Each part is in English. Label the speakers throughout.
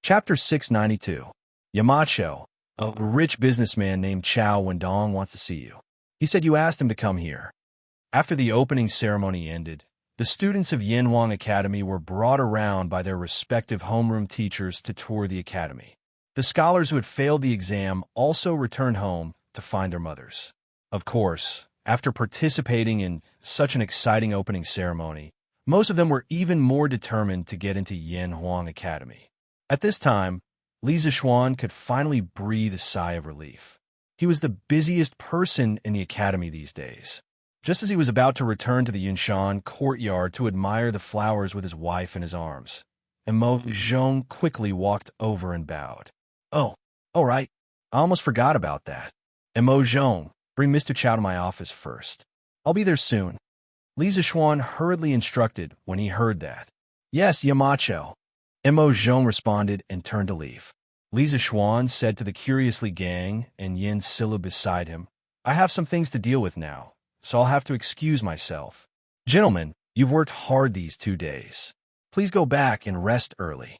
Speaker 1: Chapter 692. Yamacho, a rich businessman named Chao Wendong wants to see you. He said you asked him to come here. After the opening ceremony ended, the students of Yanhuang Academy were brought around by their respective homeroom teachers to tour the academy. The scholars who had failed the exam also returned home to find their mothers. Of course, after participating in such an exciting opening ceremony, most of them were even more determined to get into Yanhuang Academy. At this time, Li Zixuan could finally breathe a sigh of relief. He was the busiest person in the academy these days. Just as he was about to return to the Yunshan courtyard to admire the flowers with his wife in his arms, Mo Zhong quickly walked over and bowed. "Oh, all right. I almost forgot about that. Mo Zhong, bring Mr. Chao to my office first. I'll be there soon." Li Zixuan hurriedly instructed when he heard that. "Yes, Yamacho." Mo Zhong responded and turned to leave. Li Zixuan said to the curious Li Gang and Yin Silu beside him, "I have some things to deal with now, so I'll have to excuse myself. Gentlemen, you've worked hard these 2 days. Please go back and rest early."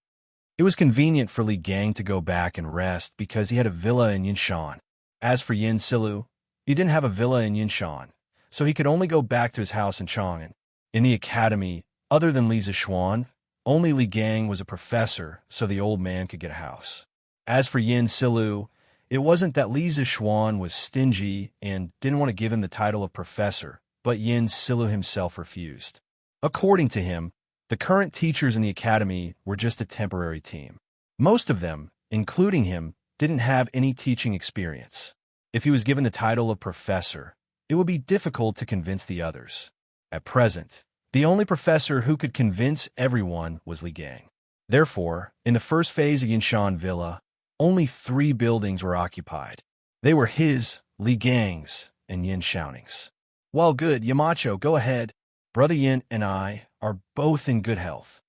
Speaker 1: It was convenient for Li Gang to go back and rest because he had a villa in Yinshan. As for Yin Silu, he didn't have a villa in Yinshan, so he could only go back to his house in Chang'an. In the academy, other than Li Zixuan, only Li Gang was a professor, so the old man could get a house. As for Yin Silu, it wasn't that Li Zixuan was stingy and didn't want to give him the title of professor, but Yin Silu himself refused. According to him, the current teachers in the academy were just a temporary team. Most of them, including him, didn't have any teaching experience. If he was given the title of professor, it would be difficult to convince the others. At present, the only professor who could convince everyone was Li Gang. Therefore, in the first phase of Yinshan Villa, only 3 buildings were occupied. They were his, Li Gang's, and Yin Xiaoning's. "Well, good, Yamacho, go ahead. Brother Yin and I are both in good health."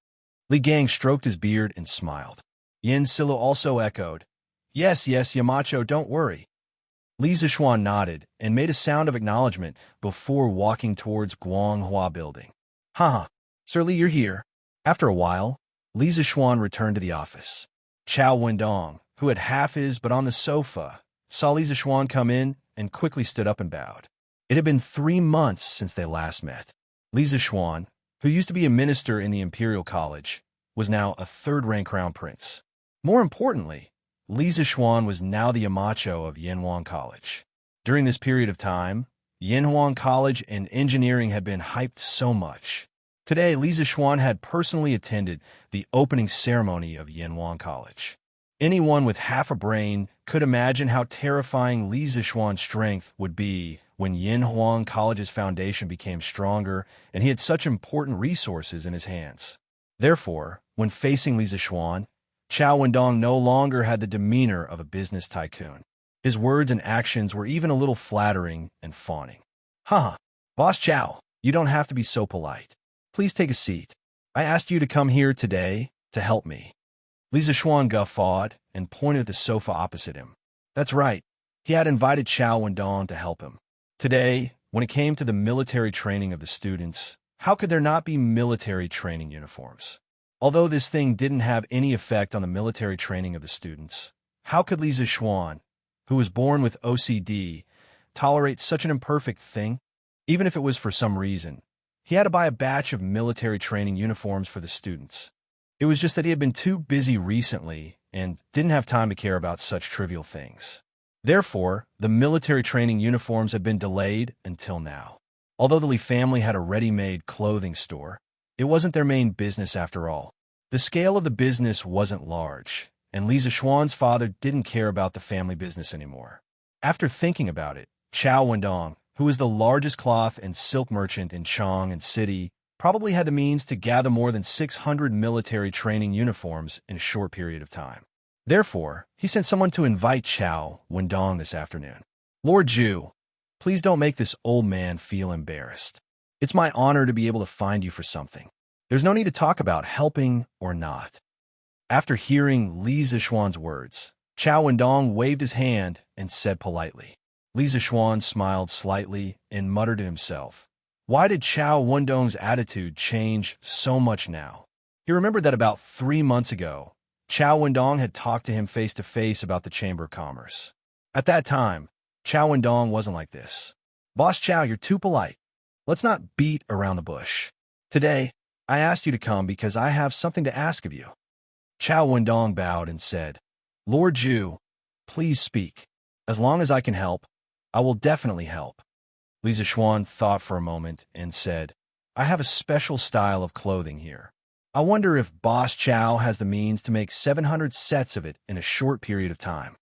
Speaker 1: Li Gang stroked his beard and smiled. Yin Silu also echoed, Yes, Yamacho, don't worry." Li Zixuan nodded and made a sound of acknowledgement before walking towards Guanghua Building. "Haha, Sir Li, you're here." After a while, Li Zixuan returned to the office. Chao Wendong, who had half his but on the sofa, saw Li Zixuan come in and quickly stood up and bowed. It had been 3 months since they last met. Li Zixuan, who used to be a minister in the Imperial College, was now a third-rank crown prince. More importantly, Li Zixuan was now the Yamacho of Yanhuang College. During this period of time, Yanhuang College and engineering had been hyped so much. Today, Li Zixuan had personally attended the opening ceremony of Yanhuang College. Anyone with half a brain could imagine how terrifying Li Zixuan's strength would be when Yanhuang College's foundation became stronger and he had such important resources in his hands. Therefore, when facing Li Zixuan, Chao Wendong no longer had the demeanor of a business tycoon. His words and actions were even a little flattering and fawning. "Haha, Boss Chao, you don't have to be so polite. Please take a seat. I asked you to come here today to help me." Li Zixuan guffawed and pointed at the sofa opposite him. That's right. He had invited Chao Wendong to help him. Today, when it came to the military training of the students, how could there not be military training uniforms? Although this thing didn't have any effect on the military training of the students, how could Li Zixuan, who was born with OCD, tolerate such an imperfect thing? Even if it was for some reason, he had to buy a batch of military training uniforms for the students. It was just that he had been too busy recently and didn't have time to care about such trivial things. Therefore, the military training uniforms had been delayed until now. Although the Li family had a ready-made clothing store, it wasn't their main business after all. The scale of the business wasn't large, and Li Zixuan's father didn't care about the family business anymore. After thinking about it, Chao Wendong, who was the largest cloth and silk merchant in Chang'an City, probably had the means to gather more than 600 military training uniforms in a short period of time. Therefore, he sent someone to invite Chao Wendong this afternoon. "Lord Zhu, please don't make this old man feel embarrassed. It's my honor to be able to find you for something. There's no need to talk about helping or not." After hearing Li Zixuan's words, Chao Wendong waved his hand and said politely. Li Zixuan smiled slightly and muttered to himself, Why did Chao Wendong's attitude change so much now? He remembered that about 3 months ago, Chow Wendong had talked to him face-to-face about the Chamber of Commerce. At that time, Chow Wendong wasn't like this. Boss Chow, you're too polite. Let's not beat around the bush. Today, I asked you to come because I have something to ask of you. Chow Wendong bowed and said, Lord Zhu, please speak. As long as I can help, I will definitely help. Li Zishuan thought for a moment and said, I have a special style of clothing here. I wonder if Boss Chow has the means to make 700 sets of it in a short period of time.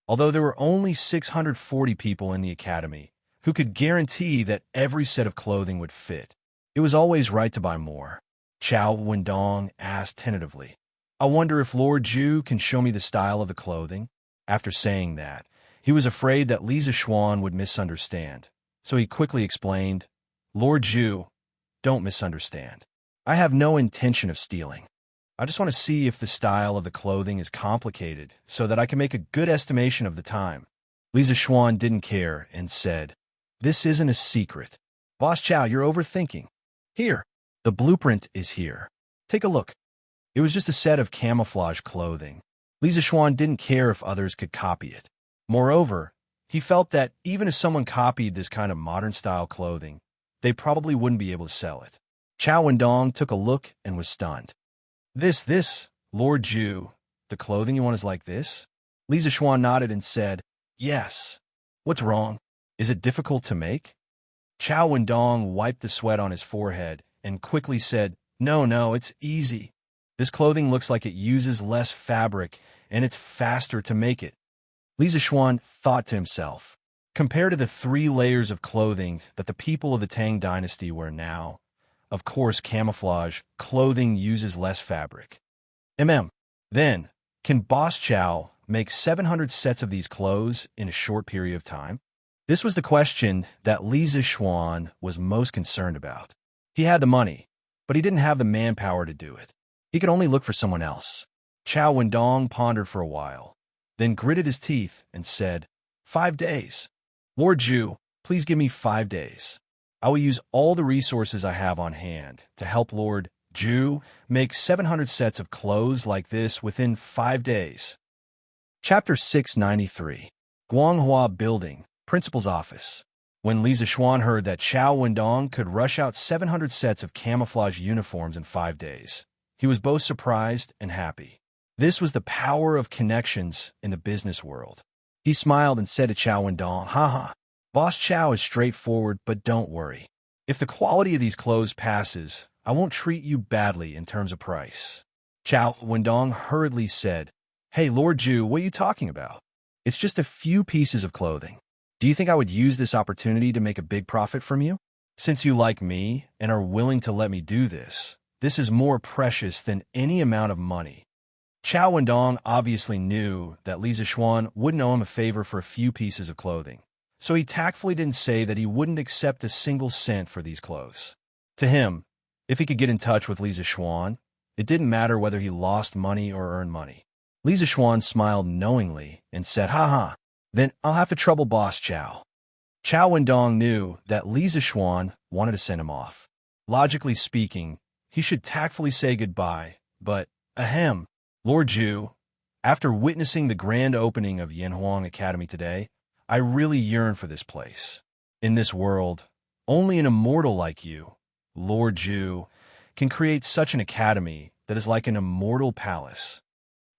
Speaker 1: Although there were only 640 people in the academy who could guarantee that every set of clothing would fit, it was always right to buy more. Chow Wendong asked tentatively, I wonder if Lord Zhu can show me the style of the clothing? After saying that, he was afraid that Li Zishuan would misunderstand, so he quickly explained, Lord Zhu, don't misunderstand. I have no intention of stealing. I just want to see if the style of the clothing is complicated so that I can make a good estimation of the time. Li Zishuan didn't care and said, This isn't a secret. Boss Chow, you're overthinking. Here, the blueprint is here. Take a look. It was just a set of camouflage clothing. Li Zishuan didn't care if others could copy it. Moreover, he felt that even if someone copied this kind of modern-style clothing, they probably wouldn't be able to sell it. Chow Wendong took a look and was stunned. This, Lord Zhu, the clothing you want is like this? Li Zishuan nodded and said, Yes. What's wrong? Is it difficult to make? Chow Wendong wiped the sweat on his forehead and quickly said, No, it's easy. This clothing looks like it uses less fabric and it's faster to make it. Li Zishuan thought to himself, compared to the 3 layers of clothing that the people of the Tang dynasty wear now, of course camouflage clothing uses less fabric. Then, can Boss Chow make 700 sets of these clothes in a short period of time? This was the question that Li Zishuan was most concerned about. He had the money, but he didn't have the manpower to do it. He could only look for someone else. Chow Wendong pondered for a while, then gritted his teeth and said, 5 days. Lord Zhu, please give me 5 days. I will use all the resources I have on hand to help Lord Zhu make 700 sets of clothes like this within 5 days. Chapter 693. Guanghua Building, Principal's Office. When Li Zishuan heard that Chow Wendong could rush out 700 sets of camouflage uniforms in 5 days, he was both surprised and happy. This was the power of connections in the business world. He smiled and said to Chow Wendong, Haha, Boss Chow is straightforward, but don't worry. If the quality of these clothes passes, I won't treat you badly in terms of price. Chow Wendong hurriedly said, Hey, Lord Zhu, what are you talking about? It's just a few pieces of clothing. Do you think I would use this opportunity to make a big profit from you? Since you like me and are willing to let me do this, this is more precious than any amount of money. Chow Wendong obviously knew that Li Zishuan wouldn't owe him a favor for a few pieces of clothing, so he tactfully didn't say that he wouldn't accept a single cent for these clothes. To him, if he could get in touch with Li Zishuan, it didn't matter whether he lost money or earned money. Li Zishuan smiled knowingly and said, Haha, then I'll have to trouble Boss Chow. Chow Wendong knew that Li Zishuan wanted to send him off. Logically speaking, he should tactfully say goodbye, but, Lord Zhu, after witnessing the grand opening of Yanhuang Academy today, I really yearn for this place. In this world, only an immortal like you, Lord Zhu, can create such an academy that is like an immortal palace.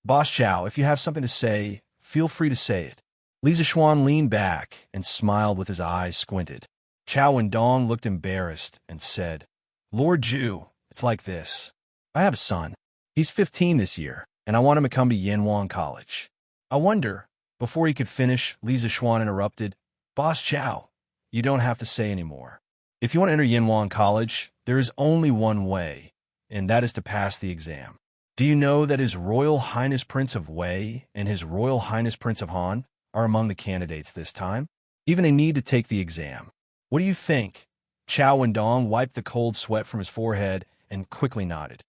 Speaker 1: Boss Chow, if you have something to say, feel free to say it. Li Zishuan leaned back and smiled with his eyes squinted. Chow Wendong looked embarrassed and said, Lord Zhu, it's like this. I have a son. He's 15 this year, and I want him to come to Yanhuang College. I wonder, before he could finish, Li Zishuan interrupted, Boss Chow, you don't have to say any more. If you want to enter Yanhuang College, there is only one way, and that is to pass the exam. Do you know that His Royal Highness Prince of Wei and His Royal Highness Prince of Han are among the candidates this time? Even they need to take the exam. What do you think? Chow Wendong wiped the cold sweat from his forehead and quickly nodded.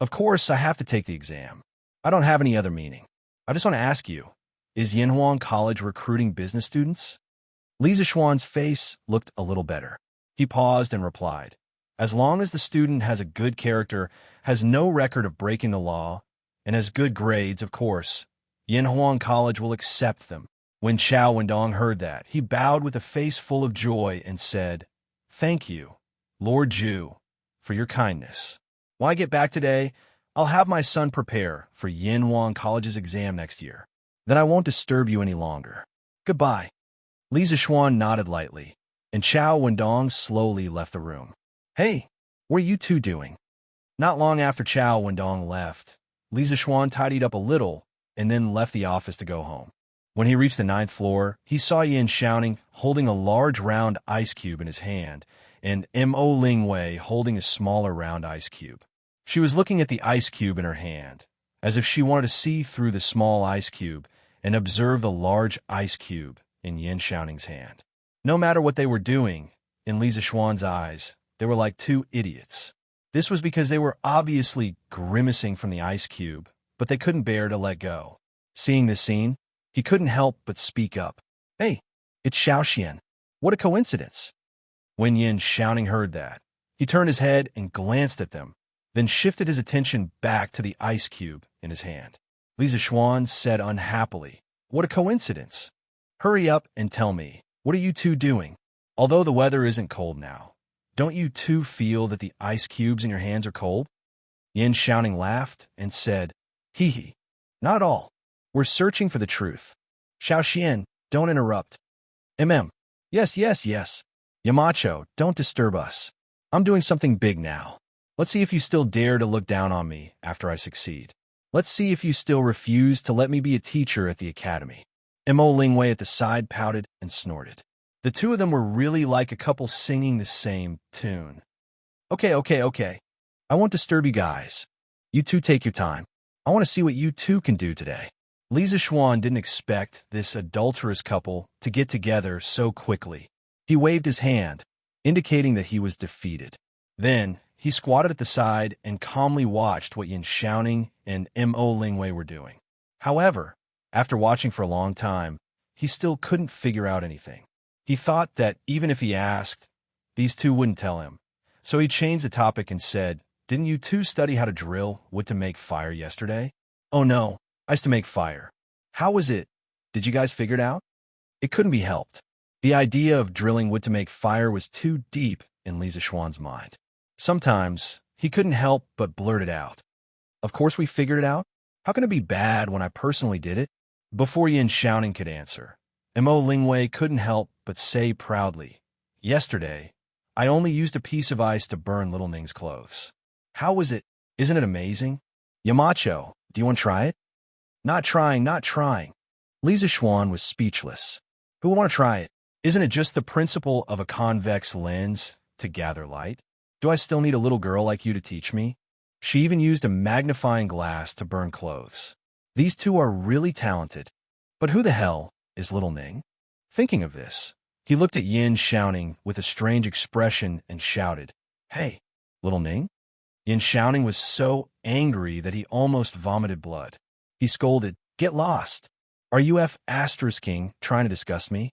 Speaker 1: Of course, I have to take the exam. I don't have any other meaning. I just want to ask you, is Yanhuang College recruiting business students? Li Zishuan's face looked a little better. He paused and replied, as long as the student has a good character, has no record of breaking the law, and has good grades, of course. Yinhuang College will accept them. When Chao Wendong heard that, he bowed with a face full of joy and said, "Thank you, Lord Zhu, for your kindness. When I get back today, I'll have my son prepare for Yinhuang College's exam next year. Then I won't disturb you any longer. Goodbye." Li Zixuan nodded lightly, and Chao Wendong slowly left the room. "Hey, what are you two doing?" Not long after Chao Wendong left, Li Zixuan tidied up a little and then left the office to go home. When he reached the 9th floor, he saw Yin Xiaoning holding a large round ice cube in his hand and Mo Lingwei holding a smaller round ice cube. She was looking at the ice cube in her hand, as if she wanted to see through the small ice cube and observe the large ice cube in Yin Xiaoning's hand. No matter what they were doing, in Li Zixuan's eyes, they were like two idiots. This was because they were obviously grimacing from the ice cube, but they couldn't bear to let go. Seeing this scene, he couldn't help but speak up. "Hey, it's Xiaoxian. What a coincidence." When Yin Xiaoning heard that, he turned his head and glanced at them, then shifted his attention back to the ice cube in his hand. Li Zixuan said unhappily, "What a coincidence. Hurry up and tell me, what are you two doing? Although the weather isn't cold now, don't you two feel that the ice cubes in your hands are cold?" Yin Xiaoning laughed and said, "Hee hee, not at all. We're searching for the truth. Xiaoxian, don't interrupt. Yes. Yamacho, don't disturb us. I'm doing something big now. Let's see if you still dare to look down on me after I succeed. Let's see if you still refuse to let me be a teacher at the academy." Mo Lingwei at the side pouted and snorted. The two of them were really like a couple singing the same tune. Okay. I won't disturb you guys. You two take your time. I want to see what you two can do today. Li Zixuan didn't expect this adulterous couple to get together so quickly. He waved his hand, indicating that he was defeated. Then, he squatted at the side and calmly watched what Yin Xiaoning and Mo Lingwei were doing. However, after watching for a long time, he still couldn't figure out anything. He thought that even if he asked, these two wouldn't tell him. So he changed the topic and said, "Didn't you two study how to drill wood to make fire yesterday?" "Oh no, I used to make fire." "How was it? Did you guys figure it out?" It couldn't be helped. The idea of drilling wood to make fire was too deep in Li Zixuan's mind. Sometimes, he couldn't help but blurt it out. "Of course we figured it out. How can it be bad when I personally did it?" Before Yin Xiaoning could answer, Mo Lingwei couldn't help but say proudly, "Yesterday, I only used a piece of ice to burn Little Ning's clothes. How was it? Isn't it amazing? Yamacho, do you want to try it?" Not trying. Li Zixuan was speechless. "Who would want to try it? Isn't it just the principle of a convex lens to gather light? Do I still need a little girl like you to teach me?" She even used a magnifying glass to burn clothes. These two are really talented. But who the hell is Little Ning? Thinking of this, he looked at Yin Xiaoning with a strange expression and shouted, "Hey, Little Ning?" Yin Xiaoning was so angry that he almost vomited blood. He scolded, "Get lost. Are you King trying to disgust me?"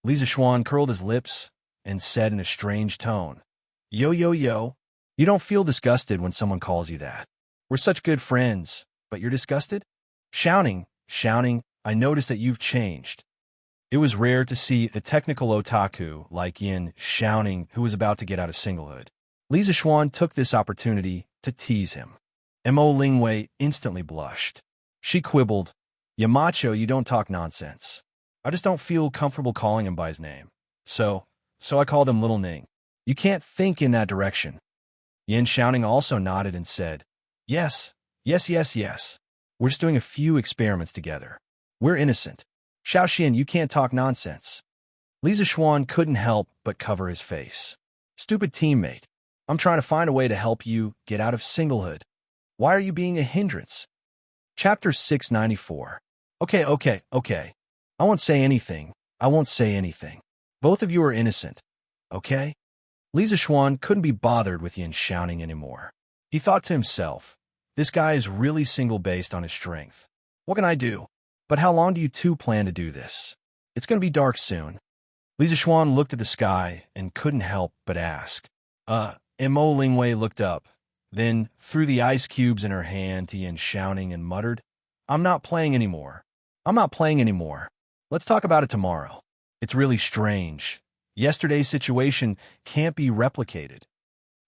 Speaker 1: Li Zixuan curled his lips and said in a strange tone, Yo. You don't feel disgusted when someone calls you that. We're such good friends, but you're disgusted?" Xiaoning, I noticed that you've changed." It was rare to see a technical otaku like Yin Xiaoning who was about to get out of singlehood. Li Zixuan took this opportunity to tease him. Mo Lingwei instantly blushed. She quibbled, "Yamacho, you don't talk nonsense. I just don't feel comfortable calling him by his name. So I called him Little Ning. You can't think in that direction." Yin Xiaoning also nodded and said, Yes. We're just doing a few experiments together. We're innocent. Xiaoxian, you can't talk nonsense." Li Zixuan couldn't help but cover his face. "Stupid teammate. I'm trying to find a way to help you get out of singlehood. Why are you being a hindrance?" Chapter 694. Okay. I won't say anything. Both of you are innocent. Okay? Li Zixuan couldn't be bothered with Yin Xiaoning anymore. He thought to himself, this guy is really single based on his strength. What can I do? But how long do you two plan to do this? It's going to be dark soon. Li Zixuan looked at the sky and couldn't help but ask. Mo Lingwei looked up, then threw the ice cubes in her hand to Yin, shouting and muttered, "I'm not playing anymore. I'm not playing anymore. Let's talk about it tomorrow. It's really strange. Yesterday's situation can't be replicated."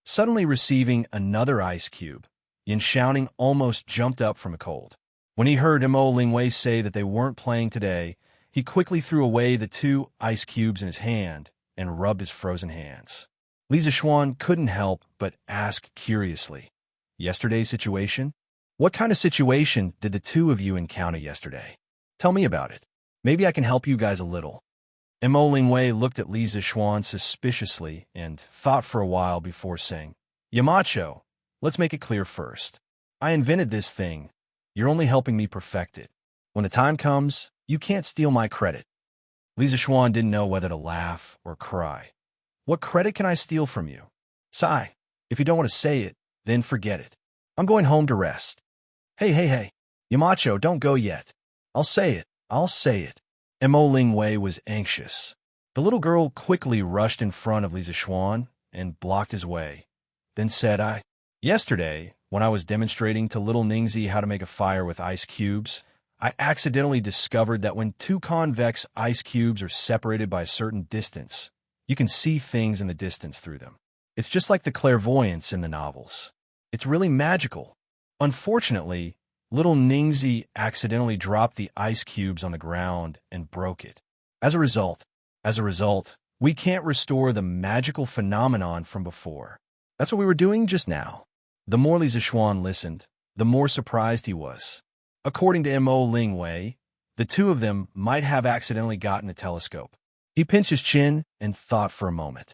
Speaker 1: Suddenly receiving another ice cube, Yin Xiaoning almost jumped up from a cold. When he heard Mo Lingwei say that they weren't playing today, he quickly threw away the 2 ice cubes in his hand and rubbed his frozen hands. Li Zixuan couldn't help but ask curiously, "Yesterday's situation? What kind of situation did the 2 of you encounter yesterday? Tell me about it. Maybe I can help you guys a little." Mo Lingwei looked at Li Zixuan suspiciously and thought for a while before saying, "Yamacho, let's make it clear first. I invented this thing. You're only helping me perfect it. When the time comes, you can't steal my credit." Li Zixuan didn't know whether to laugh or cry. "What credit can I steal from you?" "Sigh, if you don't want to say it, then forget it. I'm going home to rest." Hey, Yamacho, don't go yet. I'll say it. Mo Lingwei was anxious. The little girl quickly rushed in front of Li Zixuan and blocked his way, then said, Yesterday, when I was demonstrating to little Ningzi how to make a fire with ice cubes, I accidentally discovered that when 2 convex ice cubes are separated by a certain distance, you can see things in the distance through them. It's just like the clairvoyance in the novels. It's really magical. Unfortunately, little Ningzi accidentally dropped the ice cubes on the ground and broke it. As a result, we can't restore the magical phenomenon from before. That's what we were doing just now. The more Li Zixuan listened, the more surprised he was. According to Mo Lingwei, the 2 of them might have accidentally gotten a telescope. He pinched his chin and thought for a moment.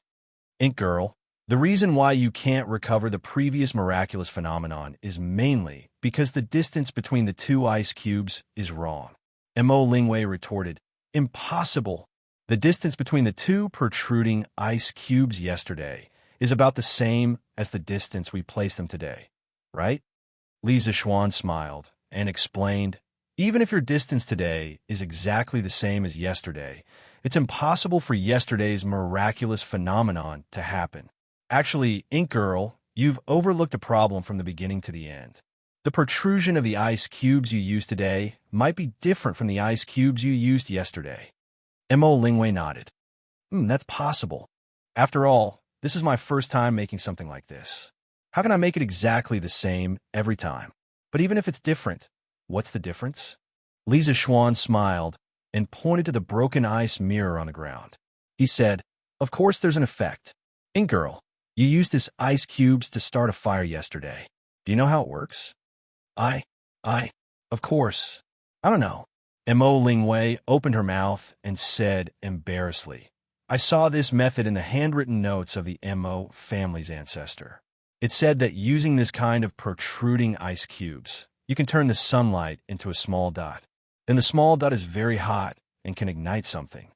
Speaker 1: "Ink Girl, the reason why you can't recover the previous miraculous phenomenon is mainly because the distance between the 2 ice cubes is wrong." Mo Lingwei retorted, "Impossible. The distance between the 2 protruding ice cubes yesterday is about the same as the distance we placed them today, right?" Li Zixuan smiled and explained, "Even if your distance today is exactly the same as yesterday, it's impossible for yesterday's miraculous phenomenon to happen. Actually, Ink Girl, you've overlooked a problem from the beginning to the end. The protrusion of the ice cubes you used today might be different from the ice cubes you used yesterday." Mo Lingwei nodded. That's possible. After all, this is my first time making something like this. How can I make it exactly the same every time? But even if it's different, what's the difference?" Li Zixuan smiled and pointed to the broken ice mirror on the ground. He said, "Of course there's an effect. Ink Girl, you used this ice cubes to start a fire yesterday. Do you know how it works?" Of course. I don't know." Mo Lingwei opened her mouth and said embarrassedly, "I saw this method in the handwritten notes of the Mo family's ancestor. It said that using this kind of protruding ice cubes, you can turn the sunlight into a small dot. Then the small dot is very hot and can ignite something."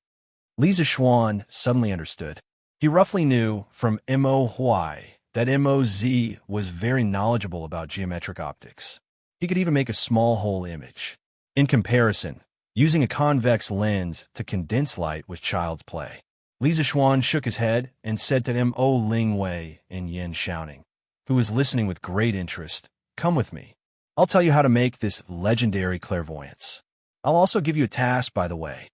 Speaker 1: Li Zixuan suddenly understood. He roughly knew from Mo Huai that Moz was very knowledgeable about geometric optics. He could even make a small hole image. In comparison, using a convex lens to condense light was child's play. Li Zixuan shook his head and said to Mo Lingwei and Yin Xiaoning, who was listening with great interest, "Come with me. I'll tell you how to make this legendary clairvoyance. I'll also give you a task, by the way."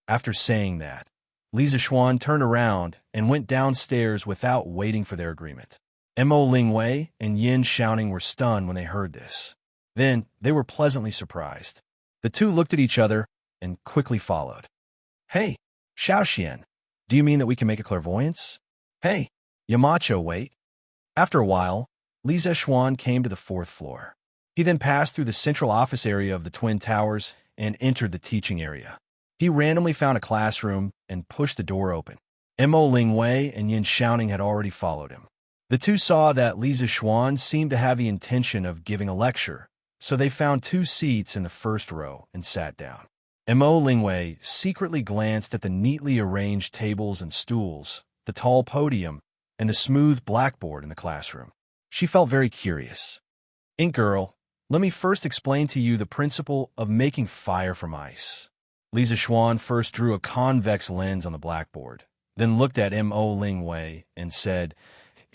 Speaker 1: After saying that, Li Zixuan turned around and went downstairs without waiting for their agreement. Mo Lingwei and Yin Xiaoning were stunned when they heard this. Then they were pleasantly surprised. The 2 looked at each other and quickly followed. "Hey, Xiaoxian, do you mean that we can make a clairvoyance? Hey, Yamacho, wait." After a while, Li Zixuan came to the 4th floor. He then passed through the central office area of the Twin Towers and entered the teaching area. He randomly found a classroom and pushed the door open. Mo Lingwei and Yin Xiaoning had already followed him. The 2 saw that Li Zixuan seemed to have the intention of giving a lecture, so they found 2 seats in the 1st row and sat down. Mo Lingwei secretly glanced at the neatly arranged tables and stools, the tall podium, and the smooth blackboard in the classroom. She felt very curious. "Ink Girl, let me first explain to you the principle of making fire from ice." Li Zixuan first drew a convex lens on the blackboard, then looked at Mo Lingwei and said,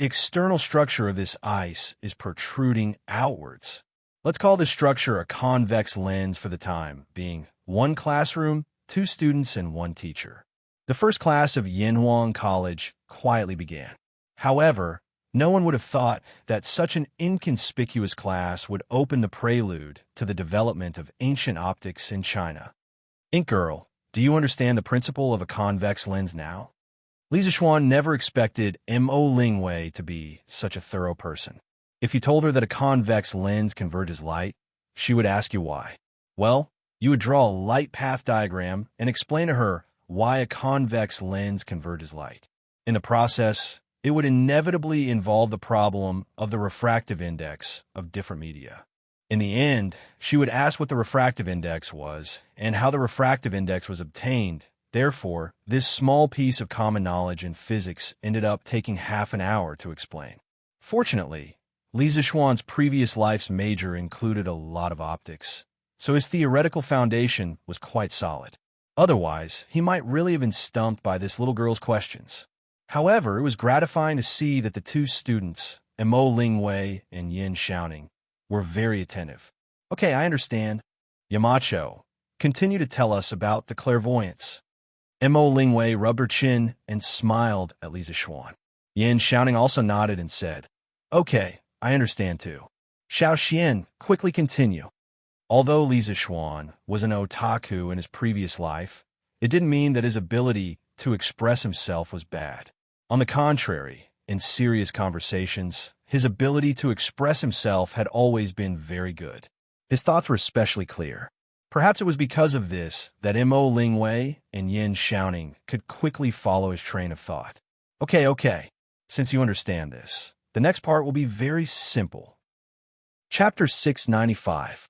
Speaker 1: external structure of this ice is protruding outwards. Let's call this structure a convex lens for the time being. One classroom, two students, and one teacher. The first class of Yenhuang College quietly began. However, no one would have thought that such an inconspicuous class would open the prelude to the development of ancient optics in China. Ink Girl, do you understand the principle of a convex lens now? Li Zixuan never expected Mo Lingwei to be such a thorough person. If you told her that a convex lens converges light, she would ask you why. Well, you would draw a light path diagram and explain to her why a convex lens converges light. In the process, it would inevitably involve the problem of the refractive index of different media. In the end, she would ask what the refractive index was and how the refractive index was obtained. Therefore, this small piece of common knowledge in physics ended up taking half an hour to explain. Fortunately, Li Zixuan's previous life's major included a lot of optics, so his theoretical foundation was quite solid. Otherwise, he might really have been stumped by this little girl's questions. However, it was gratifying to see that the two students, Mo Lingwei and Yin Xiaoning, were very attentive. Okay, I understand. Yamacho, continue to tell us about the clairvoyance. Mo Lingwei rubbed her chin and smiled at Li Zixuan. Yin Xiaoning also nodded and said, Okay, I understand too. Xiao Xian, quickly continue. Although Li Zixuan was an otaku in his previous life, it didn't mean that his ability to express himself was bad. On the contrary, in serious conversations, his ability to express himself had always been very good. His thoughts were especially clear. Perhaps it was because of this that Mo Lingwei and Yin Xiaoning could quickly follow his train of thought. Okay, since you understand this, the next part will be very simple. Chapter 695.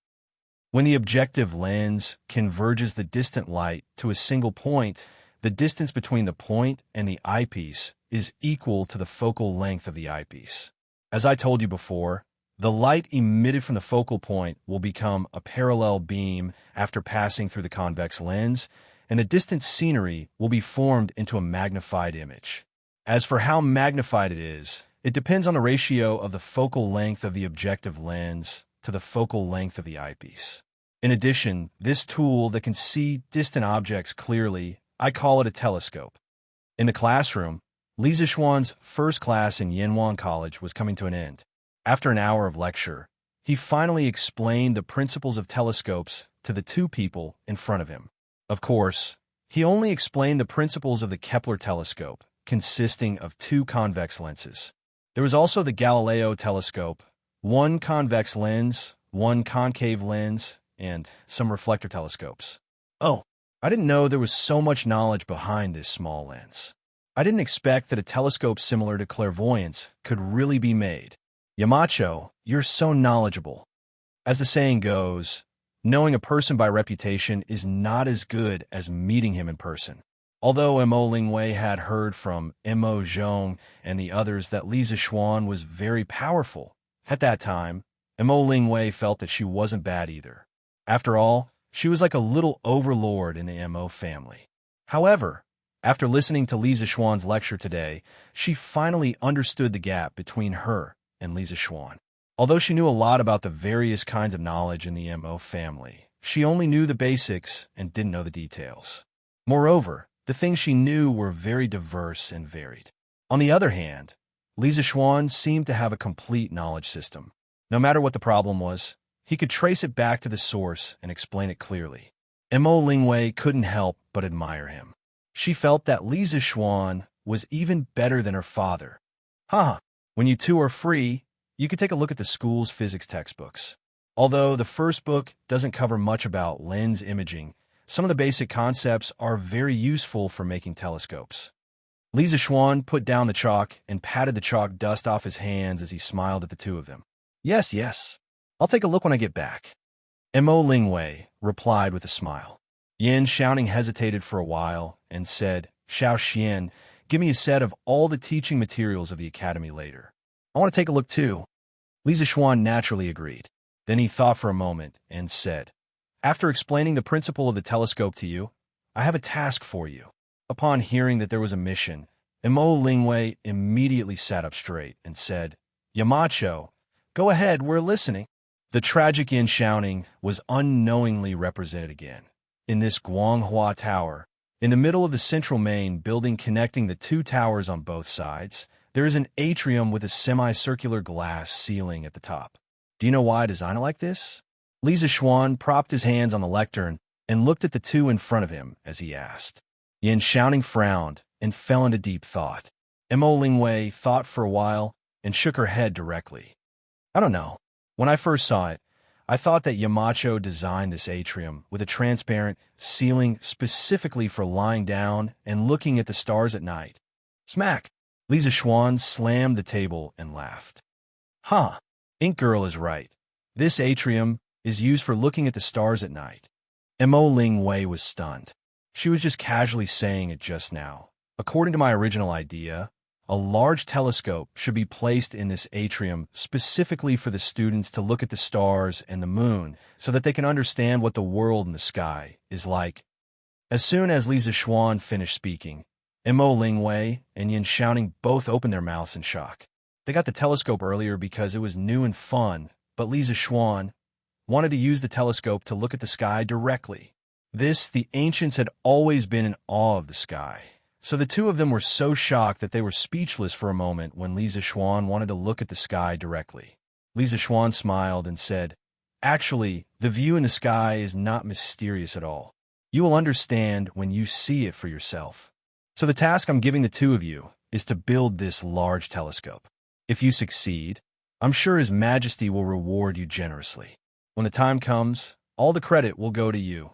Speaker 1: When the objective lens converges the distant light to a single point, the distance between the point and the eyepiece is equal to the focal length of the eyepiece. As I told you before, the light emitted from the focal point will become a parallel beam after passing through the convex lens, and the distant scenery will be formed into a magnified image. As for how magnified it is, it depends on the ratio of the focal length of the objective lens to the focal length of the eyepiece. In addition, this tool that can see distant objects clearly, I call it a telescope. In the classroom, Li Zixuan's first class in Yenhuang College was coming to an end. After an hour of lecture, he finally explained the principles of telescopes to the two people in front of him. Of course, he only explained the principles of the Kepler telescope, consisting of two convex lenses. There was also the Galileo telescope, one convex lens, one concave lens, and some reflector telescopes. Oh, I didn't know there was so much knowledge behind this small lens. I didn't expect that a telescope similar to clairvoyance could really be made. Yamacho, you're so knowledgeable. As the saying goes, knowing a person by reputation is not as good as meeting him in person. Although Mo Lingwei had heard from Mo Zhong and the others that Li Zixuan was very powerful, at that time, Mo Lingwei felt that she wasn't bad either. After all, she was like a little overlord in the Mo family. However, after listening to Li Zixuan's lecture today, she finally understood the gap between her and Li Zixuan. Although she knew a lot about the various kinds of knowledge in the Mo family, she only knew the basics and didn't know the details. Moreover, the things she knew were very diverse and varied. On the other hand, Li Zixuan seemed to have a complete knowledge system. No matter what the problem was, he could trace it back to the source and explain it clearly. Mo Lingwei couldn't help but admire him. She felt that Li Zixuan was even better than her father. When you two are free, you could take a look at the school's physics textbooks. Although the first book doesn't cover much about lens imaging, some of the basic concepts are very useful for making telescopes. Li Zixuan put down the chalk and patted the chalk dust off his hands as he smiled at the two of them. Yes. I'll take a look when I get back. Mo Lingwei replied with a smile. Yin Xiaoning hesitated for a while and said, Xiao Xian, give me a set of all the teaching materials of the academy later. I want to take a look too. Li Zixuan naturally agreed. Then he thought for a moment and said, After explaining the principle of the telescope to you, I have a task for you. Upon hearing that there was a mission, Mo Lingwei immediately sat up straight and said, Yamacho, go ahead, we're listening. The tragic yin shouting was unknowingly represented again. In this Guanghua Tower, in the middle of the central main building connecting the two towers on both sides, there is an atrium with a semicircular glass ceiling at the top. Do you know why I designed it like this? Li Zixuan propped his hands on the lectern and looked at the two in front of him as he asked. Yin Shouting frowned and fell into deep thought. Mo Lingwei thought for a while and shook her head directly. I don't know. When I first saw it, I thought that Yamacho designed this atrium with a transparent ceiling specifically for lying down and looking at the stars at night. Smack! Li Zixuan slammed the table and laughed. Huh, Ink Girl is right. This atrium is used for looking at the stars at night. Mo Lingwei was stunned. She was just casually saying it just now. According to my original idea, a large telescope should be placed in this atrium specifically for the students to look at the stars and the moon so that they can understand what the world in the sky is like. As soon as Li Zixuan finished speaking, Mo Lingwei and Yin Shouting both opened their mouths in shock. They got the telescope earlier because it was new and fun, but Li Zixuan wanted to use the telescope to look at the sky directly. The ancients had always been in awe of the sky. So the two of them were so shocked that they were speechless for a moment when Li Zixuan wanted to look at the sky directly. Li Zixuan smiled and said, Actually, the view in the sky is not mysterious at all. You will understand when you see it for yourself. So the task I'm giving the two of you is to build this large telescope. If you succeed, I'm sure His Majesty will reward you generously. When the time comes, all the credit will go to you.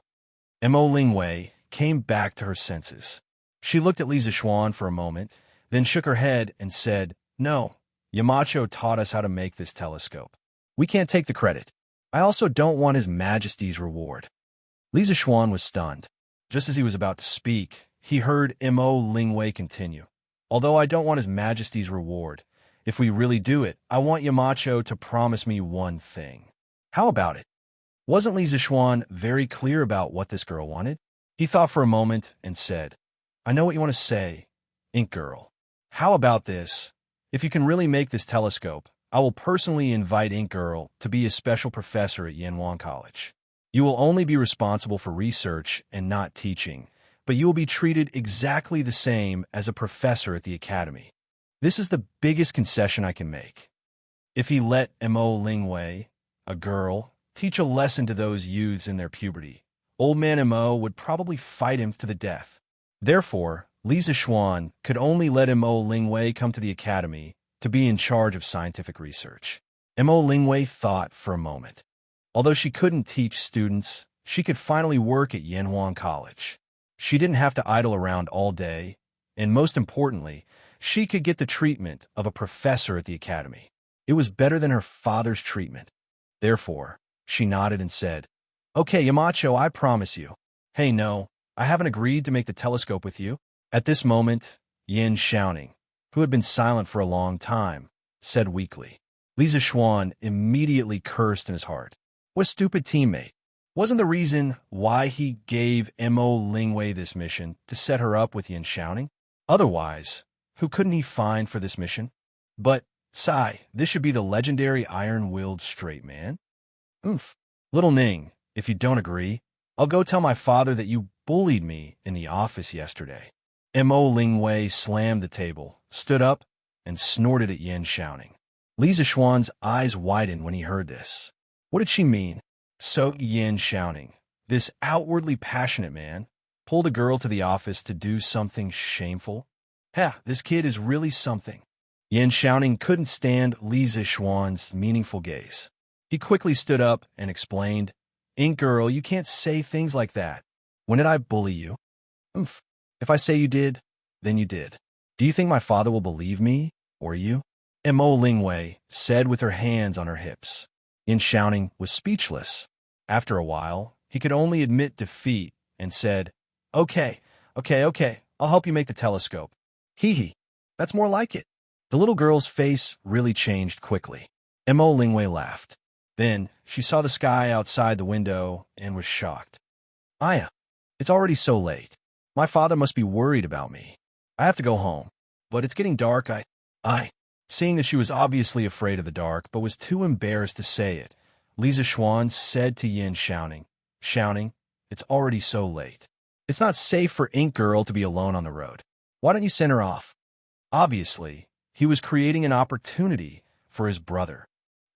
Speaker 1: Mo Lingwei came back to her senses. She looked at Li Zixuan for a moment, then shook her head and said, No, Yamacho taught us how to make this telescope. We can't take the credit. I also don't want His Majesty's reward. Li Zixuan was stunned. Just as he was about to speak, he heard Mo Lingwei continue. Although I don't want His Majesty's reward, if we really do it, I want Yamacho to promise me one thing. How about it? Wasn't Li Zixuan very clear about what this girl wanted? He thought for a moment and said, I know what you want to say, Ink Girl. How about this? If you can really make this telescope, I will personally invite Ink Girl to be a special professor at Yanwan College. You will only be responsible for research and not teaching, but you will be treated exactly the same as a professor at the academy. This is the biggest concession I can make. If he let Mo Lingwei, a girl, teach a lesson to those youths in their puberty, Old Man Mo would probably fight him to the death. Therefore, Li Zixuan could only let Mo Lingwei come to the academy to be in charge of scientific research. Mo Lingwei thought for a moment. Although she couldn't teach students, she could finally work at Yanwan College. She didn't have to idle around all day, and most importantly, she could get the treatment of a professor at the academy. It was better than her father's treatment. Therefore, she nodded and said, Okay, Yamacho, I promise you. Hey, no, I haven't agreed to make the telescope with you. At this moment, Yin Shouting, who had been silent for a long time, said weakly. Li Zixuan immediately cursed in his heart. What a stupid teammate. Wasn't the reason why he gave Mo Lingwei this mission to set her up with Yin Shouting? Otherwise, who couldn't he find for this mission? But, Sai, this should be the legendary iron-willed straight man. Little Ning, if you don't agree, I'll go tell my father that you bullied me in the office yesterday. Mo Lingwei slammed the table, stood up, and snorted at Yin Shouting. Li Zixuan's eyes widened when he heard this. What did she mean? So Yin Shouting, this outwardly passionate man, pulled a girl to the office to do something shameful? This kid is really something. Yin Shouting couldn't stand Li Zixuan's meaningful gaze. He quickly stood up and explained, Ink Girl, you can't say things like that. When did I bully you? If I say you did, then you did. Do you think my father will believe me, or you? Mo Lingwei said with her hands on her hips. Yin Shouting was speechless. After a while, he could only admit defeat and said, Okay, I'll help you make the telescope. Hee, that's more like it. The little girl's face really changed quickly. Mo Lingwei laughed. Then she saw the sky outside the window and was shocked. Aya, it's already so late. My father must be worried about me. I have to go home. But it's getting dark. I. Seeing that she was obviously afraid of the dark, but was too embarrassed to say it, Lisa Schwan said to Yin, shouting, it's already so late. It's not safe for Ink Girl to be alone on the road. Why don't you send her off? Obviously, he was creating an opportunity for his brother.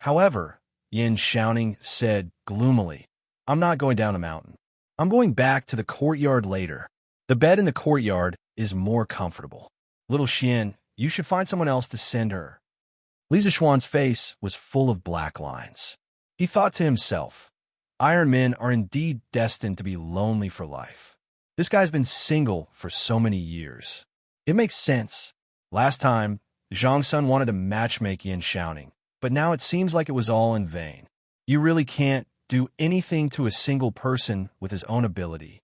Speaker 1: However, Yin shouting said gloomily, I'm not going down the mountain. I'm going back to the courtyard later. The bed in the courtyard is more comfortable. Little Xian, you should find someone else to send her. Lisa Schwan's face was full of black lines. He thought to himself, Iron Men are indeed destined to be lonely for life. This guy's been single for so many years. It makes sense. Last time, Zhang Sun wanted to matchmake Yin shouting, but now it seems like it was all in vain. You really can't do anything to a single person with his own ability.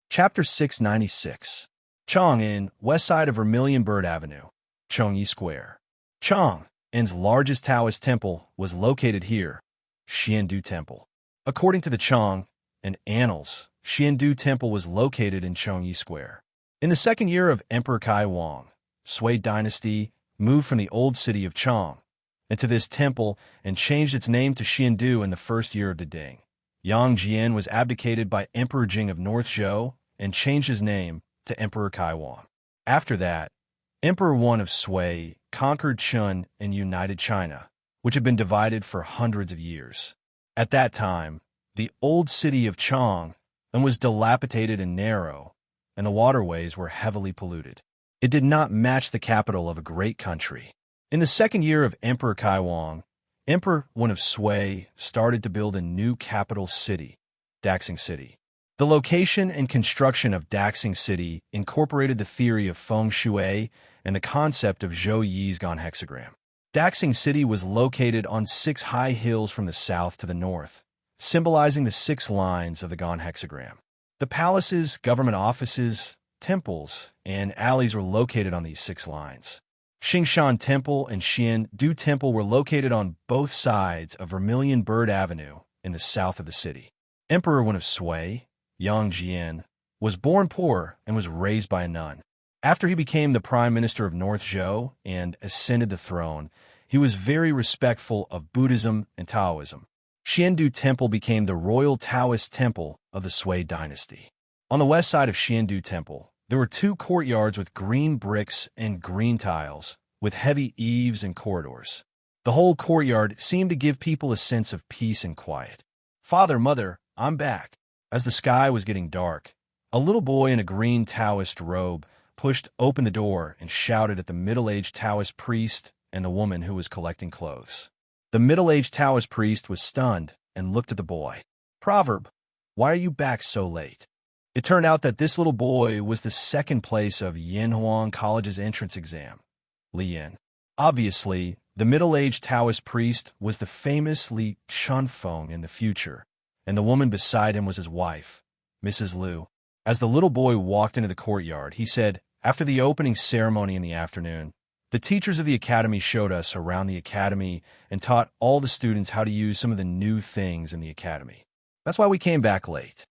Speaker 1: Chapter 696. Chong Inn, west side of Vermilion Bird Avenue, Chongyi Square. Chong Inn's largest Taoist temple was located here, Xiandu Temple. According to the Chong and Annals, Xiandu Temple was located in Chongyi Square. In the second year of Emperor Kai Wang, Sui dynasty moved from the old city of Chong into this temple and changed its name to Xiandu in the first year of the Ding. Yang Jian was abdicated by Emperor Jing of North Zhou and changed his name to Emperor Kai Wang. After that, Emperor Wan of Sui conquered Chun and united China, which had been divided for hundreds of years. At that time, the old city of Chong was dilapidated and narrow, and the waterways were heavily polluted. It did not match the capital of a great country. In the second year of Emperor Kai Wang, Emperor Wan of Sui started to build a new capital city, Daxing City. The location and construction of Daxing City incorporated the theory of feng shui and the concept of Zhou Yi's Gan hexagram. Daxing City was located on 6 high hills from the south to the north, symbolizing the 6 lines of the Gan hexagram. The palaces, government offices, temples, and alleys were located on these 6 lines. Xingshan Temple and Xiandu Temple were located on both sides of Vermilion Bird Avenue in the south of the city. Emperor Wan of Sui, Yang Jian, was born poor and was raised by a nun. After he became the prime minister of North Zhou and ascended the throne, he was very respectful of Buddhism and Taoism. Xiandu Temple became the royal Taoist temple of the Sui dynasty. On the west side of Xiandu Temple, there were 2 courtyards with green bricks and green tiles, with heavy eaves and corridors. The whole courtyard seemed to give people a sense of peace and quiet. Father, Mother, I'm back. As the sky was getting dark, a little boy in a green Taoist robe pushed open the door and shouted at the middle-aged Taoist priest and the woman who was collecting clothes. The middle-aged Taoist priest was stunned and looked at the boy. Proverb, why are you back so late? It turned out that this little boy was the second place of Yanhuang College's entrance exam, Li Yin. Obviously, the middle-aged Taoist priest was the famous Li Chunfeng in the future, and the woman beside him was his wife, Mrs. Liu. As the little boy walked into the courtyard, he said, after the opening ceremony in the afternoon, the teachers of the academy showed us around the academy and taught all the students how to use some of the new things in the academy. That's why we came back late.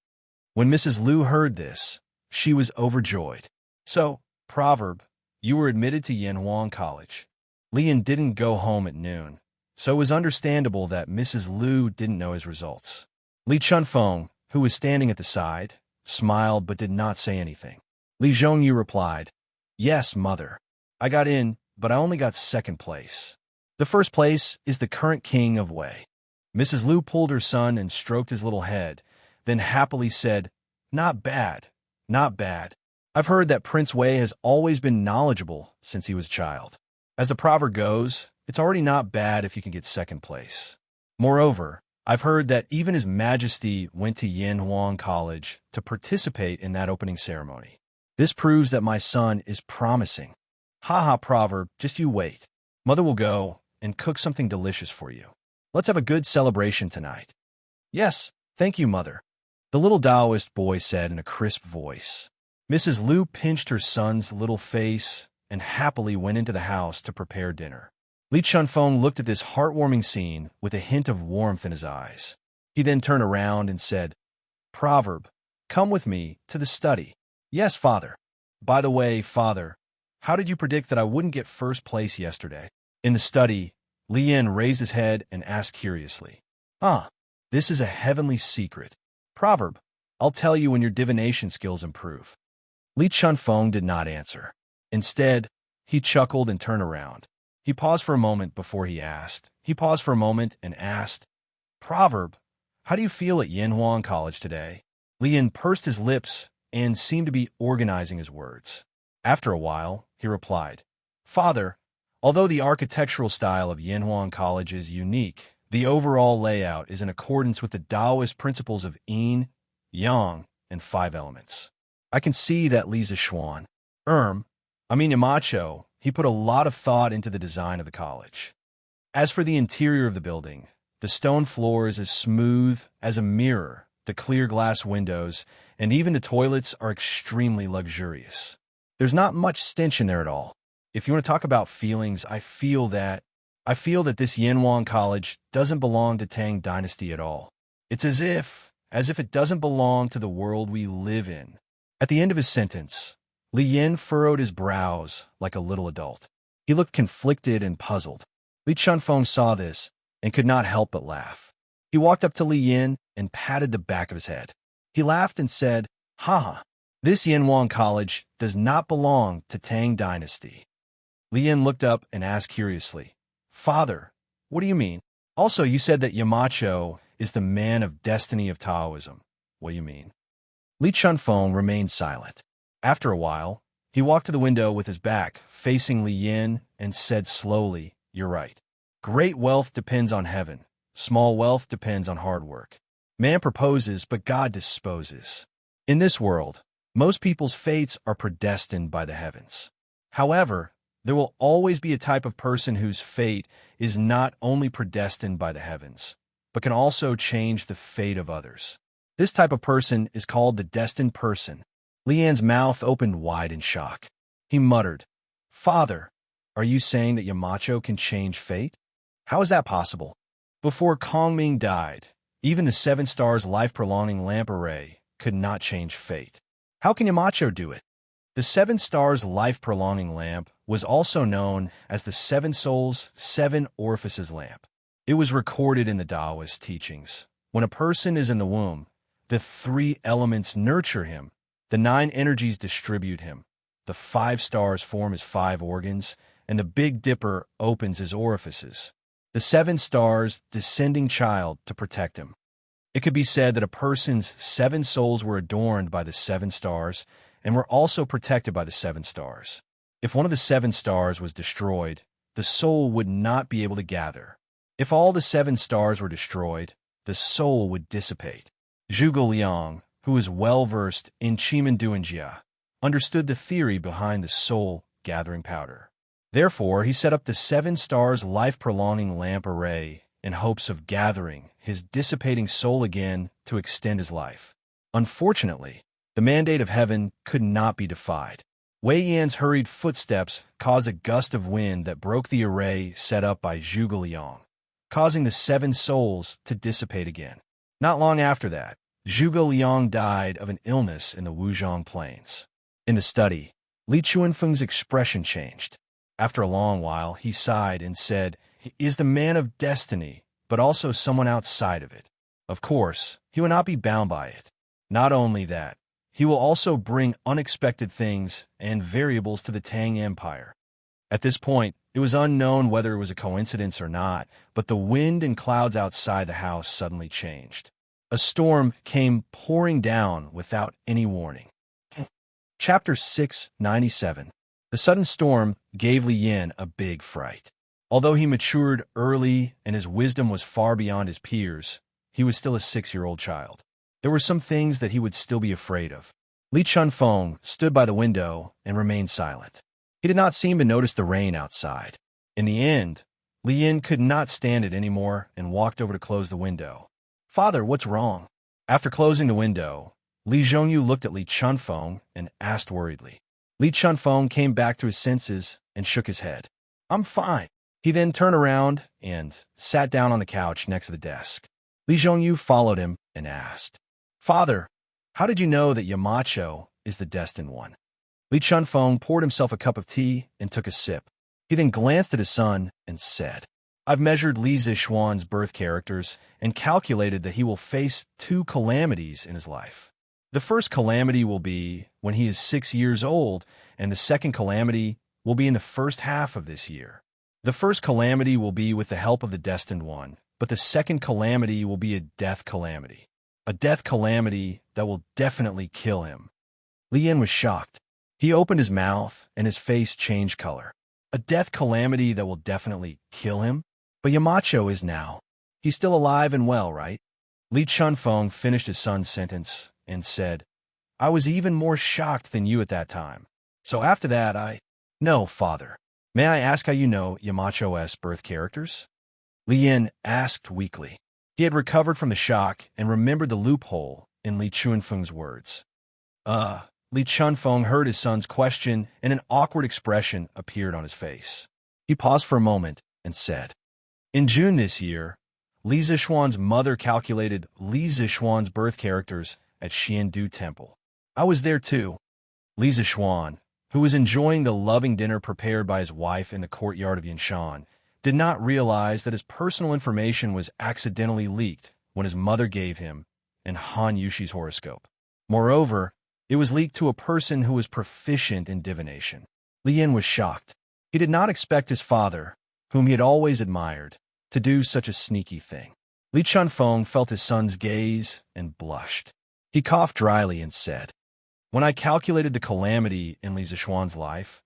Speaker 1: When Mrs. Liu heard this, she was overjoyed. So, Proverb, you were admitted to Yanhuang College. Li Yin didn't go home at noon, so it was understandable that Mrs. Liu didn't know his results. Li Chunfeng, who was standing at the side, smiled but did not say anything. Li Zhongyu replied, Yes, mother. I got in, but I only got second place. The first place is the current king of Wei. Mrs. Liu pulled her son and stroked his little head, then happily said, Not bad, not bad. I've heard that Prince Wei has always been knowledgeable since he was a child. As the proverb goes, it's already not bad if you can get second place. Moreover, I've heard that even His Majesty went to Yanhuang College to participate in that opening ceremony. This proves that my son is promising. Haha, Proverb, just you wait. Mother will go and cook something delicious for you. Let's have a good celebration tonight. Yes, thank you, Mother, the little Taoist boy said in a crisp voice. Mrs. Liu pinched her son's little face and happily went into the house to prepare dinner. Li Chunfeng looked at this heartwarming scene with a hint of warmth in his eyes. He then turned around and said, Proverb, come with me to the study. Yes, Father. By the way, Father, how did you predict that I wouldn't get first place yesterday? In the study, Li Yin raised his head and asked curiously. Ah, this is a heavenly secret. Proverb. I'll tell you when your divination skills improve. Li Chunfeng did not answer. Instead, he chuckled and turned around. He paused for a moment before he asked. Proverb, how do you feel at Yanhuan College today? Li Yin pursed his lips and seemed to be organizing his words. After a while, he replied, Father, although the architectural style of Yanhuan College is unique, the overall layout is in accordance with the Taoist principles of yin, yang, and 5 elements. I can see that Li Zishuan. Yamacho, he put a lot of thought into the design of the college. As for the interior of the building, the stone floor is as smooth as a mirror, the clear glass windows, and even the toilets are extremely luxurious. There's not much stench in there at all. If you want to talk about feelings, I feel that this Yanhuan College doesn't belong to Tang Dynasty at all. It's as if it doesn't belong to the world we live in. At the end of his sentence, Li Yin furrowed his brows like a little adult. He looked conflicted and puzzled. Li Chunfeng saw this and could not help but laugh. He walked up to Li Yin and patted the back of his head. He laughed and said, Haha, this Yanhuan College does not belong to Tang Dynasty. Li Yin looked up and asked curiously, Father, what do you mean? Also, you said that Yamacho is the man of destiny of Taoism. What do you mean? Li Chunfeng remained silent. After a while, he walked to the window with his back, facing Li Yin, and said slowly, You're right. Great wealth depends on heaven. Small wealth depends on hard work. Man proposes, but God disposes. In this world, most people's fates are predestined by the heavens. However, there will always be a type of person whose fate is not only predestined by the heavens, but can also change the fate of others. This type of person is called the destined person. Li Yin's mouth opened wide in shock. He muttered, Father, are you saying that Yamacho can change fate? How is that possible? Before Kongming died, even the 7 stars life-prolonging lamp array could not change fate. How can Yamacho do it? The 7 stars life-prolonging lamp was also known as the 7 souls, 7 orifices lamp. It was recorded in the Taoist teachings. When a person is in the womb, the 3 elements nurture him, the 9 energies distribute him, the 5 stars form his 5 organs, and the Big Dipper opens his orifices. The 7 stars descending child to protect him. It could be said that a person's 7 souls were adorned by the 7 stars and were also protected by the 7 stars. If one of the 7 stars was destroyed, the soul would not be able to gather. If all the 7 stars were destroyed, the soul would dissipate. Zhuge Liang, who was well-versed in Chimenduanjia, understood the theory behind the soul-gathering powder. Therefore, he set up the 7 stars life-prolonging lamp array in hopes of gathering his dissipating soul again to extend his life. Unfortunately, the mandate of heaven could not be defied. Wei Yan's hurried footsteps caused a gust of wind that broke the array set up by Zhuge Liang, causing the 7 souls to dissipate again. Not long after that, Zhuge Liang died of an illness in the Wuzhong Plains. In the study, Li Chunfeng's expression changed. After a long while, he sighed and said, He is the man of destiny, but also someone outside of it. Of course, he will not be bound by it. Not only that, he will also bring unexpected things and variables to the Tang Empire. At this point, it was unknown whether it was a coincidence or not, but the wind and clouds outside the house suddenly changed. A storm came pouring down without any warning. Chapter 697. The sudden storm gave Li Yin a big fright. Although he matured early and his wisdom was far beyond his peers, he was still a 6-year-old child. There were some things that he would still be afraid of. Li Chunfeng stood by the window and remained silent. He did not seem to notice the rain outside. In the end, Li Yin could not stand it anymore and walked over to close the window. Father, what's wrong? After closing the window, Li Zhongyu looked at Li Chunfeng and asked worriedly. Li Chunfeng came back to his senses and shook his head. I'm fine. He then turned around and sat down on the couch next to the desk. Li Zhongyu followed him and asked, Father, how did you know that Yamacho is the destined one? Li Chunfeng poured himself a cup of tea and took a sip. He then glanced at his son and said, I've measured Li Zixuan's birth characters and calculated that he will face 2 calamities in his life. The first calamity will be when he is 6 years old, and the second calamity will be in the first half of this year. The first calamity will be with the help of the Destined One, but the second calamity will be a death calamity. A death calamity that will definitely kill him. Li Yin was shocked. He opened his mouth, and his face changed color. A death calamity that will definitely kill him? But Yamacho is now. He's still alive and well, right? Li Chunfeng finished his son's sentence and said, I was even more shocked than you at that time. So after that, No, father. May I ask how you know Yamacho's birth characters? Li Yin asked weakly. He had recovered from the shock and remembered the loophole in Li Chunfeng's words. Li Chunfeng heard his son's question, and an awkward expression appeared on his face. He paused for a moment and said, In June this year, Li Zixuan's mother calculated Li Zixuan's birth characters at Xiandu Temple. I was there too. Li Zixuan, who was enjoying the loving dinner prepared by his wife in the courtyard of Yanshan, did not realize that his personal information was accidentally leaked when his mother gave him and Han Yushi's horoscope. Moreover, it was leaked to a person who was proficient in divination. Li Yin was shocked. He did not expect his father, whom he had always admired, to do such a sneaky thing. Li Chunfeng felt his son's gaze and blushed. He coughed dryly and said, When I calculated the calamity in Li Zixuan's life,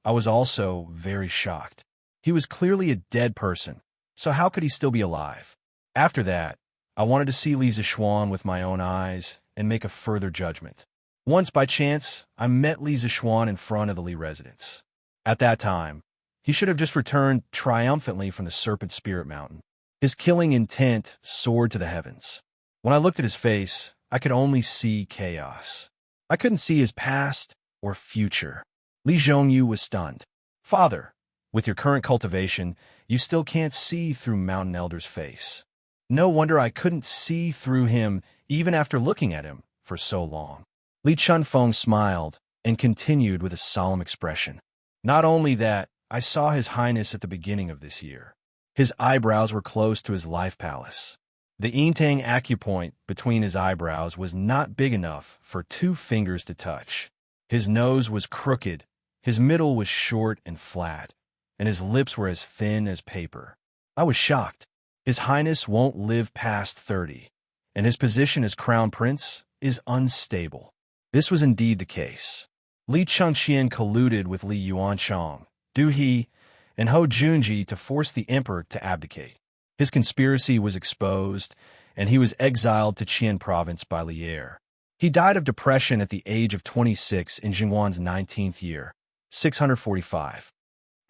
Speaker 1: I was also very shocked. He was clearly a dead person, so how could he still be alive? After that, I wanted to see Li Zixuan with my own eyes and make a further judgment. Once, by chance, I met Li Zixuan in front of the Li residence. At that time, he should have just returned triumphantly from the Serpent Spirit Mountain. His killing intent soared to the heavens. When I looked at his face, I could only see chaos. I couldn't see his past or future. Li Zhongyu was stunned. Father, with your current cultivation, you still can't see through Mountain Elder's face. No wonder I couldn't see through him even after looking at him for so long. Li Chunfeng smiled and continued with a solemn expression. Not only that, I saw His Highness at the beginning of this year. His eyebrows were close to his life palace. The enchanting acupoint between his eyebrows was not big enough for 2 fingers to touch. His nose was crooked, his middle was short and flat, and his lips were as thin as paper. I was shocked. His Highness won't live past 30, and his position as Crown Prince is unstable. This was indeed the case. Li Chengxian colluded with Li Yuanchang, Du He, and Ho Junji to force the emperor to abdicate. His conspiracy was exposed, and he was exiled to Qian province by Lier. He died of depression at the age of 26 in Jingwan's 19th year, 645.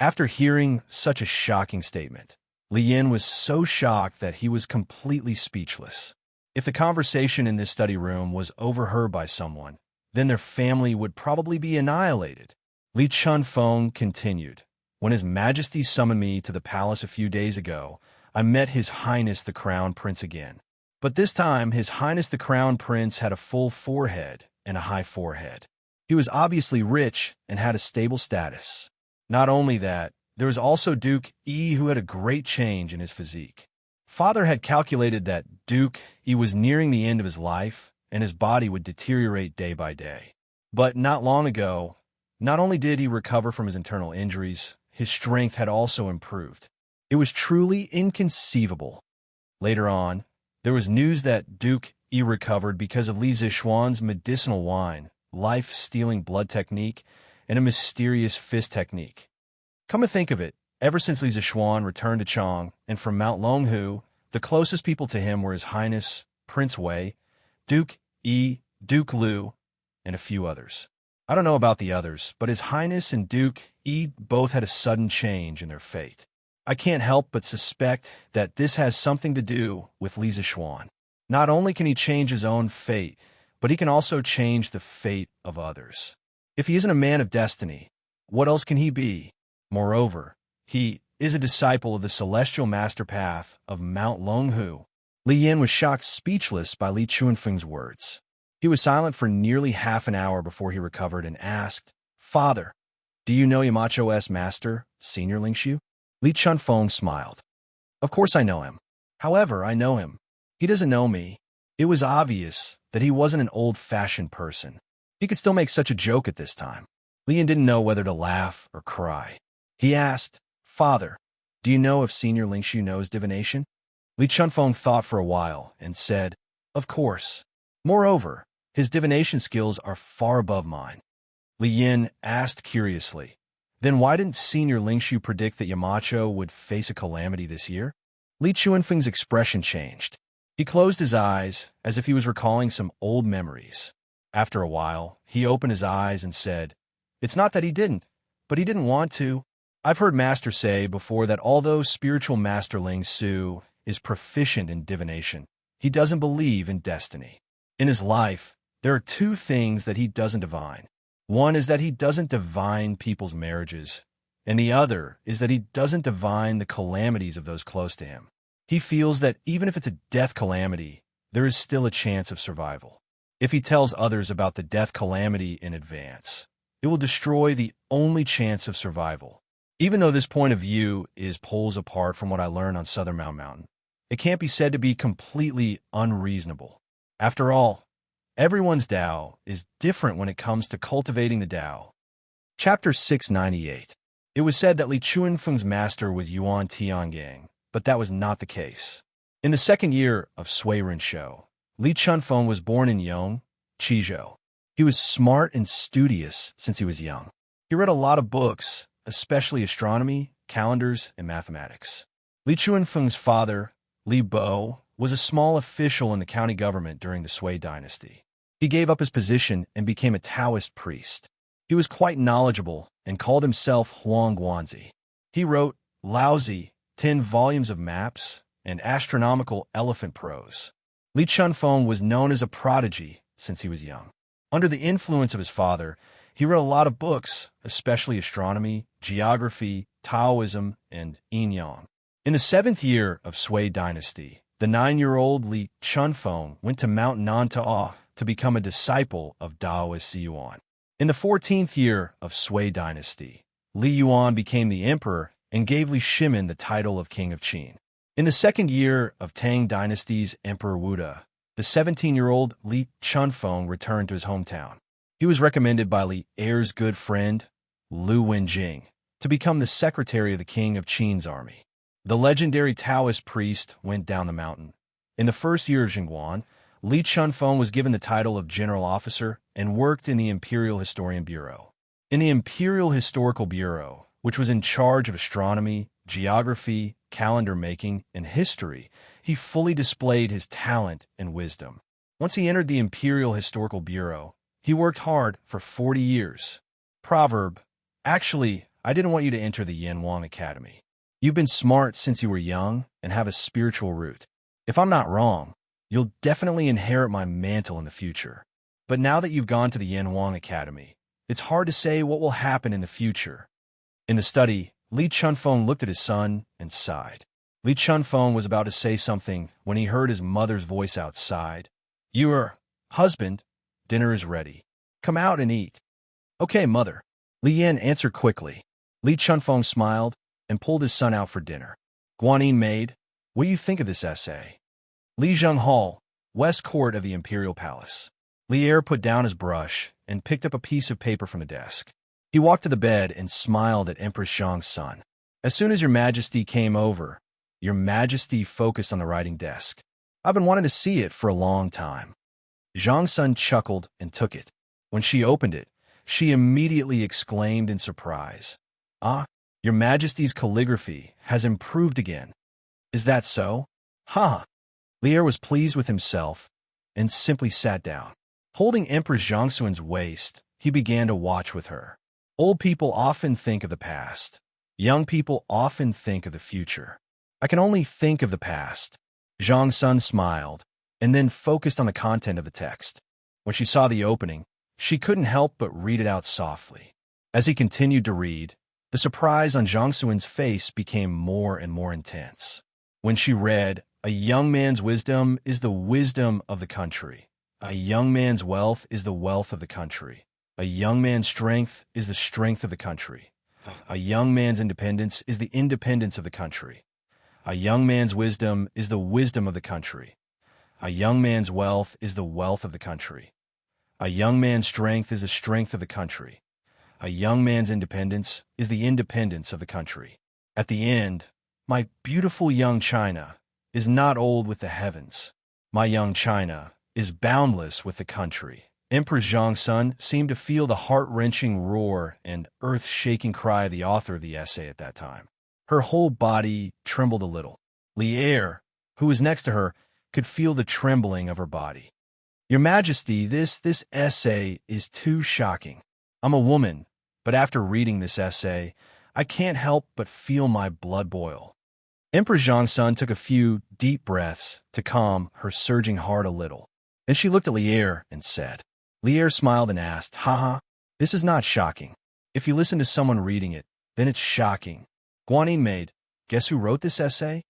Speaker 1: After hearing such a shocking statement, Li Yin was so shocked that he was completely speechless. If the conversation in this study room was overheard by someone, then their family would probably be annihilated. Li Chunfeng continued, When His Majesty summoned me to the palace a few days ago, I met His Highness the Crown Prince again. But this time, His Highness the Crown Prince had a full forehead and a high forehead. He was obviously rich and had a stable status. Not only that, there was also Duke Yi, who had a great change in his physique. Father had calculated that Duke Yi was nearing the end of his life, and his body would deteriorate day by day. But not long ago, not only did he recover from his internal injuries, his strength had also improved. It was truly inconceivable. Later on, there was news that Duke Yi recovered because of Li Zixuan's medicinal wine, life-stealing blood technique, and a mysterious fist technique. Come to think of it, ever since Li Zixuan returned to Chang and from Mount Longhu, the closest people to him were His Highness Prince Wei, Duke Yi, Duke Lu, and a few others. I don't know about the others, but His Highness and Duke Yi both had a sudden change in their fate. I can't help but suspect that this has something to do with Li Zixuan. Not only can he change his own fate, but he can also change the fate of others. If he isn't a man of destiny, what else can he be? Moreover, he is a disciple of the celestial master path of Mount Longhu. Li Yin was shocked speechless by Li Chunfeng's words. He was silent for nearly half an hour before he recovered and asked, Father, do you know Yamacho's master, Senior Lingshu? Li Chunfeng smiled. Of course I know him. However, I know him. He doesn't know me. It was obvious that he wasn't an old-fashioned person. He could still make such a joke at this time. Lian didn't know whether to laugh or cry. He asked, Father, do you know if Senior Lingshu knows divination? Li Chunfeng thought for a while and said, Of course. Moreover, his divination skills are far above mine. Li Yin asked curiously, Then why didn't Senior Lingshu predict that Yamacho would face a calamity this year? Li Chunfeng's expression changed. He closed his eyes as if he was recalling some old memories. After a while, he opened his eyes and said, It's not that he didn't, but he didn't want to. I've heard Master say before that although spiritual Master Ling Su is proficient in divination, he doesn't believe in destiny. In his life, there are two things that he doesn't divine. One is that he doesn't divine people's marriages, and the other is that he doesn't divine the calamities of those close to him. He feels that even if it's a death calamity, there is still a chance of survival. If he tells others about the death calamity in advance, it will destroy the only chance of survival. Even though this point of view is poles apart from what I learned on Southern Mountain, it can't be said to be completely unreasonable. After all, everyone's Tao is different when it comes to cultivating the Tao. Chapter 698. It was said that Li Chunfeng's master was Yuan Tiangang, but that was not the case. In the second year of Sui Rinshou, Li Chunfeng was born in Yong, Qizhou. He was smart and studious since he was young. He read a lot of books, especially astronomy, calendars, and mathematics. Li Chunfeng's father, Li Bo, was a small official in the county government during the Sui dynasty. He gave up his position and became a Taoist priest. He was quite knowledgeable and called himself Huang Guanzi. He wrote Laozi, 10 volumes of maps, and astronomical elephant prose. Li Chunfeng was known as a prodigy since he was young. Under the influence of his father, he read a lot of books, especially astronomy, geography, Taoism, and yin yang. In the 7th year of Sui dynasty, the 9-year-old Li Chunfeng went to Mount Nanta'a to become a disciple of Taoist Yuan. In the 14th year of Sui dynasty, Li Yuan became the emperor and gave Li Shimin the title of king of Qin. In the 2nd year of Tang dynasty's Emperor Wuda, the 17-year-old Li Chunfeng returned to his hometown. He was recommended by Li Er's good friend, Lu Wenjing, to become the secretary of the king of Qin's army. The legendary Taoist priest went down the mountain. In the 1st year of Jingguan, Li Chunfeng was given the title of general officer and worked in the Imperial Historian Bureau. In the Imperial Historical Bureau, which was in charge of astronomy, geography, calendar making, and history, he fully displayed his talent and wisdom. Once he entered the Imperial Historical Bureau, he worked hard for 40 years. Proverb, Actually, I didn't want you to enter the Yanwang Academy. You've been smart since you were young and have a spiritual root. If I'm not wrong, you'll definitely inherit my mantle in the future. But now that you've gone to the Yanwang Academy, it's hard to say what will happen in the future. In the study, Li Chunfeng looked at his son and sighed. Li Chunfeng was about to say something when he heard his mother's voice outside. Your husband, dinner is ready. Come out and eat. Okay, mother. Li Yan answered quickly. Li Chunfeng smiled and pulled his son out for dinner. Guanyin maid, what do you think of this essay? Li Zheng Hall, West Court of the Imperial Palace. Li Er put down his brush and picked up a piece of paper from the desk. He walked to the bed and smiled at Empress Zhang's son. As soon as Your Majesty came over, Your Majesty focused on the writing desk. I've been wanting to see it for a long time. Zhang's son chuckled and took it. When she opened it, she immediately exclaimed in surprise. Ah, Your Majesty's calligraphy has improved again. Is that so? Ha! Li Er was pleased with himself and simply sat down. Holding Empress Zhangxuan's waist, he began to watch with her. Old people often think of the past. Young people often think of the future. I can only think of the past. Zhang's son smiled and then focused on the content of the text. When she saw the opening, she couldn't help but read it out softly. As he continued to read, the surprise on Zhangxuan's face became more and more intense. When she read, "A young man's wisdom is the wisdom of the country. A young man's wealth is the wealth of the country. A young man's strength is the strength of the country. A young man's independence is the independence of the country. A young man's wisdom is the wisdom of the country. A young man's wealth is the wealth of the country. A young man's strength is the strength of the country. A young man's independence is the independence of the country. At the end, my beautiful young China is not old with the heavens. My young China is boundless with the country. Empress Zhongsun seemed to feel the heart-wrenching roar and earth-shaking cry of the author of the essay at that time. Her whole body trembled a little. Li'er, who was next to her, could feel the trembling of her body. Your Majesty, this essay is too shocking. I'm a woman, but after reading this essay, I can't help but feel my blood boil. Empress Zhongsun took a few deep breaths to calm her surging heart a little. Then she looked at Li'er and said. Li'er smiled and asked, Haha, this is not shocking. If you listen to someone reading it, then it's shocking. Guanyin maid, guess who wrote this essay?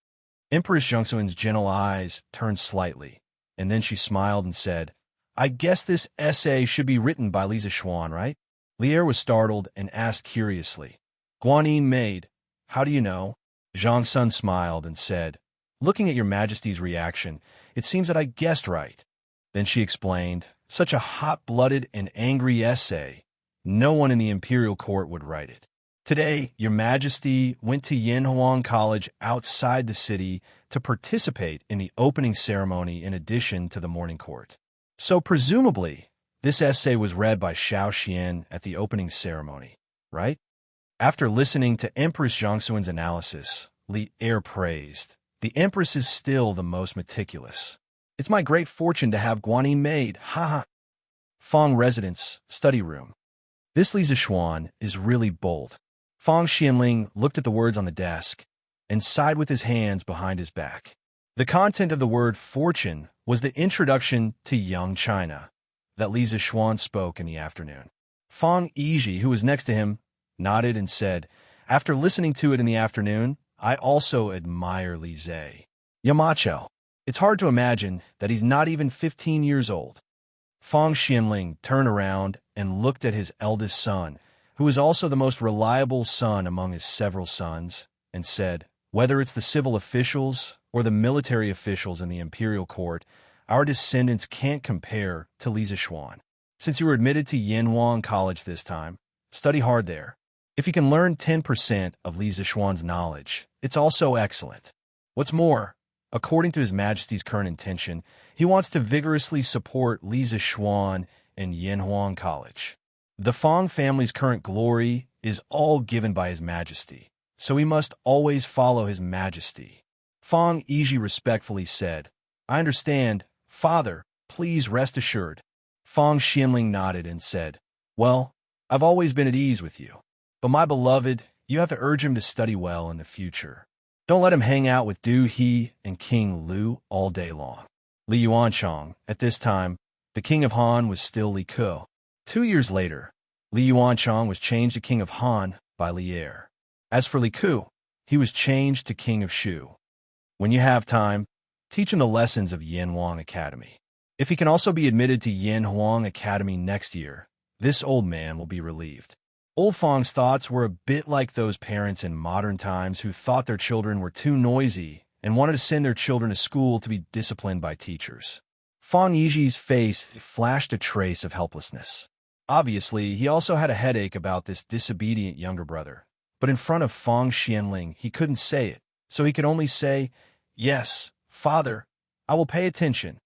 Speaker 1: Empress Zhongsun's gentle eyes turned slightly, and then she smiled and said, I guess this essay should be written by Lisa Xuan, right? Li'er was startled and asked curiously, Guanyin maid, how do you know? Zhongsun smiled and said, looking at your Majesty's reaction, it seems that I guessed right. Then she explained, such a hot-blooded and angry essay, no one in the imperial court would write it. Today, your Majesty went to Yanhuang College outside the city to participate in the opening ceremony in addition to the morning court. So presumably, this essay was read by Xiao Xian at the opening ceremony, right? After listening to Empress Zhongsun's analysis, Li'er praised, the Empress is still the most meticulous. It's my great fortune to have Guanyin maid, haha. Fong residence, study room. This Lisa Xuan is really bold. Fong Xianling looked at the words on the desk and sighed with his hands behind his back. The content of the word fortune was the introduction to young China that Lisa Xuan spoke in the afternoon. Fong Yizhi, who was next to him, nodded and said, after listening to it in the afternoon, I also admire Li Zhe. Yamacho. It's hard to imagine that he's not even 15 years old. Fong Xianling turned around and looked at his eldest son, who was also the most reliable son among his several sons, and said, whether it's the civil officials or the military officials in the imperial court, our descendants can't compare to Lisa Xuan. Since you were admitted to Yanhuang College this time, study hard there. If you can learn 10% of Lisa Xuan's knowledge, it's also excellent. What's more, according to His Majesty's current intention, he wants to vigorously support Lisa Xuan and Yanhuang College. The Fong family's current glory is all given by His Majesty, so we must always follow His Majesty. Fong Yizhi respectfully said, I understand, Father, please rest assured. Fong Xianling nodded and said, well, I've always been at ease with you. But my beloved, you have to urge him to study well in the future. Don't let him hang out with Du He and King Lu all day long. Li Yuanchong, at this time, the king of Han was still Li Ke. 2 years later, Li Yuanchong was changed to king of Han by Li'er. As for Li Ke, he was changed to king of Shu. When you have time, teach him the lessons of Yanhuang Academy. If he can also be admitted to Yanhuang Academy next year, this old man will be relieved. Old Fong's thoughts were a bit like those parents in modern times who thought their children were too noisy and wanted to send their children to school to be disciplined by teachers. Fong Yizhi's face flashed a trace of helplessness. Obviously, he also had a headache about this disobedient younger brother, but in front of Fong Xianling, he couldn't say it, so he could only say, yes, Father, I will pay attention.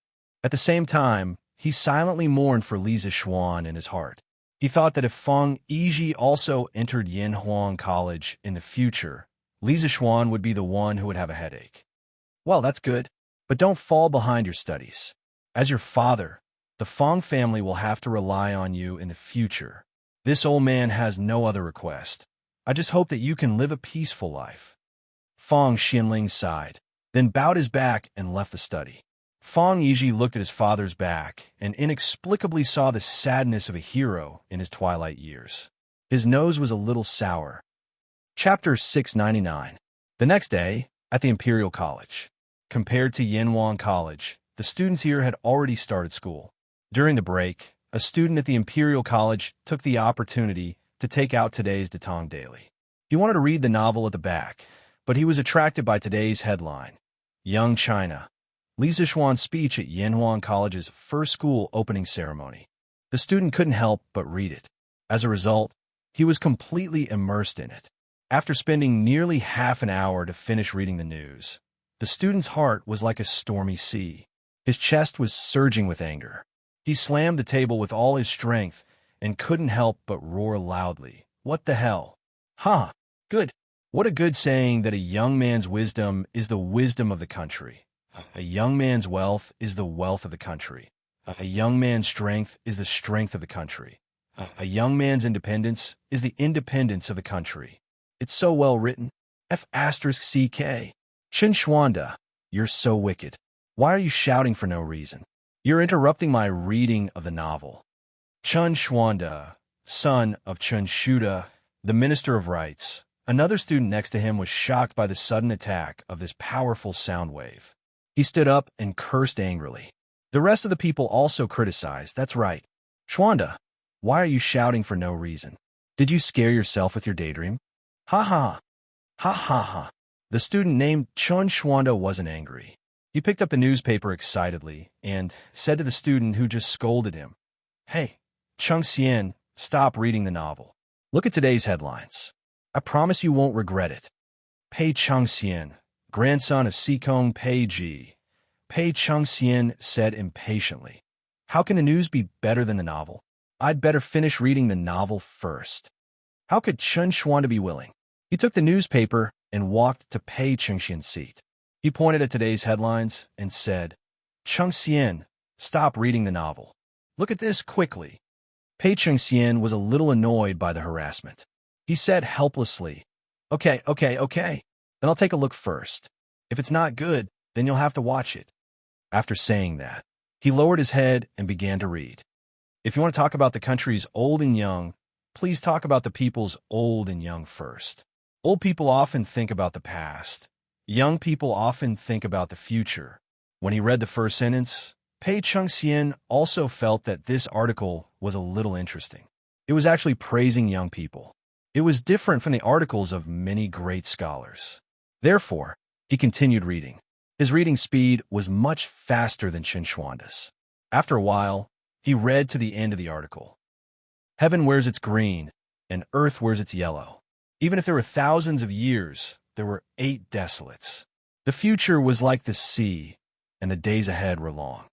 Speaker 1: At the same time, he silently mourned for Lisa Xuan in his heart. He thought that if Fong Yizhi also entered Yanhuang College in the future, Lisa Xuan would be the one who would have a headache. Well, that's good, but don't fall behind your studies. As your father, the Fong family will have to rely on you in the future. This old man has no other request. I just hope that you can live a peaceful life. Fong Xianling sighed, then bowed his back and left the study. Fong Yizhi looked at his father's back and inexplicably saw the sadness of a hero in his twilight years. His nose was a little sour. Chapter 699. The next day, at the Imperial College. Compared to Yanhuang College, the students here had already started school. During the break, a student at the Imperial College took the opportunity to take out today's Datong Daily. He wanted to read the novel at the back, but he was attracted by today's headline, Young China, Li Zixuan's speech at Yanhuan College's first school opening ceremony. The student couldn't help but read it. As a result, he was completely immersed in it. After spending nearly half an hour to finish reading the news, the student's heart was like a stormy sea. His chest was surging with anger. He slammed the table with all his strength and couldn't help but roar loudly. What the hell? Huh, good. What a good saying that a young man's wisdom is the wisdom of the country. A young man's wealth is the wealth of the country. A young man's strength is the strength of the country. A young man's independence is the independence of the country. It's so well written. F***CK. Chen Xuanda, you're so wicked. Why are you shouting for no reason? You're interrupting my reading of the novel. Chen Xuanda, son of Chen Shuda, the Minister of Rights. Another student next to him was shocked by the sudden attack of this powerful sound wave. He stood up and cursed angrily. The rest of the people also criticized. That's right. Xuanda, why are you shouting for no reason? Did you scare yourself with your daydream? Ha ha. Ha ha ha. The student named Chen Xuanda wasn't angry. He picked up the newspaper excitedly and said to the student who just scolded him, Hey, Cheng Xian, stop reading the novel. Look at today's headlines. I promise you won't regret it. Pei Cheng Xian, grandson of Sikong Pei Ji. Pei Cheng Xian said impatiently. How can the news be better than the novel? I'd better finish reading the novel first. How could Chen Xuanda be willing? He took the newspaper and walked to Pei Cheng Xian's seat. He pointed at today's headlines and said, Cheng Xian, stop reading the novel. Look at this quickly. Pei Cheng Xian was a little annoyed by the harassment. He said helplessly, Okay. Then I'll take a look first. If it's not good, then you'll have to watch it. After saying that, he lowered his head and began to read. If you want to talk about the country's old and young, please talk about the people's old and young first. Old people often think about the past. Young people often think about the future. When he read the first sentence, Pei Cheng Xian also felt that this article was a little interesting. It was actually praising young people. It was different from the articles of many great scholars. Therefore, he continued reading. His reading speed was much faster than Chen Xuanda's. After a while, he read to the end of the article. Heaven wears its green, and earth wears its yellow. Even if there were thousands of years, there were 8 desolates. The future was like the sea, and the days ahead were long.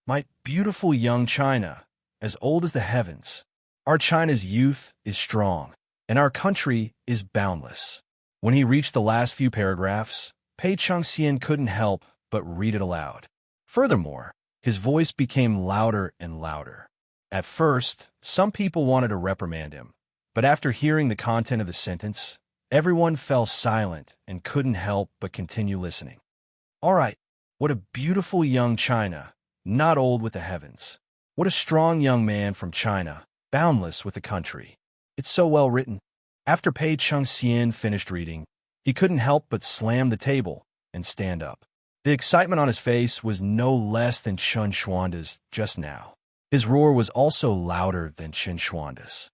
Speaker 1: My beautiful young China, as old as the heavens, our China's youth is strong, and our country is boundless. When he reached the last few paragraphs, Pei Cheng Xian couldn't help but read it aloud. Furthermore, his voice became louder and louder. At first, some people wanted to reprimand him, but after hearing the content of the sentence, everyone fell silent and couldn't help but continue listening. All right, what a beautiful young China, not old with the heavens. What a strong young man from China, boundless with the country. It's so well written. After Pei Cheng Xian finished reading, he couldn't help but slam the table and stand up. The excitement on his face was no less than Chen Xuanda's just now. His roar was also louder than Chen Xuanda's.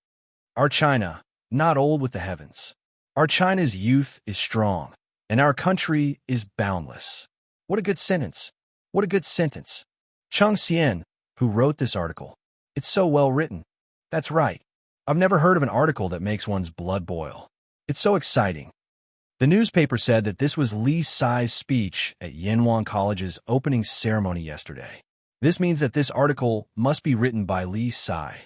Speaker 1: Our China, not old with the heavens. Our China's youth is strong, and our country is boundless. What a good sentence. What a good sentence. Cheng Xian, who wrote this article. It's so well written. That's right. I've never heard of an article that makes one's blood boil. It's so exciting. The newspaper said that this was Li Sai's speech at Yanhuan College's opening ceremony yesterday. This means that this article must be written by Li Sai.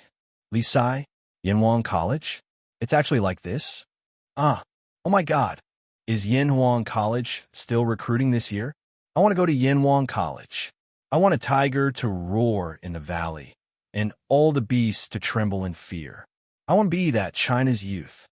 Speaker 1: Li Sai? Yanhuan College? It's actually like this? Oh my God. Is Yanhuan College still recruiting this year? I want to go to Yanhuan College. I want a tiger to roar in the valley, and all the beasts to tremble in fear. I want to be that China's youth.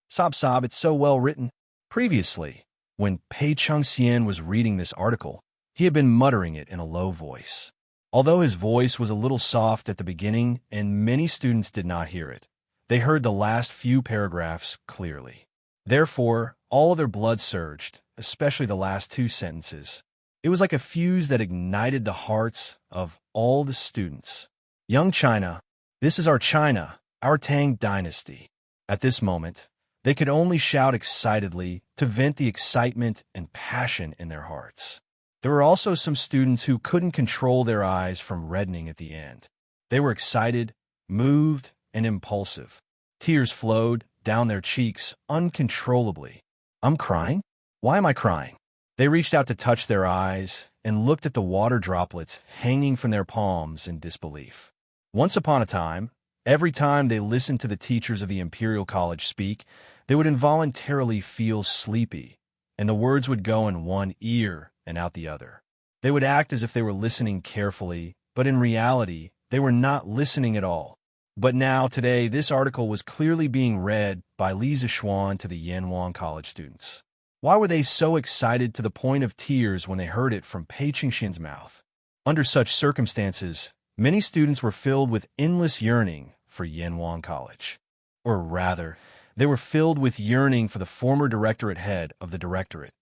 Speaker 1: Sob, it's so well written. Previously, when Pei Cheng Xian was reading this article, he had been muttering it in a low voice. Although his voice was a little soft at the beginning and many students did not hear it, they heard the last few paragraphs clearly. Therefore, all of their blood surged, especially the last 2 sentences. It was like a fuse that ignited the hearts of all the students. Young China This is our China, our Tang dynasty. At this moment, they could only shout excitedly to vent the excitement and passion in their hearts. There were also some students who couldn't control their eyes from reddening at the end. They were excited, moved, and impulsive. Tears flowed down their cheeks uncontrollably. I'm crying? Why am I crying? They reached out to touch their eyes and looked at the water droplets hanging from their palms in disbelief. Once upon a time, every time they listened to the teachers of the Imperial College speak, they would involuntarily feel sleepy, and the words would go in one ear and out the other. They would act as if they were listening carefully, but in reality, they were not listening at all. But now, today, this article was clearly being read by Li Zixuan to the Yanwang College students. Why were they so excited to the point of tears when they heard it from Pei Qingxin's mouth? Under such circumstances, many students were filled with endless yearning for Yanwang College. Or rather, they were filled with yearning for the former directorate head of the directorate,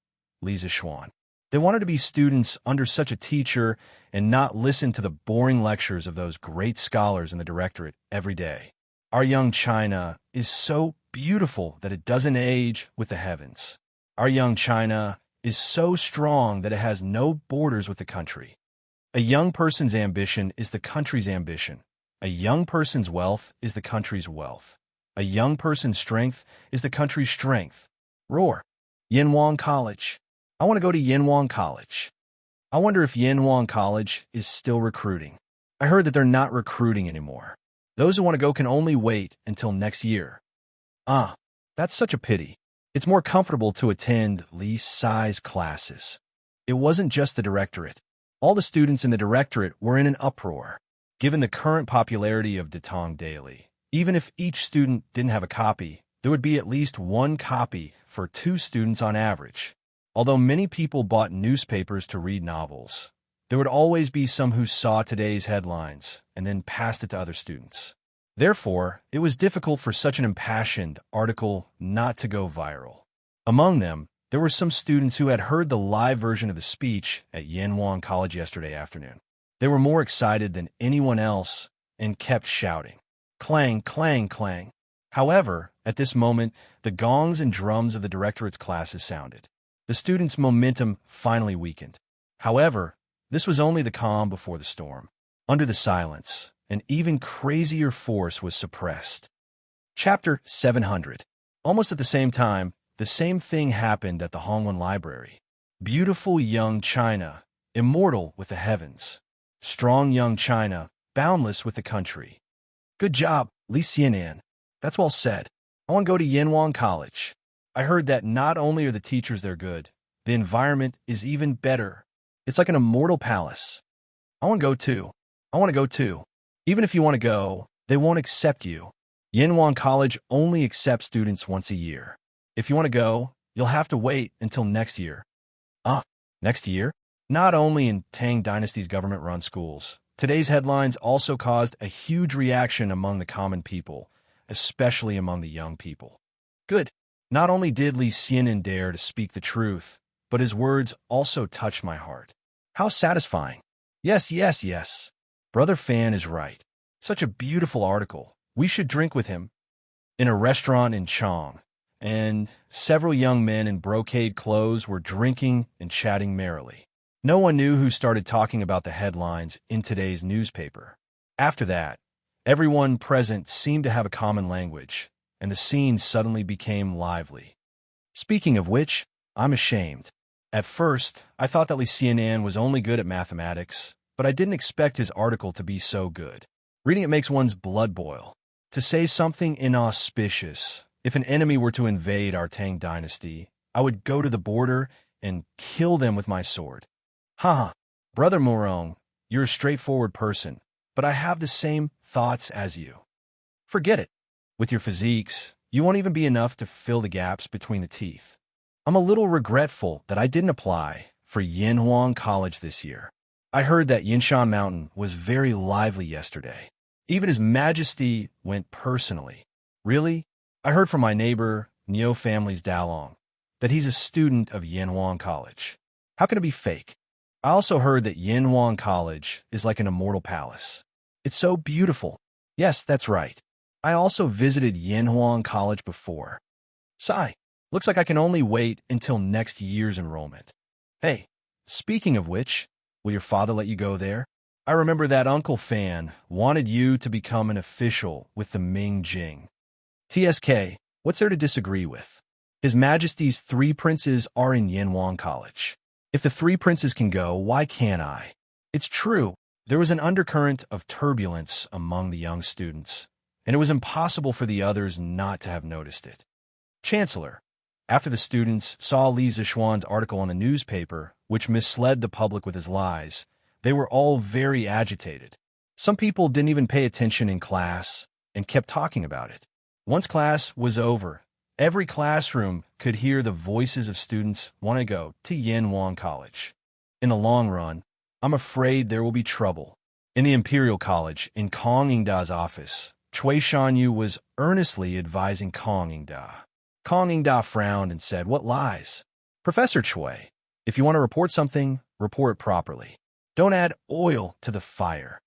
Speaker 1: Li Zixuan. They wanted to be students under such a teacher and not listen to the boring lectures of those great scholars in the directorate every day. Our young China is so beautiful that it doesn't age with the heavens. Our young China is so strong that it has no borders with the country. A young person's ambition is the country's ambition. A young person's wealth is the country's wealth. A young person's strength is the country's strength. Roar. Yanwang College. I want to go to Yanwang College. I wonder if Yanwang College is still recruiting. I heard that they're not recruiting anymore. Those who want to go can only wait until next year. That's such a pity. It's more comfortable to attend Li-size classes. It wasn't just the directorate. All the students in the directorate were in an uproar. Given the current popularity of Datong Daily, even if each student didn't have a copy, there would be at least one copy for 2 students on average. Although many people bought newspapers to read novels, there would always be some who saw today's headlines and then passed it to other students. Therefore, it was difficult for such an impassioned article not to go viral. Among them, there were some students who had heard the live version of the speech at Yanwang College yesterday afternoon. They were more excited than anyone else and kept shouting, "Clang, clang, clang." However, at this moment, the gongs and drums of the directorate's classes sounded. The students' momentum finally weakened. However, this was only the calm before the storm. Under the silence, an even crazier force was suppressed. Chapter 700. Almost at the same time, the same thing happened at the Hongwen Library. Beautiful young China, immortal with the heavens. Strong young China, boundless with the country. Good job, Li Xianan. That's well said. I want to go to Yanwang College. I heard that not only are the teachers there good, the environment is even better. It's like an immortal palace. I want to go too. I want to go too. Even if you want to go, they won't accept you. Yanwang College only accepts students once a year. If you want to go, you'll have to wait until next year. Next year? Not only in Tang Dynasty's government-run schools, today's headlines also caused a huge reaction among the common people, especially among the young people. Good. Not only did Li Xianan dare to speak the truth, but his words also touched my heart. How satisfying. Yes. Brother Fan is right. Such a beautiful article. We should drink with him. In a restaurant in Chong, and several young men in brocade clothes were drinking and chatting merrily. No one knew who started talking about the headlines in today's newspaper. After that, everyone present seemed to have a common language, and the scene suddenly became lively. Speaking of which, I'm ashamed. At first, I thought that Li Xianan was only good at mathematics, but I didn't expect his article to be so good. Reading it makes one's blood boil. To say something inauspicious, if an enemy were to invade our Tang dynasty, I would go to the border and kill them with my sword. Brother Morong, you're a straightforward person, but I have the same thoughts as you. Forget it. With your physiques, you won't even be enough to fill the gaps between the teeth. I'm a little regretful that I didn't apply for Yanwang College this year. I heard that Yinshan Mountain was very lively yesterday. Even His Majesty went personally. Really? I heard from my neighbor, Niu family's Dalong, that he's a student of Yanwang College. How can it be fake? I also heard that Yanwang College is like an immortal palace. It's so beautiful. Yes, that's right. I also visited Yanhuang College before. Sigh. Looks like I can only wait until next year's enrollment. Hey, speaking of which, will your father let you go there? I remember that Uncle Fan wanted you to become an official with the Ming Jing. TSK, what's there to disagree with? His Majesty's three princes are in Yanhuang College. If the three princes can go, why can't I? It's true, there was an undercurrent of turbulence among the young students, and it was impossible for the others not to have noticed it. Chancellor, after the students saw Li Zixuan's article in the newspaper, which misled the public with his lies, they were all very agitated. Some people didn't even pay attention in class and kept talking about it. Once class was over, every classroom could hear the voices of students want to go to Yanhuang College. In the long run, I'm afraid there will be trouble. In the Imperial College, in Kong Yingda's office, Cui Shanyu was earnestly advising Kong Yingda. Kong Yingda frowned and said, "What lies? Professor Cui, if you want to report something, report it properly. Don't add oil to the fire."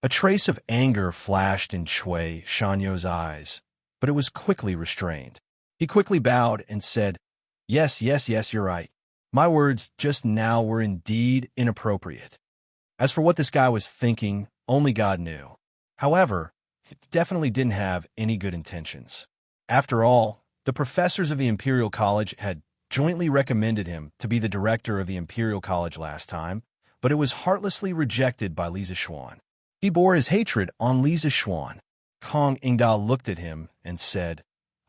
Speaker 1: A trace of anger flashed in Cui Shanyu's eyes, but it was quickly restrained. He quickly bowed and said, Yes, you're right. My words just now were indeed inappropriate. As for what this guy was thinking, only God knew. However, he definitely didn't have any good intentions. After all, the professors of the Imperial College had jointly recommended him to be the director of the Imperial College last time, but it was heartlessly rejected by Li Zixuan. He bore his hatred on Li Zixuan. Kong Yingda looked at him and said,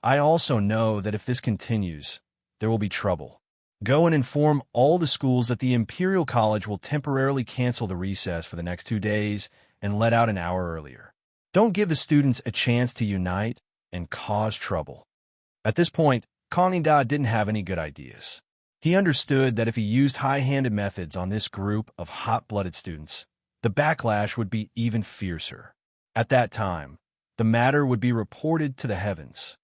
Speaker 1: I also know that if this continues, there will be trouble. Go and inform all the schools that the Imperial College will temporarily cancel the recess for the next 2 days and let out an hour earlier. Don't give the students a chance to unite and cause trouble. At this point, Kong Yingda didn't have any good ideas. He understood that if he used high-handed methods on this group of hot-blooded students, the backlash would be even fiercer. At that time, the matter would be reported to the heavens.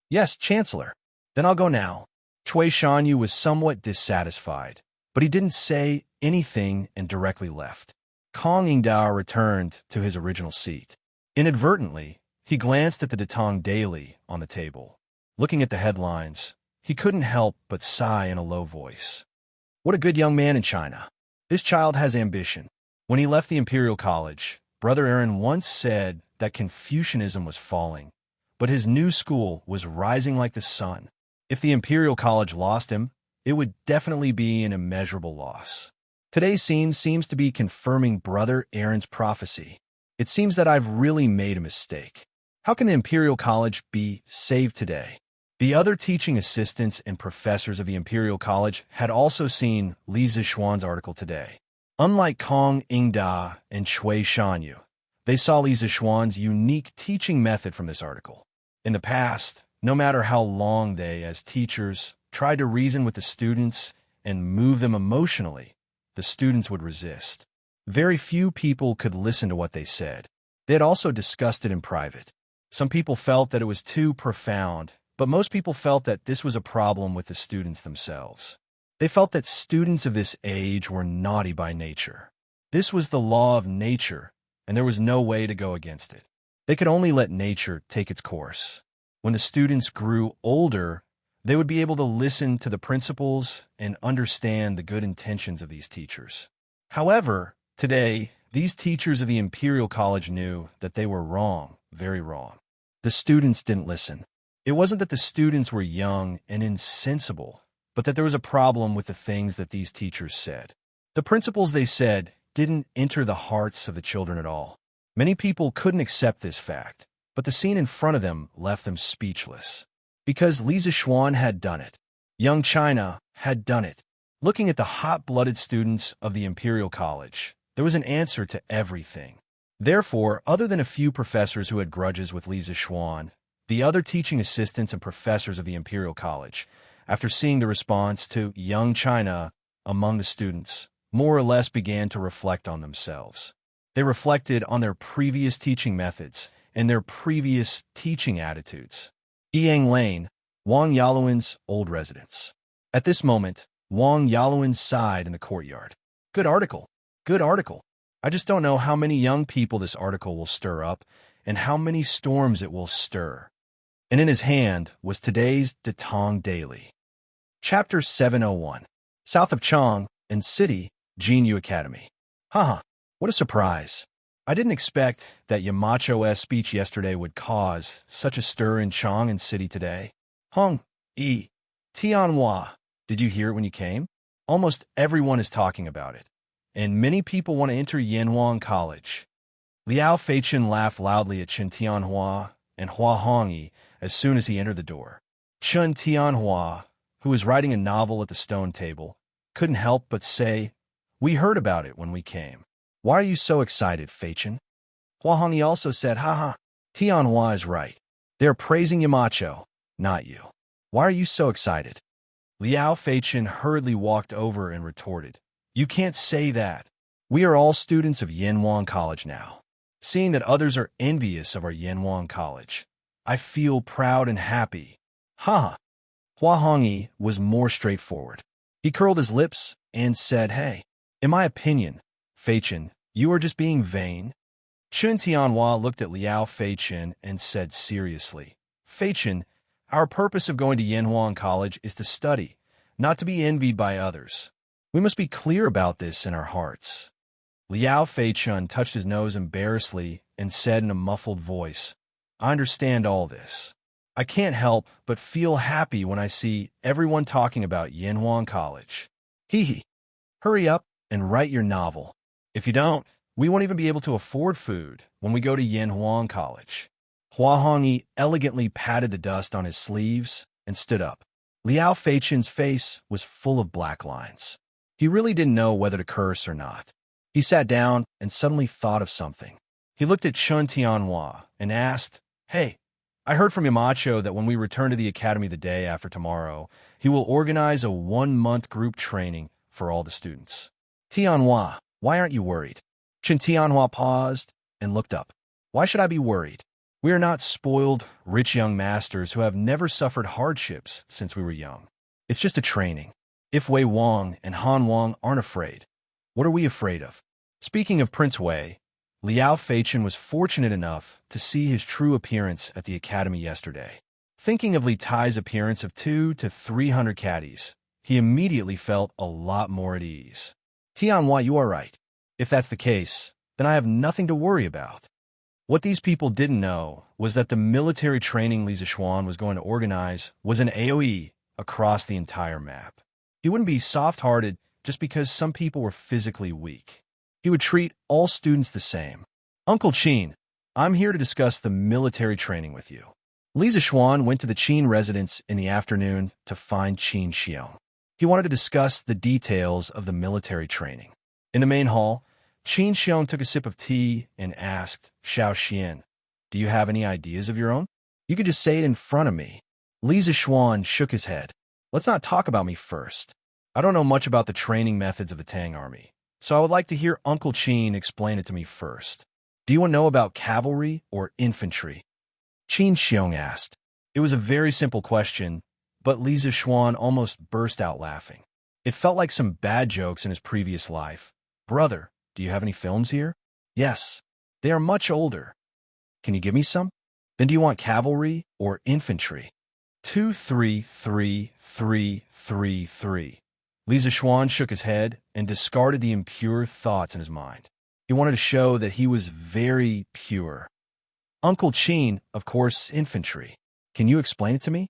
Speaker 1: Yes, Chancellor. Then I'll go now. Cui Shanyu was somewhat dissatisfied, but he didn't say anything and directly left. Kong Yingda returned to his original seat. Inadvertently, he glanced at the Datong Daily on the table. Looking at the headlines, he couldn't help but sigh in a low voice. What a good young man in China. This child has ambition. When he left the Imperial College, Brother Aaron once said that Confucianism was falling, but his new school was rising like the sun. If the Imperial College lost him, it would definitely be an immeasurable loss. Today's scene seems to be confirming Brother Aaron's prophecy. It seems that I've really made a mistake. How can the Imperial College be saved today? The other teaching assistants and professors of the Imperial College had also seen Li Zixuan's article today. Unlike Kong Yingda and Cui Shanyu, they saw Li Zixuan's unique teaching method from this article. In the past, no matter how long they, as teachers, tried to reason with the students and move them emotionally, the students would resist. Very few people could listen to what they said. They had also discussed it in private. Some people felt that it was too profound, but most people felt that this was a problem with the students themselves. They felt that students of this age were naughty by nature. This was the law of nature, and there was no way to go against it. They could only let nature take its course. When the students grew older, they would be able to listen to the principles and understand the good intentions of these teachers. However, today, these teachers of the Imperial College knew that they were wrong, very wrong. The students didn't listen. It wasn't that the students were young and insensible, but that there was a problem with the things that these teachers said. The principles they said didn't enter the hearts of the children at all. Many people couldn't accept this fact, but the scene in front of them left them speechless. Because Li Zixuan had done it. Young China had done it. Looking at the hot-blooded students of the Imperial College, there was an answer to everything. Therefore, other than a few professors who had grudges with Li Zixuan, the other teaching assistants and professors of the Imperial College, after seeing the response to young China among the students, more or less began to reflect on themselves. They reflected on their previous teaching methods and their previous teaching attitudes. Yang Lane, Wang Yaluan's old residence. At this moment, Wang Yaluan sighed in the courtyard. Good article. Good article. I just don't know how many young people this article will stir up, and how many storms it will stir. And in his hand was today's Datong Daily. Chapter 701. South of Chong and City, Jinyu Academy. Haha, what a surprise. I didn't expect that Yamacho's speech yesterday would cause such a stir in Chong and City today. Hong, Tianhua, did you hear it when you came? Almost everyone is talking about it, and many people want to enter Yanhuang College. Liao Feichen laughed loudly at Chen Tianhua and Hua Hongyi as soon as he entered the door. Chen Tianhua, who was writing a novel at the stone table, couldn't help but say, "We heard about it when we came. Why are you so excited, Feichen?" Hua Hongyi also said, "Haha, Tianhua is right. They're praising Yamacho, not you. Why are you so excited?" Liao Feichen hurriedly walked over and retorted, "You can't say that. We are all students of Yanhuang College now. Seeing that others are envious of our Yanhuang College, I feel proud and happy." Haha. Hua Hongyi was more straightforward. He curled his lips and said, "Hey, in my opinion, Feichen, you are just being vain." Chen Tianhua looked at Liao Feichen and said seriously, "Feichen, our purpose of going to Yanhuang College is to study, not to be envied by others. We must be clear about this in our hearts." Liao Feichen touched his nose embarrassedly and said in a muffled voice, "I understand all this. I can't help but feel happy when I see everyone talking about Yanhuang College. Hee. Hurry up and write your novel. If you don't, we won't even be able to afford food when we go to Yanhuang College." Hua Hongyi elegantly patted the dust on his sleeves and stood up. Liao Feichen's face was full of black lines. He really didn't know whether to curse or not. He sat down and suddenly thought of something. He looked at Chen Tianhua and asked, "Hey, I heard from Yamacho that when we return to the academy the day after tomorrow, he will organize a 1-month group training for all the students. Tianhua, why aren't you worried?" Chen Tianhua paused and looked up. "Why should I be worried? We are not spoiled, rich young masters who have never suffered hardships since we were young. It's just a training. If Wei Wang and Han Wang aren't afraid, what are we afraid of?" Speaking of Prince Wei, Liao Feichen was fortunate enough to see his true appearance at the academy yesterday. Thinking of Li Tai's appearance of 200 to 300 caddies, he immediately felt a lot more at ease. "Tianhua, you are right. If that's the case, then I have nothing to worry about." What these people didn't know was that the military training Li Zishuan was going to organize was an AoE across the entire map. He wouldn't be soft-hearted just because some people were physically weak. He would treat all students the same. "Uncle Qin, I'm here to discuss the military training with you." Li Zishuan went to the Qin residence in the afternoon to find Qin Xiong. He wanted to discuss the details of the military training. In the main hall, Qin Xiong took a sip of tea and asked, "Xiao Xian, do you have any ideas of your own? You could just say it in front of me." Li Zishuan shook his head. "Let's not talk about me first. I don't know much about the training methods of the Tang Army, so I would like to hear Uncle Qin explain it to me first. Do you want to know about cavalry or infantry?" Qin Xiong asked. It was a very simple question, but Li Zishuan almost burst out laughing. It felt like some bad jokes in his previous life. "Brother, do you have any films here?" "Yes. They are much older." "Can you give me some?" "Then do you want cavalry or infantry?" 23333. Li Zishuan shook his head and discarded the impure thoughts in his mind. He wanted to show that he was very pure. "Uncle Qin, of course, infantry. Can you explain it to me?"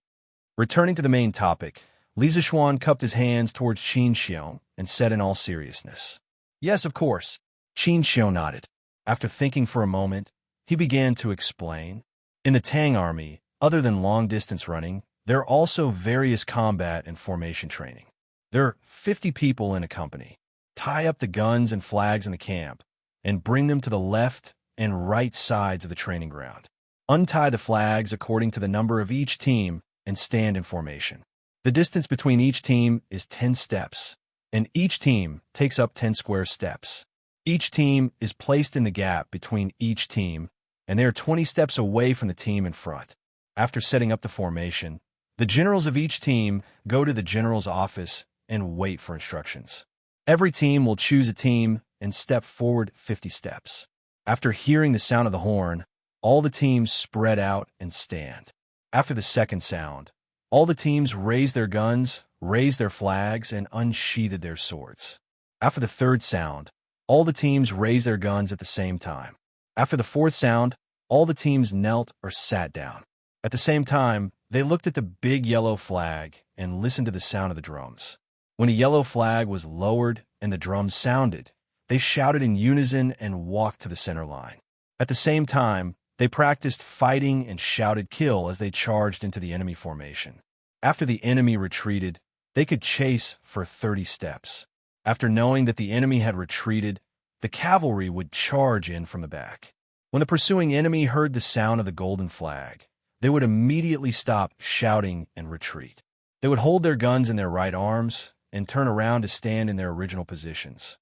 Speaker 1: Returning to the main topic, Li Zishuan cupped his hands towards Qin Xiong and said in all seriousness, "Yes, of course." Qin Xiong nodded. After thinking for a moment, he began to explain. In the Tang Army, other than long-distance running, there are also various combat and formation training. There are 50 people in a company. Tie up the guns and flags in the camp and bring them to the left and right sides of the training ground. Untie the flags according to the number of each team and stand in formation. The distance between each team is 10 steps, and each team takes up 10 square steps. Each team is placed in the gap between each team, and they are 20 steps away from the team in front. After setting up the formation, the generals of each team go to the general's office and wait for instructions. Every team will choose a team and step forward 50 steps. After hearing the sound of the horn, all the teams spread out and stand. After the second sound, all the teams raised their guns, raised their flags, and unsheathed their swords. After the third sound, all the teams raised their guns at the same time. After the fourth sound, all the teams knelt or sat down. At the same time, they looked at the big yellow flag and listened to the sound of the drums. When a yellow flag was lowered and the drums sounded, they shouted in unison and walked to the center line. At the same time, they practiced fighting and shouted kill as they charged into the enemy formation. After the enemy retreated, they could chase for 30 steps. After knowing that the enemy had retreated, the cavalry would charge in from the back. When the pursuing enemy heard the sound of the golden flag, they would immediately stop shouting and retreat. They would hold their guns in their right arms and turn around to stand in their original positions.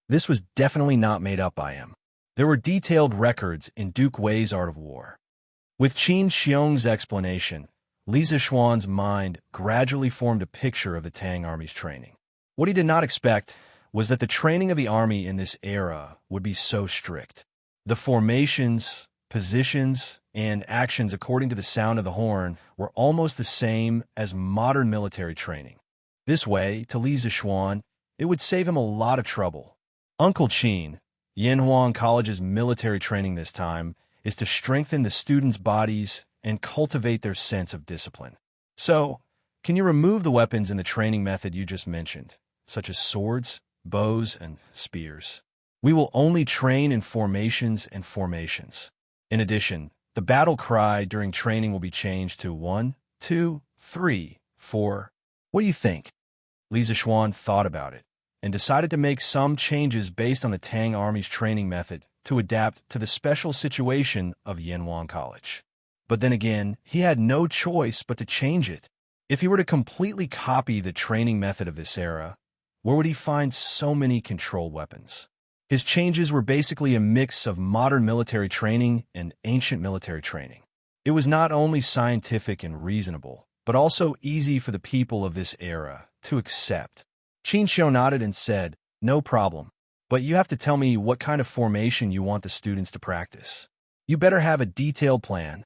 Speaker 1: This was definitely not made up by him. There were detailed records in Duke Wei's Art of War. With Qin Xiong's explanation, Li Zixuan's mind gradually formed a picture of the Tang army's training. What he did not expect was that the training of the army in this era would be so strict. The formations, positions, and actions according to the sound of the horn were almost the same as modern military training. This way, to Li Zixuan, it would save him a lot of trouble. Uncle Qin, Yanhuang College's military training this time is to strengthen the students' bodies and cultivate their sense of discipline. So, can you remove the weapons in the training method you just mentioned, such as swords, bows, and spears? We will only train in formations and formations. In addition, the battle cry during training will be changed to 1, 2, 3, 4. What do you think? Li Zixuan thought about it and decided to make some changes based on the Tang Army's training method to adapt to the special situation of Yanhuang College. But then again, he had no choice but to change it. If he were to completely copy the training method of this era, where would he find so many controlled weapons? His changes were basically a mix of modern military training and ancient military training. It was not only scientific and reasonable, but also easy for the people of this era to accept. Qin Xiu nodded and said, "No problem, but you have to tell me what kind of formation you want the students to practice. You better have a detailed plan."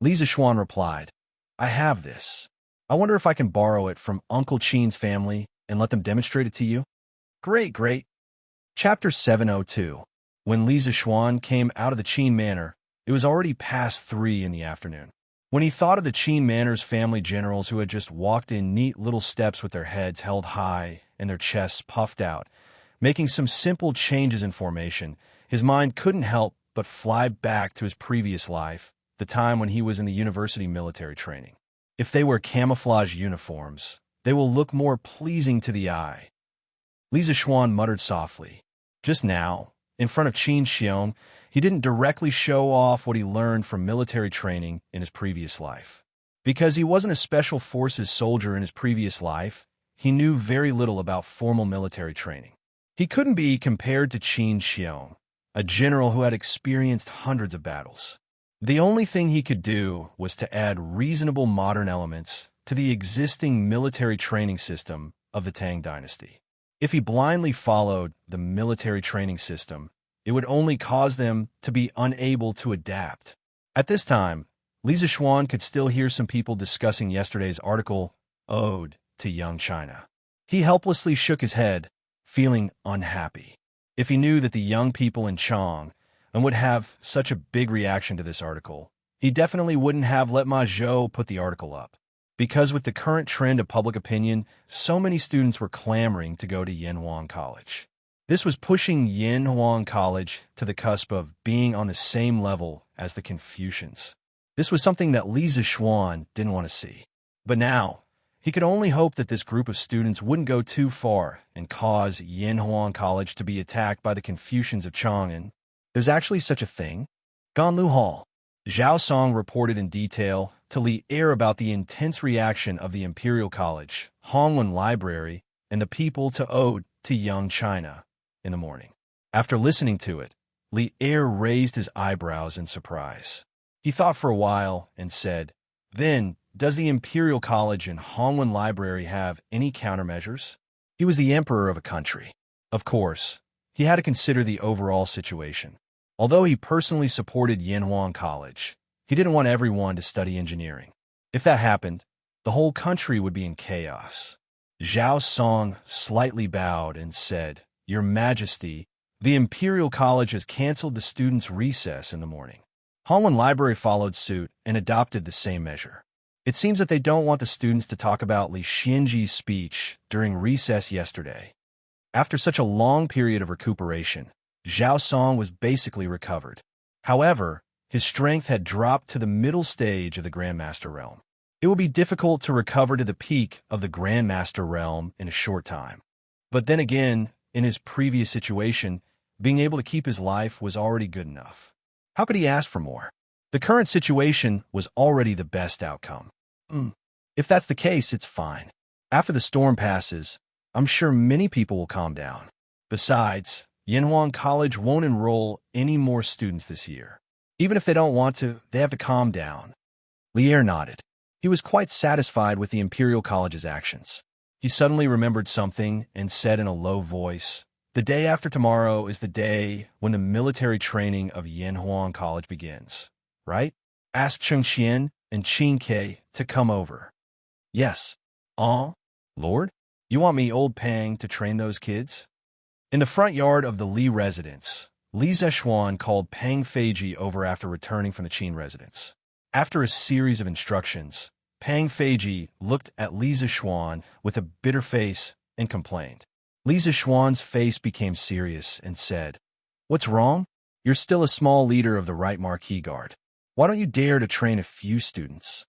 Speaker 1: Li Zixuan replied, "I have this. I wonder if I can borrow it from Uncle Qin's family and let them demonstrate it to you." Great. Chapter 702. When Li Zixuan came out of the Qin Manor, it was already past 3 in the afternoon. When he thought of the Qin Manor's family generals who had just walked in neat little steps with their heads held high and their chests puffed out, making some simple changes in formation, his mind couldn't help but fly back to his previous life, the time when he was in the university military training. If they wear camouflage uniforms, they will look more pleasing to the eye. Li Zixuan muttered softly. Just now, in front of Qin Xiong, he didn't directly show off what he learned from military training in his previous life. Because he wasn't a special forces soldier in his previous life, he knew very little about formal military training. He couldn't be compared to Qin Xiong, a general who had experienced hundreds of battles. The only thing he could do was to add reasonable modern elements to the existing military training system of the Tang dynasty. If he blindly followed the military training system, it would only cause them to be unable to adapt. At this time, Li Zixuan could still hear some people discussing yesterday's article, Ode to Young China. He helplessly shook his head, feeling unhappy. If he knew that the young people in Chang would have such a big reaction to this article, he definitely wouldn't have let Ma Zhou put the article up. Because with the current trend of public opinion, so many students were clamoring to go to Yanhuang College. This was pushing Yanhuang College to the cusp of being on the same level as the Confucians. This was something that Li Zixuan didn't want to see. But now, he could only hope that this group of students wouldn't go too far and cause Yanhuang College to be attacked by the Confucians of Chang'an. There's actually such a thing. Ganlu Hall. Zhao Song reported in detail to Li Er about the intense reaction of the Imperial College, Hongwen Library, and the people to Ode to Young China in the morning. After listening to it, Li Er raised his eyebrows in surprise. He thought for a while and said, "Then, does the Imperial College and Hongwen Library have any countermeasures?" He was the emperor of a country. Of course, he had to consider the overall situation. Although he personally supported Yenhuang College, he didn't want everyone to study engineering. If that happened, the whole country would be in chaos. Zhao Song slightly bowed and said, "Your Majesty, the Imperial College has canceled the students' recess in the morning." Hongwen Library followed suit and adopted the same measure. It seems that they don't want the students to talk about Li Xianji's speech during recess yesterday. After such a long period of recuperation, Zhao Song was basically recovered. However, his strength had dropped to the middle stage of the Grandmaster realm. It would be difficult to recover to the peak of the Grandmaster realm in a short time. But then again, in his previous situation, being able to keep his life was already good enough. How could he ask for more? The current situation was already the best outcome. If that's the case, it's fine. After the storm passes, I'm sure many people will calm down. Besides, Yenhuang College won't enroll any more students this year. Even if they don't want to, they have to calm down. Lier nodded. He was quite satisfied with the Imperial College's actions. He suddenly remembered something and said in a low voice, "The day after tomorrow is the day when the military training of Yenhuang College begins, right?" Asked Cheng Xian and Qin Ke to come over. "Yes." Lord? You want me, old Pang, to train those kids?" In the front yard of the Li residence, Li Zexuan called Pang Feiji over after returning from the Qin residence. After a series of instructions, Pang Feiji looked at Li Zexuan with a bitter face and complained. Li Zexuan's face became serious and said, "What's wrong? You're still a small leader of the Right Marquis Guard. Why don't you dare to train a few students?"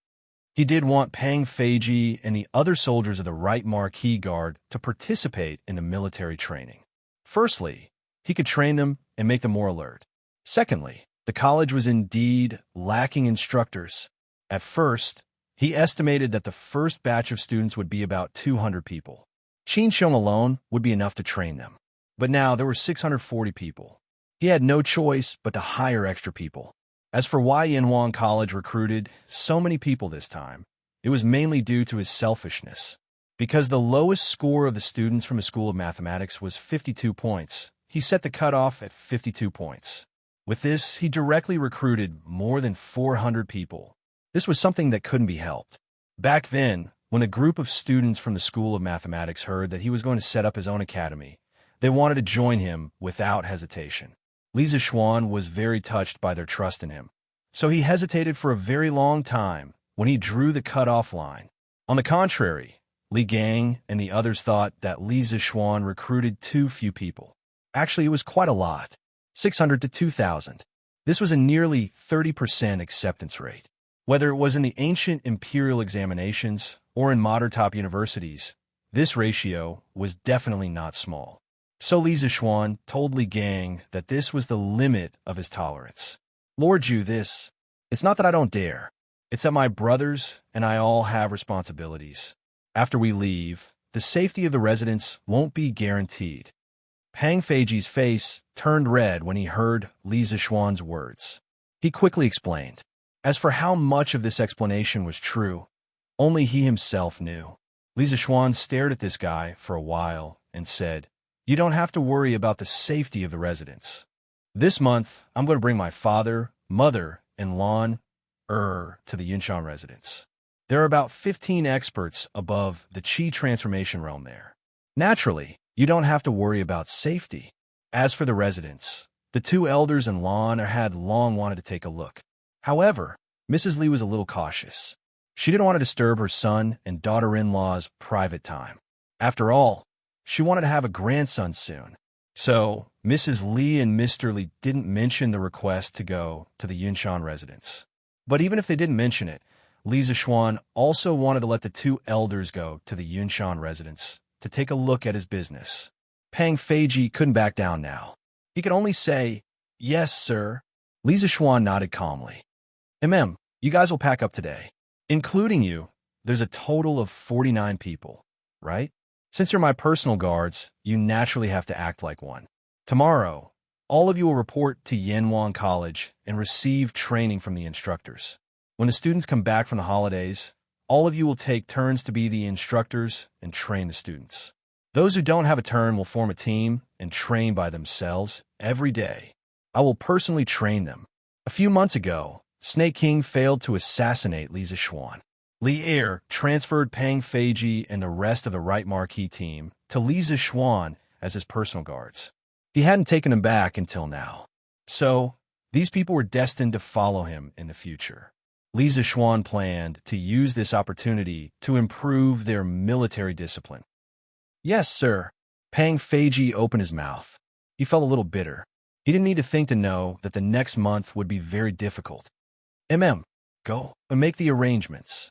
Speaker 1: He did want Pang Feiji and the other soldiers of the Right Marquis Guard to participate in the military training. Firstly, he could train them and make them more alert. Secondly, the college was indeed lacking instructors. At first, he estimated that the first batch of students would be about 200 people. Qin Xiong alone would be enough to train them. But now there were 640 people. He had no choice but to hire extra people. As for why Yenhuang College recruited so many people this time, it was mainly due to his selfishness. Because the lowest score of the students from his school of mathematics was 52 points, he set the cutoff at 52 points. With this, he directly recruited more than 400 people. This was something that couldn't be helped. Back then, when a group of students from the School of Mathematics heard that he was going to set up his own academy, they wanted to join him without hesitation. Li Zexuan was very touched by their trust in him, so he hesitated for a very long time when he drew the cutoff line. On the contrary, Li Gang and the others thought that Li Zexuan recruited too few people. Actually, it was quite a lot, 600 to 2,000. This was a nearly 30% acceptance rate. Whether it was in the ancient imperial examinations or in modern top universities, this ratio was definitely not small. So Li Zexuan told Li Gang that this was the limit of his tolerance. "Lord Ju, it's not that I don't dare. It's that my brothers and I all have responsibilities. After we leave, the safety of the residents won't be guaranteed." Pang Feiji's face turned red when he heard Li Zexuan's words. He quickly explained. As for how much of this explanation was true, only he himself knew. Li Zexuan stared at this guy for a while and said, "You don't have to worry about the safety of the residents. This month, I'm going to bring my father, mother, and Lan to the Yunshan residence. There are about 15 experts above the Qi transformation realm there. Naturally, you don't have to worry about safety. As for the residents, the two elders and Lan had long wanted to take a look. However, Mrs. Li was a little cautious. She didn't want to disturb her son and daughter-in-law's private time. After all, she wanted to have a grandson soon. So, Mrs. Li and Mr. Li didn't mention the request to go to the Yunshan residence. But even if they didn't mention it, Li Zexuan also wanted to let the two elders go to the Yunshan residence to take a look at his business. Pang Feiji couldn't back down now. He could only say, "Yes, sir." Li Zexuan nodded calmly. You guys will pack up today. Including you, there's a total of 49 people, right? Since you're my personal guards, you naturally have to act like one. Tomorrow, all of you will report to Yenhuang College and receive training from the instructors. When the students come back from the holidays, all of you will take turns to be the instructors and train the students. Those who don't have a turn will form a team and train by themselves every day. I will personally train them. A few months ago, Snake King failed to assassinate Li Zishuan. Li Er transferred Pang Feiji and the rest of the Right Marquee team to Li Zishuan as his personal guards. He hadn't taken them back until now. So, these people were destined to follow him in the future. Li Zishuan planned to use this opportunity to improve their military discipline. Yes, sir. Pang Feiji opened his mouth. He felt a little bitter. He didn't need to think to know that the next month would be very difficult. Go and make the arrangements.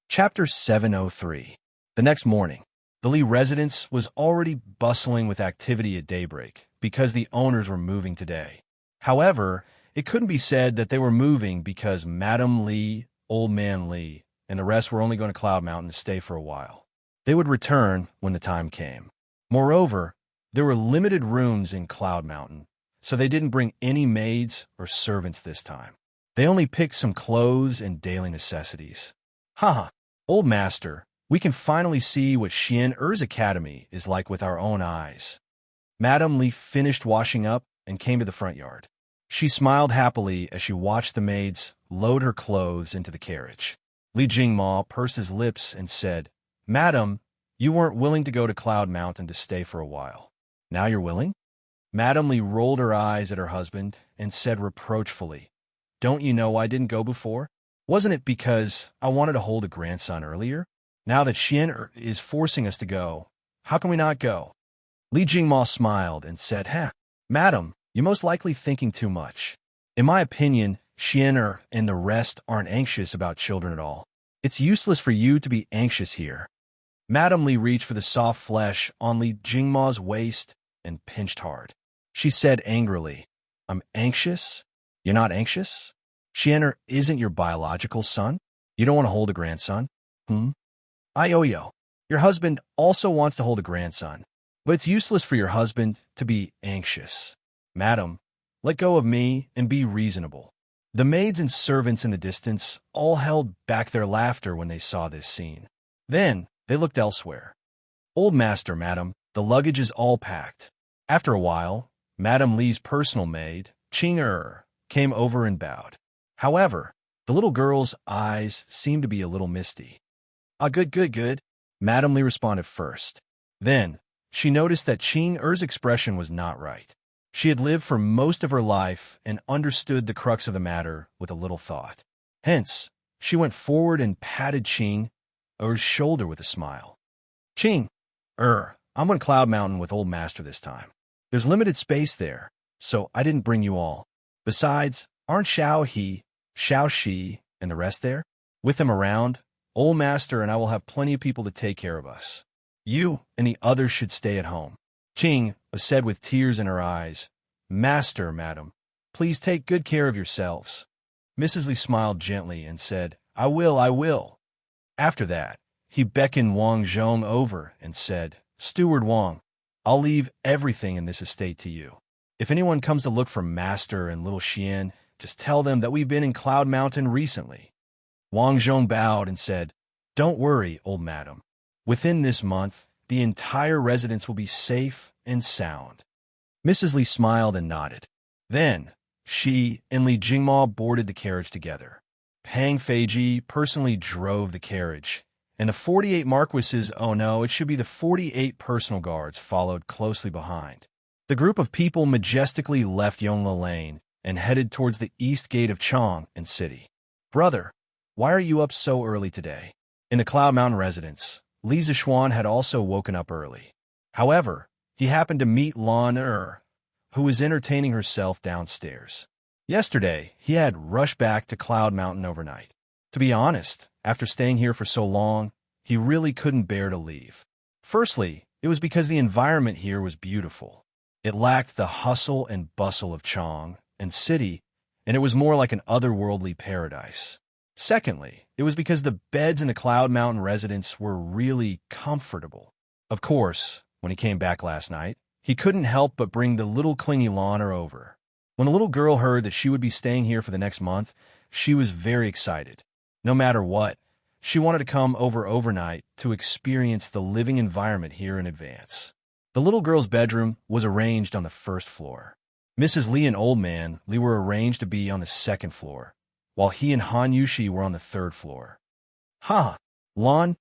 Speaker 1: Chapter 703. The next morning, the Li residence was already bustling with activity at daybreak because the owners were moving today. However, it couldn't be said that they were moving because Madam Li, Old Man Li, and the rest were only going to Cloud Mountain to stay for a while. They would return when the time came. Moreover, there were limited rooms in Cloud Mountain, so they didn't bring any maids or servants this time. They only picked some clothes and daily necessities. Haha, old master, we can finally see what Xian Er's academy is like with our own eyes. Madam Li finished washing up and came to the front yard. She smiled happily as she watched the maids load her clothes into the carriage. Li Jingma pursed his lips and said, Madam, you weren't willing to go to Cloud Mountain to stay for a while. Now you're willing? Madam Li rolled her eyes at her husband and said reproachfully, Don't you know I didn't go before? Wasn't it because I wanted to hold a grandson earlier? Now that Xian is forcing us to go, how can we not go? Li Jingma smiled and said, Madam, you're most likely thinking too much. In my opinion, Xian and the rest aren't anxious about children at all. It's useless for you to be anxious here. Madam Li reached for the soft flesh on Li Jingma's waist and pinched hard. She said angrily, I'm anxious? You're not anxious? Xian isn't your biological son? You don't want to hold a grandson? Ioyo, your husband also wants to hold a grandson, but it's useless for your husband to be anxious. Madam, let go of me and be reasonable. The maids and servants in the distance all held back their laughter when they saw this scene. Then they looked elsewhere. Old master, madam, the luggage is all packed. After a while, Madam Li's personal maid, Qing came over and bowed. However, the little girl's eyes seemed to be a little misty. Good. Madam Li responded first. Then, she noticed that Qing expression was not right. She had lived for most of her life and understood the crux of the matter with a little thought. Hence, she went forward and patted Qing's shoulder with a smile. Qing, I'm on Cloud Mountain with Old Master this time. There's limited space there, so I didn't bring you all. Besides, aren't Xiao He, Xiao Shi, and the rest there? With them around, Old Master and I will have plenty of people to take care of us. You and the others should stay at home. Qing said with tears in her eyes, Master, madam, please take good care of yourselves. Mrs. Li smiled gently and said, I will. After that, he beckoned Wang Zhong over and said, Steward Wang, I'll leave everything in this estate to you. If anyone comes to look for Master and little Xian, just tell them that we've been in Cloud Mountain recently. Wang Zhong bowed and said, Don't worry, old madam. Within this month, the entire residence will be safe and sound. Mrs. Li smiled and nodded. Then, she and Li Jingma boarded the carriage together. Pang Feiji personally drove the carriage, and the 48 marquises, it should be the 48 personal guards, followed closely behind. The group of people majestically left Yongla Lane and headed towards the east gate of Chong and City. Brother, why are you up so early today? In the Cloud Mountain residence, Li Zishuan had also woken up early. However, he happened to meet Lan who was entertaining herself downstairs. Yesterday, he had rushed back to Cloud Mountain overnight. To be honest, after staying here for so long, he really couldn't bear to leave. Firstly, it was because the environment here was beautiful. It lacked the hustle and bustle of Chong and City, and it was more like an otherworldly paradise. Secondly, it was because the beds in the Cloud Mountain residence were really comfortable. Of course, when he came back last night, he couldn't help but bring the little clingy Lana over. When the little girl heard that she would be staying here for the next month, she was very excited. No matter what, she wanted to come over overnight to experience the living environment here in advance. The little girl's bedroom was arranged on the first floor. Mrs. Li and Old Man Li were arranged to be on the second floor, while he and Han Yushi were on the third floor. Ha! Lon,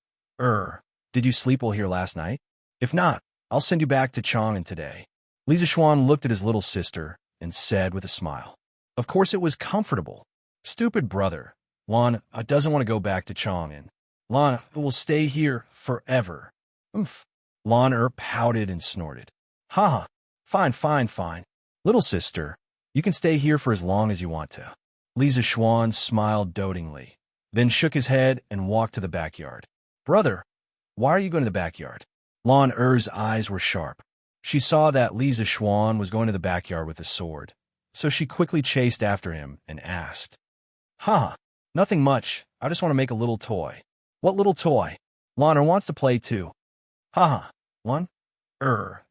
Speaker 1: did you sleep well here last night? If not, I'll send you back to Chang'an today. Li Zixuan looked at his little sister and said with a smile. Of course it was comfortable. Stupid brother. Lon doesn't want to go back to Chang'an. Lon will stay here forever. Oomph. Lon pouted and snorted. Ha! Fine. Little sister, you can stay here for as long as you want to. Li Zixuan smiled dotingly, then shook his head and walked to the backyard. Brother, why are you going to the backyard? Lon eyes were sharp. She saw that Li Zixuan was going to the backyard with a sword, so she quickly chased after him and asked. Nothing much. I just want to make a little toy. What little toy? Lon wants to play too. Lon?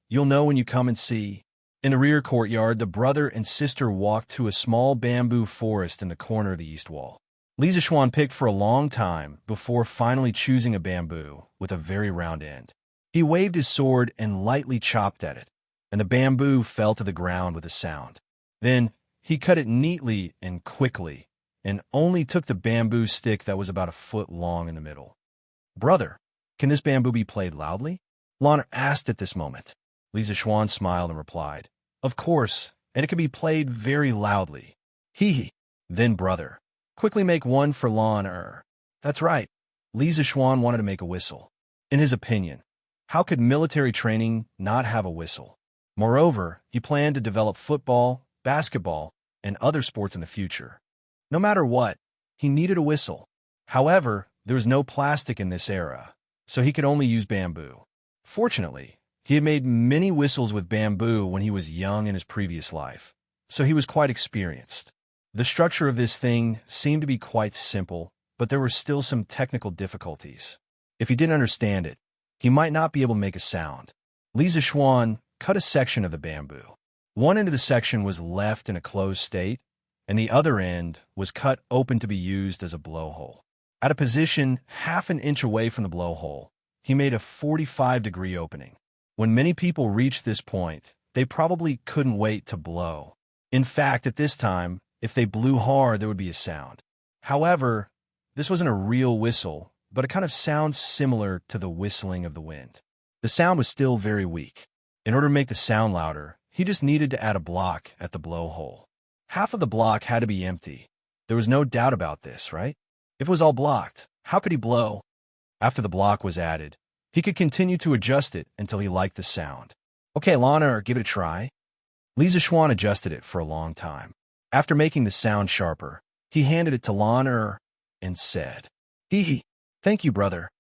Speaker 1: You'll know when you come and see. In the rear courtyard, the brother and sister walked to a small bamboo forest in the corner of the east wall. Li Zixuan picked for a long time before finally choosing a bamboo with a very round end. He waved his sword and lightly chopped at it, and the bamboo fell to the ground with a sound. Then he cut it neatly and quickly, and only took the bamboo stick that was about a foot long in the middle. Brother, can this bamboo be played loudly? Lon asked at this moment. Li Zixuan smiled and replied, Of course, and it can be played very loudly. Then brother, quickly make one for Lon. That's right. Li Zixuan wanted to make a whistle. In his opinion, how could military training not have a whistle? Moreover, he planned to develop football, basketball, and other sports in the future. No matter what, he needed a whistle. However, there was no plastic in this era, so he could only use bamboo. Fortunately, he had made many whistles with bamboo when he was young in his previous life, so he was quite experienced. The structure of this thing seemed to be quite simple, but there were still some technical difficulties. If he didn't understand it, he might not be able to make a sound. Li Zixuan cut a section of the bamboo. One end of the section was left in a closed state, and the other end was cut open to be used as a blowhole. At a position half an inch away from the blowhole, he made a 45-degree opening. When many people reached this point, they probably couldn't wait to blow. In fact, at this time, if they blew hard, there would be a sound. However, this wasn't a real whistle, but a kind of sound similar to the whistling of the wind. The sound was still very weak. In order to make the sound louder, he just needed to add a block at the blowhole. Half of the block had to be empty. There was no doubt about this, right? If it was all blocked, how could he blow? After the block was added, he could continue to adjust it until he liked the sound. Okay, Lana, give it a try. Li Zixuan adjusted it for a long time. After making the sound sharper, he handed it to Lana and said, Thank you, brother.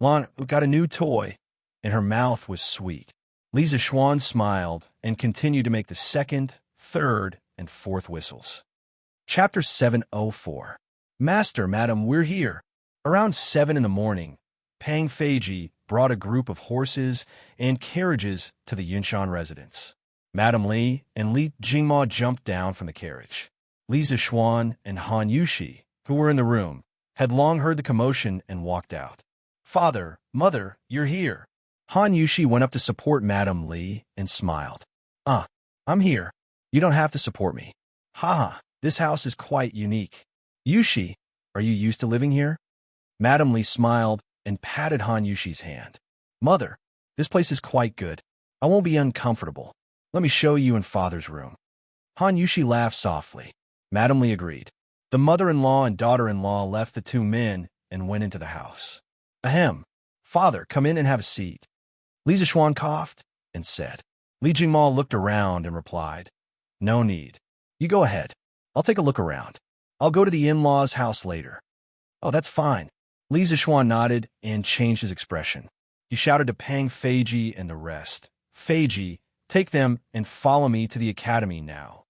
Speaker 1: Lana got a new toy, and her mouth was sweet. Li Zixuan smiled and continued to make the second, third, and fourth whistles. Chapter 704. Master, Madam, we're here. Around 7 in the morning, Pang Feiji brought a group of horses and carriages to the Yunshan residence. Madam Li and Li Jingma jumped down from the carriage. Li Zixuan and Han Yushi, who were in the room, had long heard the commotion and walked out. Father, Mother, you're here. Han Yushi went up to support Madam Li and smiled. I'm here. You don't have to support me. This house is quite unique. Yushi, are you used to living here? Madam Li smiled and patted Han Yushi's hand. Mother, this place is quite good. I won't be uncomfortable. Let me show you in Father's room. Han Yushi laughed softly. Madam Li agreed. The mother-in-law and daughter-in-law left the two men and went into the house. Ahem. Father, come in and have a seat. Li Zixuan coughed and said. Li Jingma looked around and replied, No need. You go ahead. I'll take a look around. I'll go to the in-laws' house later. Oh, that's fine. Li Zixuan nodded and changed his expression. He shouted to Pang Feiji and the rest. Feiji, take them and follow me to the academy now.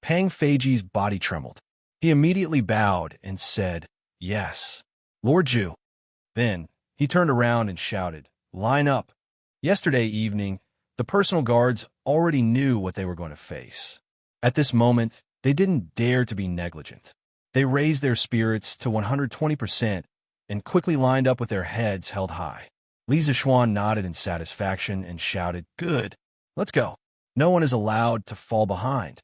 Speaker 1: Pang Feiji's body trembled. He immediately bowed and said, Yes, Lord Zhu. Then he turned around and shouted, Line up. Yesterday evening, the personal guards already knew what they were going to face. At this moment, they didn't dare to be negligent. They raised their spirits to 120% and quickly lined up with their heads held high. Li Zixuan nodded in satisfaction and shouted, Good, let's go. No one is allowed to fall behind.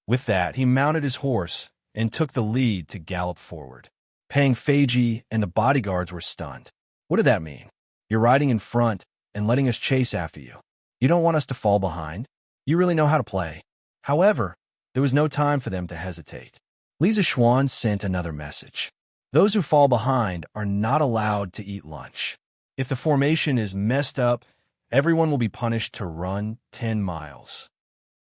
Speaker 1: With that, he mounted his horse and took the lead to gallop forward. Pang Feiji and the bodyguards were stunned. What did that mean? You're riding in front and letting us chase after you. You don't want us to fall behind? You really know how to play. However, there was no time for them to hesitate. Li Zixuan sent another message. Those who fall behind are not allowed to eat lunch. If the formation is messed up, everyone will be punished to run 10 miles.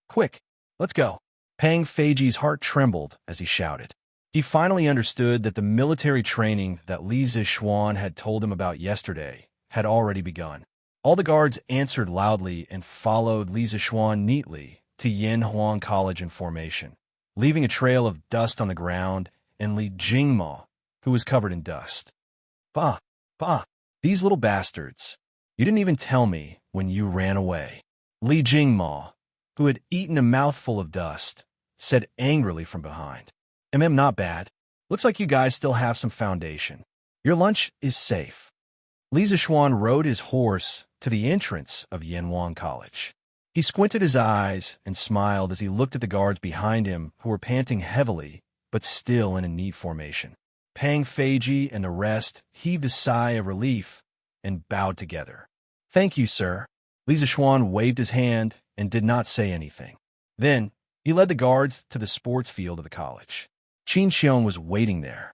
Speaker 1: Quick, let's go. Pang Feiji's heart trembled as he shouted. He finally understood that the military training that Li Zixuan had told him about yesterday had already begun. All the guards answered loudly and followed Li Zixuan neatly to Yanhuang College in formation, leaving a trail of dust on the ground and Li Jingmo, who was covered in dust. Bah, these little bastards. You didn't even tell me when you ran away. Li Jingmo, who had eaten a mouthful of dust, said angrily from behind. Not bad. Looks like you guys still have some foundation. Your lunch is safe. Li Zixuan rode his horse to the entrance of Yanhuang College. He squinted his eyes and smiled as he looked at the guards behind him who were panting heavily, but still in a neat formation. Pang Feiji and the rest heaved a sigh of relief and bowed together. Thank you, sir. Li Zixuan waved his hand and did not say anything. Then, he led the guards to the sports field of the college. Qin Xiong was waiting there.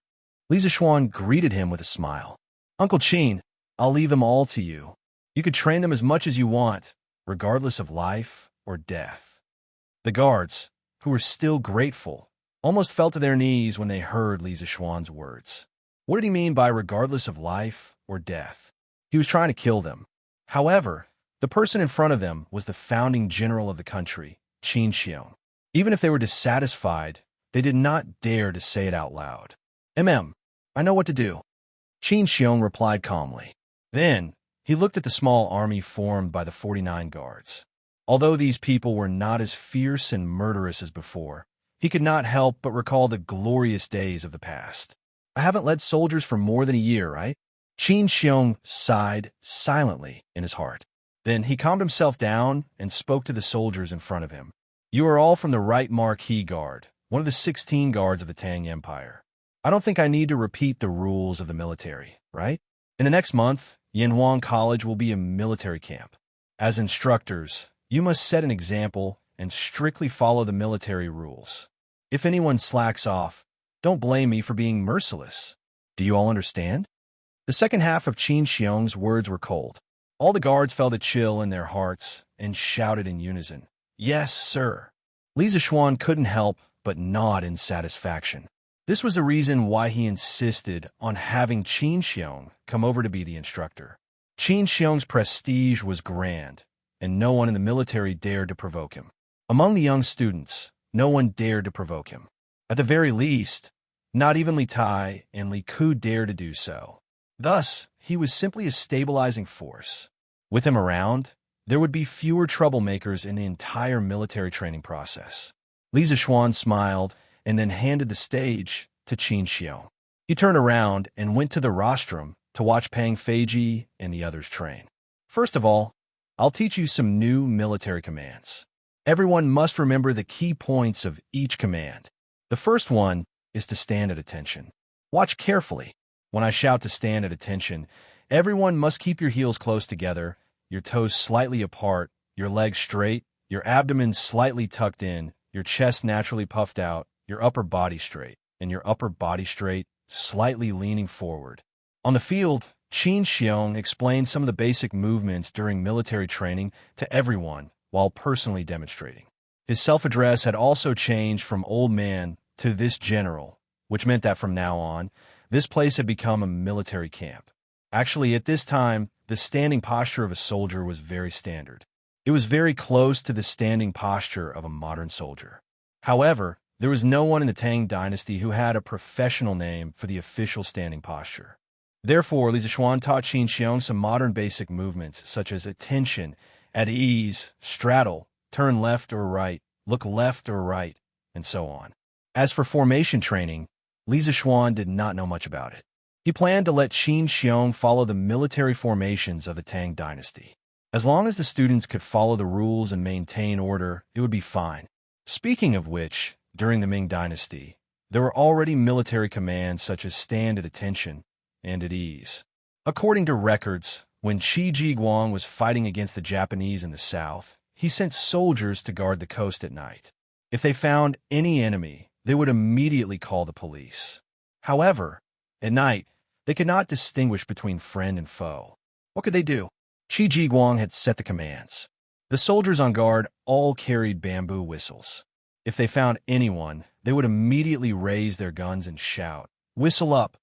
Speaker 1: Li Zixuan greeted him with a smile. Uncle Qin, I'll leave them all to you. You could train them as much as you want, regardless of life or death. The guards, who were still grateful, almost fell to their knees when they heard Li Zixuan's words. What did he mean by regardless of life or death? He was trying to kill them. However, the person in front of them was the founding general of the country, Qin Xiong. Even if they were dissatisfied, they did not dare to say it out loud. I know what to do. Qin Xiong replied calmly. Then, he looked at the small army formed by the 49 guards. Although these people were not as fierce and murderous as before, he could not help but recall the glorious days of the past. I haven't led soldiers for more than a year, right? Qin Xiong sighed silently in his heart. Then he calmed himself down and spoke to the soldiers in front of him. You are all from the right Marquis Guard, one of the 16 guards of the Tang Empire. I don't think I need to repeat the rules of the military, right? In the next month, Yanhuang College will be a military camp. As instructors, you must set an example and strictly follow the military rules. If anyone slacks off, don't blame me for being merciless. Do you all understand? The second half of Qin Xiong's words were cold. All the guards felt a chill in their hearts and shouted in unison, Yes, sir. Li Zixuan couldn't help but nod in satisfaction. This was the reason why he insisted on having Qin Xiong come over to be the instructor. Qin Xiong's prestige was grand, and no one in the military dared to provoke him. Among the young students, no one dared to provoke him. At the very least, not even Li Tai and Li Ku dared to do so. Thus, he was simply a stabilizing force. With him around, there would be fewer troublemakers in the entire military training process. Li Zixuan smiled and then handed the stage to Qin Xiong. He turned around and went to the rostrum to watch Pang Feiji and the others train. First of all, I'll teach you some new military commands. Everyone must remember the key points of each command. The first one is to stand at attention. Watch carefully. When I shout to stand at attention, everyone must keep your heels close together, your toes slightly apart, your legs straight, your abdomen slightly tucked in, your chest naturally puffed out, your upper body straight, and your upper body straight, slightly leaning forward. On the field, Qin Xiong explained some of the basic movements during military training to everyone while personally demonstrating. His self-address had also changed from old man to this general, which meant that from now on, this place had become a military camp. Actually, at this time, the standing posture of a soldier was very standard. It was very close to the standing posture of a modern soldier. However, there was no one in the Tang dynasty who had a professional name for the official standing posture. Therefore, Li Zixuan taught Qin Xiong some modern basic movements, such as attention, at ease, straddle, turn left or right, look left or right, and so on. As for formation training, Li Zixuan did not know much about it. He planned to let Qin Xiong follow the military formations of the Tang dynasty. As long as the students could follow the rules and maintain order, it would be fine. Speaking of which, during the Ming Dynasty, there were already military commands such as stand at attention and at ease. According to records, when Qi Jiguang was fighting against the Japanese in the south, he sent soldiers to guard the coast at night. If they found any enemy, they would immediately call the police. However, at night, they could not distinguish between friend and foe. What could they do? Qi Jiguang had set the commands. The soldiers on guard all carried bamboo whistles. If they found anyone, they would immediately raise their guns and shout, "Whistle up!"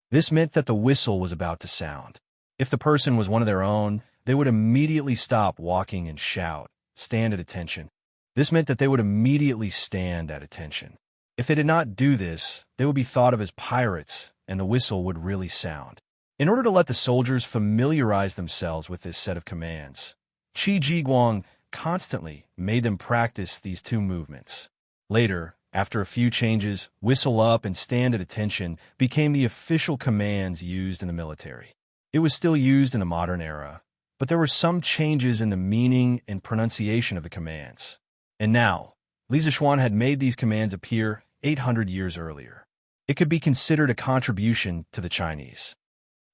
Speaker 1: This meant that the whistle was about to sound. If the person was one of their own, they would immediately stop walking and shout, "Stand at attention." This meant that they would immediately stand at attention. If they did not do this, they would be thought of as pirates, and the whistle would really sound. In order to let the soldiers familiarize themselves with this set of commands, Qi Jiguang constantly made them practice these two movements. Later, after a few changes, whistle up and stand at attention became the official commands used in the military. It was still used in the modern era, but there were some changes in the meaning and pronunciation of the commands. And now, Li Zixuan had made these commands appear 800 years earlier. It could be considered a contribution to the Chinese.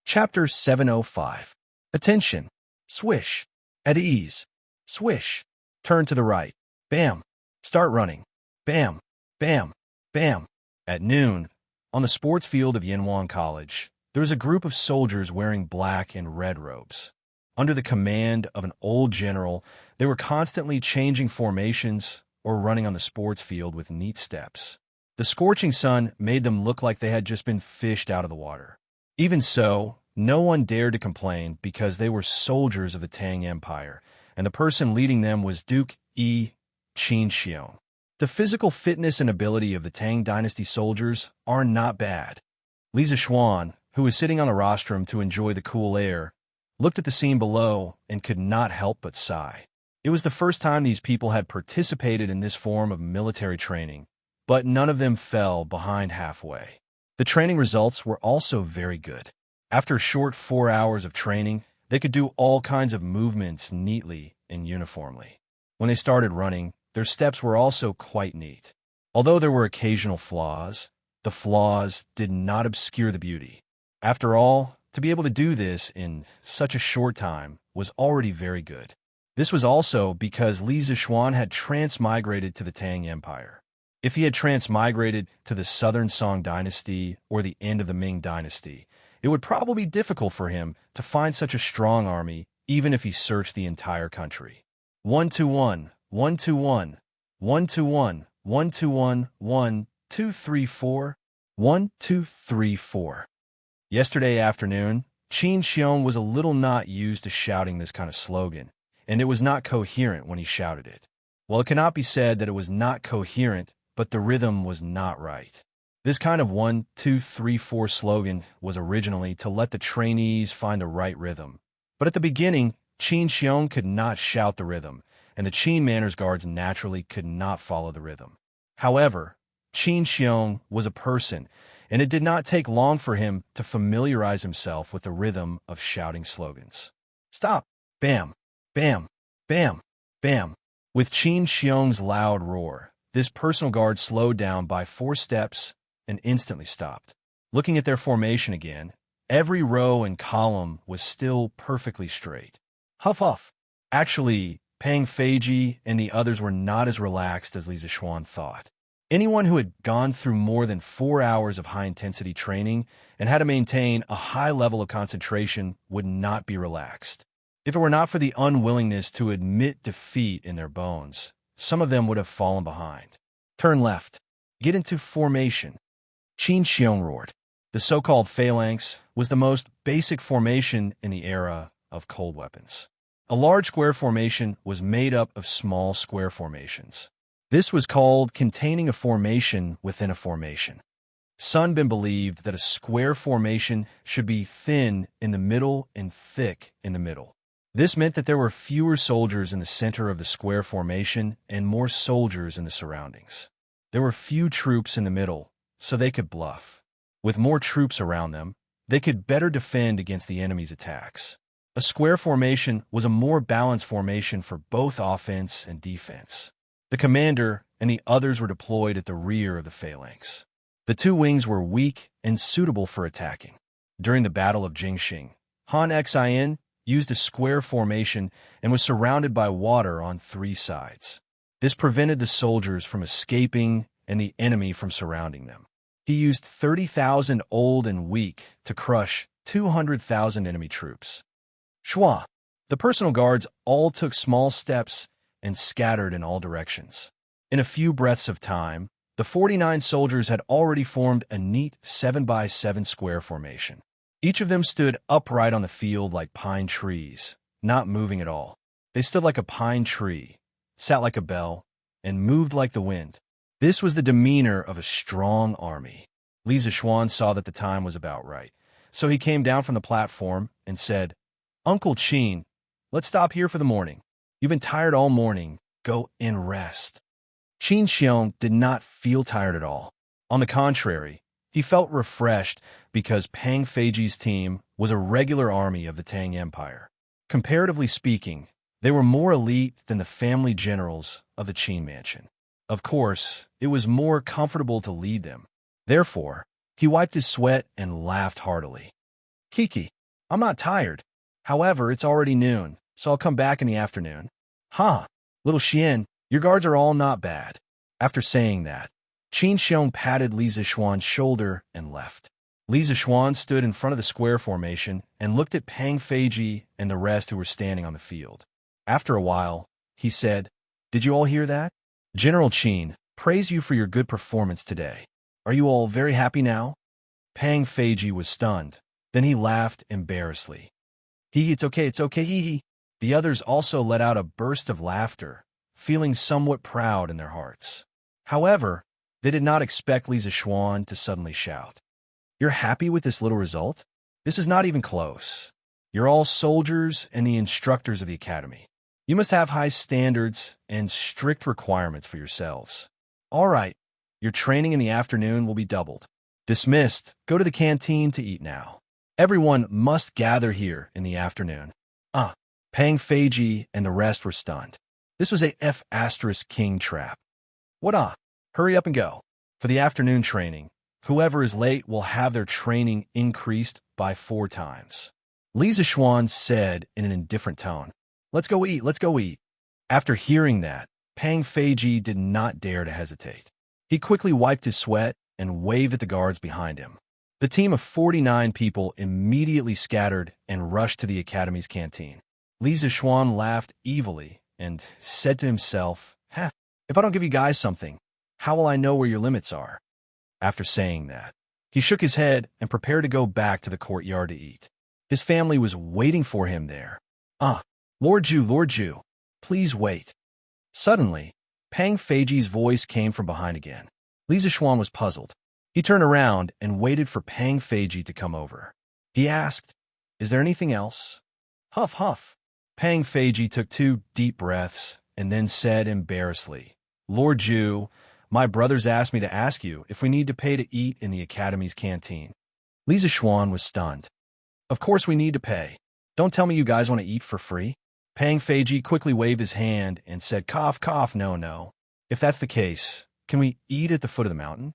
Speaker 1: Chapter 705. Attention. Swish. At ease. Swish. Turn to the right. Bam. Start running. Bam. Bam. Bam. At noon, on the sports field of Yanwan College, there was a group of soldiers wearing black and red robes. Under the command of an old general, they were constantly changing formations or running on the sports field with neat steps. The scorching sun made them look like they had just been fished out of the water. Even so, no one dared to complain because they were soldiers of the Tang Empire, and the person leading them was Duke Yi Qinxiong. The physical fitness and ability of the Tang Dynasty soldiers are not bad. Li Zixuan, who was sitting on the rostrum to enjoy the cool air, looked at the scene below and could not help but sigh. It was the first time these people had participated in this form of military training, but none of them fell behind halfway. The training results were also very good. After a short 4 hours of training, they could do all kinds of movements neatly and uniformly. When they started running, their steps were also quite neat. Although there were occasional flaws, the flaws did not obscure the beauty. After all, to be able to do this in such a short time was already very good. This was also because Li Zixuan had transmigrated to the Tang Empire. If he had transmigrated to the Southern Song Dynasty or the end of the Ming Dynasty, it would probably be difficult for him to find such a strong army, even if he searched the entire country. 1-2-1, 1-2-1, 1-2-1, 1-2-1, 1-2-3-4, 1-2-3-4. Yesterday afternoon, Qin Xiong was a little not used to shouting this kind of slogan, and it was not coherent when he shouted it. Well, it cannot be said that it was not coherent, but the rhythm was not right. This kind of 1-2-3-4 slogan was originally to let the trainees find the right rhythm. But at the beginning, Qin Xiong could not shout the rhythm, and the Qin manners guards naturally could not follow the rhythm. However, Qin Xiong was a person, and it did not take long for him to familiarize himself with the rhythm of shouting slogans. Stop! Bam! Bam! Bam! Bam! With Qin Xiong's loud roar, this personal guard slowed down by 4 steps and instantly stopped. Looking at their formation again, every row and column was still perfectly straight. Huff huff! Actually, Pang Feiji and the others were not as relaxed as Li Zixuan thought. Anyone who had gone through more than 4 hours of high-intensity training and had to maintain a high level of concentration would not be relaxed. If it were not for the unwillingness to admit defeat in their bones, some of them would have fallen behind. Turn left. Get into formation. Qin Xiong roared. The so-called phalanx was the most basic formation in the era of cold weapons. A large square formation was made up of small square formations. This was called containing a formation within a formation. Sun Bin believed that a square formation should be thin in the middle and thick in the middle. This meant that there were fewer soldiers in the center of the square formation and more soldiers in the surroundings. There were few troops in the middle, so they could bluff. With more troops around them, they could better defend against the enemy's attacks. A square formation was a more balanced formation for both offense and defense. The commander and the others were deployed at the rear of the phalanx. The two wings were weak and suitable for attacking. During the Battle of Jingxing, Han Xin used a square formation and was surrounded by water on three sides. This prevented the soldiers from escaping and the enemy from surrounding them. He used 30,000 old and weak to crush 200,000 enemy troops. Shua. The personal guards all took small steps and scattered in all directions. In a few breaths of time, the 49 soldiers had already formed a neat 7x7 square formation. Each of them stood upright on the field like pine trees, not moving at all. They stood like a pine tree, sat like a bell, and moved like the wind. This was the demeanor of a strong army. Li Zishuan saw that the time was about right, so he came down from the platform and said, "Uncle Qin, let's stop here for the morning. You've been tired all morning. Go and rest." Qin Xiong did not feel tired at all. On the contrary, he felt refreshed because Pang Feiji's team was a regular army of the Tang Empire. Comparatively speaking, they were more elite than the family generals of the Qin mansion. Of course, it was more comfortable to lead them. Therefore, he wiped his sweat and laughed heartily. "Kiki, I'm not tired. However, it's already noon, so I'll come back in the afternoon." "Huh, little Xian, your guards are all not bad." After saying that, Qin Xiong patted Li Zishuan's shoulder and left. Li Zishuan stood in front of the square formation and looked at Pang Feiji and the rest who were standing on the field. After a while, he said, "Did you all hear that? General Qin, praise you for your good performance today. Are you all very happy now?" Pang Feiji was stunned. Then he laughed embarrassedly. It's okay, hee." The others also let out a burst of laughter, feeling somewhat proud in their hearts. However, they did not expect Li Zishuan to suddenly shout, "You're happy with this little result? This is not even close. You're all soldiers and the instructors of the academy. You must have high standards and strict requirements for yourselves. All right, your training in the afternoon will be doubled. Dismissed. Go to the canteen to eat now. Everyone must gather here in the afternoon." Pang Feiji and the rest were stunned. This was a F**king trap. What? Hurry up and go. For the afternoon training, whoever is late will have their training increased by 4 times. Li Zishuan said in an indifferent tone, Let's go eat. After hearing that, Pang Feiji did not dare to hesitate. He quickly wiped his sweat and waved at the guards behind him. The team of 49 people immediately scattered and rushed to the academy's canteen. Li Zishuan laughed evilly and said to himself, if I don't give you guys something, how will I know where your limits are? After saying that, he shook his head and prepared to go back to the courtyard to eat. His family was waiting for him there. Lord Ju, please wait. Suddenly, Pang Feiji's voice came from behind again. Li Zishuan was puzzled. He turned around and waited for Pang Feiji to come over. He asked, Is there anything else? Huff. Pang Feiji took 2 deep breaths and then said embarrassedly, Lord Ju, my brothers asked me to ask you if we need to pay to eat in the academy's canteen. Li Zishuan was stunned. Of course we need to pay. Don't tell me you guys want to eat for free. Pang Feiji quickly waved his hand and said, cough, no. If that's the case, can we eat at the foot of the mountain?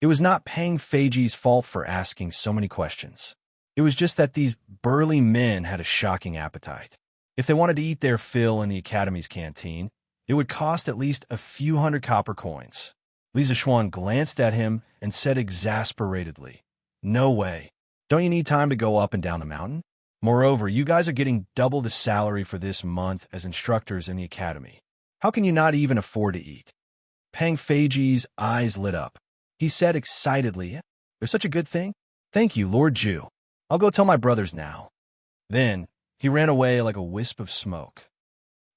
Speaker 1: It was not Pang Feiji's fault for asking so many questions. It was just that these burly men had a shocking appetite. If they wanted to eat their fill in the academy's canteen, it would cost at least a few hundred copper coins. Li Zishuan glanced at him and said exasperatedly, No way. Don't you need time to go up and down the mountain? Moreover, you guys are getting double the salary for this month as instructors in the academy. How can you not even afford to eat? Pang Feiji's eyes lit up. He said excitedly, There's such a good thing? Thank you, Lord Ju. I'll go tell my brothers now. Then, he ran away like a wisp of smoke.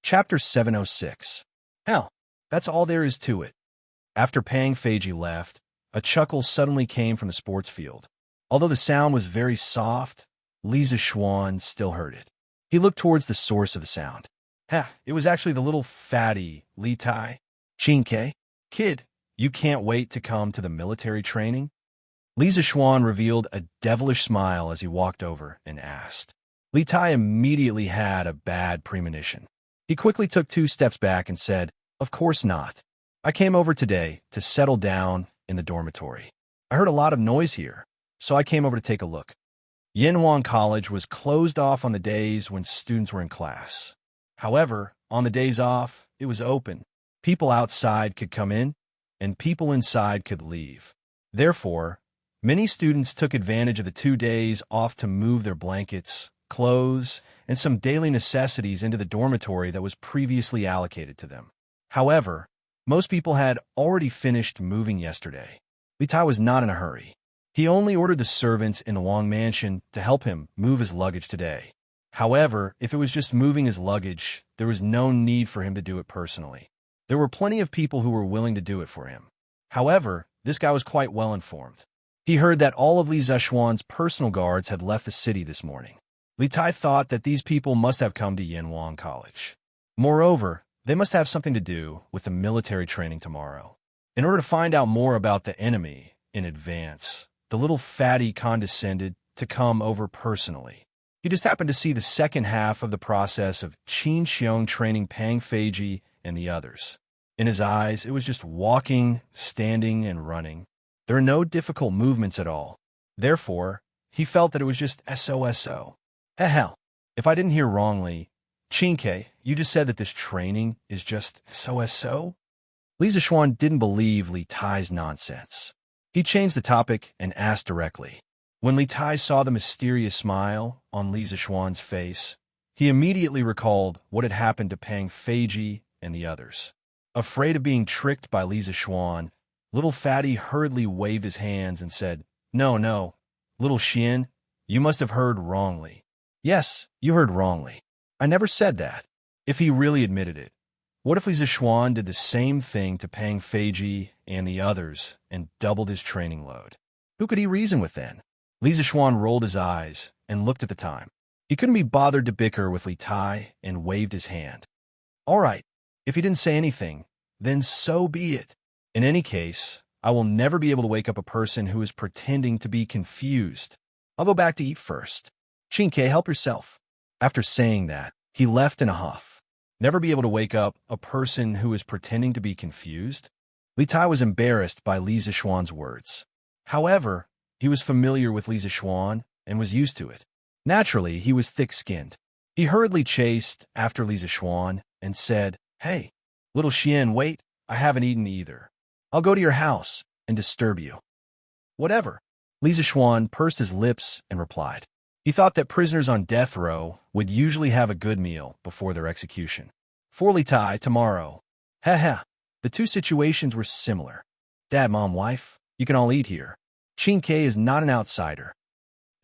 Speaker 1: Chapter 706. Hell, that's all there is to it. After Pang Feiji left, a chuckle suddenly came from the sports field. Although the sound was very soft, Li Zishuan still heard it. He looked towards the source of the sound. It was actually the little fatty Li Tai. Qin, kid, you can't wait to come to the military training? Li Zishuan revealed a devilish smile as he walked over and asked. Li Tai immediately had a bad premonition. He quickly took 2 steps back and said, "Of course not. I came over today to settle down in the dormitory. I heard a lot of noise here, so I came over to take a look." Yanwang College was closed off on the days when students were in class. However, on the days off, it was open. People outside could come in, and people inside could leave. Therefore, many students took advantage of the 2 days off to move their blankets, clothes, and some daily necessities into the dormitory that was previously allocated to them. However, most people had already finished moving yesterday. Li Tai was not in a hurry. He only ordered the servants in the Wang mansion to help him move his luggage today. However, if it was just moving his luggage, there was no need for him to do it personally. There were plenty of people who were willing to do it for him. However, this guy was quite well informed. He heard that all of Li Zexuan's personal guards had left the city this morning. Li Tai thought that these people must have come to Yanwang College. Moreover, they must have something to do with the military training tomorrow. In order to find out more about the enemy in advance, the little fatty condescended to come over personally. He just happened to see the second half of the process of Qin Xiong training Pang Feiji and the others. In his eyes, it was just walking, standing, and running. There are no difficult movements at all. Therefore, he felt that it was just SOSO. Hell, if I didn't hear wrongly, Qinke, you just said that this training is just SOSO? Li Zexuan didn't believe Li Tai's nonsense. He changed the topic and asked directly. When Li Tai saw the mysterious smile on Li Zexuan's face, he immediately recalled what had happened to Pang Feiji and the others. Afraid of being tricked by Li Zexuan, little fatty hurriedly waved his hands and said, No, little Xian, you must have heard wrongly. Yes, you heard wrongly. I never said that. If he really admitted it, what if Li Zexuan did the same thing to Pang Feiji and the others and doubled his training load? Who could he reason with then? Li Zexuan rolled his eyes and looked at the time. He couldn't be bothered to bicker with Li Tai and waved his hand. All right, if he didn't say anything, then so be it. In any case, I will never be able to wake up a person who is pretending to be confused. I'll go back to eat first. Qinke, help yourself. After saying that, he left in a huff. Never be able to wake up a person who is pretending to be confused? Li Tai was embarrassed by Li Zexuan's words. However, he was familiar with Li Zexuan and was used to it. Naturally, he was thick-skinned. He hurriedly chased after Li Zexuan and said, Hey, little Xian, wait, I haven't eaten either. I'll go to your house and disturb you. Whatever. Li Zexuan pursed his lips and replied. He thought that prisoners on death row would usually have a good meal before their execution. For Li Tai, tomorrow. The two situations were similar. Dad, mom, wife, you can all eat here. Qinke is not an outsider.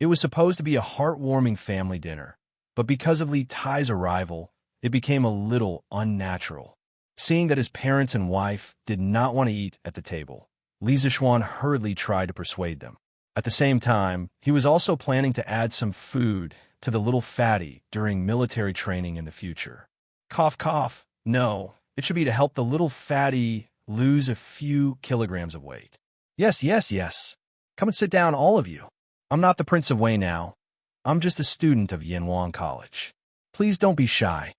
Speaker 1: It was supposed to be a heartwarming family dinner, but because of Li Tai's arrival, it became a little unnatural. Seeing that his parents and wife did not want to eat at the table, Li Zexuan hurriedly tried to persuade them. At the same time, he was also planning to add some food to the little fatty during military training in the future. Cough, cough. No, it should be to help the little fatty lose a few kilograms of weight. Yes. Come and sit down, all of you. I'm not the Prince of Wei now. I'm just a student of Yanwang College. Please don't be shy.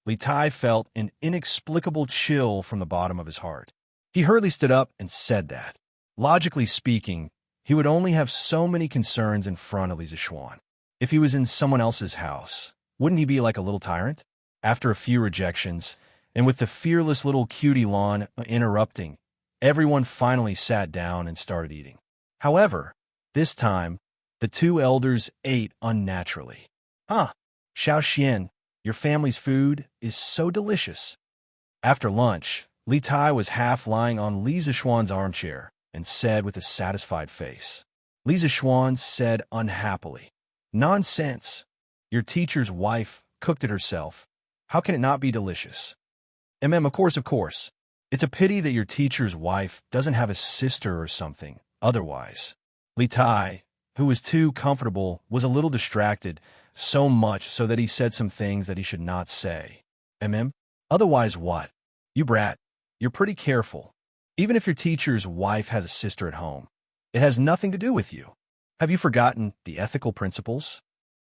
Speaker 1: Li Tai felt an inexplicable chill from the bottom of his heart. He hurriedly stood up and said that. Logically speaking, he would only have so many concerns in front of Li Zexuan. If he was in someone else's house, wouldn't he be like a little tyrant? After a few rejections, and with the fearless little cutie lawn interrupting, everyone finally sat down and started eating. However, this time, the two elders ate unnaturally. Xiao Xian, your family's food is so delicious. After lunch, Li Tai was half lying on Li Zexuan's armchair and said with a satisfied face. Li Zexuan said unhappily, Nonsense. Your teacher's wife cooked it herself. How can it not be delicious? Of course. It's a pity that your teacher's wife doesn't have a sister or something. Otherwise, Li Tai, who was too comfortable, was a little distracted, so much so that he said some things that he should not say. Otherwise what? You brat, you're pretty careful. Even if your teacher's wife has a sister at home, it has nothing to do with you. Have you forgotten the ethical principles?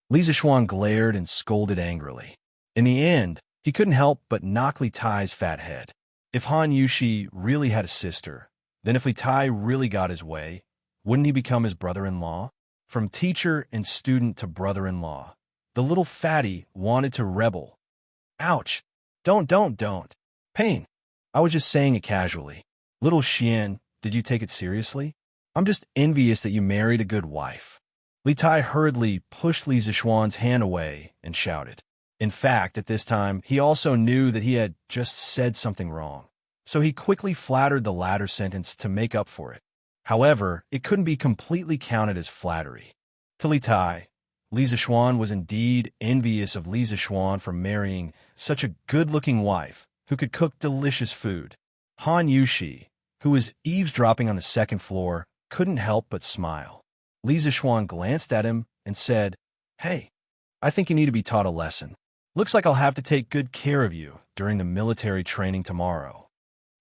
Speaker 1: Li Zishuan glared and scolded angrily. In the end, he couldn't help but knock Li Tai's fat head. If Han Yushi really had a sister, then if Li Tai really got his way, wouldn't he become his brother-in-law? From teacher and student to brother-in-law, the little fatty wanted to rebel. Ouch! Don't. Pain. I was just saying it casually. Little Xian, did you take it seriously? I'm just envious that you married a good wife. Li Tai hurriedly pushed Li Zishuan's hand away and shouted. In fact, at this time, he also knew that he had just said something wrong, so he quickly flattered the latter sentence to make up for it. However, it couldn't be completely counted as flattery. To Li Tai, Li Zishuan was indeed envious of Li Zishuan for marrying such a good-looking wife who could cook delicious food. Han Yushi, who was eavesdropping on the second floor, couldn't help but smile. Li Zishuan glanced at him and said, "Hey, I think you need to be taught a lesson. Looks like I'll have to take good care of you during the military training tomorrow."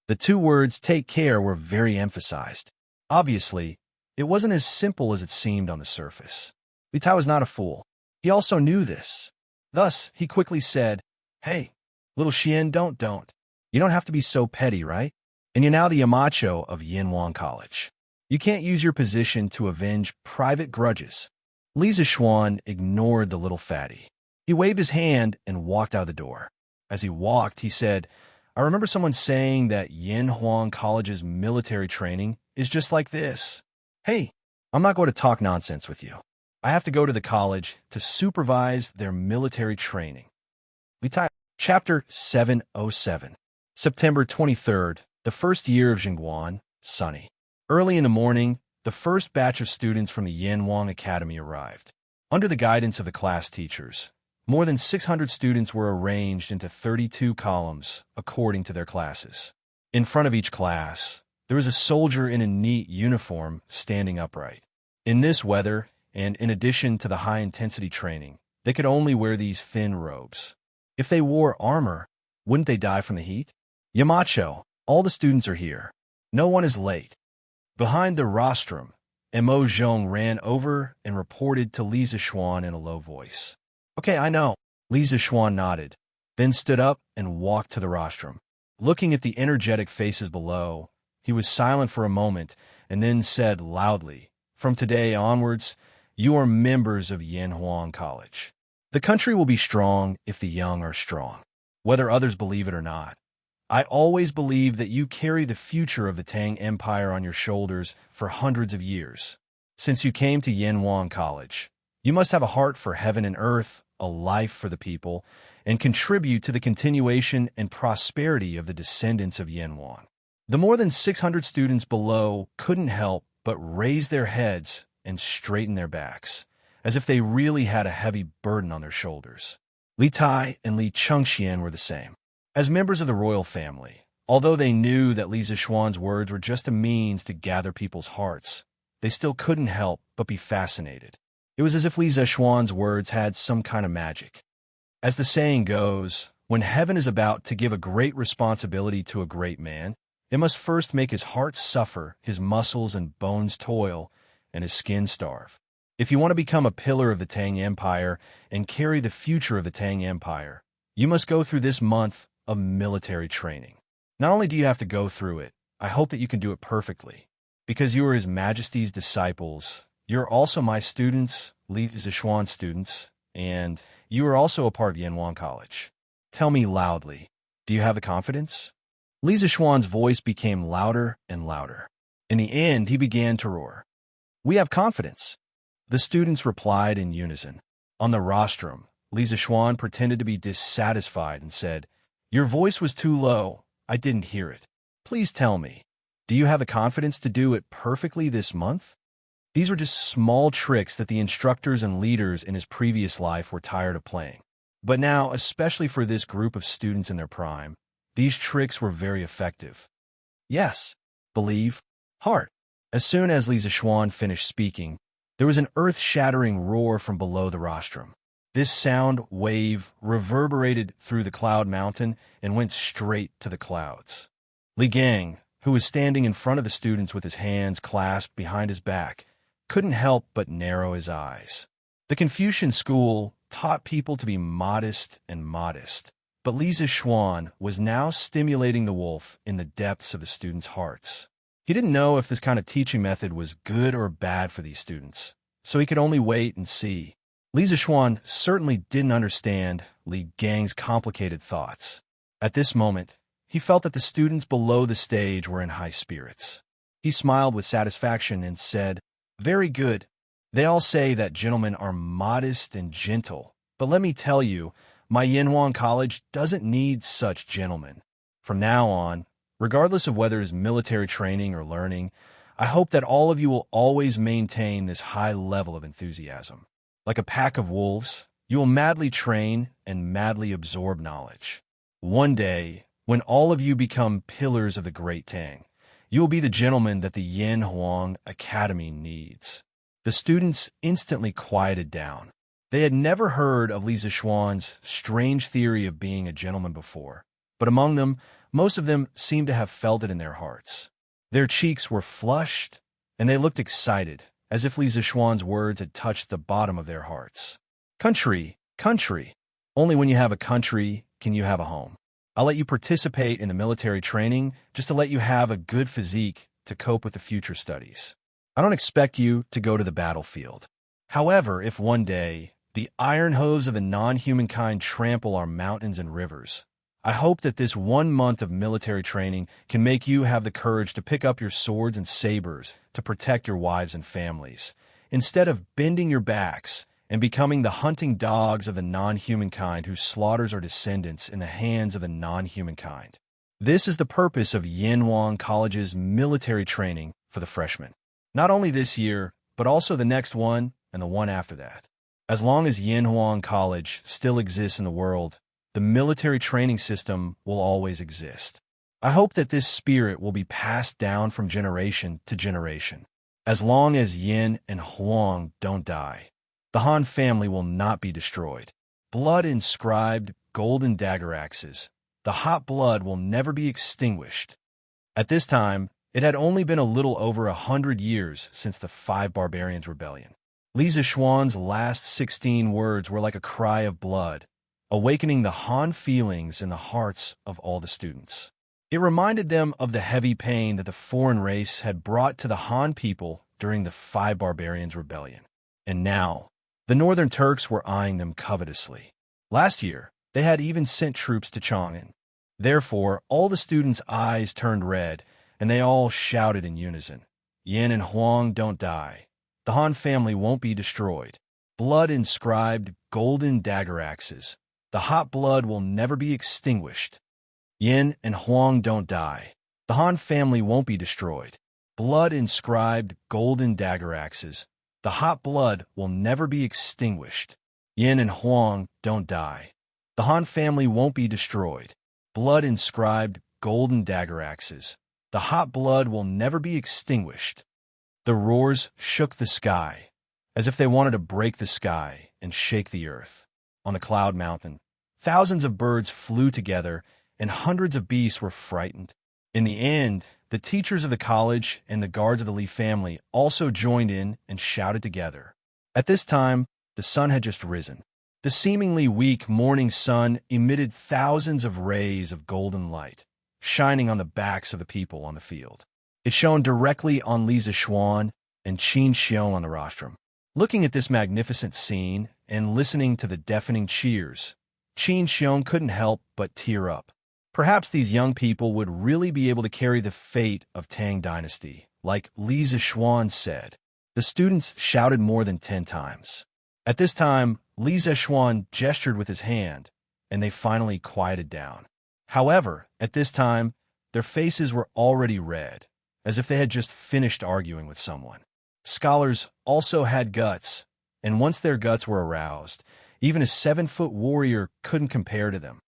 Speaker 1: The two words "take care" were very emphasized. Obviously, it wasn't as simple as it seemed on the surface. Li Tai was not a fool. He also knew this. Thus, he quickly said, "Hey, little Xian, don't. You don't have to be so petty, right? And you're now the Yamacho of Yanwang College. You can't use your position to avenge private grudges." Li Zishuan ignored the little fatty. He waved his hand and walked out the door. As he walked, he said, "I remember someone saying that Yanhuang College's military training is just like this. Hey, I'm not going to talk nonsense with you. I have to go to the college to supervise their military training." Li Tai, Chapter 707. September 23rd, the first year of Jingguan, sunny. Early in the morning, the first batch of students from the Yanwang Academy arrived. Under the guidance of the class teachers, more than 600 students were arranged into 32 columns according to their classes. In front of each class, there was a soldier in a neat uniform standing upright. In this weather, and in addition to the high-intensity training, they could only wear these thin robes. If they wore armor, wouldn't they die from the heat? "Yamacho, all the students are here. No one is late." Behind the rostrum, Mo Zhong ran over and reported to Li Zishuan in a low voice. "Okay, I know." Li Zishuan nodded, then stood up and walked to the rostrum. Looking at the energetic faces below, he was silent for a moment and then said loudly, "From today onwards, you are members of Yanhuang College. The country will be strong if the young are strong, whether others believe it or not. I always believe that you carry the future of the Tang Empire on your shoulders for hundreds of years. Since you came to Yanhuang College, you must have a heart for heaven and earth, a life for the people, and contribute to the continuation and prosperity of the descendants of Yanhuang." The more than 600 students below couldn't help but raise their heads and straighten their backs, as if they really had a heavy burden on their shoulders. Li Tai and Li Chengxian were the same. As members of the royal family, although they knew that Li Zishuan's words were just a means to gather people's hearts, they still couldn't help but be fascinated. It was as if Li Zishuan's words had some kind of magic. As the saying goes, when heaven is about to give a great responsibility to a great man, it must first make his heart suffer, his muscles and bones toil, and his skin starve. If you want to become a pillar of the Tang Empire and carry the future of the Tang Empire, you must go through this month of military training. Not only do you have to go through it, I hope that you can do it perfectly. Because you are His Majesty's disciples, you are also my students, Li Zishuan's students, and you are also a part of Yanhuang College. Tell me loudly, do you have the confidence? Li Zishuan's voice became louder and louder. In the end, he began to roar. "We have confidence." The students replied in unison. On the rostrum, Li Zishuan pretended to be dissatisfied and said, "Your voice was too low. I didn't hear it. Please tell me, do you have the confidence to do it perfectly this month?" These were just small tricks that the instructors and leaders in his previous life were tired of playing. But now, especially for this group of students in their prime, these tricks were very effective. Yes, believe, heart. As soon as Li Zishuan finished speaking, there was an earth-shattering roar from below the rostrum. This sound wave reverberated through the cloud mountain and went straight to the clouds. Li Gang, who was standing in front of the students with his hands clasped behind his back, couldn't help but narrow his eyes. The Confucian school taught people to be modest and modest, but Lisa Schwann was now stimulating the wolf in the depths of the students' hearts. He didn't know if this kind of teaching method was good or bad for these students, so he could only wait and see. Lisa Schwann certainly didn't understand Li Gang's complicated thoughts. At this moment, he felt that the students below the stage were in high spirits. He smiled with satisfaction and said, "Very good. They all say that gentlemen are modest and gentle, but let me tell you, my Yanhuang College doesn't need such gentlemen. From now on, regardless of whether it's military training or learning, I hope that all of you will always maintain this high level of enthusiasm. Like a pack of wolves, you will madly train and madly absorb knowledge. One day, when all of you become pillars of the Great Tang, you will be the gentlemen that the Yin Huang Academy needs." The students instantly quieted down. They had never heard of Lisa Schwann's strange theory of being a gentleman before, but among them, most of them seemed to have felt it in their hearts. Their cheeks were flushed, and they looked excited, as if Lisa Schwann's words had touched the bottom of their hearts. Country, country. Only when you have a country can you have a home. I'll let you participate in the military training just to let you have a good physique to cope with the future studies. I don't expect you to go to the battlefield. However, if one day the iron hooves of the non-human kind trample our mountains and rivers, I hope that this 1 month of military training can make you have the courage to pick up your swords and sabers to protect your wives and families, instead of bending your backs and becoming the hunting dogs of the non-human kind who slaughters our descendants in the hands of the non-human kind. This is the purpose of Yanhuang College's military training for the freshmen. Not only this year, but also the next one and the one after that. As long as Yanhuang College still exists in the world, the military training system will always exist. I hope that this spirit will be passed down from generation to generation. As long as Yin and Huang don't die, the Han family will not be destroyed. Blood-inscribed golden dagger axes. The hot blood will never be extinguished. At this time, it had only been a little over 100 years since the Five Barbarians Rebellion. Lisa Schwann's last 16 words were like a cry of blood, awakening the Han feelings in the hearts of all the students. It reminded them of the heavy pain that the foreign race had brought to the Han people during the Five Barbarians Rebellion. And now, the Northern Turks were eyeing them covetously. Last year, they had even sent troops to Chang'an. Therefore, all the students' eyes turned red, and they all shouted in unison, "Yin and Huang don't die. The Han family won't be destroyed. Blood-inscribed golden dagger axes. The hot blood will never be extinguished. Yin and Huang don't die. The Han family won't be destroyed. Blood-inscribed golden dagger axes. The hot blood will never be extinguished. Yin and Huang don't die. The Han family won't be destroyed. Blood-inscribed golden dagger axes. The hot blood will never be extinguished." The roars shook the sky, as if they wanted to break the sky and shake the earth. On the cloud mountain, thousands of birds flew together, and hundreds of beasts were frightened. In the end, the teachers of the college and the guards of the Li family also joined in and shouted together. At this time, the sun had just risen. The seemingly weak morning sun emitted thousands of rays of golden light, shining on the backs of the people on the field. It shone directly on Lisa Schwann and Qin Xiong on the rostrum. Looking at this magnificent scene and listening to the deafening cheers, Qin Xiong couldn't help but tear up. Perhaps these young people would really be able to carry the fate of Tang Dynasty, like Lisa Schwann said. The students shouted more than 10 times. At this time, Lisa Schwann gestured with his hand, and they finally quieted down. However, at this time, their faces were already red, as if they had just finished arguing with someone. Scholars also had guts, and once their guts were aroused, even a 7-foot warrior couldn't compare to them.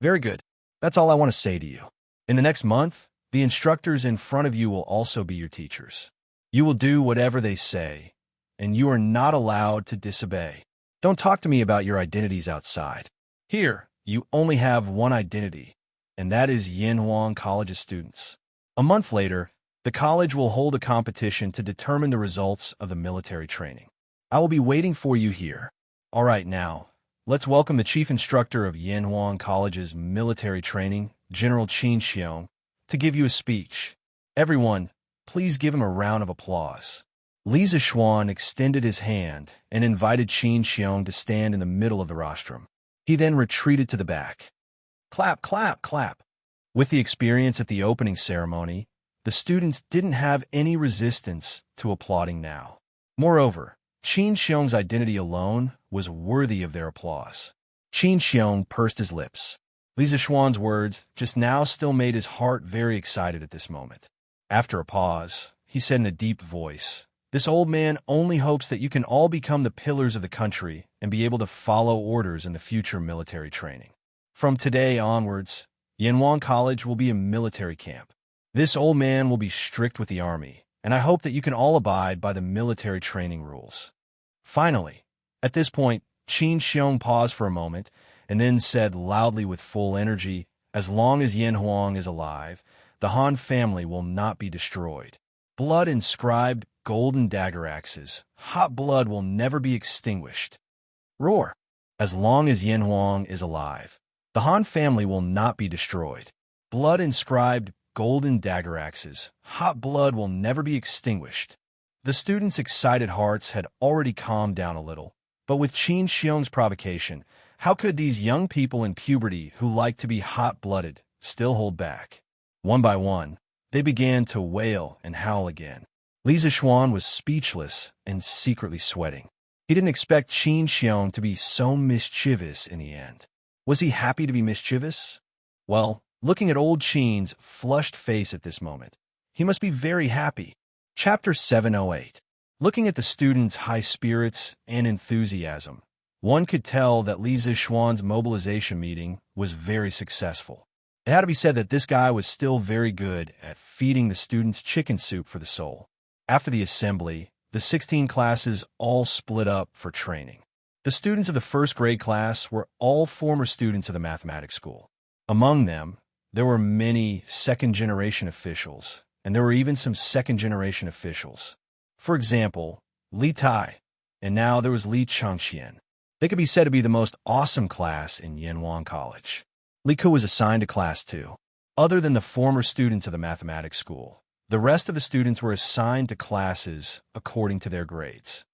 Speaker 1: Very good. That's all I want to say to you. In the next month, the instructors in front of you will also be your teachers. You will do whatever they say, and you are not allowed to disobey. Don't talk to me about your identities outside. Here, you only have one identity, and that is Yanhuang College's students. A month later, the college will hold a competition to determine the results of the military training. I will be waiting for you here. All right, now, let's welcome the chief instructor of Yanhuang College's military training, General Qin Xiong, to give you a speech. Everyone, please give him a round of applause. Li Zixuan extended his hand and invited Qin Xiong to stand in the middle of the rostrum. He then retreated to the back. Clap, clap, clap. With the experience at the opening ceremony, the students didn't have any resistance to applauding now. Moreover, Qin Xiong's identity alone was worthy of their applause. Qin Xiong pursed his lips. Li Zixuan's words just now still made his heart very excited at this moment. After a pause, he said in a deep voice, "This old man only hopes that you can all become the pillars of the country and be able to follow orders in the future military training. From today onwards, Yanhuang College will be a military camp. This old man will be strict with the army, and I hope that you can all abide by the military training rules." Finally, at this point, Qin Xiong paused for a moment and then said loudly with full energy, "As long as Yanhuang is alive, the Han family will not be destroyed. Blood inscribed golden dagger axes. Hot blood will never be extinguished. Roar! As long as Yanhuang is alive, the Han family will not be destroyed. Blood inscribed golden dagger axes. Hot blood will never be extinguished." The students' excited hearts had already calmed down a little, but with Qin Xiong's provocation, how could these young people in puberty who like to be hot-blooded still hold back? One by one, they began to wail and howl again. Li Zixuan was speechless and secretly sweating. He didn't expect Qin Xiong to be so mischievous in the end. Was he happy to be mischievous? Well, looking at old Qin's flushed face at this moment, he must be very happy. Chapter 708. Looking at the students' high spirits and enthusiasm, one could tell that Li Zixuan's mobilization meeting was very successful. It had to be said that this guy was still very good at feeding the students chicken soup for the soul. After the assembly, the 16 classes all split up for training. The students of the first grade class were all former students of the mathematics school. Among them, there were many second-generation officials, and there were even some second-generation officials. For example, Li Tai, and now there was Li Changxian. They could be said to be the most awesome class in Yanhuang College. Li Ku was assigned to Class 2. Other than the former students of the mathematics school, the rest of the students were assigned to classes according to their grades.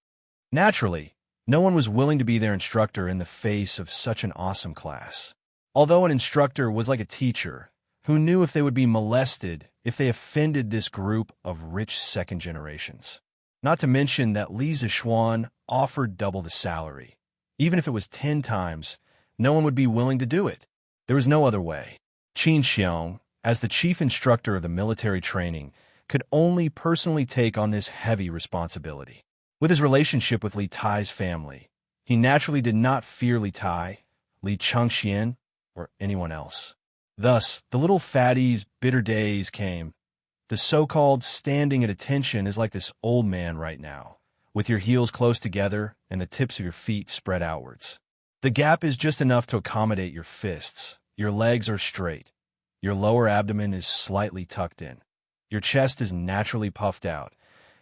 Speaker 1: Naturally, no one was willing to be their instructor in the face of such an awesome class. Although an instructor was like a teacher, who knew if they would be molested if they offended this group of rich second generations. Not to mention that Li Zixuan offered double the salary. Even if it was 10 times, no one would be willing to do it. There was no other way. Qin Xiong, as the chief instructor of the military training, could only personally take on this heavy responsibility. With his relationship with Li Tai's family, he naturally did not fear Li Tai, Li Changxian, or anyone else. Thus, the little fatty's bitter days came. The so-called standing at attention is like this old man right now, with your heels close together and the tips of your feet spread outwards. The gap is just enough to accommodate your fists. Your legs are straight. Your lower abdomen is slightly tucked in. Your chest is naturally puffed out.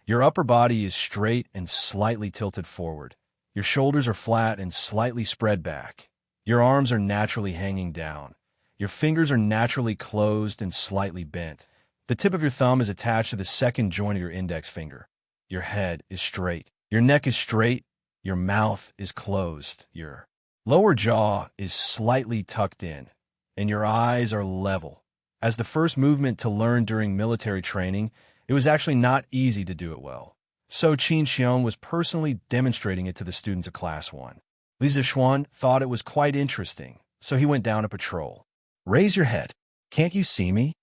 Speaker 1: Your upper body is straight and slightly tilted forward. Your shoulders are flat and slightly spread back. Your arms are naturally hanging down. Your fingers are naturally closed and slightly bent. The tip of your thumb is attached to the second joint of your index finger. Your head is straight. Your neck is straight. Your mouth is closed. Your lower jaw is slightly tucked in, and your eyes are level. As the first movement to learn during military training, it was actually not easy to do it well. So Qin Xiong was personally demonstrating it to the students of Class 1. Li Zixuan thought it was quite interesting, so he went down a patrol. "Raise your head. Can't you see me?"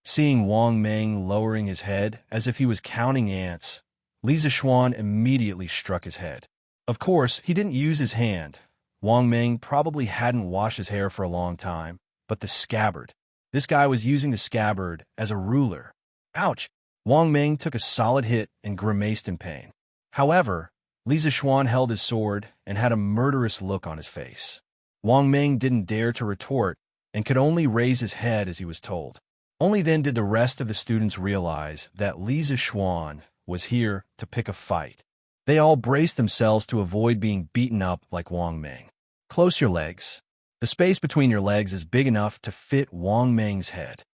Speaker 1: Seeing Wang Meng lowering his head as if he was counting ants, Li Zixuan immediately struck his head. Of course, he didn't use his hand. Wang Meng probably hadn't washed his hair for a long time, but the scabbard. This guy was using the scabbard as a ruler. Ouch! Wang Meng took a solid hit and grimaced in pain. However, Li Zixuan held his sword and had a murderous look on his face. Wang Meng didn't dare to retort and could only raise his head as he was told. Only then did the rest of the students realize that Li Zixuan was here to pick a fight. They all braced themselves to avoid being beaten up like Wang Meng. Close your legs. The space between your legs is big enough to fit Wang Meng's head.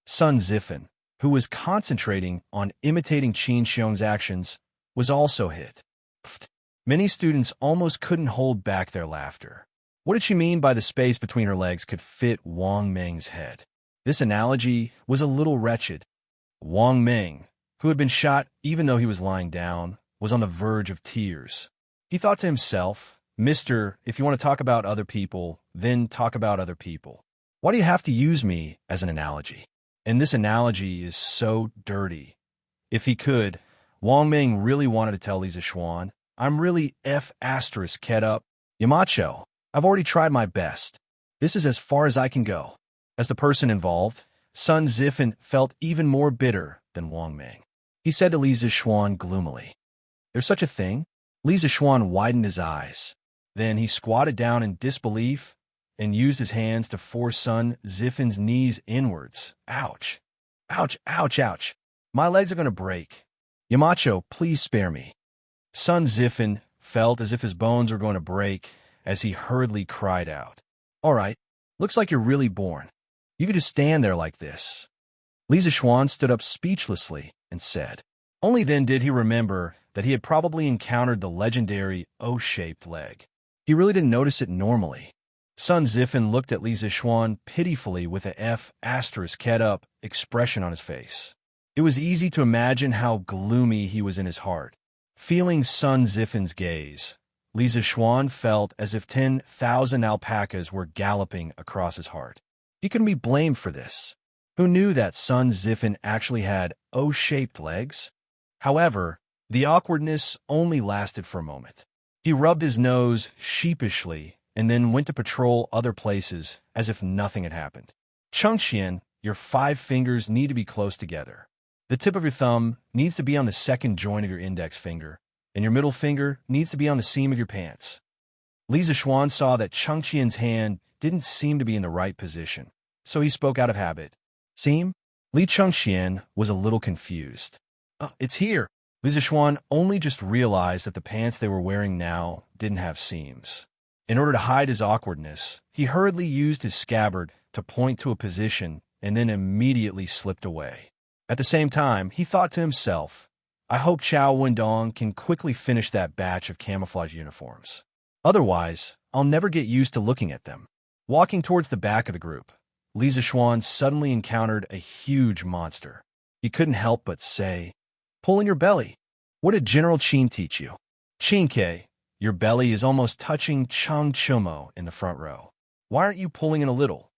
Speaker 1: Sun Zifan, who was concentrating on imitating Qin Xiong's actions, was also hit. Pfft. Many students almost couldn't hold back their laughter. What did she mean by the space between her legs could fit Wang Meng's head? This analogy was a little wretched. Wang Meng, who had been shot even though he was lying down, was on the verge of tears. He thought to himself, "Mister, if you want to talk about other people, then talk about other people. Why do you have to use me as an analogy? And this analogy is so dirty." If he could, Wang Meng really wanted to tell Lisa Xuan, "I'm really F***ed up. Yamacho, I've already tried my best. This is as far as I can go." As the person involved, Sun Zifan felt even more bitter than Wang Meng. He said to Lisa Xuan gloomily, "There's such a thing?" Lisa Xuan widened his eyes. Then he squatted down in disbelief and used his hands to force Sun Zifan's knees inwards. Ouch. Ouch, ouch, ouch. My legs are going to break. Yamacho, please spare me. Sun Zifan felt as if his bones were going to break as he hurriedly cried out, "All right, looks like you're really born. You could just stand there like this." Lisa Xuan stood up speechlessly and said, only then did he remember that he had probably encountered the legendary O-shaped leg. He really didn't notice it normally. Sun Zifan looked at Lisa Xuan pitifully with a F***ed-up expression on his face. It was easy to imagine how gloomy he was in his heart. Feeling Sun Zifan's gaze, Lisa Xuan felt as if 10,000 alpacas were galloping across his heart. He couldn't be blamed for this. Who knew that Sun Zifan actually had O-shaped legs? However, the awkwardness only lasted for a moment. He rubbed his nose sheepishly and then went to patrol other places as if nothing had happened. Chengxian, your 5 fingers need to be close together. The tip of your thumb needs to be on the second joint of your index finger, and your middle finger needs to be on the seam of your pants. Lisa Xuan saw that Chengxian's hand didn't seem to be in the right position, so he spoke out of habit. "Seam?" Li Chengxian was a little confused. It's here." Lisa Xuan only just realized that the pants they were wearing now didn't have seams. In order to hide his awkwardness, he hurriedly used his scabbard to point to a position and then immediately slipped away. At the same time, he thought to himself, "I hope Chao Wendong can quickly finish that batch of camouflage uniforms. Otherwise, I'll never get used to looking at them." Walking towards the back of the group, Lisa Xuan suddenly encountered a huge monster. He couldn't help but say, "Pull in your belly. What did General Qin teach you?" "Qin, your belly is almost touching Chang Chumo in the front row. Why aren't you pulling in a little?"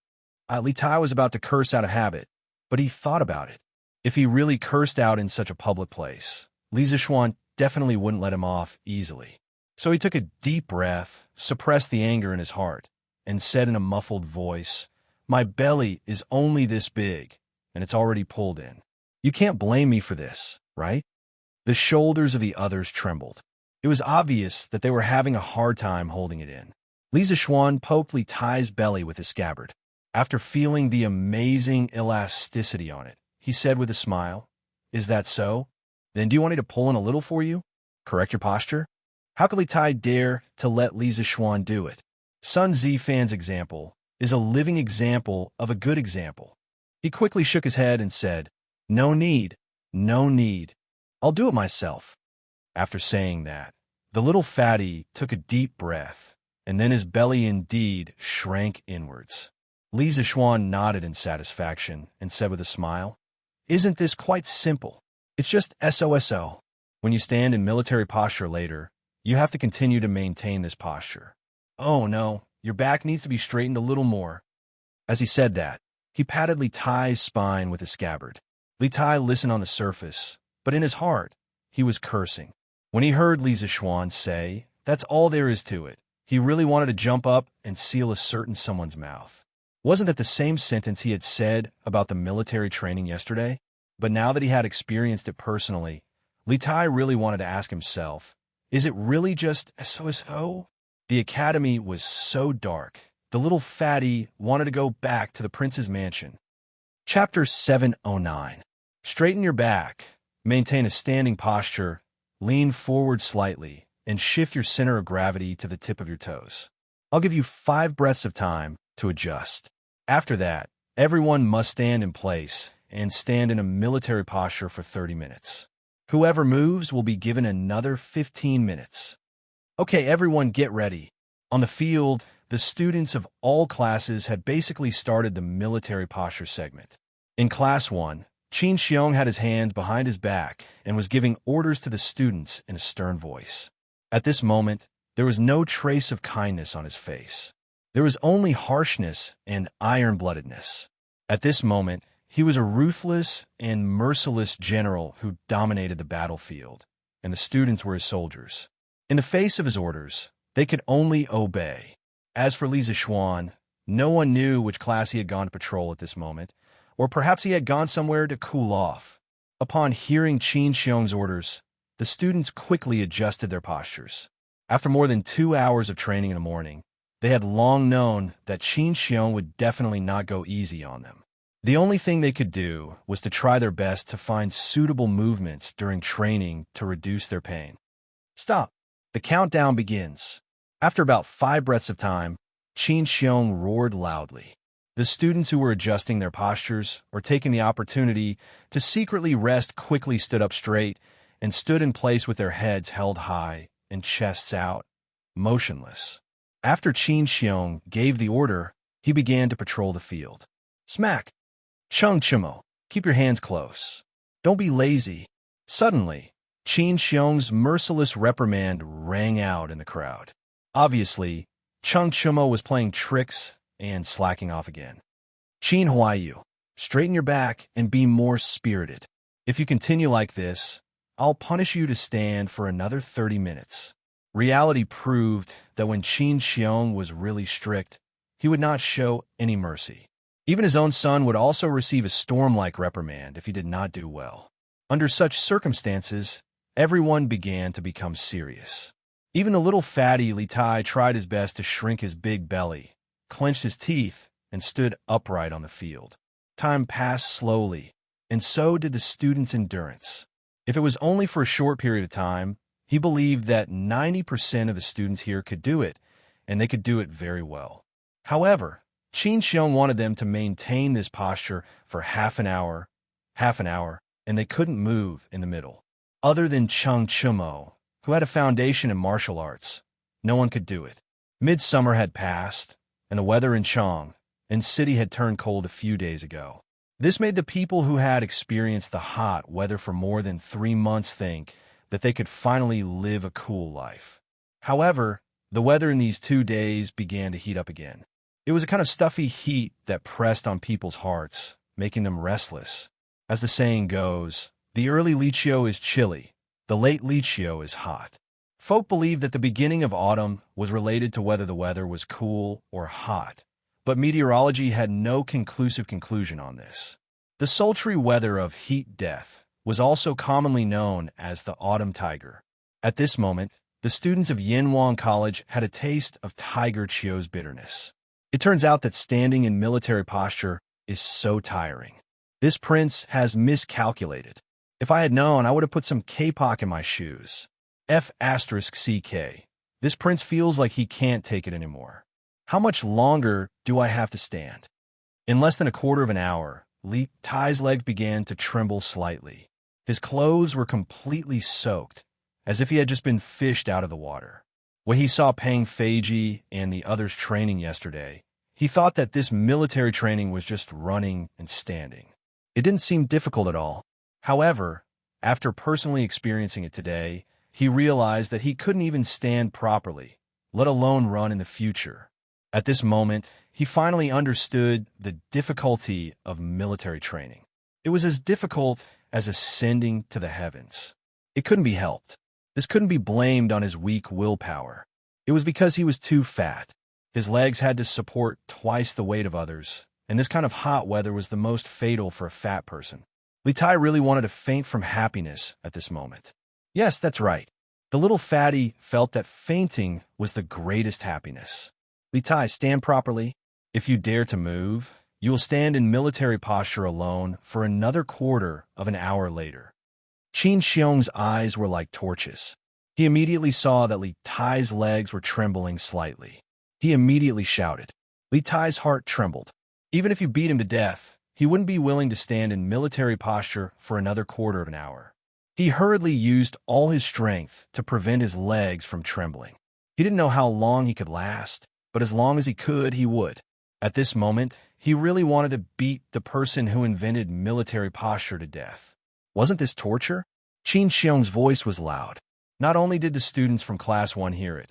Speaker 1: Li Tai was about to curse out of habit, but he thought about it. If he really cursed out in such a public place, Lisa Xuan definitely wouldn't let him off easily. So he took a deep breath, suppressed the anger in his heart, and said in a muffled voice, "My belly is only this big, and it's already pulled in. You can't blame me for this, right?" The shoulders of the others trembled. It was obvious that they were having a hard time holding it in. Lisa Xuan poked Li Tai's belly with his scabbard. After feeling the amazing elasticity on it, he said with a smile, "Is that so? Then do you want me to pull in a little for you? Correct your posture?" How could Li Tai dare to let Lisa Xuan do it? Sun Zifan's example is a living example of a good example. He quickly shook his head and said, "No need, no need. I'll do it myself." After saying that, the little fatty took a deep breath, and then his belly indeed shrank inwards. Lisa Xuan nodded in satisfaction and said with a smile, "Isn't this quite simple? It's just SOSO. When you stand in military posture later, you have to continue to maintain this posture. Oh no, your back needs to be straightened a little more." As he said that, he patted Li Tai's spine with his scabbard. Li Tai listened on the surface, but in his heart, he was cursing. When he heard Lisa Xuan say, "That's all there is to it," he really wanted to jump up and seal a certain someone's mouth. Wasn't that the same sentence he had said about the military training yesterday? But now that he had experienced it personally, Li Tai really wanted to ask himself, is it really just SOSO? The academy was so dark. The little fatty wanted to go back to the prince's mansion. Chapter 709. Straighten your back. Maintain a standing posture lean forward slightly and shift your center of gravity to the tip of your toes. I'll give you 5 breaths of time to adjust. After that, everyone must stand in place and stand in a military posture for 30 minutes. Whoever moves will be given another 15 minutes. Okay, everyone get ready. On the field, the students of all classes had basically started the military posture segment. In Class 1, Qin Xiong had his hands behind his back and was giving orders to the students in a stern voice. At this moment, there was no trace of kindness on his face. There was only harshness and iron-bloodedness. At this moment, he was a ruthless and merciless general who dominated the battlefield, and the students were his soldiers. In the face of his orders, they could only obey. As for Li Zixuan, no one knew which class he had gone to patrol at this moment, or perhaps he had gone somewhere to cool off. Upon hearing Qin Xiong's orders, the students quickly adjusted their postures. After more than 2 hours of training in the morning, they had long known that Qin Xiong would definitely not go easy on them. The only thing they could do was to try their best to find suitable movements during training to reduce their pain. Stop! The countdown begins. After about 5 breaths of time, Qin Xiong roared loudly. The students who were adjusting their postures or taking the opportunity to secretly rest quickly stood up straight and stood in place with their heads held high and chests out, motionless. After Qin Xiong gave the order, he began to patrol the field. Smack! Chung Chimo, keep your hands close. Don't be lazy. Suddenly, Qin Xiong's merciless reprimand rang out in the crowd. Obviously, Chung Chimo was playing tricks and slacking off again. Qin Huayu, straighten your back and be more spirited. If you continue like this, I'll punish you to stand for another 30 minutes. Reality proved that when Qin Xiong was really strict, he would not show any mercy. Even his own son would also receive a storm-like reprimand if he did not do well. Under such circumstances, everyone began to become serious. Even the little fatty Li Tai tried his best to shrink his big belly, clenched his teeth, and stood upright on the field. Time passed slowly, and so did the students' endurance. If it was only for a short period of time, he believed that 90% of the students here could do it, and they could do it very well. However, Qin Xiong wanted them to maintain this posture for half an hour, and they couldn't move in the middle. Other than Chung Chimo, who had a foundation in martial arts, no one could do it. Midsummer had passed, and the weather in Chang and city had turned cold a few days ago. This made the people who had experienced the hot weather for more than 3 months think that they could finally live a cool life. However, the weather in these 2 days began to heat up again. It was a kind of stuffy heat that pressed on people's hearts, making them restless. As the saying goes, the early Lichio is chilly, the late Lichio is hot. Folk believed that the beginning of autumn was related to whether the weather was cool or hot, but meteorology had no conclusive conclusion on this. The sultry weather of heat death was also commonly known as the autumn tiger. At this moment, the students of Yinhuang College had a taste of Tiger Chio's bitterness. It turns out that standing in military posture is so tiring. This prince has miscalculated. If I had known, I would have put some K-Pok in my shoes. F***CK. This prince feels like he can't take it anymore. How much longer do I have to stand? In less than a quarter of an hour, Li Tai's legs began to tremble slightly. His clothes were completely soaked, as if he had just been fished out of the water. When he saw Peng Feiji and the others training yesterday, he thought that this military training was just running and standing. It didn't seem difficult at all. However, after personally experiencing it today, he realized that he couldn't even stand properly, let alone run in the future. At this moment, he finally understood the difficulty of military training. It was as difficult as ascending to the heavens. It couldn't be helped. This couldn't be blamed on his weak willpower. It was because he was too fat. His legs had to support twice the weight of others, and this kind of hot weather was the most fatal for a fat person. Li Tai really wanted to faint from happiness at this moment. Yes, that's right. The little fatty felt that fainting was the greatest happiness. Li Tai, stand properly. If you dare to move, you will stand in military posture alone for another quarter of an hour later. Qin Xiong's eyes were like torches. He immediately saw that Li Tai's legs were trembling slightly. He immediately shouted. Li Tai's heart trembled. Even if you beat him to death, he wouldn't be willing to stand in military posture for another quarter of an hour. He hurriedly used all his strength to prevent his legs from trembling. He didn't know how long he could last, but as long as he could, he would. At this moment, he really wanted to beat the person who invented military posture to death. Wasn't this torture? Qin Xiong's voice was loud. Not only did the students from Class 1 hear it,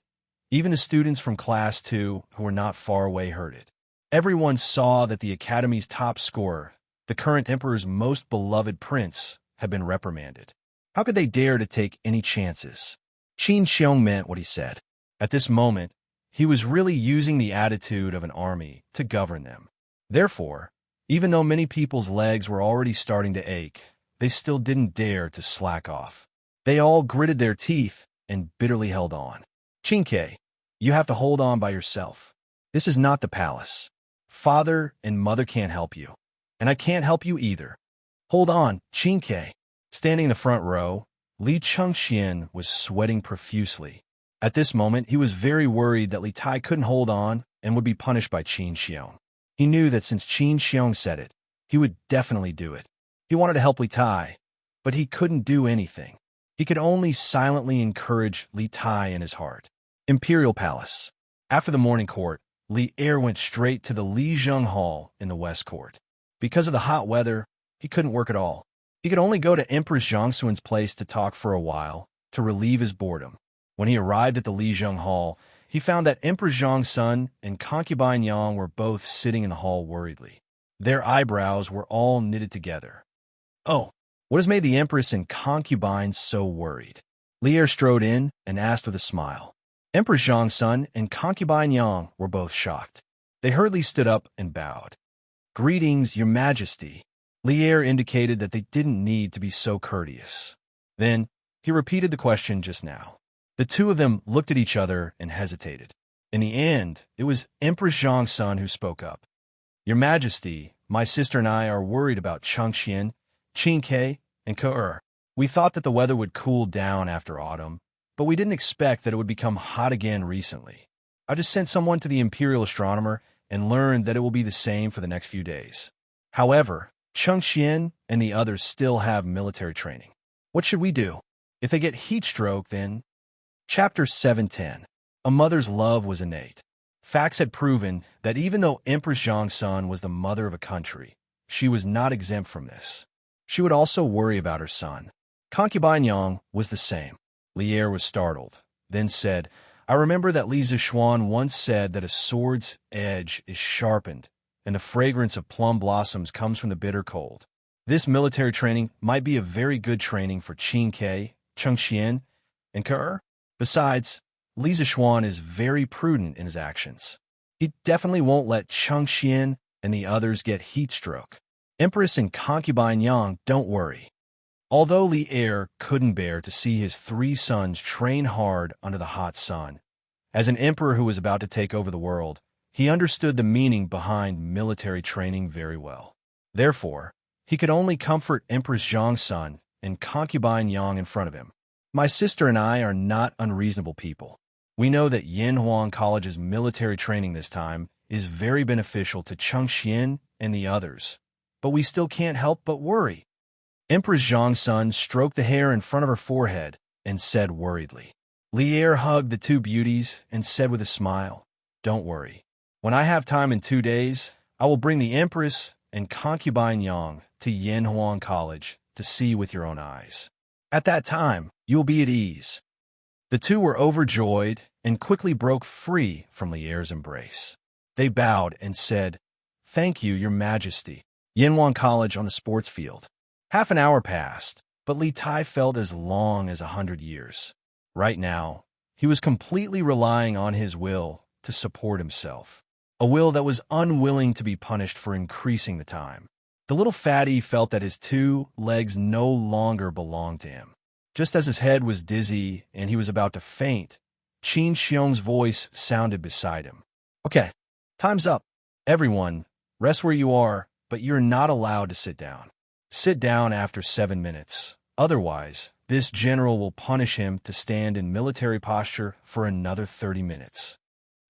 Speaker 1: even the students from Class 2 who were not far away heard it. Everyone saw that the Academy's top scorer, the current Emperor's most beloved prince, had been reprimanded. How could they dare to take any chances? Qin Xiong meant what he said. At this moment, he was really using the attitude of an army to govern them. Therefore, even though many people's legs were already starting to ache, they still didn't dare to slack off. They all gritted their teeth and bitterly held on. Qinke, you have to hold on by yourself. This is not the palace. Father and mother can't help you, and I can't help you either. Hold on, Qinke. Standing in the front row, Li Chengxian was sweating profusely. At this moment, he was very worried that Li Tai couldn't hold on and would be punished by Qin Xiong. He knew that since Qin Xiong said it, he would definitely do it. He wanted to help Li Tai, but he couldn't do anything. He could only silently encourage Li Tai in his heart. Imperial Palace. After the morning court, Li Er went straight to the Li Zheng Hall in the West Court. Because of the hot weather, he couldn't work at all. He could only go to Empress Zhongxuan's place to talk for a while, to relieve his boredom. When he arrived at the Li Zheng Hall, he found that Empress Zhongxun and concubine Yang were both sitting in the hall worriedly. Their eyebrows were all knitted together. Oh, what has made the Empress and concubine so worried? Li Er strode in and asked with a smile. Empress Zhongxun and concubine Yang were both shocked. They hurriedly stood up and bowed. Greetings, Your Majesty. Li Er indicated that they didn't need to be so courteous. Then, he repeated the question just now. The two of them looked at each other and hesitated. In the end, it was Empress Zhongxun who spoke up. Your Majesty, my sister and I are worried about Chengxian, Qinke, and Ke. We thought that the weather would cool down after autumn, but we didn't expect that it would become hot again recently. I just sent someone to the Imperial Astronomer and learned that it will be the same for the next few days. However, Chengxian and the others still have military training. What should we do? If they get heat stroke, then... Chapter 710. A mother's love was innate. Facts had proven that even though Empress Zhongxun was the mother of a country, she was not exempt from this. She would also worry about her son. Concubine Yang was the same. Li Er was startled, then said, I remember that Li Zishuan once said that a sword's edge is sharpened, and the fragrance of plum blossoms comes from the bitter cold. This military training might be a very good training for Qinke, Chengxian, and Ke. Besides, Li Zishuan is very prudent in his actions. He definitely won't let Chengxian and the others get heat stroke. Empress and concubine Yang, don't worry. Although Li Er couldn't bear to see his three sons train hard under the hot sun, as an emperor who was about to take over the world, he understood the meaning behind military training very well. Therefore, he could only comfort Empress Zhongxun and concubine Yang in front of him. My sister and I are not unreasonable people. We know that Yanhuang College's military training this time is very beneficial to Chengxian and the others, but we still can't help but worry. Empress Zhongxun stroked the hair in front of her forehead and said worriedly. Li Er hugged the two beauties and said with a smile, Don't worry. When I have time in 2 days, I will bring the Empress and concubine Yang to Yanhuang College to see with your own eyes. At that time, you will be at ease. The two were overjoyed and quickly broke free from Li Er's embrace. They bowed and said, Thank you, Your Majesty. Yanhuang College on the sports field. Half an hour passed, but Li Tai felt as long as 100 years. Right now, he was completely relying on his will to support himself, a will that was unwilling to be punished for increasing the time. The little fatty felt that his 2 legs no longer belonged to him. Just as his head was dizzy and he was about to faint, Qin Xiong's voice sounded beside him. Okay, time's up. Everyone, rest where you are, but you're not allowed to sit down. Sit down after 7 minutes. Otherwise, this general will punish him to stand in military posture for another 30 minutes.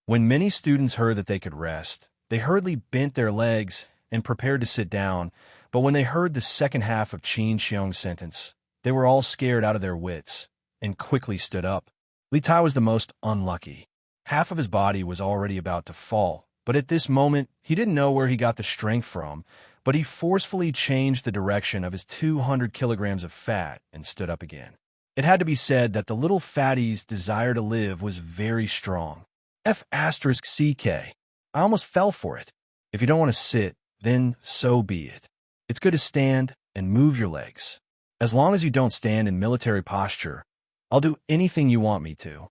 Speaker 1: When many students heard that they could rest, they hurriedly bent their legs and prepared to sit down, but when they heard the second half of Qin Xiong's sentence, they were all scared out of their wits and quickly stood up. Li Tai was the most unlucky. Half of his body was already about to fall, but at this moment, he didn't know where he got the strength from, but he forcefully changed the direction of his 200 kilograms of fat and stood up again. It had to be said that the little fatty's desire to live was very strong. F***CK. I almost fell for it. If you don't want to sit, then so be it. It's good to stand and move your legs. As long as you don't stand in military posture, I'll do anything you want me to.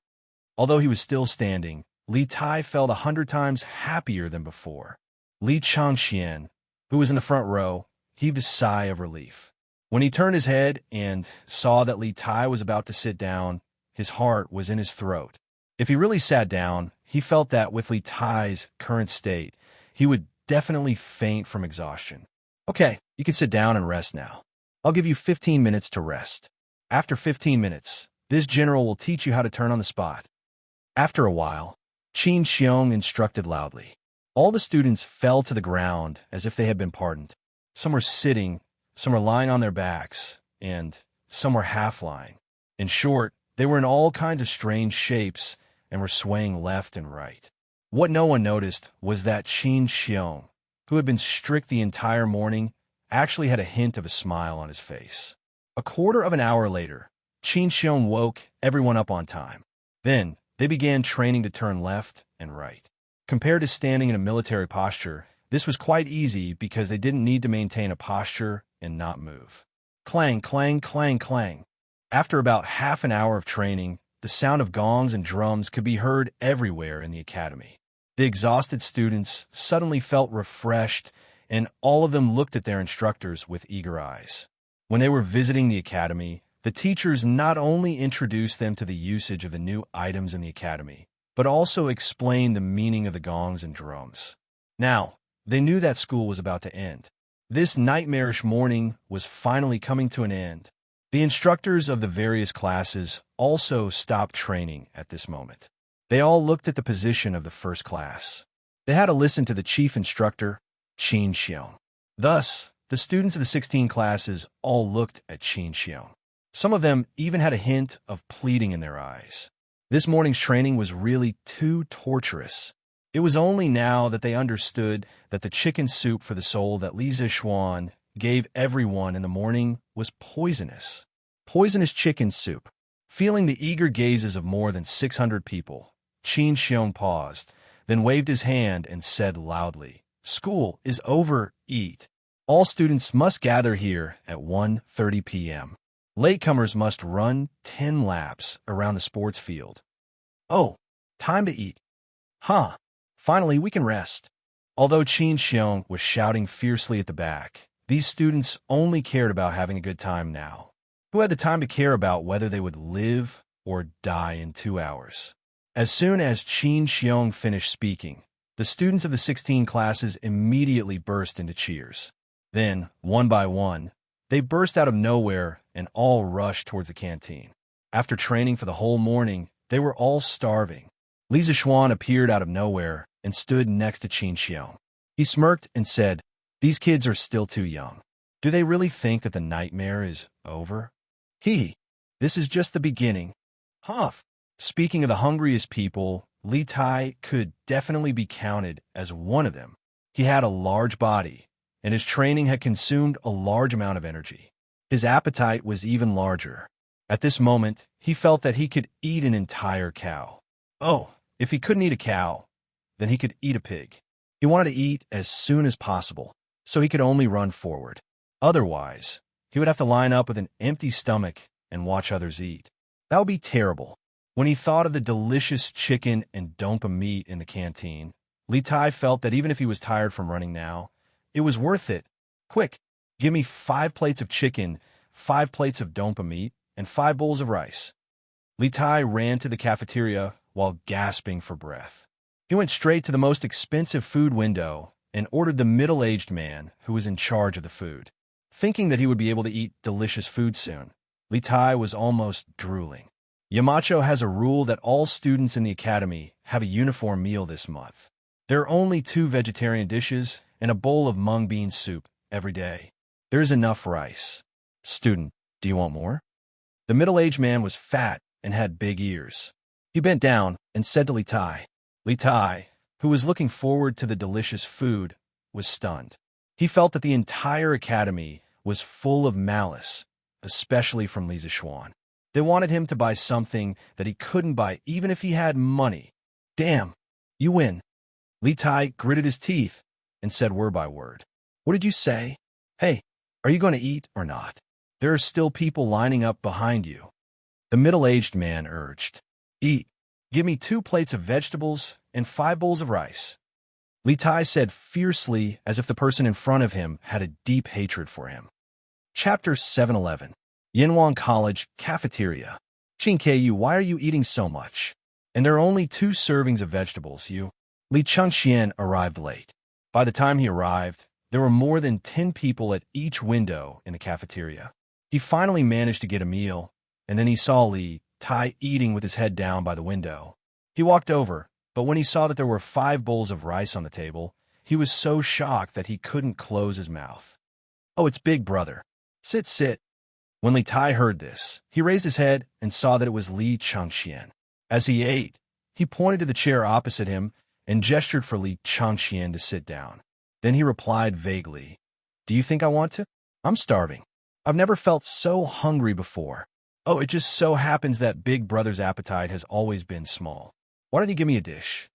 Speaker 1: Although he was still standing, Li Tai felt 100 times happier than before. Li Changxian, who was in the front row, heaved a sigh of relief. When he turned his head and saw that Li Tai was about to sit down, his heart was in his throat. If he really sat down, he felt that with Li Tai's current state, he would definitely faint from exhaustion. Okay, you can sit down and rest now. I'll give you 15 minutes to rest. After 15 minutes, this general will teach you how to turn on the spot. After a while, Qin Xiong instructed loudly. All the students fell to the ground as if they had been pardoned. Some were sitting, some were lying on their backs, and some were half-lying. In short, they were in all kinds of strange shapes and were swaying left and right. What no one noticed was that Qin Xiong, who had been strict the entire morning, actually had a hint of a smile on his face. A quarter of an hour later, Qin Xiong woke everyone up on time. Then, they began training to turn left and right. Compared to standing in a military posture, this was quite easy because they didn't need to maintain a posture and not move. Clang, clang, clang, clang. After about half an hour of training, the sound of gongs and drums could be heard everywhere in the academy. The exhausted students suddenly felt refreshed, and all of them looked at their instructors with eager eyes. When they were visiting the academy, the teachers not only introduced them to the usage of the new items in the academy, but also explained the meaning of the gongs and drums. Now, they knew that school was about to end. This nightmarish morning was finally coming to an end. The instructors of the various classes also stopped training at this moment. They all looked at the position of the first class. They had to listen to the chief instructor, Qin Xiong. Thus, the students of the 16 classes all looked at Qin Xiong. Some of them even had a hint of pleading in their eyes. This morning's training was really too torturous. It was only now that they understood that the chicken soup for the soul that Li Zixuan gave everyone in the morning was poisonous. Poisonous chicken soup. Feeling the eager gazes of more than 600 people, Qin Xiong paused, then waved his hand and said loudly, "School is over, eat. All students must gather here at 1:30 p.m. Latecomers must run 10 laps around the sports field." Oh, time to eat. Huh. Finally, we can rest. Although Qin Xiong was shouting fiercely at the back, these students only cared about having a good time now. Who had the time to care about whether they would live or die in 2 hours? As soon as Qin Xiong finished speaking, the students of the 16 classes immediately burst into cheers. Then, one by one, they burst out of nowhere and all rushed towards the canteen. After training for the whole morning, they were all starving. Li Zixuan appeared out of nowhere and stood next to Qin Xiong. He smirked and said, "These kids are still too young. Do they really think that the nightmare is over? This is just the beginning." Huff. Speaking of the hungriest people, Li Tai could definitely be counted as one of them. He had a large body, and his training had consumed a large amount of energy. His appetite was even larger. At this moment, he felt that he could eat an entire cow. Oh, if he couldn't eat a cow, then he could eat a pig. He wanted to eat as soon as possible, so he could only run forward. Otherwise, he would have to line up with an empty stomach and watch others eat. That would be terrible. When he thought of the delicious chicken and dompa meat in the canteen, Li Tai felt that even if he was tired from running now, it was worth it. Quick, give me 5 plates of chicken, 5 plates of dompa meat, and 5 bowls of rice. Li Tai ran to the cafeteria while gasping for breath. He went straight to the most expensive food window and ordered the middle-aged man who was in charge of the food. Thinking that he would be able to eat delicious food soon, Li Tai was almost drooling. Yamacho has a rule that all students in the academy have a uniform meal this month. There are only 2 vegetarian dishes and a bowl of mung bean soup every day. There is enough rice. Student, do you want more? The middle-aged man was fat and had big ears. He bent down and said to Li Tai. Li Tai, who was looking forward to the delicious food, was stunned. He felt that the entire academy was full of malice, especially from Li Zixuan. They wanted him to buy something that he couldn't buy even if he had money. Damn, you win. Li Tai gritted his teeth and said word by word. What did you say? Hey, are you going to eat or not? There are still people lining up behind you. The middle-aged man urged. Eat. Give me 2 plates of vegetables and 5 bowls of rice. Li Tai said fiercely, as if the person in front of him had a deep hatred for him. Chapter 711. Yinhuang College Cafeteria. Qingke, why are you eating so much? And there are only 2 servings of vegetables, you. Li Chengxian arrived late. By the time he arrived, there were more than 10 people at each window in the cafeteria. He finally managed to get a meal, and then he saw Li Tai eating with his head down by the window. He walked over, but when he saw that there were 5 bowls of rice on the table, he was so shocked that he couldn't close his mouth. Oh, it's Big Brother. Sit, sit. When Li Tai heard this, he raised his head and saw that it was Li Chengxian. As he ate, he pointed to the chair opposite him and gestured for Li Chengxian to sit down. Then he replied vaguely, Do you think I want to? I'm starving. I've never felt so hungry before. Oh, it just so happens that Big Brother's appetite has always been small. Why don't you give me a dish?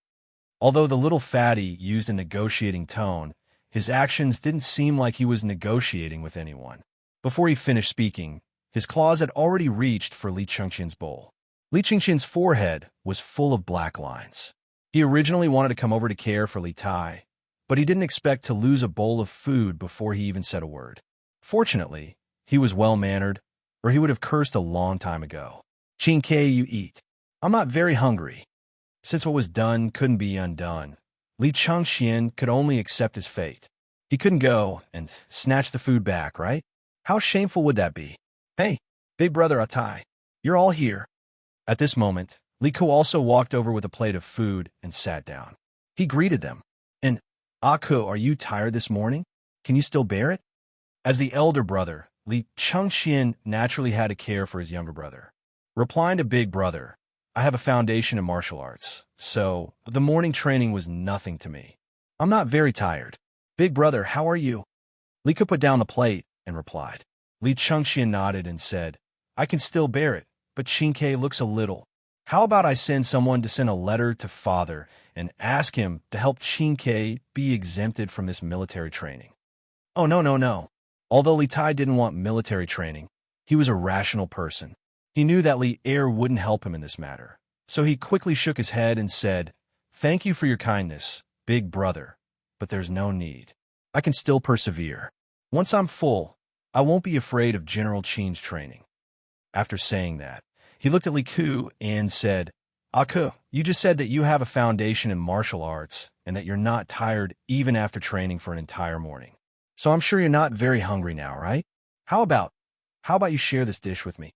Speaker 1: Although the little fatty used a negotiating tone, his actions didn't seem like he was negotiating with anyone. Before he finished speaking, his claws had already reached for Li Chengxian's bowl. Li Chengxian's forehead was full of black lines. He originally wanted to come over to care for Li Tai, but he didn't expect to lose a bowl of food before he even said a word. Fortunately, he was well-mannered, or he would have cursed a long time ago. Qingke, you eat. I'm not very hungry. Since what was done couldn't be undone, Li Chengxian could only accept his fate. He couldn't go and snatch the food back, right? How shameful would that be? Hey, Big Brother Atai, you're all here. At this moment, Li Ku also walked over with a plate of food and sat down. He greeted them. And, Aku, are you tired this morning? Can you still bear it? As the elder brother, Li Chengxian naturally had to care for his younger brother. Replying to Big Brother, I have a foundation in martial arts, so the morning training was nothing to me. I'm not very tired. Big Brother, how are you? Li Ku put down the plate and replied. Li Chengxian nodded and said, I can still bear it, but Qingke looks a little. How about I send someone to send a letter to Father and ask him to help Qingke be exempted from this military training? Oh, no. Although Li Tai didn't want military training, he was a rational person. He knew that Li Er wouldn't help him in this matter. So he quickly shook his head and said, Thank you for your kindness, Big Brother, but there's no need. I can still persevere. Once I'm full, I won't be afraid of General Qin's training. After saying that, he looked at Li Ku and said, Aku, you just said that you have a foundation in martial arts and that you're not tired even after training for an entire morning. So I'm sure you're not very hungry now, right? How about you share this dish with me?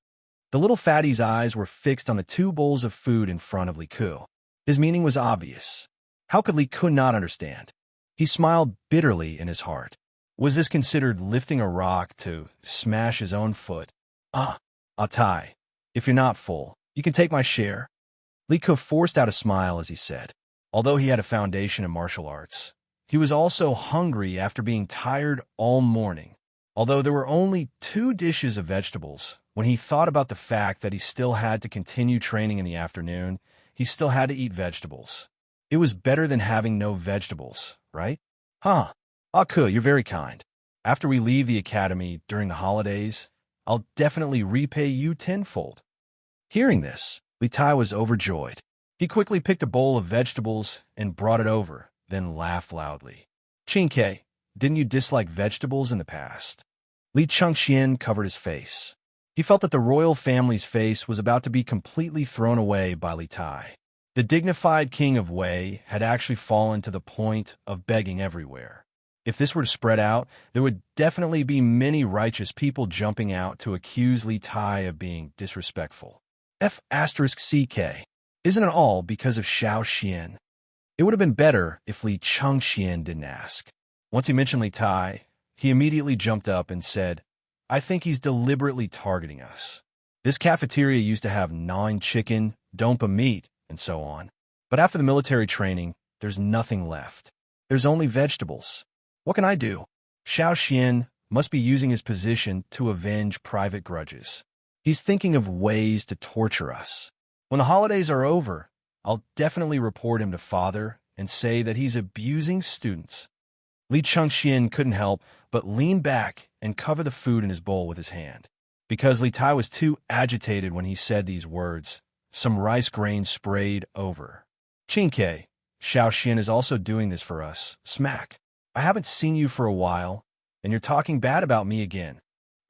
Speaker 1: The little fatty's eyes were fixed on the 2 bowls of food in front of Li Ku. His meaning was obvious. How could Li Ku not understand? He smiled bitterly in his heart. Was this considered lifting a rock to smash his own foot? Atai, if you're not full, you can take my share. Li Ku forced out a smile as he said. Although he had a foundation in martial arts, he was also hungry after being tired all morning. Although there were only 2 dishes of vegetables, when he thought about the fact that he still had to continue training in the afternoon, he still had to eat vegetables. It was better than having no vegetables, right? Aku, you're very kind. After we leave the academy during the holidays, I'll definitely repay you tenfold. Hearing this, Li Tai was overjoyed. He quickly picked a bowl of vegetables and brought it over, then laughed loudly. Qingke, didn't you dislike vegetables in the past? Li Chengxian covered his face. He felt that the royal family's face was about to be completely thrown away by Li Tai. The dignified king of Wei had actually fallen to the point of begging everywhere. If this were to spread out, there would definitely be many righteous people jumping out to accuse Li Tai of being disrespectful. F***CK. Isn't it all because of Xiao Xian? It would have been better if Li Chengxian didn't ask. Once he mentioned Li Tai, he immediately jumped up and said, I think he's deliberately targeting us. This cafeteria used to have gnawing chicken, dompa meat, and so on. But after the military training, there's nothing left. There's only vegetables. What can I do? Xiao Xian must be using his position to avenge private grudges. He's thinking of ways to torture us. When the holidays are over, I'll definitely report him to father and say that he's abusing students. Li Chengxian couldn't help but lean back and cover the food in his bowl with his hand. Because Li Tai was too agitated when he said these words, some rice grains sprayed over. Chinke, Xiao Xian is also doing this for us. Smack. I haven't seen you for a while, and you're talking bad about me again.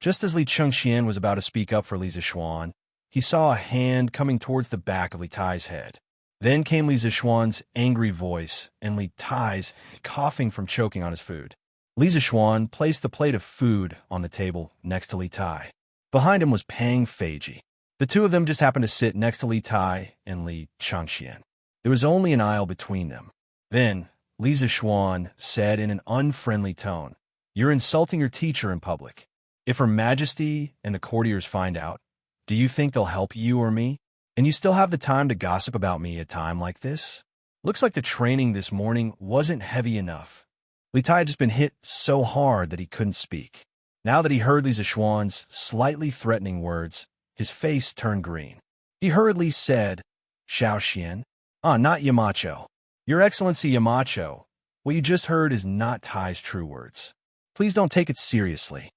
Speaker 1: Just as Li Chengxian was about to speak up for Li Zishuan, he saw a hand coming towards the back of Li Tai's head. Then came Li Zishuan's angry voice and Li Tai's coughing from choking on his food. Li Zishuan placed the plate of food on the table next to Li Tai. Behind him was Pang Feiji. The two of them just happened to sit next to Li Tai and Li Chengxian. There was only an aisle between them. Then, Li Zishuan said in an unfriendly tone, You're insulting your teacher in public. If Her Majesty and the courtiers find out, do you think they'll help you or me? And you still have the time to gossip about me at a time like this? Looks like the training this morning wasn't heavy enough. Li Tai had just been hit so hard that he couldn't speak. Now that he heard Li Zishuan's slightly threatening words, his face turned green. He hurriedly said, Xiao Xian? Not Yamacho. Your Excellency Yamacho, what you just heard is not Tai's true words. Please don't take it seriously.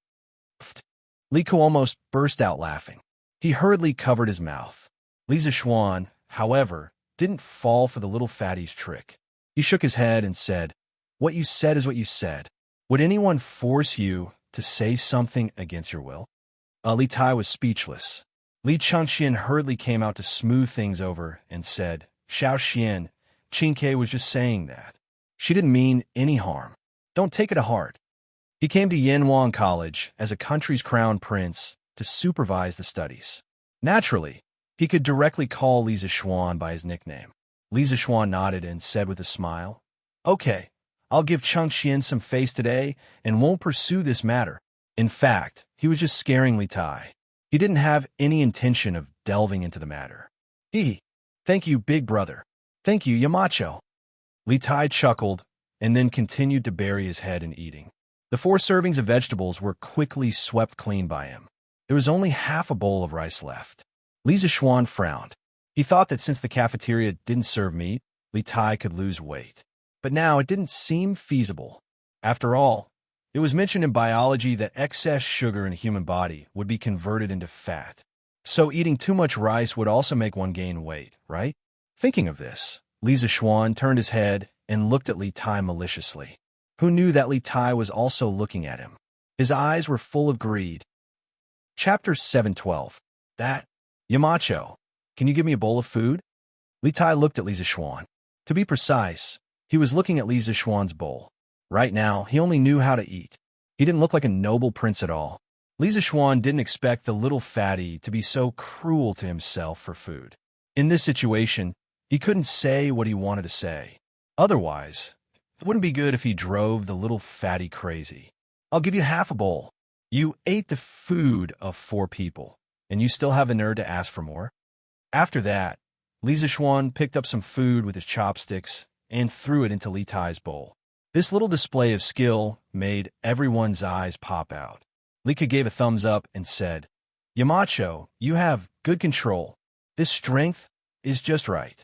Speaker 1: Li Ku almost burst out laughing. He hurriedly covered his mouth. Li Zishuan, however, didn't fall for the little fatty's trick. He shook his head and said, What you said is what you said. Would anyone force you to say something against your will? Li Tai was speechless. Li Chengxian hurriedly came out to smooth things over and said, Xiao Xian, Chinke was just saying that. She didn't mean any harm. Don't take it to heart. He came to Yanwang College as a country's crown prince to supervise the studies. Naturally, he could directly call Li Zishuan by his nickname. Li Zishuan nodded and said with a smile, Okay, I'll give Chengxian some face today and won't pursue this matter. In fact, he was just scaring Li Tai. He didn't have any intention of delving into the matter. Thank you, big brother. Thank you, Yamacho. Li Tai chuckled and then continued to bury his head in eating. The 4 servings of vegetables were quickly swept clean by him. There was only half a bowl of rice left. Li Zishuan frowned. He thought that since the cafeteria didn't serve meat, Li Tai could lose weight. But now it didn't seem feasible. After all, it was mentioned in biology that excess sugar in a human body would be converted into fat. So eating too much rice would also make one gain weight, right? Thinking of this, Li Zishuan turned his head and looked at Li Tai maliciously. Who knew that Li Tai was also looking at him? His eyes were full of greed. Chapter 712. That, Yamacho, can you give me a bowl of food? Li Tai looked at Li Zishuan. To be precise, he was looking at Li Zishuan's bowl. Right now, he only knew how to eat. He didn't look like a noble prince at all. Li Zishuan didn't expect the little fatty to be so cruel to himself for food. In this situation, he couldn't say what he wanted to say. Otherwise, it wouldn't be good if he drove the little fatty crazy. I'll give you half a bowl. You ate the food of 4 people, and you still have the nerve to ask for more? After that, Li Zishuan picked up some food with his chopsticks and threw it into Li Tai's bowl. This little display of skill made everyone's eyes pop out. Li Ka gave a thumbs up and said, Yamacho, you have good control. This strength is just right.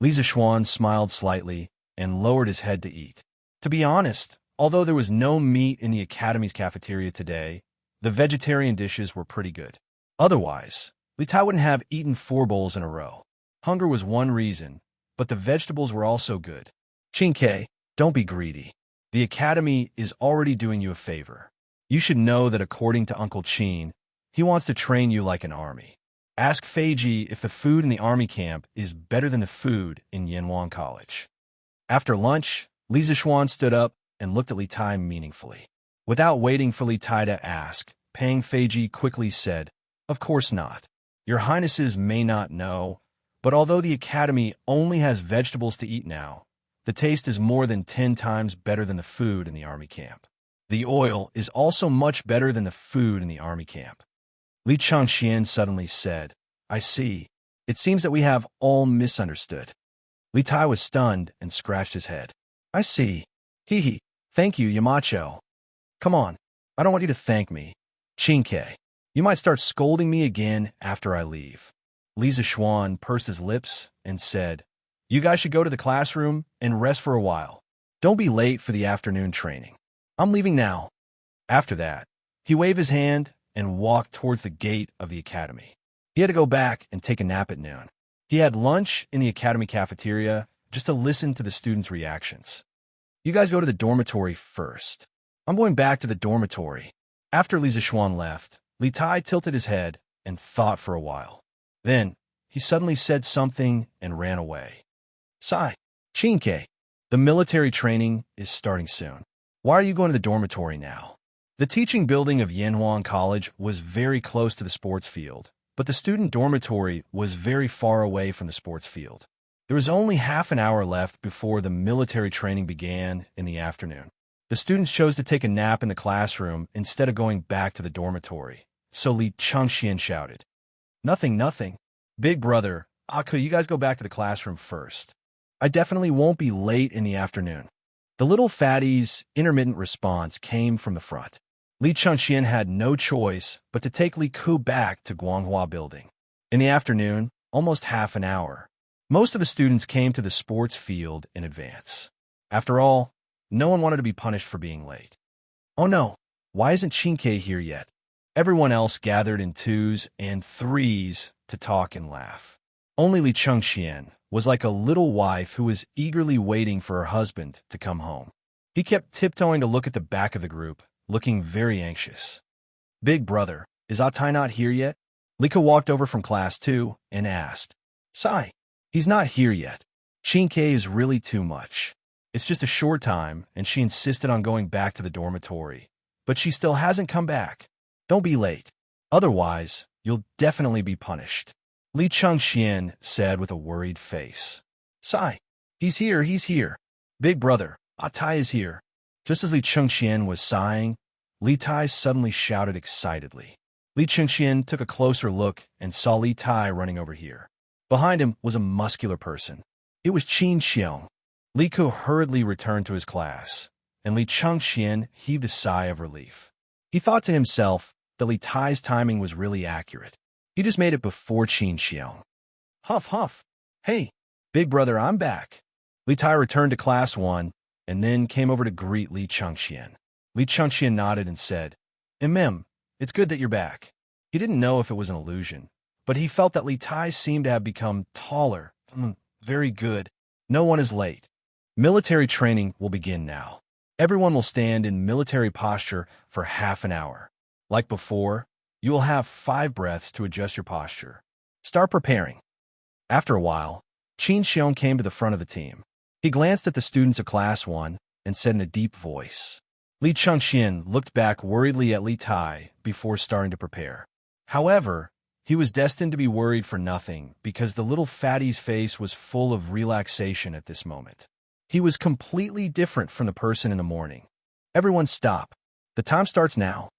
Speaker 1: Li Zishuan smiled slightly and lowered his head to eat. To be honest, although there was no meat in the Academy's cafeteria today, the vegetarian dishes were pretty good. Otherwise, Li Tai wouldn't have eaten 4 bowls in a row. Hunger was one reason, but the vegetables were also good. Chinke, don't be greedy. The Academy is already doing you a favor. You should know that according to Uncle Chin, he wants to train you like an army. Ask Feiji if the food in the army camp is better than the food in Yanwang College. After lunch, Li Zishuan stood up and looked at Li Tai meaningfully. Without waiting for Li Tai to ask, Pang Feiji quickly said, "Of course not. Your Highnesses may not know, but although the Academy only has vegetables to eat now, the taste is more than 10 times better than the food in the army camp. The oil is also much better than the food in the army camp." Li Changxian suddenly said, "I see. It seems that we have all misunderstood." Li Tai was stunned and scratched his head. "I see. Hee hee. Thank you, Yamacho. Come on. I don't want you to thank me. Chinke. You might start scolding me again after I leave." Li Zishuan pursed his lips and said, "You guys should go to the classroom and rest for a while. Don't be late for the afternoon training. I'm leaving now." After that, he waved his hand and walked towards the gate of the academy. He had to go back and take a nap at noon. He had lunch in the academy cafeteria just to listen to the students' reactions. "You guys go to the dormitory first. I'm going back to the dormitory." After Li Zishuan left, Li Tai tilted his head and thought for a while. Then, he suddenly said something and ran away. "Sai, Chinke, the military training is starting soon. Why are you going to the dormitory now?" The teaching building of Yanhuang College was very close to the sports field, but the student dormitory was very far away from the sports field. There was only half an hour left before the military training began in the afternoon. The students chose to take a nap in the classroom instead of going back to the dormitory, so Li Changxian shouted, Nothing. Big brother, Aku, you guys go back to the classroom first. I definitely won't be late in the afternoon." The little fatty's intermittent response came from the front. Li Changxian had no choice but to take Li Ku back to Guanghua Building. In the afternoon, almost half an hour, most of the students came to the sports field in advance. After all, no one wanted to be punished for being late. "Oh no, why isn't Chinke here yet?" Everyone else gathered in twos and threes to talk and laugh. Only Li Changxian was like a little wife who was eagerly waiting for her husband to come home. He kept tiptoeing to look at the back of the group, looking very anxious. "Big brother, is Atai not here yet?" Lika walked over from class 2 and asked. "Sai, he's not here yet. Chinke is really too much. It's just a short time, and she insisted on going back to the dormitory. But she still hasn't come back. Don't be late. Otherwise, you'll definitely be punished." Li Changxian said with a worried face. "Sai, he's here. Big brother, Atai is here." Just as Li Changxian was sighing, Li Tai suddenly shouted excitedly. Li Changxian took a closer look and saw Li Tai running over here. Behind him was a muscular person. It was Qin Xiong. Li Ku hurriedly returned to his class, and Li Changxian heaved a sigh of relief. He thought to himself that Li Tai's timing was really accurate. He just made it before Qin Xiong. Huff. "Hey, big brother, I'm back." Li Tai returned to class 1 and then came over to greet Li Changxian. Li Changxian nodded and said, It's good that you're back." He didn't know if it was an illusion, but he felt that Li Tai seemed to have become taller. Very good. No one is late. Military training will begin now. Everyone will stand in military posture for half an hour. Like before, you will have 5 breaths to adjust your posture. Start preparing. After a while, Qin Xiong came to the front of the team. He glanced at the students of class 1 and said in a deep voice. Li Changxian looked back worriedly at Li Tai before starting to prepare. However, he was destined to be worried for nothing because the little fatty's face was full of relaxation at this moment. He was completely different from the person in the morning. "Everyone stop. The time starts now."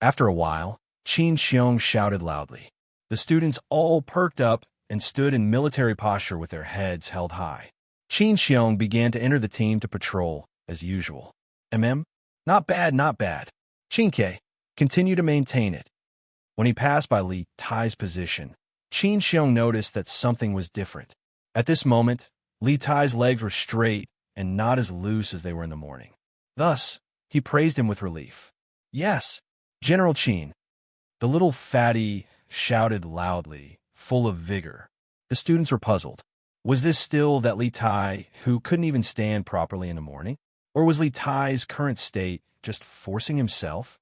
Speaker 1: After a while, Qin Xiong shouted loudly. The students all perked up and stood in military posture with their heads held high. Qin Xiong began to enter the team to patrol, as usual. Not bad. Chinke, continue to maintain it." When he passed by Li Tai's position, Qin Xiong noticed that something was different. At this moment, Li Tai's legs were straight and not as loose as they were in the morning. Thus, he praised him with relief. "Yes, General Qin." The little fatty shouted loudly, full of vigor. The students were puzzled. Was this still that Li Tai who couldn't even stand properly in the morning? Or was Li Tai's current state just forcing himself?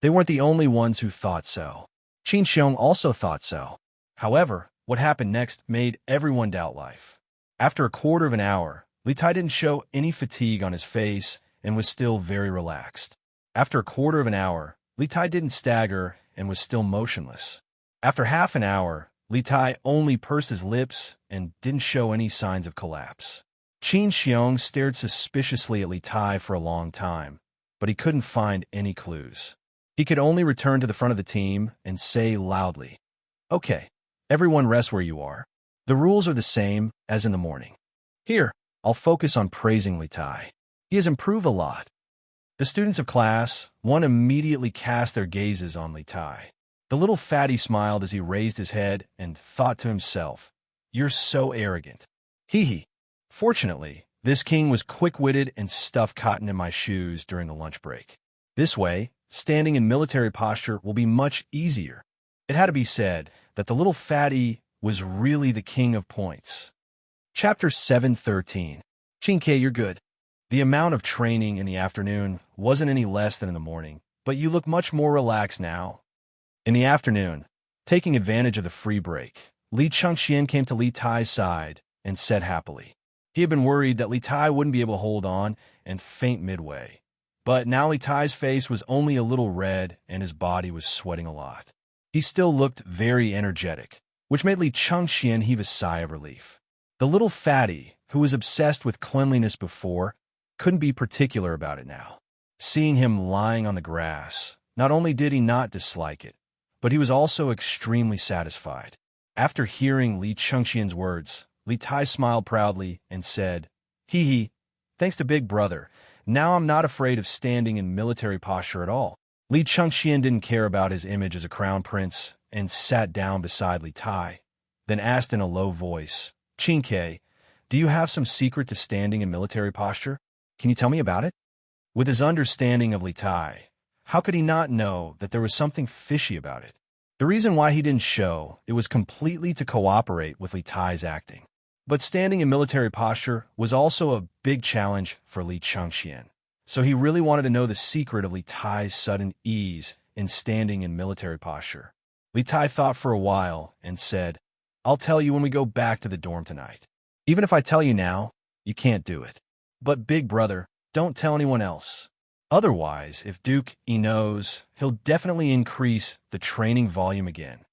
Speaker 1: They weren't the only ones who thought so. Qin Xiong also thought so. However, what happened next made everyone doubt life. After a quarter of an hour, Li Tai didn't show any fatigue on his face, and was still very relaxed. After a quarter of an hour, Li Tai didn't stagger and was still motionless. After half an hour, Li Tai only pursed his lips and didn't show any signs of collapse. Qin Xiong stared suspiciously at Li Tai for a long time, but he couldn't find any clues. He could only return to the front of the team and say loudly, "Okay, everyone rest where you are. The rules are the same as in the morning. Here, I'll focus on praising Li Tai. He has improved a lot." The students of class 1 immediately cast their gazes on Li Tai. The little fatty smiled as he raised his head and thought to himself, "You're so arrogant. Hee hee." Fortunately, this king was quick-witted and stuffed cotton in my shoes during the lunch break. This way, standing in military posture will be much easier. It had to be said that the little fatty was really the king of points. Chapter 7:13. Qinke, you're good. The amount of training in the afternoon wasn't any less than in the morning, but you look much more relaxed now. In the afternoon, taking advantage of the free break, Li Chengxian came to Li Tai's side and said happily. He had been worried that Li Tai wouldn't be able to hold on and faint midway. But now Li Tai's face was only a little red and his body was sweating a lot. He still looked very energetic, which made Li Chengxian heave a sigh of relief. The little fatty, who was obsessed with cleanliness before, couldn't be particular about it now. Seeing him lying on the grass, not only did he not dislike it, but he was also extremely satisfied. After hearing Li Chengxian's words, Li Tai smiled proudly and said, "Hee hee, thanks to Big Brother, now I'm not afraid of standing in military posture at all." Li Chengxian didn't care about his image as a crown prince and sat down beside Li Tai, then asked in a low voice, "Qinke, do you have some secret to standing in military posture? Can you tell me about it?" With his understanding of Li Tai, how could he not know that there was something fishy about it? The reason why he didn't show it was completely to cooperate with Li Tai's acting. But standing in military posture was also a big challenge for Li Chengxian. So he really wanted to know the secret of Li Tai's sudden ease in standing in military posture. Li Tai thought for a while and said, "I'll tell you when we go back to the dorm tonight. Even if I tell you now, you can't do it. But Big Brother, don't tell anyone else. Otherwise, if Duke knows, he'll definitely increase the training volume again."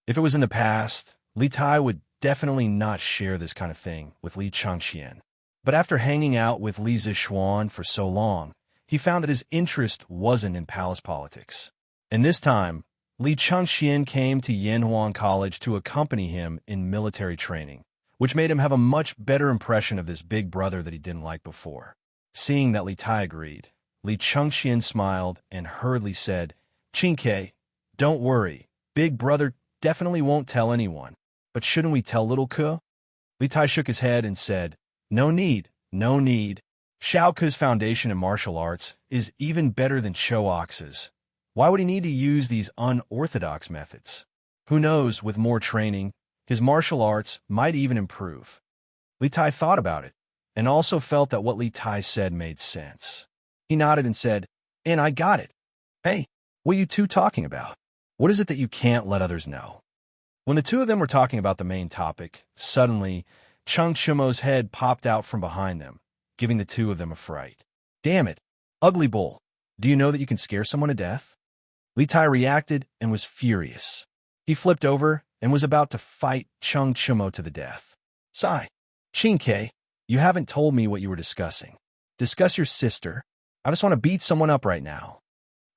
Speaker 1: If it was in the past, Li Tai would definitely not share this kind of thing with Li Chengxian. But after hanging out with Li Zixuan for so long, he found that his interest wasn't in palace politics. And this time, Li Chengxian came to Yanhuan College to accompany him in military training, which made him have a much better impression of this big brother that he didn't like before. Seeing that Li Tai agreed, Li Chengxian smiled and hurriedly said, "Qinke, don't worry, Big Brother definitely won't tell anyone. But shouldn't we tell little Ke?" Li Tai shook his head and said, "No need, no need. Xiao Ke's foundation in martial arts is even better than Cho Ox's. Why would he need to use these unorthodox methods? Who knows, with more training, his martial arts might even improve." Li Tai thought about it, and also felt that what Li Tai said made sense. He nodded and said, "And I got it. Hey, what are you two talking about? What is it that you can't let others know?" When the two of them were talking about the main topic, suddenly, Chung Chumo's head popped out from behind them, giving the two of them a fright. "Damn it, ugly bull, do you know that you can scare someone to death?" Li Tai reacted and was furious. He flipped over and was about to fight Chung Chumo to the death. "Sigh, Qinke, you haven't told me what you were discussing. Discuss your sister. I just want to beat someone up right now."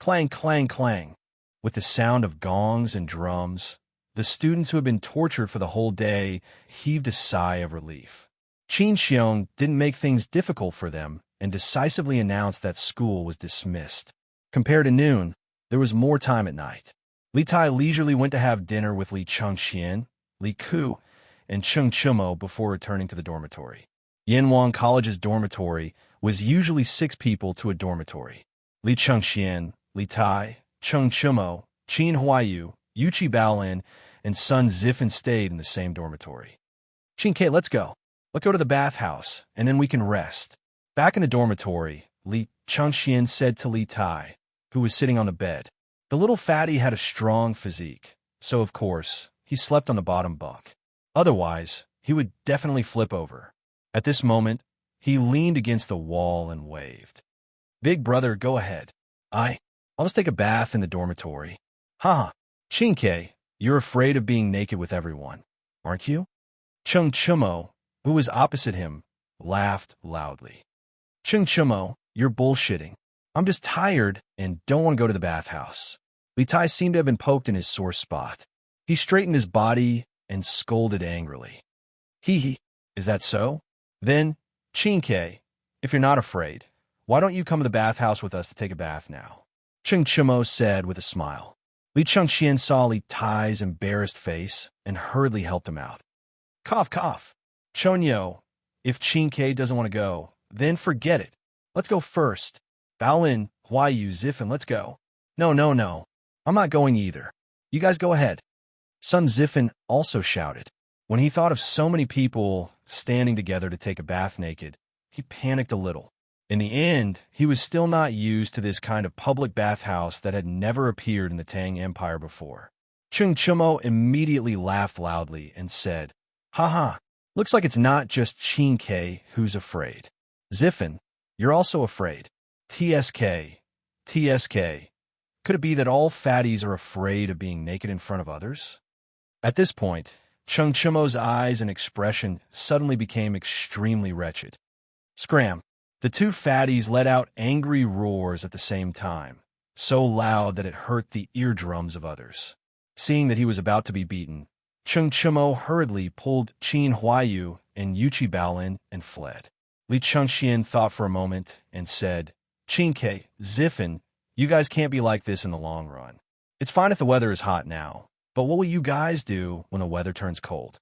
Speaker 1: Clang, clang, clang. With the sound of gongs and drums, the students who had been tortured for the whole day heaved a sigh of relief. Qin Xiong didn't make things difficult for them and decisively announced that school was dismissed. Compared to noon, there was more time at night. Li Tai leisurely went to have dinner with Li Chengxian, Li Ku, and Chung Chumo before returning to the dormitory. Yanhuan College's dormitory was usually 6 people to a dormitory. Li Chengxian, Li Tai, Chung Chumo, Qin Huayu, Yuchi Baolin, and Sun Zifen stayed in the same dormitory. "Qinke, let's go. Let's go to the bathhouse, and then we can rest." Back in the dormitory, Li Chengxian said to Li Tai, who was sitting on the bed. The little fatty had a strong physique, so of course, he slept on the bottom bunk. Otherwise, he would definitely flip over. At this moment, he leaned against the wall and waved. Big brother, go ahead. I'll just take a bath in the dormitory. Haha. Chinke, you're afraid of being naked with everyone, aren't you? Chung Chumo, who was opposite him, laughed loudly. Chung Chumo, you're bullshitting. I'm just tired and don't want to go to the bathhouse. Li Tai seemed to have been poked in his sore spot. He straightened his body and scolded angrily. Hee, is that so? Then, Chinke, if you're not afraid, why don't you come to the bathhouse with us to take a bath now? Chung Chumo said with a smile. Li Chengxian saw Li Tai's embarrassed face and hurriedly helped him out. Cough, cough. Chonyo, if Chinke doesn't want to go, then forget it. Let's go first. Baolin, Huayu, Ziffin, let's go. No. I'm not going either. You guys go ahead. Sun Ziffin also shouted. When he thought of so many people standing together to take a bath naked, he panicked a little. In the end, he was still not used to this kind of public bathhouse that had never appeared in the Tang Empire before. Chung Chumo immediately laughed loudly and said, Haha, looks like it's not just Chinke who's afraid. Ziffin, you're also afraid. TSK. Could it be that all fatties are afraid of being naked in front of others? At this point, Chung Chumo's eyes and expression suddenly became extremely wretched. Scram. The two fatties let out angry roars at the same time, so loud that it hurt the eardrums of others. Seeing that he was about to be beaten, Chung Chumo hurriedly pulled Qin Huayu and Yuchi Baolin and fled. Li Chengxian thought for a moment and said, Chinke, Ziffin, you guys can't be like this in the long run. It's fine if the weather is hot now, but what will you guys do when the weather turns cold?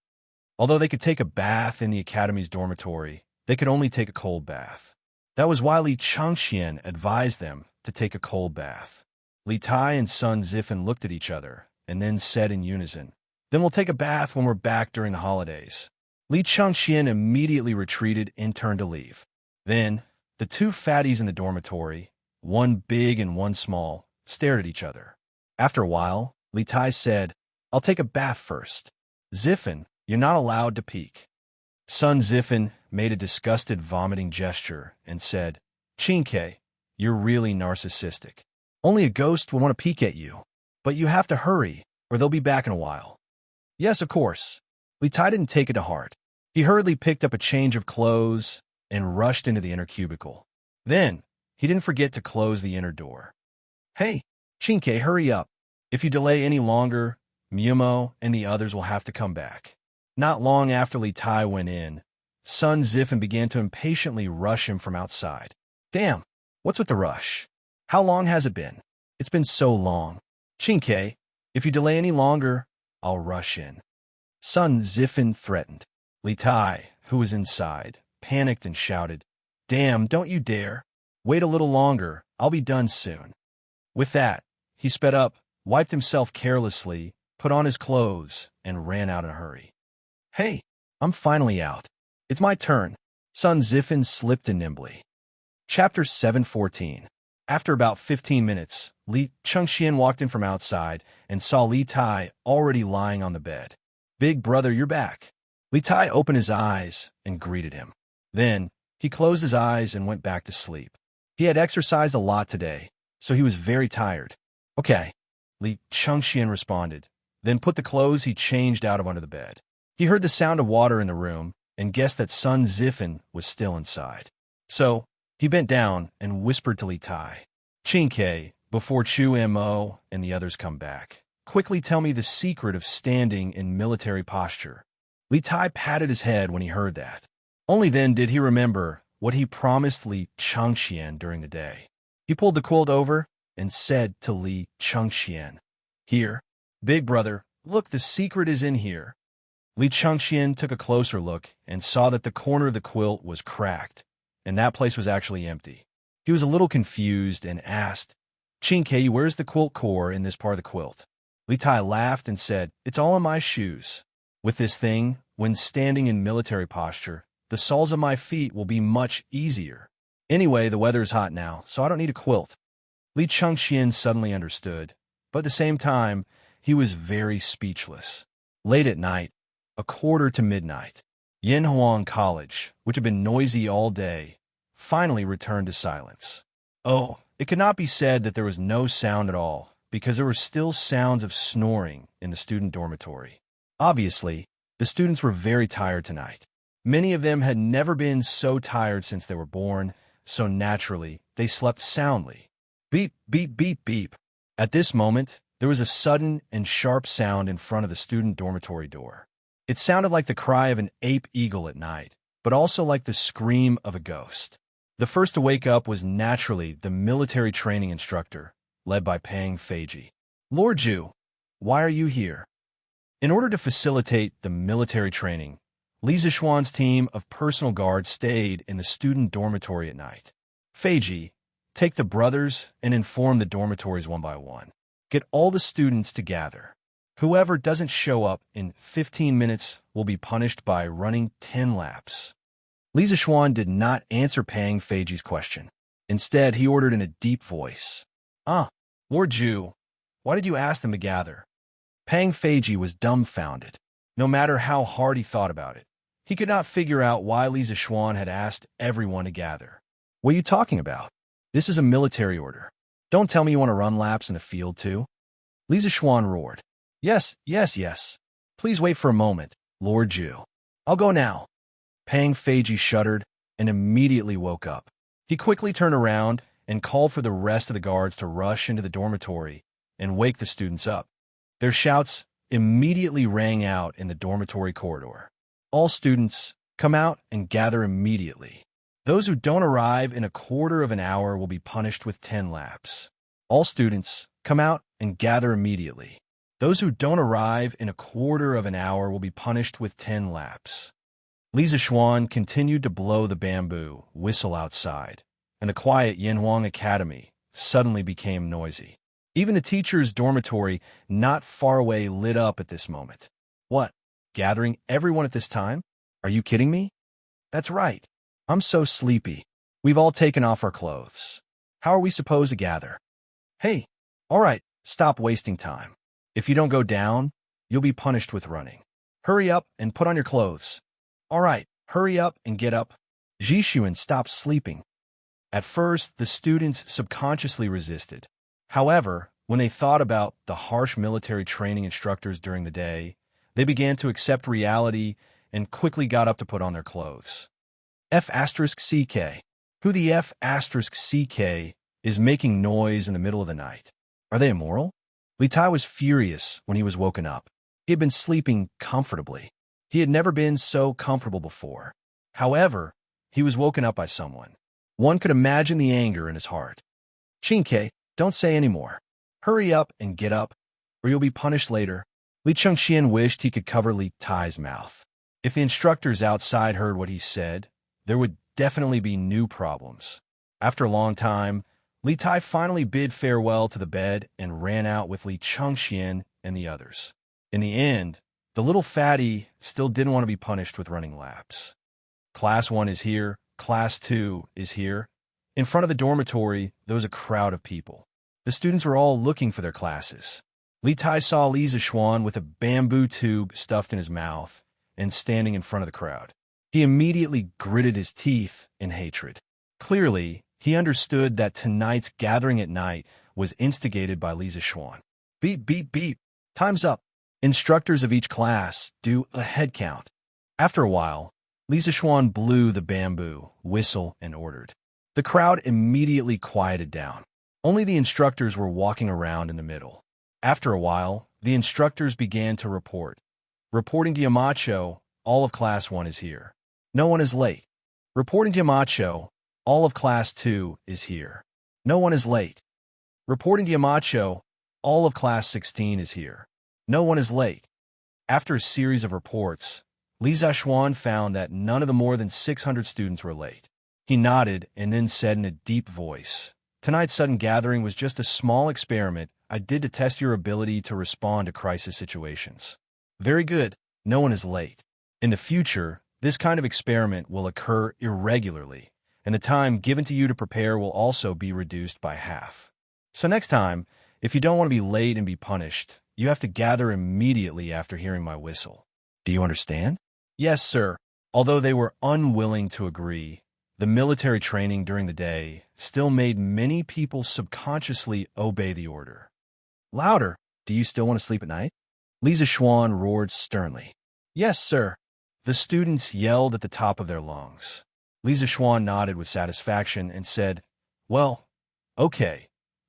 Speaker 1: Although they could take a bath in the academy's dormitory, they could only take a cold bath. That was why Li Chengxian advised them to take a cold bath. Li Tai and Sun Ziffin looked at each other and then said in unison, Then we'll take a bath when we're back during the holidays. Li Chengxian immediately retreated and turned to leave. Then, the two fatties in the dormitory, one big and one small, stared at each other. After a while, Li Tai said, I'll take a bath first. Ziffin, you're not allowed to peek. Sun Ziffin made a disgusted vomiting gesture and said, Chinke, you're really narcissistic. Only a ghost would want to peek at you. But you have to hurry, or they'll be back in a while. Yes, of course. Li Tai didn't take it to heart. He hurriedly picked up a change of clothes and rushed into the inner cubicle. Then, he didn't forget to close the inner door. Hey, Chinke, hurry up. If you delay any longer, Miyumo and the others will have to come back. Not long after Li Tai went in, Sun Ziffin began to impatiently rush him from outside. Damn, what's with the rush? How long has it been? It's been so long. Chinke, if you delay any longer, I'll rush in. Sun Ziffin threatened. Li Tai, who was inside, panicked and shouted, Damn, don't you dare. Wait a little longer, I'll be done soon. With that, he sped up, wiped himself carelessly, put on his clothes, and ran out in a hurry. Hey, I'm finally out. It's my turn. Sun Ziffin slipped in nimbly. Chapter 714. After about 15 minutes, Li Chengxian walked in from outside and saw Li Tai already lying on the bed. Big brother, you're back. Li Tai opened his eyes and greeted him. Then, he closed his eyes and went back to sleep. He had exercised a lot today, so he was very tired. Okay, Li Chengxian responded, then put the clothes he changed out of under the bed. He heard the sound of water in the room and guessed that Sun Ziffin was still inside. So, he bent down and whispered to Li Tai, Chinke, before Chu Mo and the others come back, quickly tell me the secret of standing in military posture. Li Tai patted his head when he heard that. Only then did he remember what he promised Li Chengxian during the day. He pulled the quilt over and said to Li Chengxian, Here, big brother, look, the secret is in here. Li Chengxian took a closer look and saw that the corner of the quilt was cracked, and that place was actually empty. He was a little confused and asked, Chinke, where's the quilt core in this part of the quilt? Li Tai laughed and said, It's all in my shoes. With this thing, when standing in military posture, the soles of my feet will be much easier. Anyway, the weather is hot now, so I don't need a quilt. Li Chengxian suddenly understood, but at the same time, he was very speechless. Late at night, a quarter to midnight, Yanhuang College, which had been noisy all day, finally returned to silence. Oh, it could not be said that there was no sound at all, because there were still sounds of snoring in the student dormitory. Obviously, the students were very tired tonight. Many of them had never been so tired since they were born, so naturally, they slept soundly. Beep, beep, beep, beep. At this moment, there was a sudden and sharp sound in front of the student dormitory door. It sounded like the cry of an ape eagle at night, but also like the scream of a ghost. The first to wake up was naturally the military training instructor, led by Pang Feiji. Lord Ju, why are you here? In order to facilitate the military training, Li Zixuan's team of personal guards stayed in the student dormitory at night. Feiji, take the brothers and inform the dormitories one by one. Get all the students to gather. Whoever doesn't show up in 15 minutes will be punished by running 10 laps. Li Zixuan did not answer Pang Feiji's question. Instead, he ordered in a deep voice. Lord Ju, why did you ask them to gather? Pang Feiji was dumbfounded. No matter how hard he thought about it, he could not figure out why Li Zixuan had asked everyone to gather. What are you talking about? This is a military order. Don't tell me you want to run laps in the field, too. Li Zixuan roared. Yes. Please wait for a moment, Lord Ju. I'll go now. Pang Feiji shuddered and immediately woke up. He quickly turned around and called for the rest of the guards to rush into the dormitory and wake the students up. Their shouts immediately rang out in the dormitory corridor. All students, come out and gather immediately. Those who don't arrive in a quarter of an hour will be punished with 10 laps. All students, come out and gather immediately. Those who don't arrive in a quarter of an hour will be punished with 10 laps. Li Zixuan continued to blow the bamboo whistle outside, and the quiet Yanhuang Academy suddenly became noisy. Even the teacher's dormitory not far away lit up at this moment. What? Gathering everyone at this time? Are you kidding me? That's right. I'm so sleepy. We've all taken off our clothes. How are we supposed to gather? Hey, all right, stop wasting time. If you don't go down, you'll be punished with running. Hurry up and put on your clothes. All right, hurry up and get up. Jixuan stopped sleeping. At first, the students subconsciously resisted. However, when they thought about the harsh military training instructors during the day, they began to accept reality and quickly got up to put on their clothes. F*CK. Who the F*CK is making noise in the middle of the night? Are they immoral? Li Tai was furious when he was woken up. He had been sleeping comfortably. He had never been so comfortable before. However, he was woken up by someone. One could imagine the anger in his heart. Chinke, don't say any more. Hurry up and get up, or you'll be punished later. Li Chengxian wished he could cover Li Tai's mouth. If the instructors outside heard what he said, there would definitely be new problems. After a long time, Li Tai finally bid farewell to the bed and ran out with Li Chengxian and the others. In the end, the little fatty still didn't want to be punished with running laps. Class 1 is here, Class 2 is here. In front of the dormitory, there was a crowd of people. The students were all looking for their classes. Li Tai saw Li Zixuan with a bamboo tube stuffed in his mouth and standing in front of the crowd. He immediately gritted his teeth in hatred. Clearly, he understood that tonight's gathering at night was instigated by Li Zixuan. Beep, beep, beep. Time's up. Instructors of each class do a head count. After a while, Li Zixuan blew the bamboo whistle and ordered. The crowd immediately quieted down. Only the instructors were walking around in the middle. After a while, the instructors began to report. Reporting to Yamacho, all of Class 1 is here. No one is late. Reporting to Yamacho, all of Class 2 is here. No one is late. Reporting to Yamacho, all of Class 16 is here. No one is late. After a series of reports, Li Zixuan found that none of the more than 600 students were late. He nodded and then said in a deep voice, "Tonight's sudden gathering was just a small experiment I did to test your ability to respond to crisis situations." Very good. No one is late. In the future, this kind of experiment will occur irregularly, and the time given to you to prepare will also be reduced by half. So next time, if you don't want to be late and be punished, you have to gather immediately after hearing my whistle. Do you understand? Yes, sir. Although they were unwilling to agree, The military training during the day still made many people subconsciously obey the order. Louder! Do you still want to sleep at night? Lisa Schwan roared sternly. Yes, sir. The students yelled at the top of their lungs. Lisa Schwan nodded with satisfaction and said, Well, okay.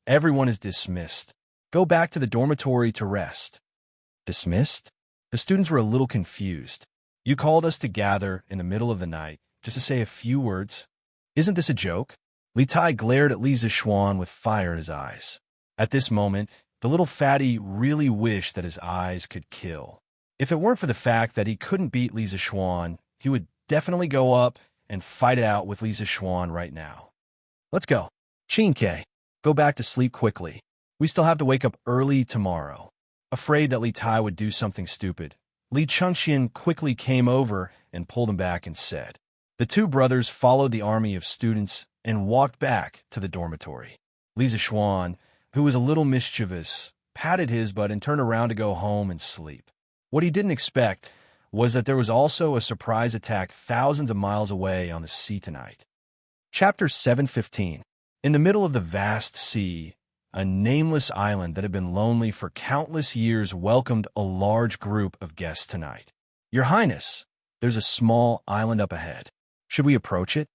Speaker 1: Everyone is dismissed. Go back to the dormitory to rest. Dismissed? The students were a little confused. You called us to gather in the middle of the night just to say a few words? Isn't this a joke? Li Tai glared at Lisa Schwan with fire in his eyes. At this moment, the little fatty really wished that his eyes could kill. If it weren't for the fact that he couldn't beat Lisa Schwan, he would definitely go up and fight it out with Lisa Schwan right now. Let's go. Chinke, go back to sleep quickly. We still have to wake up early tomorrow. Afraid that Li Tai would do something stupid, Li Chengxian quickly came over and pulled him back and said. The two brothers followed the army of students and walked back to the dormitory. Lisa Schwan, who was a little mischievous, patted his butt and turned around to go home and sleep. What he didn't expect was that there was also a surprise attack thousands of miles away on the sea tonight. Chapter 7:15. In the middle of the vast sea, a nameless island that had been lonely for countless years welcomed a large group of guests tonight. Your Highness, there's a small island up ahead. Should we approach it?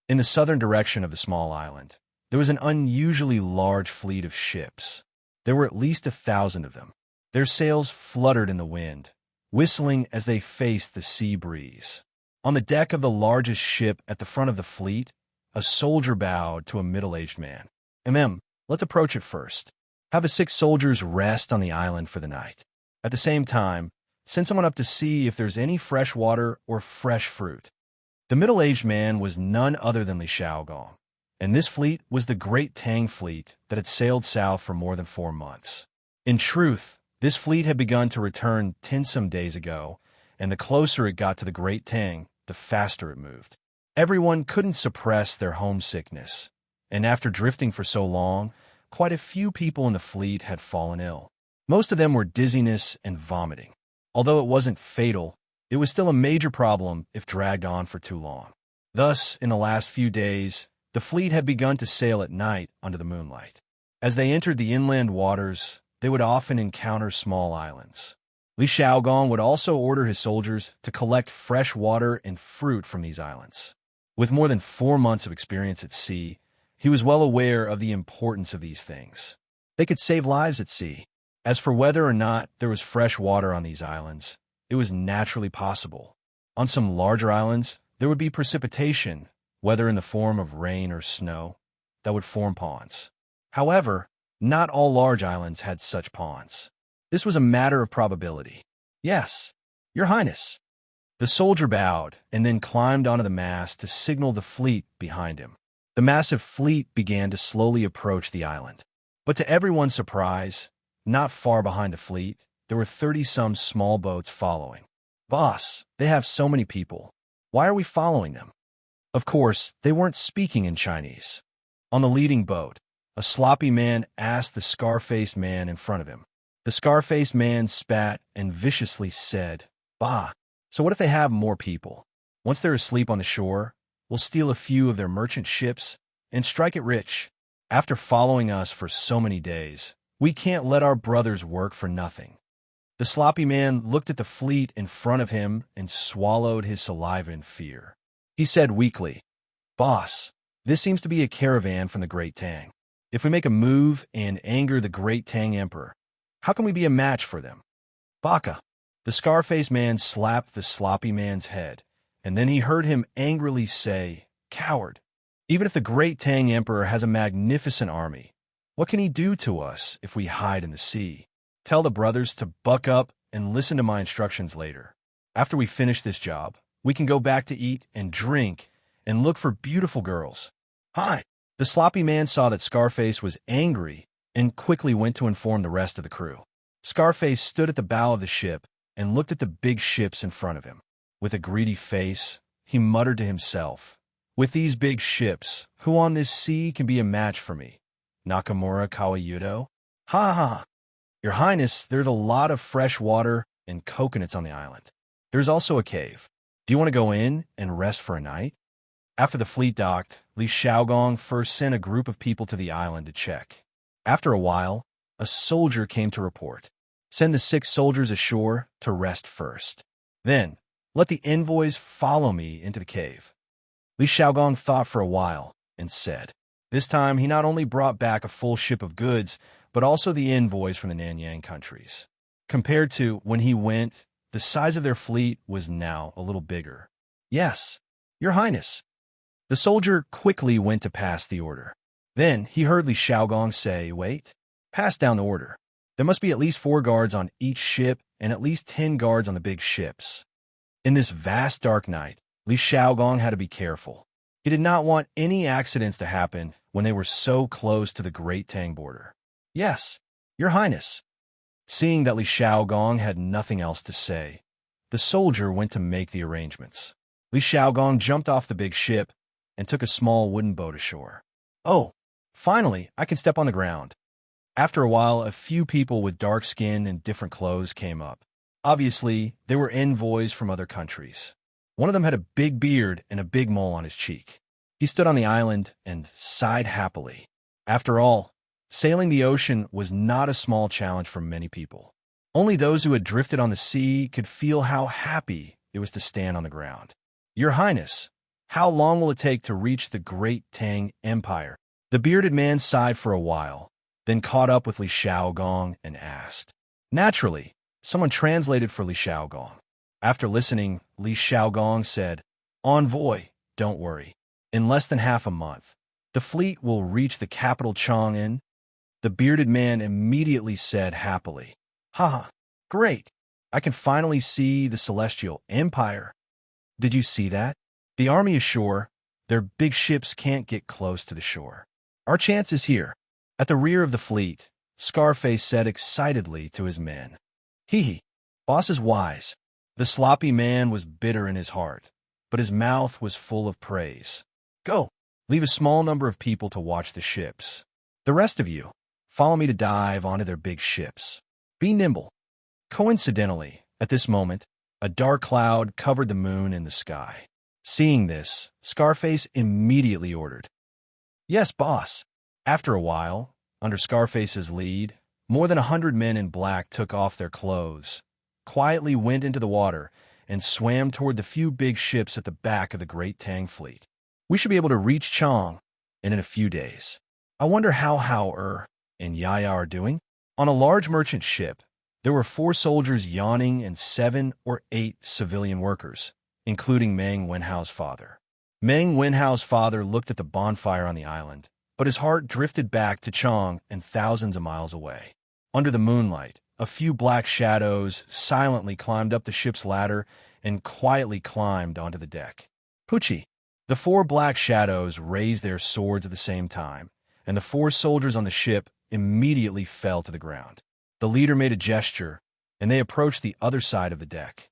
Speaker 1: In the southern direction of the small island, there was an unusually large fleet of ships. There were at least 1,000 of them. Their sails fluttered in the wind, whistling as they faced the sea breeze. On the deck of the largest ship at the front of the fleet, a soldier bowed to a middle-aged man. Let's approach it first. Have the 6 soldiers rest on the island for the night. At the same time, send someone up to see if there's any fresh water or fresh fruit. The middle-aged man was none other than Li Shaogong, and this fleet was the Great Tang fleet that had sailed south for more than 4 months. In truth, this fleet had begun to return 10 some days ago, and the closer it got to the Great Tang, the faster it moved. Everyone couldn't suppress their homesickness, and after drifting for so long, quite a few people in the fleet had fallen ill. Most of them were dizziness and vomiting. Although it wasn't fatal, it was still a major problem if dragged on for too long. Thus, in the last few days, the fleet had begun to sail at night under the moonlight. As they entered the inland waters, they would often encounter small islands. Li Shaogong would also order his soldiers to collect fresh water and fruit from these islands. With more than 4 months of experience at sea, he was well aware of the importance of these things. They could save lives at sea. As for whether or not there was fresh water on these islands, it was naturally possible. On some larger islands, there would be precipitation, whether in the form of rain or snow, that would form ponds. However, not all large islands had such ponds. This was a matter of probability. Yes, Your Highness. The soldier bowed and then climbed onto the mast to signal the fleet behind him. The massive fleet began to slowly approach the island. But to everyone's surprise, not far behind the fleet, there were 30-some small boats following. Boss, they have so many people. Why are we following them? Of course, they weren't speaking in Chinese. On the leading boat, a sloppy man asked the scar-faced man in front of him. The scar-faced man spat and viciously said, Bah, so what if they have more people? Once they're asleep on the shore, we'll steal a few of their merchant ships and strike it rich. After following us for so many days, we can't let our brothers work for nothing. The sloppy man looked at the fleet in front of him and swallowed his saliva in fear. He said weakly, Boss, this seems to be a caravan from the Great Tang. If we make a move and anger the Great Tang Emperor, how can we be a match for them? Baka. The scar-faced man slapped the sloppy man's head, and then he heard him angrily say, Coward. Even if the Great Tang Emperor has a magnificent army, what can he do to us if we hide in the sea? Tell the brothers to buck up and listen to my instructions later. After we finish this job, we can go back to eat and drink and look for beautiful girls. Hi. The sloppy man saw that Scarface was angry and quickly went to inform the rest of the crew. Scarface stood at the bow of the ship and looked at the big ships in front of him. With a greedy face, he muttered to himself, With these big ships, who on this sea can be a match for me? Nakamura Kawayudo? Ha ha! Your Highness, there's a lot of fresh water and coconuts on the island. There's also a cave. Do you want to go in and rest for a night? After the fleet docked, Li Shaogong first sent a group of people to the island to check. After a while, a soldier came to report. Send the 6 soldiers ashore to rest first. Then, let the envoys follow me into the cave. Li Shaogong thought for a while and said, this time he not only brought back a full ship of goods, but also the envoys from the Nanyang countries. Compared to when he went, the size of their fleet was now a little bigger. Yes, Your Highness. The soldier quickly went to pass the order. Then he heard Li Shaogong say, wait, pass down the order. There must be at least 4 guards on each ship and at least 10 guards on the big ships. In this vast dark night, Li Shaogong had to be careful. He did not want any accidents to happen when they were so close to the Great Tang border. Yes, Your Highness. Seeing that Li Shaogong had nothing else to say, the soldier went to make the arrangements. Li Shaogong jumped off the big ship and took a small wooden boat ashore. Oh, finally, I can step on the ground. After a while, a few people with dark skin and different clothes came up. Obviously, they were envoys from other countries. One of them had a big beard and a big mole on his cheek. He stood on the island and sighed happily. After all, sailing the ocean was not a small challenge for many people. Only those who had drifted on the sea could feel how happy it was to stand on the ground. Your Highness, how long will it take to reach the Great Tang Empire? The bearded man sighed for a while, then caught up with Li Shaogong and asked. Naturally, someone translated for Li Shaogong. After listening, Li Shaogong said, Envoy, don't worry. In less than half a month, the fleet will reach the capital Chang'an. The bearded man immediately said happily, Haha, great. I can finally see the Celestial Empire. Did you see that? The army ashore, their big ships can't get close to the shore. Our chance is here. At the rear of the fleet, Scarface said excitedly to his men. Hee, boss is wise. The sloppy man was bitter in his heart, but his mouth was full of praise. Go, leave a small number of people to watch the ships. The rest of you, follow me to dive onto their big ships. Be nimble. Coincidentally, at this moment, a dark cloud covered the moon in the sky. Seeing this, Scarface immediately ordered. Yes, boss. After a while, under Scarface's lead, more than 100 men in black took off their clothes, quietly went into the water, and swam toward the few big ships at the back of the Great Tang fleet. We should be able to reach Chang in a few days. I wonder how Hao and Yaya are doing? On a large merchant ship, there were 4 soldiers yawning and 7 or 8 civilian workers, including Meng Wenhao's father. Meng Wenhao's father looked at the bonfire on the island, but his heart drifted back to Chang and thousands of miles away. Under the moonlight, a few black shadows silently climbed up the ship's ladder and quietly climbed onto the deck. Pucci. The 4 black shadows raised their swords at the same time, and the 4 soldiers on the ship immediately fell to the ground. The leader made a gesture, and they approached the other side of the deck.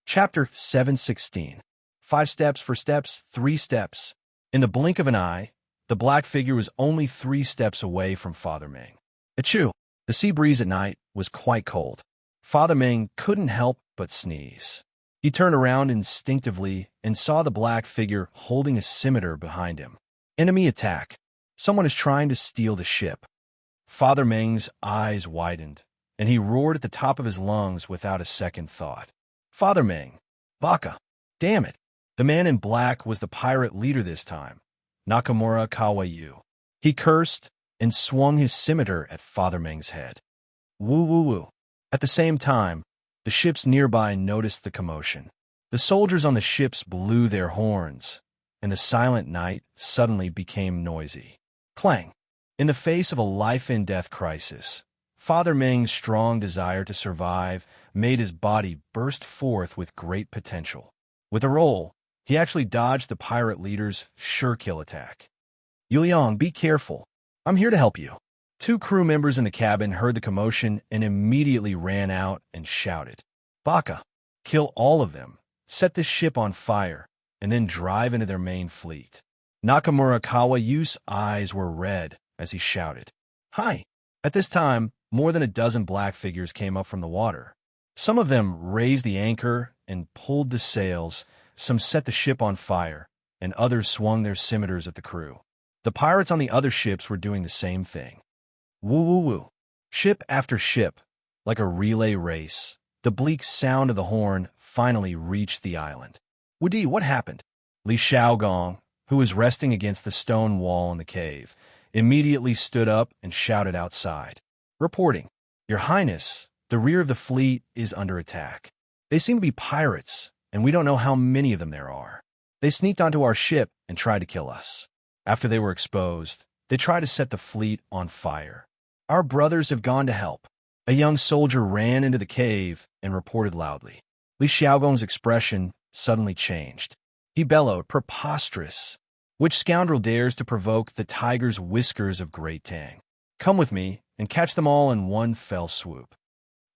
Speaker 1: Chapter 716. 5 steps for steps, 3 steps. In the blink of an eye, the black figure was only 3 steps away from Father Meng. Achoo! The sea breeze at night was quite cold. Father Meng couldn't help but sneeze. He turned around instinctively and saw the black figure holding a scimitar behind him. Enemy attack. Someone is trying to steal the ship. Father Meng's eyes widened, and he roared at the top of his lungs without a second thought. Father Meng! Baka! Damn it! The man in black was the pirate leader this time, Nakamura Kawayu. He cursed and swung his scimitar at Father Meng's head. Woo woo woo. At the same time, the ships nearby noticed the commotion. The soldiers on the ships blew their horns, and the silent night suddenly became noisy. Clang! In the face of a life-and-death crisis, Father Meng's strong desire to survive made his body burst forth with great potential. With a roll, he actually dodged the pirate leader's sure-kill attack. Yuliang, be careful. I'm here to help you. 2 crew members in the cabin heard the commotion and immediately ran out and shouted, Baka, kill all of them, set this ship on fire, and then drive into their main fleet. Nakamura Kawayu's eyes were red as he shouted, Hi! At this time, more than a dozen black figures came up from the water. Some of them raised the anchor and pulled the sails, some set the ship on fire, and others swung their scimitars at the crew. The pirates on the other ships were doing the same thing. Woo woo woo. Ship after ship, like a relay race, the bleak sound of the horn finally reached the island. Wudi, what happened? Li Xiaogong, who was resting against the stone wall in the cave, immediately stood up and shouted outside. Reporting, Your Highness, the rear of the fleet is under attack. They seem to be pirates, and we don't know how many of them there are. They sneaked onto our ship and tried to kill us. After they were exposed, they tried to set the fleet on fire. Our brothers have gone to help. A young soldier ran into the cave and reported loudly. Li Xiaogong's expression suddenly changed. He bellowed, Preposterous! Which scoundrel dares to provoke the tiger's whiskers of Great Tang? Come with me and catch them all in one fell swoop.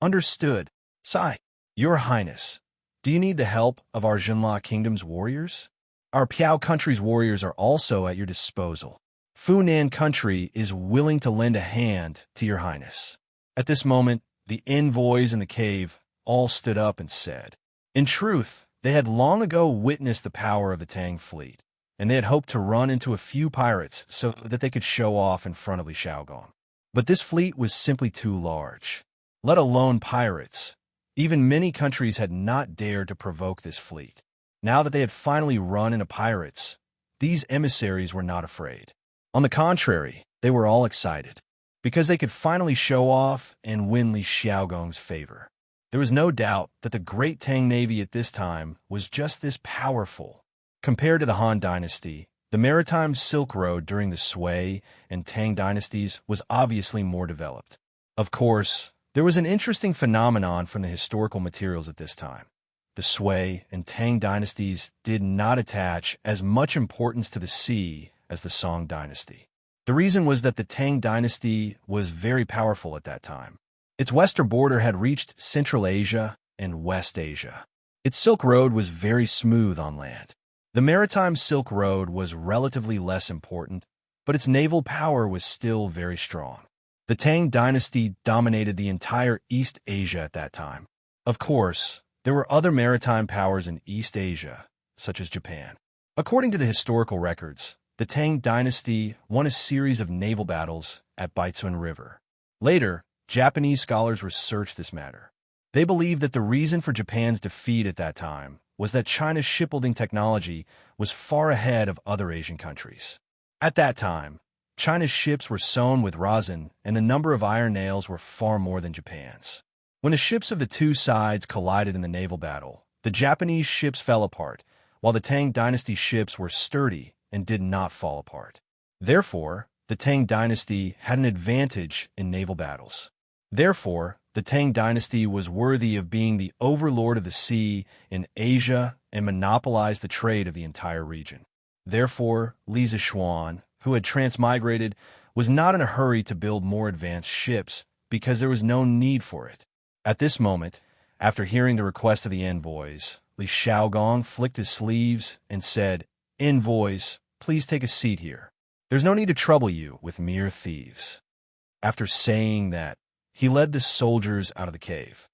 Speaker 1: Understood. Sai, Your Highness, do you need the help of our Jinla Kingdom's warriors? Our Piao country's warriors are also at your disposal. Funan country is willing to lend a hand to Your Highness. At this moment, the envoys in the cave all stood up and said, in truth, they had long ago witnessed the power of the Tang fleet, and they had hoped to run into a few pirates so that they could show off in front of Li Xiaogong. But this fleet was simply too large. Let alone pirates. Even many countries had not dared to provoke this fleet. Now that they had finally run into pirates, these emissaries were not afraid. On the contrary, they were all excited, because they could finally show off and win Li Xiaogong's favor. There was no doubt that the Great Tang Navy at this time was just this powerful. Compared to the Han Dynasty, the maritime Silk Road during the Sui and Tang dynasties was obviously more developed. Of course, there was an interesting phenomenon from the historical materials at this time. The Sui and Tang dynasties did not attach as much importance to the sea as the Song dynasty. The reason was that the Tang dynasty was very powerful at that time. Its western border had reached Central Asia and West Asia. Its Silk Road was very smooth on land. The maritime Silk Road was relatively less important, but its naval power was still very strong. The Tang dynasty dominated the entire East Asia at that time. Of course, there were other maritime powers in East Asia, such as Japan. According to the historical records, the Tang dynasty won a series of naval battles at Baichuan River. Later, Japanese scholars researched this matter. They believed that the reason for Japan's defeat at that time was that China's shipbuilding technology was far ahead of other Asian countries. At that time, China's ships were sewn with rosin, and the number of iron nails were far more than Japan's. When the ships of the two sides collided in the naval battle, the Japanese ships fell apart, while the Tang dynasty ships were sturdy and did not fall apart. Therefore, the Tang dynasty had an advantage in naval battles. Therefore, the Tang dynasty was worthy of being the overlord of the sea in Asia and monopolize the trade of the entire region. Therefore, Li Zishuan, who had transmigrated, was not in a hurry to build more advanced ships because there was no need for it. At this moment, after hearing the request of the envoys, Li Xiaogong flicked his sleeves and said, Envoys, please take a seat here. There's no need to trouble you with mere thieves. After saying that, he led the soldiers out of the cave.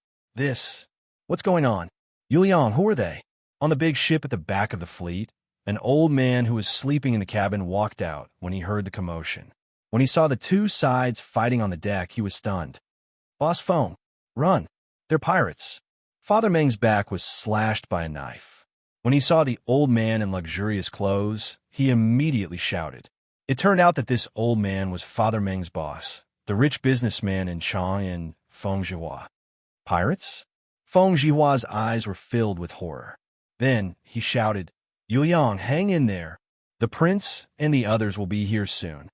Speaker 1: What's going on? Yuliang, who are they? On the big ship at the back of the fleet, an old man who was sleeping in the cabin walked out when he heard the commotion. When he saw the two sides fighting on the deck, he was stunned. Boss Feng, run. They're pirates. Father Meng's back was slashed by a knife. When he saw the old man in luxurious clothes, he immediately shouted. It turned out that this old man was Father Meng's boss, the rich businessman in Chang and Feng Zhihua. Pirates? Feng Zhihua's eyes were filled with horror. Then he shouted, Yuliang, hang in there. The prince and the others will be here soon.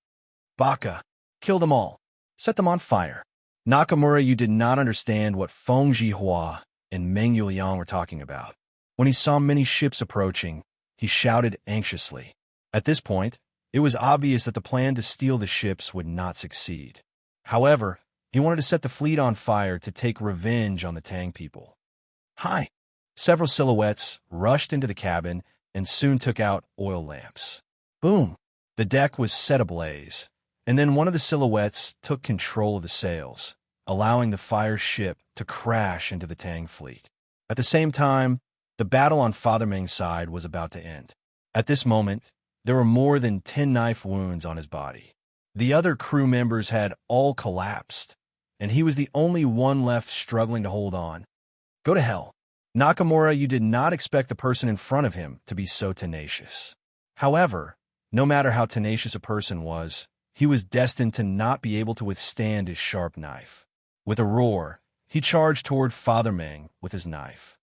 Speaker 1: Baka, kill them all. Set them on fire. Nakamura, you did not understand what Feng Zhihua and Meng Yuliang were talking about. When he saw many ships approaching, he shouted anxiously. At this point, it was obvious that the plan to steal the ships would not succeed. However, he wanted to set the fleet on fire to take revenge on the Tang people. Hi! Several silhouettes rushed into the cabin and soon took out oil lamps. Boom! The deck was set ablaze, and then one of the silhouettes took control of the sails, allowing the fire ship to crash into the Tang fleet. At the same time, the battle on Father Meng's side was about to end. At this moment, there were more than 10 knife wounds on his body. The other crew members had all collapsed, and he was the only one left struggling to hold on. Go to hell. Nakamura, you did not expect the person in front of him to be so tenacious. However, no matter how tenacious a person was, he was destined to not be able to withstand his sharp knife. With a roar, he charged toward Father Meng with his knife.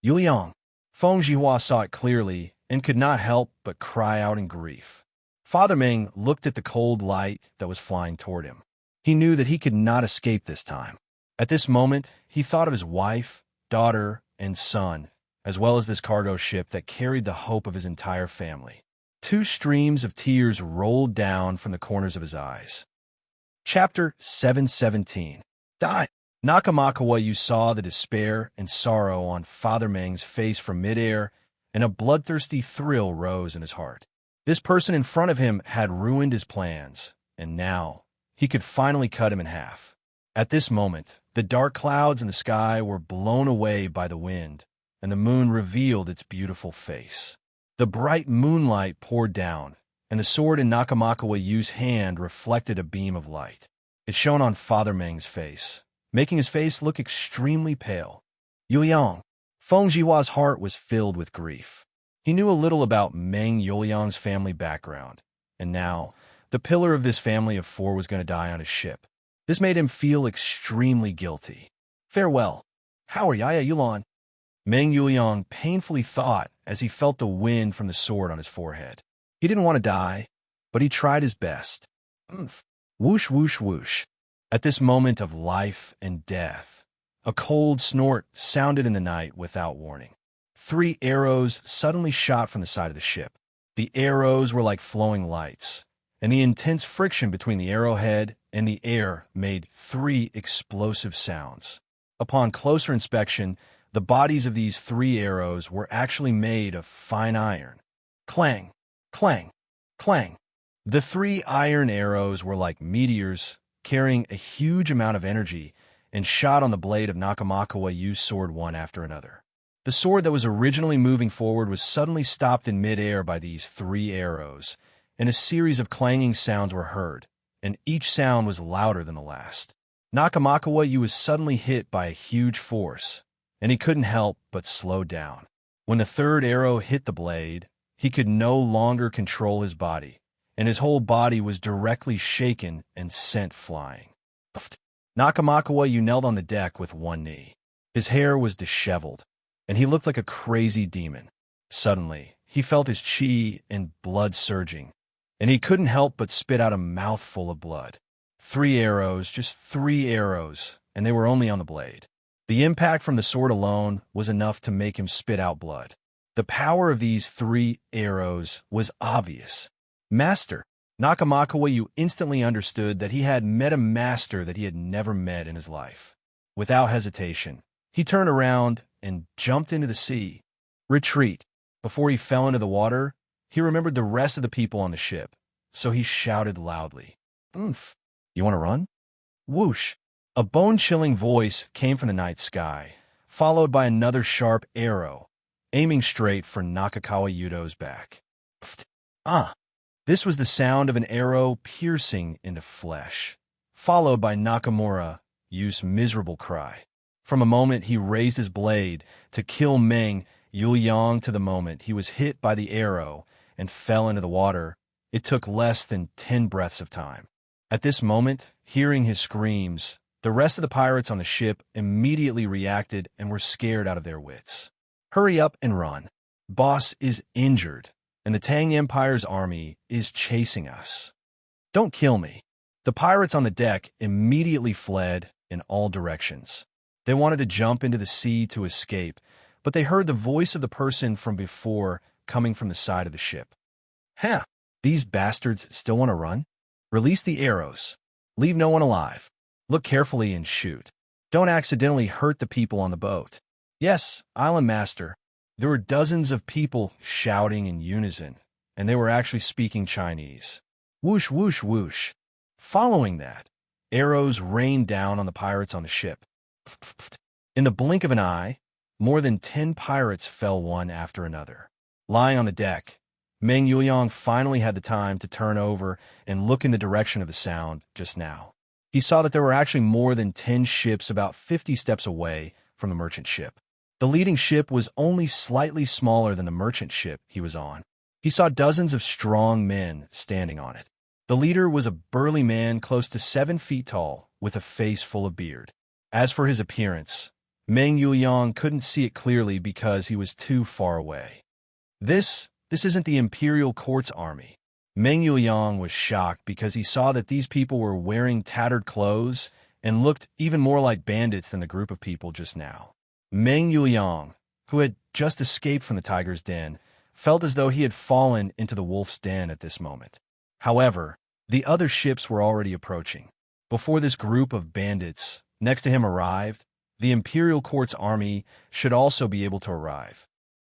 Speaker 1: Yuliang. Feng Jihua saw it clearly and could not help but cry out in grief. Father Meng looked at the cold light that was flying toward him. He knew that he could not escape this time. At this moment, he thought of his wife, daughter, and son, as well as this cargo ship that carried the hope of his entire family. Two streams of tears rolled down from the corners of his eyes. Chapter 717. Die. Nakamakawa, you saw the despair and sorrow on Father Meng's face from midair, and a bloodthirsty thrill rose in his heart. This person in front of him had ruined his plans, and now he could finally cut him in half. At this moment, the dark clouds in the sky were blown away by the wind, and the moon revealed its beautiful face. The bright moonlight poured down, and the sword in Nakamakawa Yu's hand reflected a beam of light. It shone on Father Meng's face, making his face look extremely pale. Yuliang. Feng Jihua's heart was filled with grief. He knew a little about Meng Yuliang's family background, and now the pillar of this family of four was going to die on his ship. This made him feel extremely guilty. Farewell. How are Yaya Yulan? Meng Yuliang painfully thought as he felt the wind from the sword on his forehead. He didn't want to die, but he tried his best. Whoosh, whoosh, whoosh. At this moment of life and death, a cold snort sounded in the night without warning. 3 arrows suddenly shot from the side of the ship. The arrows were like flowing lights, and the intense friction between the arrowhead and the air made 3 explosive sounds. Upon closer inspection, the bodies of these 3 arrows were actually made of fine iron. Clang, clang, clang. The 3 iron arrows were like meteors, carrying a huge amount of energy, and shot on the blade of Nakamakawa Yu's sword one after another. The sword that was originally moving forward was suddenly stopped in midair by these 3 arrows, and a series of clanging sounds were heard, and each sound was louder than the last. Nakamakawa Yu was suddenly hit by a huge force, and he couldn't help but slow down. When the 3rd arrow hit the blade, he could no longer control his body, and his whole body was directly shaken and sent flying. Nakamakawa Yu knelt on the deck with one knee. His hair was disheveled, and he looked like a crazy demon. Suddenly, he felt his chi and blood surging, and he couldn't help but spit out a mouthful of blood. 3 arrows, just 3 arrows, and they were only on the blade. The impact from the sword alone was enough to make him spit out blood. The power of these 3 arrows was obvious. Master. Nakamakawa Yu instantly understood that he had met a master that he had never met in his life. Without hesitation, he turned around and jumped into the sea. Retreat. Before he fell into the water, he remembered the rest of the people on the ship, so he shouted loudly. You want to run? Whoosh. A bone-chilling voice came from the night sky, followed by another sharp arrow, aiming straight for Nakakawa Yudo's back. This was the sound of an arrow piercing into flesh, followed by Nakamura Yu's miserable cry. From a moment he raised his blade to kill Meng Yuliang to the moment he was hit by the arrow and fell into the water, it took less than 10 breaths of time. At this moment, hearing his screams, the rest of the pirates on the ship immediately reacted and were scared out of their wits. Hurry up and run. Boss is injured, and the Tang Empire's army is chasing us. Don't kill me. The pirates on the deck immediately fled in all directions. They wanted to jump into the sea to escape, but they heard the voice of the person from before coming from the side of the ship. These bastards still want to run? Release the arrows. Leave no one alive. Look carefully and shoot. Don't accidentally hurt the people on the boat. Yes, Island Master. There were dozens of people shouting in unison, and they were actually speaking Chinese. Whoosh, whoosh, whoosh. Following that, arrows rained down on the pirates on the ship. In the blink of an eye, more than 10 pirates fell one after another. Lying on the deck, Meng Yuliang finally had the time to turn over and look in the direction of the sound just now. He saw that there were actually more than 10 ships about 50 steps away from the merchant ship. The leading ship was only slightly smaller than the merchant ship he was on. He saw dozens of strong men standing on it. The leader was a burly man close to 7 feet tall, with a face full of beard. As for his appearance, Meng Yuliang couldn't see it clearly because he was too far away. This isn't the Imperial Court's army. Meng Yuliang was shocked because he saw that these people were wearing tattered clothes and looked even more like bandits than the group of people just now. Meng Yuliang, who had just escaped from the tiger's den, felt as though he had fallen into the wolf's den at this moment. However, the other ships were already approaching. Before this group of bandits next to him arrived, the Imperial Court's army should also be able to arrive.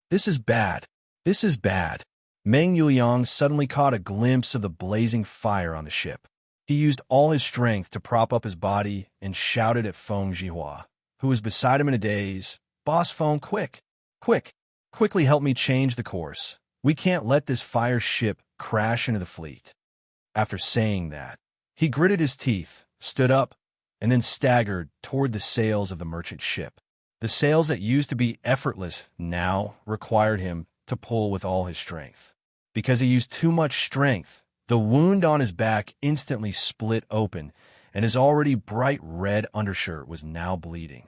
Speaker 1: This is bad. This is bad. Meng Yuliang suddenly caught a glimpse of the blazing fire on the ship. He used all his strength to prop up his body and shouted at Feng Zhihua, who was beside him in a daze, "Boss Feng, quick! Quick! Quickly help me change the course. We can't let this fire ship crash into the fleet." After saying that, he gritted his teeth, stood up, and then staggered toward the sails of the merchant ship. The sails that used to be effortless now required him to pull with all his strength. Because he used too much strength, the wound on his back instantly split open, and his already bright red undershirt was now bleeding.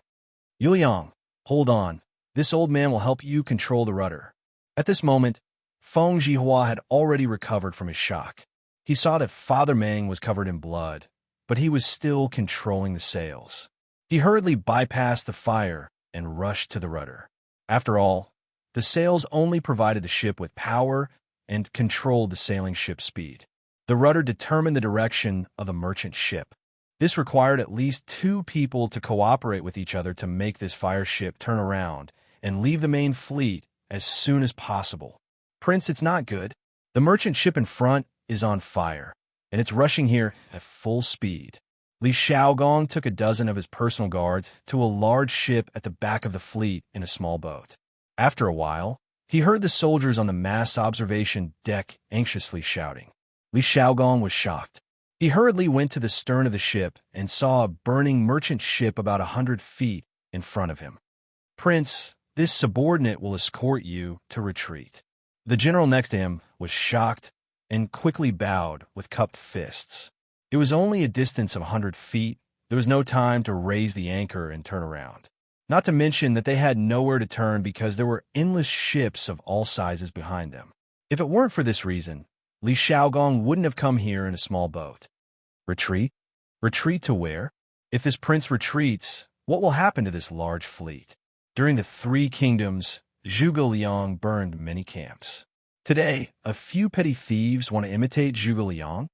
Speaker 1: "Yuliang, hold on. This old man will help you control the rudder." At this moment, Feng Zhihua had already recovered from his shock. He saw that Father Meng was covered in blood, but he was still controlling the sails. He hurriedly bypassed the fire and rushed to the rudder. After all, the sails only provided the ship with power and controlled the sailing ship's speed. The rudder determined the direction of the merchant ship. This required at least 2 people to cooperate with each other to make this fire ship turn around and leave the main fleet as soon as possible. "Prince, it's not good. The merchant ship in front is on fire, and it's rushing here at full speed." Li Xiaogong took a dozen of his personal guards to a large ship at the back of the fleet in a small boat. After a while, he heard the soldiers on the mass observation deck anxiously shouting. Li Xiaogong was shocked. He hurriedly went to the stern of the ship and saw a burning merchant ship about 100 feet in front of him. "Prince, this subordinate will escort you to retreat." The general next to him was shocked and quickly bowed with cupped fists. It was only a distance of 100 feet. There was no time to raise the anchor and turn around. Not to mention that they had nowhere to turn because there were endless ships of all sizes behind them. If it weren't for this reason, Li Xiaogong wouldn't have come here in a small boat. Retreat? Retreat to where? If this prince retreats, what will happen to this large fleet? During the 3 kingdoms, Zhuge Liang burned many camps. Today, a few petty thieves want to imitate Zhuge Liang.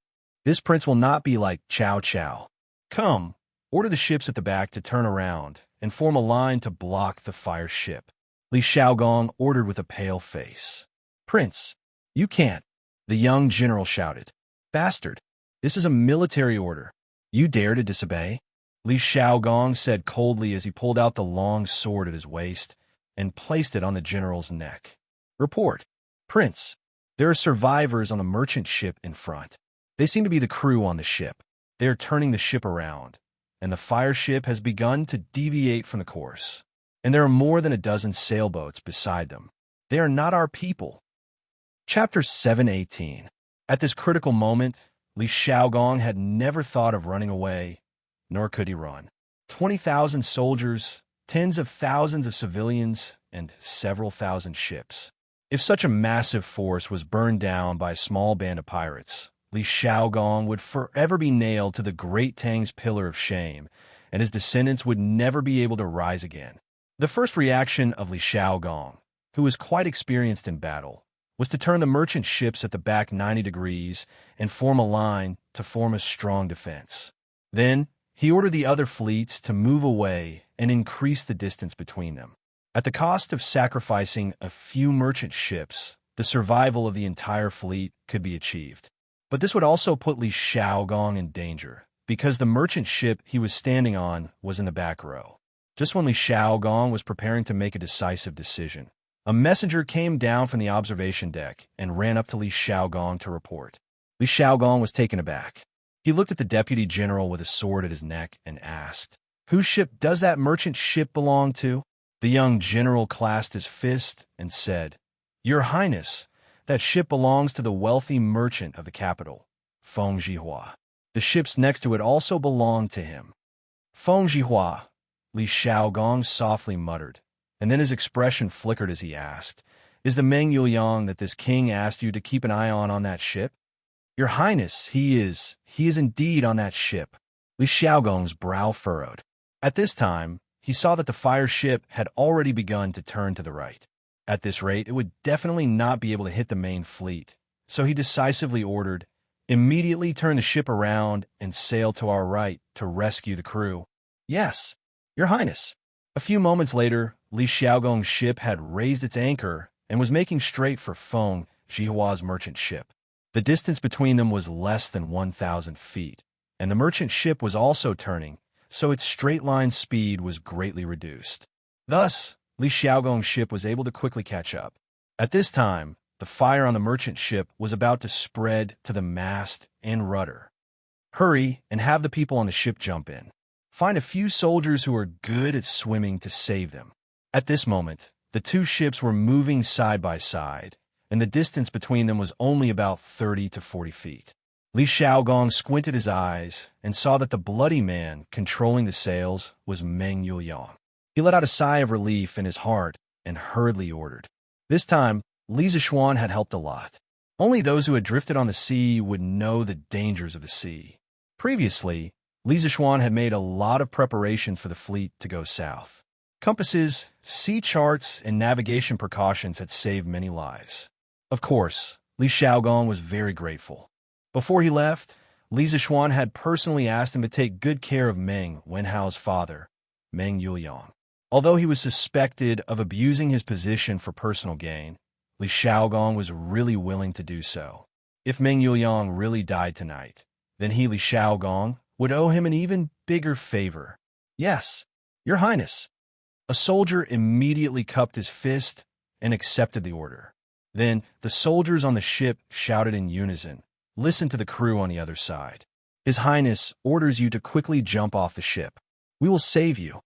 Speaker 1: This prince will not be like Cao Cao. Come, order the ships at the back to turn around and form a line to block the fire ship. Li Xiaogong ordered with a pale face. "Prince, you can't," the young general shouted. "Bastard, this is a military order. You dare to disobey?" Li Xiaogong said coldly as he pulled out the long sword at his waist and placed it on the general's neck. "Report. Prince, there are survivors on the merchant ship in front. They seem to be the crew on the ship. They are turning the ship around, and the fire ship has begun to deviate from the course. And there are more than a dozen sailboats beside them. They are not our people." Chapter 718. At this critical moment, Li Xiaogong had never thought of running away, nor could he run. 20,000 soldiers, tens of thousands of civilians, and several thousand ships. If such a massive force was burned down by a small band of pirates, Li Xiaogong would forever be nailed to the Great Tang's pillar of shame, and his descendants would never be able to rise again. The first reaction of Li Xiaogong, who was quite experienced in battle, was to turn the merchant ships at the back 90 degrees and form a line to form a strong defense. Then, he ordered the other fleets to move away and increase the distance between them. At the cost of sacrificing a few merchant ships, the survival of the entire fleet could be achieved. But this would also put Li Xiaogong in danger, because the merchant ship he was standing on was in the back row. Just when Li Xiaogong was preparing to make a decisive decision, A messenger came down from the observation deck and ran up to Li Xiaogong to report. Li Xiaogong was taken aback. He looked at the deputy general with a sword at his neck and asked, "Whose ship does that merchant ship belong to?" The young general clasped his fist and said, "Your Highness, that ship belongs to the wealthy merchant of the capital, Feng Jihua. The ships next to it also belong to him." "Feng Jihua," Li Xiaogong softly muttered, and then his expression flickered as he asked, "Is the Meng Yuliang that this king asked you to keep an eye on that ship?" "Your Highness, he is indeed on that ship." Li Xiaogong's brow furrowed. At this time, he saw that the fire ship had already begun to turn to the right. At this rate, it would definitely not be able to hit the main fleet, so he decisively ordered, "Immediately turn the ship around and sail to our right to rescue the crew." "Yes, Your Highness." A few moments later, Li Xiaogong's ship had raised its anchor and was making straight for Feng Jihua's merchant ship. The distance between them was less than 1,000 feet, and the merchant ship was also turning, so its straight-line speed was greatly reduced. Thus, Li Xiaogong's ship was able to quickly catch up. At this time, the fire on the merchant ship was about to spread to the mast and rudder. "Hurry and have the people on the ship jump in. Find a few soldiers who are good at swimming to save them." At this moment, the two ships were moving side by side, and the distance between them was only about 30 to 40 feet. Li Xiaogong squinted his eyes and saw that the bloody man controlling the sails was Meng Yuliang. He let out a sigh of relief in his heart and hurriedly ordered. This time, Li Zishuan had helped a lot. Only those who had drifted on the sea would know the dangers of the sea. Previously, Li Zishuan had made a lot of preparations for the fleet to go south. Compasses, sea charts, and navigation precautions had saved many lives. Of course, Li Xiaogong was very grateful. Before he left, Li Zishuan had personally asked him to take good care of Meng Wenhao's father, Meng Yuliang. Although he was suspected of abusing his position for personal gain, Li Xiaogong was really willing to do so. If Meng Yuliang really died tonight, then he, Li Xiaogong, would owe him an even bigger favor. "Yes, Your Highness." A soldier immediately cupped his fist and accepted the order. Then the soldiers on the ship shouted in unison, "Listen to the crew on the other side. His Highness orders you to quickly jump off the ship. We will save you."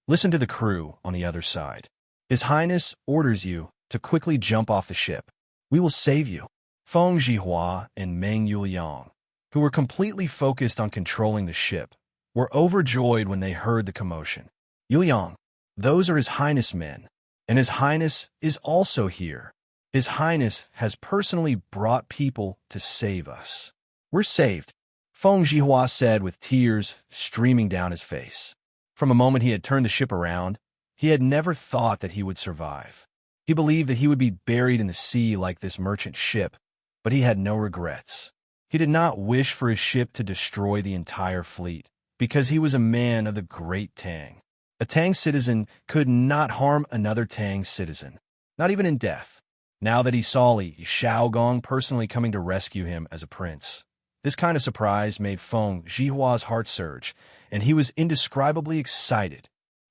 Speaker 1: Listen to the crew on the other side. "His Highness orders you to quickly jump off the ship. We will save you." Feng Jihua and Meng Yuliang, who were completely focused on controlling the ship, were overjoyed when they heard the commotion. "Yuliang, those are His Highness men, and His Highness is also here. His Highness has personally brought people to save us. We're saved," Feng Jihua said with tears streaming down his face. From a moment he had turned the ship around, he had never thought that he would survive. He believed that he would be buried in the sea like this merchant ship, but he had no regrets. He did not wish for his ship to destroy the entire fleet, because he was a man of the great Tang. A Tang citizen could not harm another Tang citizen, not even in death. Now that he saw Li Xiaogong personally coming to rescue him as a prince, this kind of surprise made Feng Jihua's heart surge, and he was indescribably excited.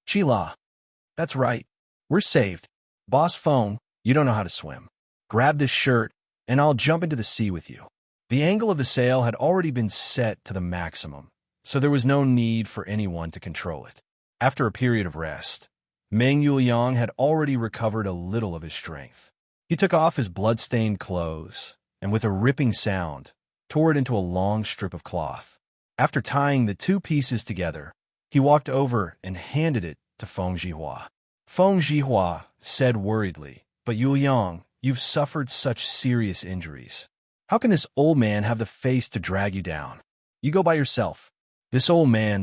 Speaker 1: "Qila, that's right. We're saved. Boss Feng, you don't know how to swim. Grab this shirt, and I'll jump into the sea with you." The angle of the sail had already been set to the maximum, so there was no need for anyone to control it. After a period of rest, Meng Yuliang had already recovered a little of his strength. He took off his blood-stained clothes, and with a ripping sound, tore it into a long strip of cloth. After tying the two pieces together, he walked over and handed it to Feng Jihua. Feng Jihua said worriedly, "But Yuliang, you've suffered such serious injuries. How can this old man have the face to drag you down? You go by yourself." This old man.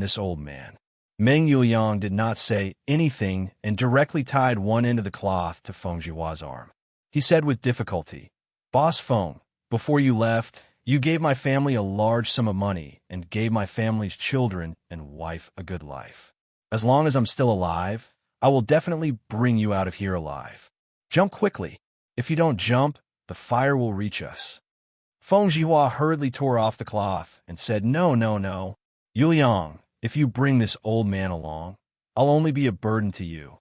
Speaker 1: Meng Yuliang did not say anything and directly tied one end of the cloth to Feng Jihua's arm. He said with difficulty, "Boss Feng, before you left, you gave my family a large sum of money and gave my family's children and wife a good life. As long as I'm still alive, I will definitely bring you out of here alive. Jump quickly. If you don't jump, the fire will reach us." Feng Jihua hurriedly tore off the cloth and said, No. Yuliang, if you bring this old man along, I'll only be a burden to you."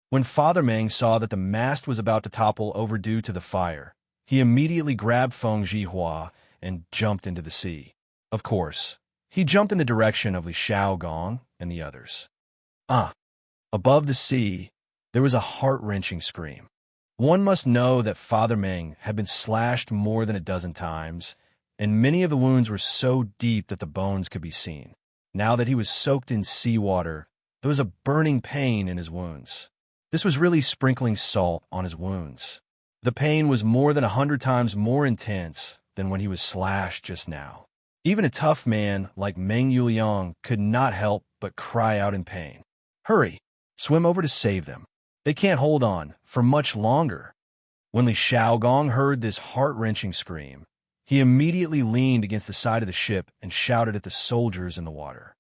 Speaker 1: When Father Meng saw that the mast was about to topple over due to the fire, he immediately grabbed Feng Zhihua and jumped into the sea. Of course, he jumped in the direction of Li Xiaogong and the others. Above the sea, there was a heart-wrenching scream. One must know that Father Meng had been slashed more than a dozen times, and many of the wounds were so deep that the bones could be seen. Now that he was soaked in seawater, there was a burning pain in his wounds. This was really sprinkling salt on his wounds. The pain was more than 100 times more intense than when he was slashed just now. Even a tough man like Meng Yuliang could not help but cry out in pain. Hurry! Swim over to save them. They can't hold on for much longer. When Li Xiaogong heard this heart-wrenching scream, he immediately leaned against the side of the ship and shouted at the soldiers in the water.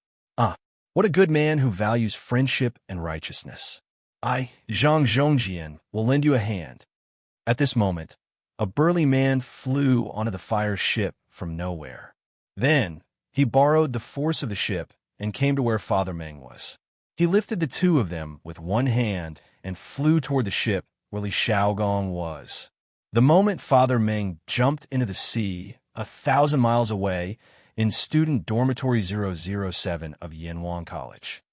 Speaker 1: What a good man who values friendship and righteousness. I, Zhang Zhongjian, will lend you a hand. At this moment, a burly man flew onto the fire ship from nowhere. Then, he borrowed the force of the ship and came to where Father Meng was. He lifted the two of them with one hand and flew toward the ship where Li Xiaogong was. The moment Father Meng jumped into the sea 1,000 miles away in student dormitory 007 of Yanwang College.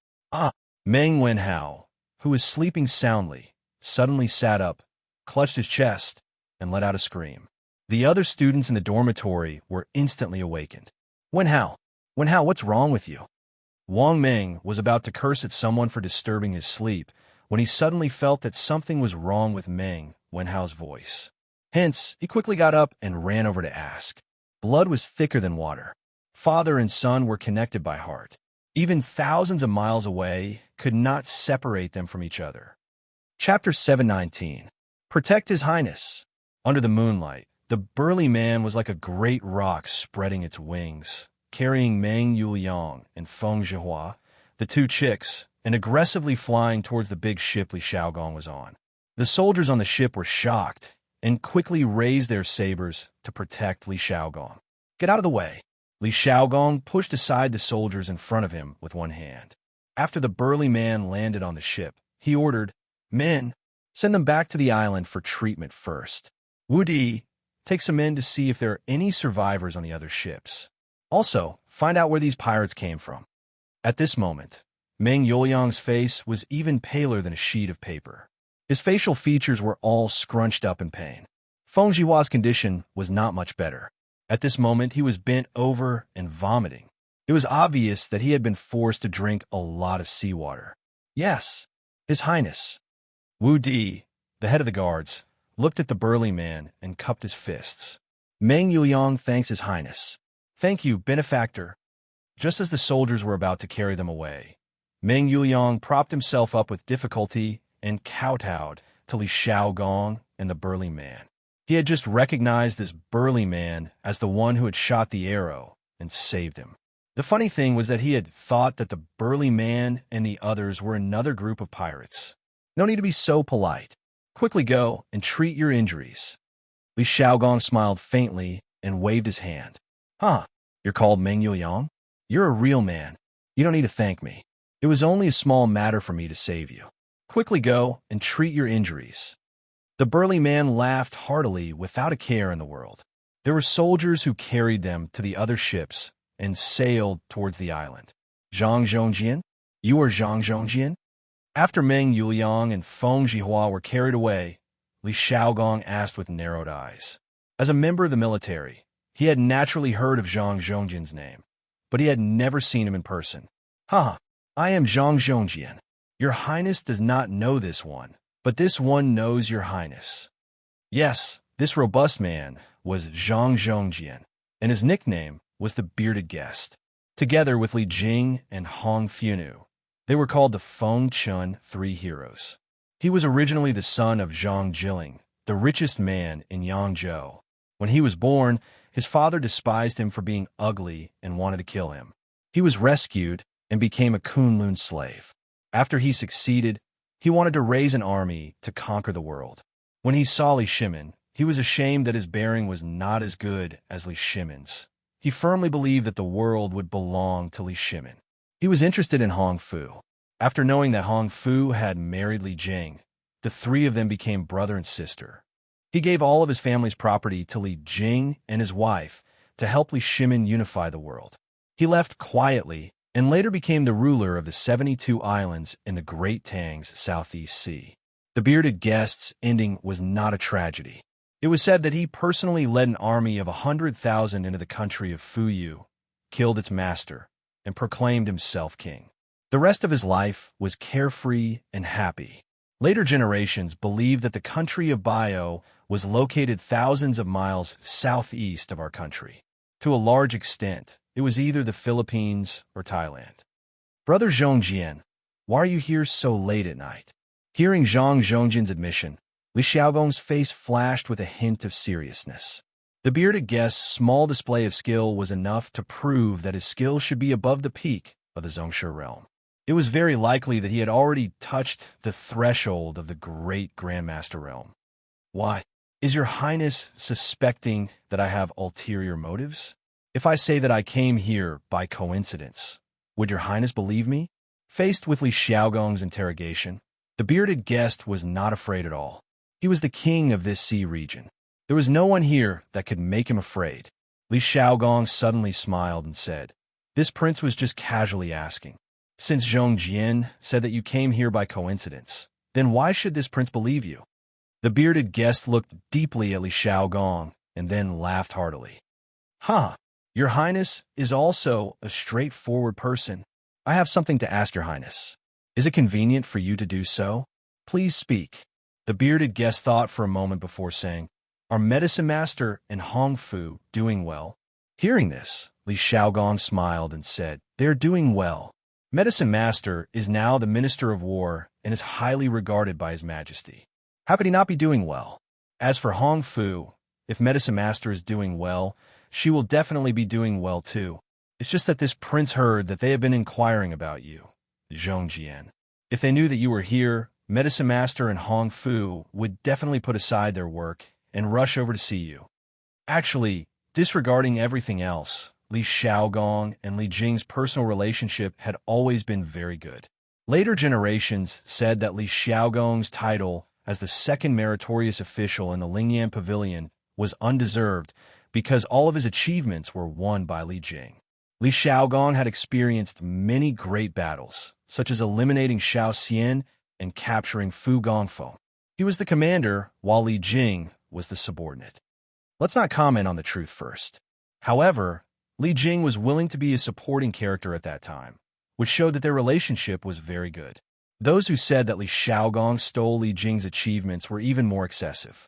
Speaker 1: Meng Wenhao, who was sleeping soundly, suddenly sat up, clutched his chest, and let out a scream. The other students in the dormitory were instantly awakened. Wenhao, what's wrong with you? Wang Meng was about to curse at someone for disturbing his sleep when he suddenly felt that something was wrong with Meng Wenhao's voice. Hence, he quickly got up and ran over to ask. Blood was thicker than water. Father and son were connected by heart. Even thousands of miles away could not separate them from each other. Chapter 719. Protect His Highness. Under the moonlight, the burly man was like a great rock spreading its wings, carrying Meng Yuliang and Feng Zhihua, the two chicks, and aggressively flying towards the big ship Li Xiaogong was on. The soldiers on the ship were shocked and quickly raised their sabers to protect Li Xiaogong. Get out of the way! Li Xiaogong pushed aside the soldiers in front of him with one hand. After the burly man landed on the ship, he ordered, Men, send them back to the island for treatment first. Wu Di, take some men to see if there are any survivors on the other ships. Also, find out where these pirates came from. At this moment, Meng Yuliang's face was even paler than a sheet of paper. His facial features were all scrunched up in pain. Feng Zhihua's condition was not much better. At this moment, he was bent over and vomiting. It was obvious that he had been forced to drink a lot of seawater. Yes, His Highness. Wu Di, the head of the guards, looked at the burly man and cupped his fists. Meng Yuliang thanks His Highness. Thank you, benefactor. Just as the soldiers were about to carry them away, Meng Yuliang propped himself up with difficulty and kowtowed to Li Xiaogong and the burly man. He had just recognized this burly man as the one who had shot the arrow and saved him. The funny thing was that he had thought that the burly man and the others were another group of pirates. No need to be so polite. Quickly go and treat your injuries. Li Xiaogong smiled faintly and waved his hand. You're called Meng Yuliang? You're a real man. You don't need to thank me. It was only a small matter for me to save you. Quickly go and treat your injuries. The burly man laughed heartily without a care in the world. There were soldiers who carried them to the other ships and sailed towards the island. Zhang Zhongjian? You are Zhang Zhongjian? After Meng Yuliang and Feng Zhihua were carried away, Li Xiaogong asked with narrowed eyes. As a member of the military, he had naturally heard of Zhang Zhongjian's name, but he had never seen him in person. I am Zhang Zhongjian. Your Highness does not know this one, but this one knows your Highness. Yes, this robust man was Zhang Zhongjian, and his nickname was the Bearded Guest. Together with Li Jing and Hong Funu, they were called the Feng Chun Three Heroes. He was originally the son of Zhang Jiling, the richest man in Yangzhou. When he was born, his father despised him for being ugly and wanted to kill him. He was rescued and became a Kunlun slave. After he succeeded, he wanted to raise an army to conquer the world. When he saw Li Shimin, he was ashamed that his bearing was not as good as Li Shimin's. He firmly believed that the world would belong to Li Shimin. He was interested in Hong Fu. After knowing that Hong Fu had married Li Jing, the three of them became brother and sister. He gave all of his family's property to Li Jing and his wife to help Li Shimin unify the world. He left quietly and later became the ruler of the 72 islands in the Great Tang's Southeast Sea. The bearded guest's ending was not a tragedy. It was said that he personally led an army of 100,000 into the country of Fuyu, killed its master, and proclaimed himself king. The rest of his life was carefree and happy. Later generations believed that the country of Bio was located thousands of miles southeast of our country. To a large extent, it was either the Philippines or Thailand. Brother Zhongjian, why are you here so late at night? Hearing Zhang Zhongjian's admission, Li Xiaogong's face flashed with a hint of seriousness. The bearded guest's small display of skill was enough to prove that his skill should be above the peak of the Zhongshe realm. It was very likely that he had already touched the threshold of the great Grandmaster realm. Why? Is your Highness suspecting that I have ulterior motives? If I say that I came here by coincidence, would your Highness believe me? Faced with Li Xiaogong's interrogation, the bearded guest was not afraid at all. He was the king of this sea region. There was no one here that could make him afraid. Li Xiaogong suddenly smiled and said, "This prince was just casually asking. Since Zhong Jian said that you came here by coincidence, then why should this prince believe you?" The bearded guest looked deeply at Li Xiaogong and then laughed heartily. "Huh, your Highness is also a straightforward person. I have something to ask your Highness. Is it convenient for you to do so? Please speak." The bearded guest thought for a moment before saying, "Are Medicine Master and Hong Fu doing well?" Hearing this, Li Xiaogong smiled and said, "They're doing well. Medicine Master is now the Minister of War and is highly regarded by His Majesty. How could he not be doing well? As for Hong Fu, if Medicine Master is doing well, she will definitely be doing well too. It's just that this prince heard that they have been inquiring about you, Zhongjian. If they knew that you were here, Medicine Master and Hong Fu would definitely put aside their work and rush over to see you." Actually, disregarding everything else, Li Xiaogong and Li Jing's personal relationship had always been very good. Later generations said that Li Xiaogong's title as the second meritorious official in the Lingyan Pavilion was undeserved because all of his achievements were won by Li Jing. Li Xiaogong had experienced many great battles, such as eliminating Xiao Xian and capturing Fu Gongfeng. He was the commander, while Li Jing was the subordinate. Let's not comment on the truth first. However, Li Jing was willing to be a supporting character at that time, which showed that their relationship was very good. Those who said that Li Xiaogong stole Li Jing's achievements were even more excessive.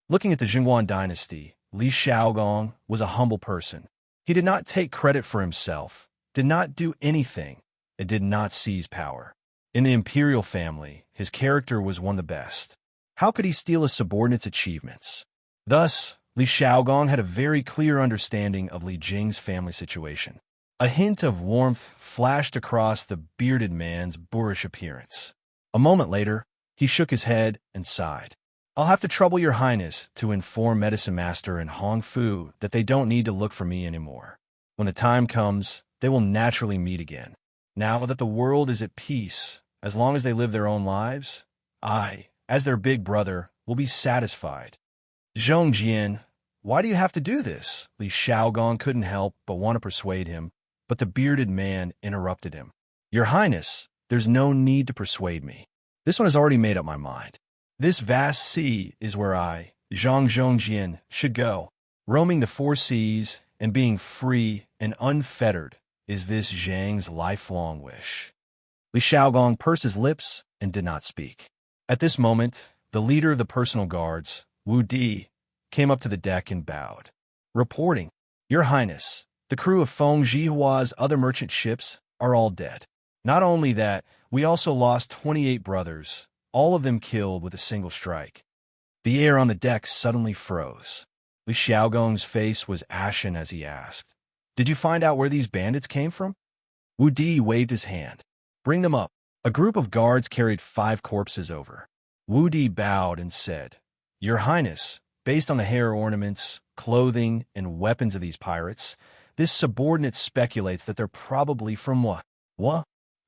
Speaker 1: Looking at the Jingguan dynasty, Li Xiaogong was a humble person. He did not take credit for himself, did not do anything, and did not seize power. In the imperial family, his character was one of the best. How could he steal a subordinate's achievements? Thus, Li Xiaogong had a very clear understanding of Li Jing's family situation. A hint of warmth flashed across the bearded man's boorish appearance. A moment later, he shook his head and sighed. "I'll have to trouble your Highness to inform Medicine Master and Hong Fu that they don't need to look for me anymore. When the time comes, they will naturally meet again. Now that the world is at peace, as long as they live their own lives, I, as their big brother, will be satisfied." "Zhongjian, why do you have to do this?" Li Xiaogong couldn't help but want to persuade him, but the bearded man interrupted him. "Your Highness, there's no need to persuade me. This one has already made up my mind. This vast sea is where I, Zhongjian, should go. Roaming the four seas and being free and unfettered is this Zhang's lifelong wish." Li Xiaogong pursed his lips and did not speak. At this moment, the leader of the personal guards, Wu Di, came up to the deck and bowed. Reporting, "Your Highness, the crew of Feng Jihua's other merchant ships are all dead. Not only that, we also lost 28 brothers, all of them killed with a single strike." The air on the deck suddenly froze. Li Xiaogong's face was ashen as he asked, "Did you find out where these bandits came from?" Wu Di waved his hand. "Bring them up." A group of guards carried 5 corpses over. Wu Di bowed and said, "Your Highness, based on the hair ornaments, clothing, and weapons of these pirates, this subordinate speculates that they're probably from what?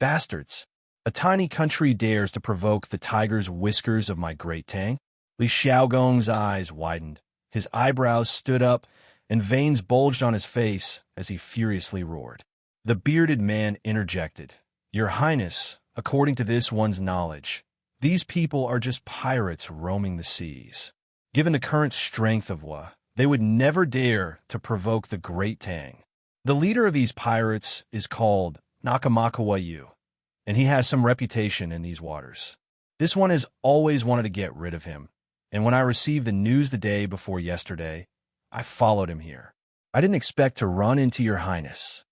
Speaker 1: Bastards. A tiny country dares to provoke the tiger's whiskers of my great Tang? Li Xiaogong's eyes widened. His eyebrows stood up, and veins bulged on his face as he furiously roared. The bearded man interjected. Your Highness, according to this one's knowledge, these people are just pirates roaming the seas. Given the current strength of Wa, they would never dare to provoke the great Tang. The leader of these pirates is called Nakamakawa Yu, and he has some reputation in these waters. This one has always wanted to get rid of him, and when I received the news the day before yesterday, I followed him here. I didn't expect to run into your Highness.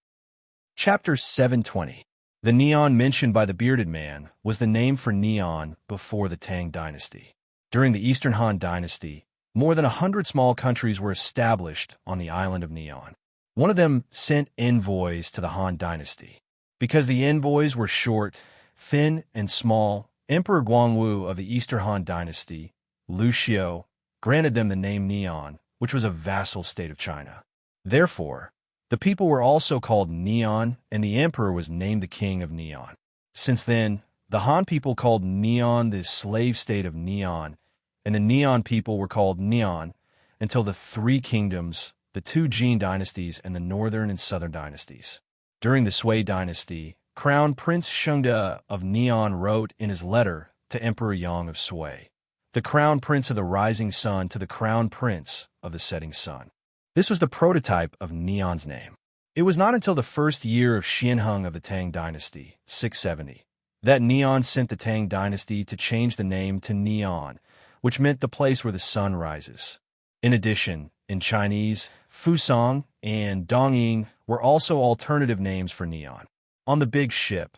Speaker 1: Chapter 720. The Neon mentioned by the bearded man was the name for Neon before the Tang dynasty. During the Eastern Han dynasty, more than 100 small countries were established on the island of Neon. One of them sent envoys to the Han dynasty. Because the envoys were short, thin, and small, Emperor Guangwu of the Eastern Han dynasty, Lu Xiu, granted them the name Neon, which was a vassal state of China. Therefore, the people were also called Neon, and the emperor was named the king of Neon. Since then, the Han people called Neon the slave state of Neon, and the Neon people were called Neon until the three kingdoms, the two Jin dynasties, and the northern and southern dynasties. During the Sui dynasty, Crown Prince Shengde of Neon wrote in his letter to Emperor Yang of Sui, the Crown Prince of the rising sun to the Crown Prince of the setting sun. This was the prototype of Neon's name. It was not until the first year of Xianheng of the Tang dynasty, 670, that Neon sent the Tang dynasty to change the name to Neon, which meant the place where the sun rises. In addition, in Chinese, Fusang and Dongying were also alternative names for Neon. On the big ship,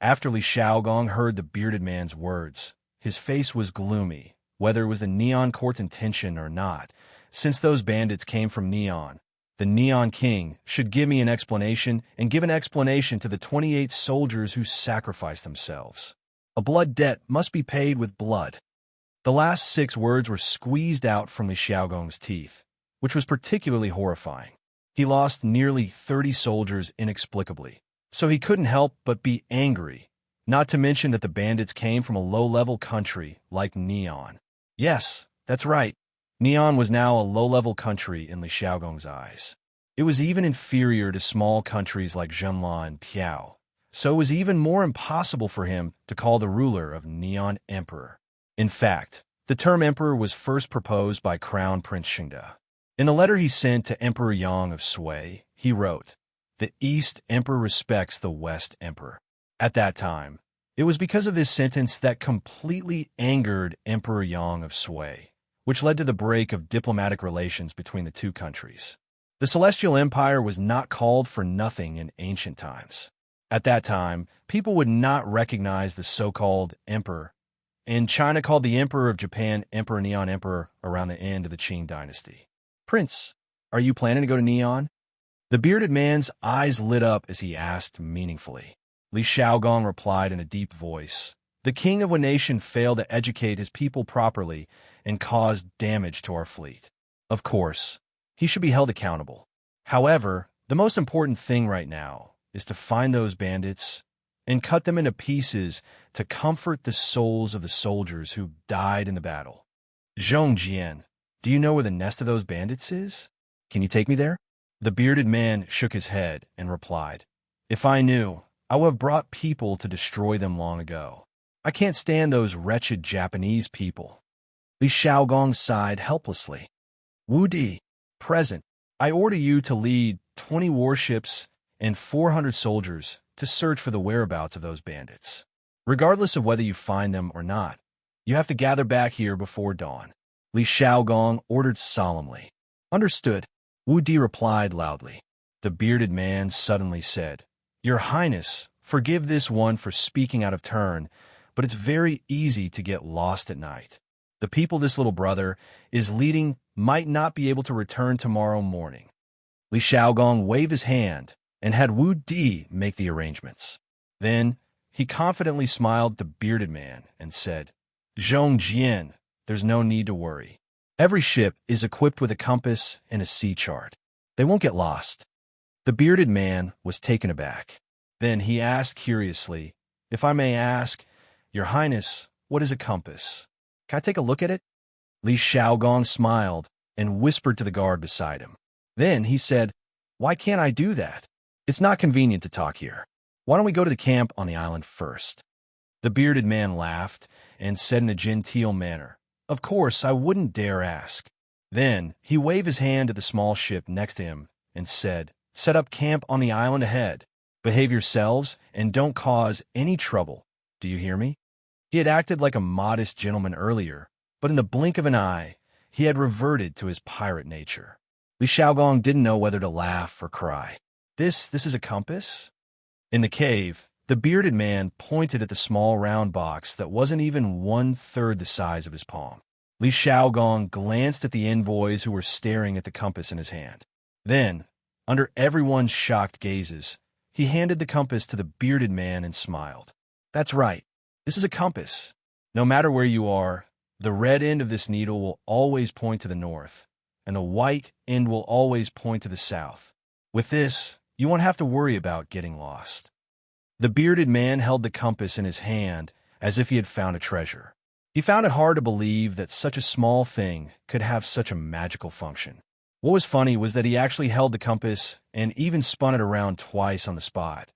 Speaker 1: after Li Xiaogong heard the bearded man's words, his face was gloomy, whether it was the Neon court's intention or not. Since those bandits came from Neon, the Neon King should give me an explanation and give an explanation to the 28 soldiers who sacrificed themselves. A blood debt must be paid with blood. The last 6 words were squeezed out from Li Xiaogong's teeth, which was particularly horrifying. He lost nearly 30 soldiers inexplicably, so he couldn't help but be angry, not to mention that the bandits came from a low-level country like Neon. Yes, that's right. Neon was now a low-level country in Li Xiaogong's eyes. It was even inferior to small countries like Zhenla and Piao, so it was even more impossible for him to call the ruler of Neon Emperor. In fact, the term emperor was first proposed by Crown Prince Shengde. In the letter he sent to Emperor Yang of Sui, he wrote, "The East Emperor respects the West Emperor." At that time, it was because of this sentence that completely angered Emperor Yang of Sui, which led to the break of diplomatic relations between the two countries. The Celestial Empire was not called for nothing in ancient times. At that time, people would not recognize the so-called emperor, and China called the Emperor of Japan Emperor Neon Emperor around the end of the Qing dynasty. "Prince, are you planning to go to Neon?" The bearded man's eyes lit up as he asked meaningfully. Li Xiaogong replied in a deep voice, "The king of a nation failed to educate his people properly and caused damage to our fleet. Of course, he should be held accountable. However, the most important thing right now is to find those bandits and cut them into pieces to comfort the souls of the soldiers who died in the battle. Zhongjian, do you know where the nest of those bandits is? Can you take me there?" The bearded man shook his head and replied, "If I knew, I would have brought people to destroy them long ago. I can't stand those wretched Japanese people." Li Xiaogong sighed helplessly. "Wu Di, present, I order you to lead 20 warships and 400 soldiers to search for the whereabouts of those bandits. Regardless of whether you find them or not, you have to gather back here before dawn." Li Xiaogong ordered solemnly. "Understood," Wu Di replied loudly. The bearded man suddenly said, "Your Highness, forgive this one for speaking out of turn, but it's very easy to get lost at night. The people this little brother is leading might not be able to return tomorrow morning." Li Xiaogong waved his hand and had Wu Di make the arrangements. Then he confidently smiled at the bearded man and said, "Zhongjian, there's no need to worry. Every ship is equipped with a compass and a sea chart. They won't get lost." The bearded man was taken aback. Then he asked curiously, If I may ask, Your Highness, what is a compass? Can I take a look at it? Li Shaogong smiled and whispered to the guard beside him. Then he said, Why can't I do that? It's not convenient to talk here. Why don't we go to the camp on the island first? The bearded man laughed and said in a genteel manner, Of course, I wouldn't dare ask. Then he waved his hand to the small ship next to him and said, Set up camp on the island ahead. Behave yourselves and don't cause any trouble. Do you hear me? He had acted like a modest gentleman earlier, but in the blink of an eye, he had reverted to his pirate nature. Li Shaogong didn't know whether to laugh or cry. This is a compass? In the cave, the bearded man pointed at the small round box that wasn't even 1/3 the size of his palm. Li Shaogong glanced at the envoys who were staring at the compass in his hand. Then, under everyone's shocked gazes, he handed the compass to the bearded man and smiled. That's right. This is a compass. No matter where you are, the red end of this needle will always point to the north, and the white end will always point to the south. With this, you won't have to worry about getting lost. The bearded man held the compass in his hand as if he had found a treasure. He found it hard to believe that such a small thing could have such a magical function. What was funny was that he actually held the compass and even spun it around twice on the spot.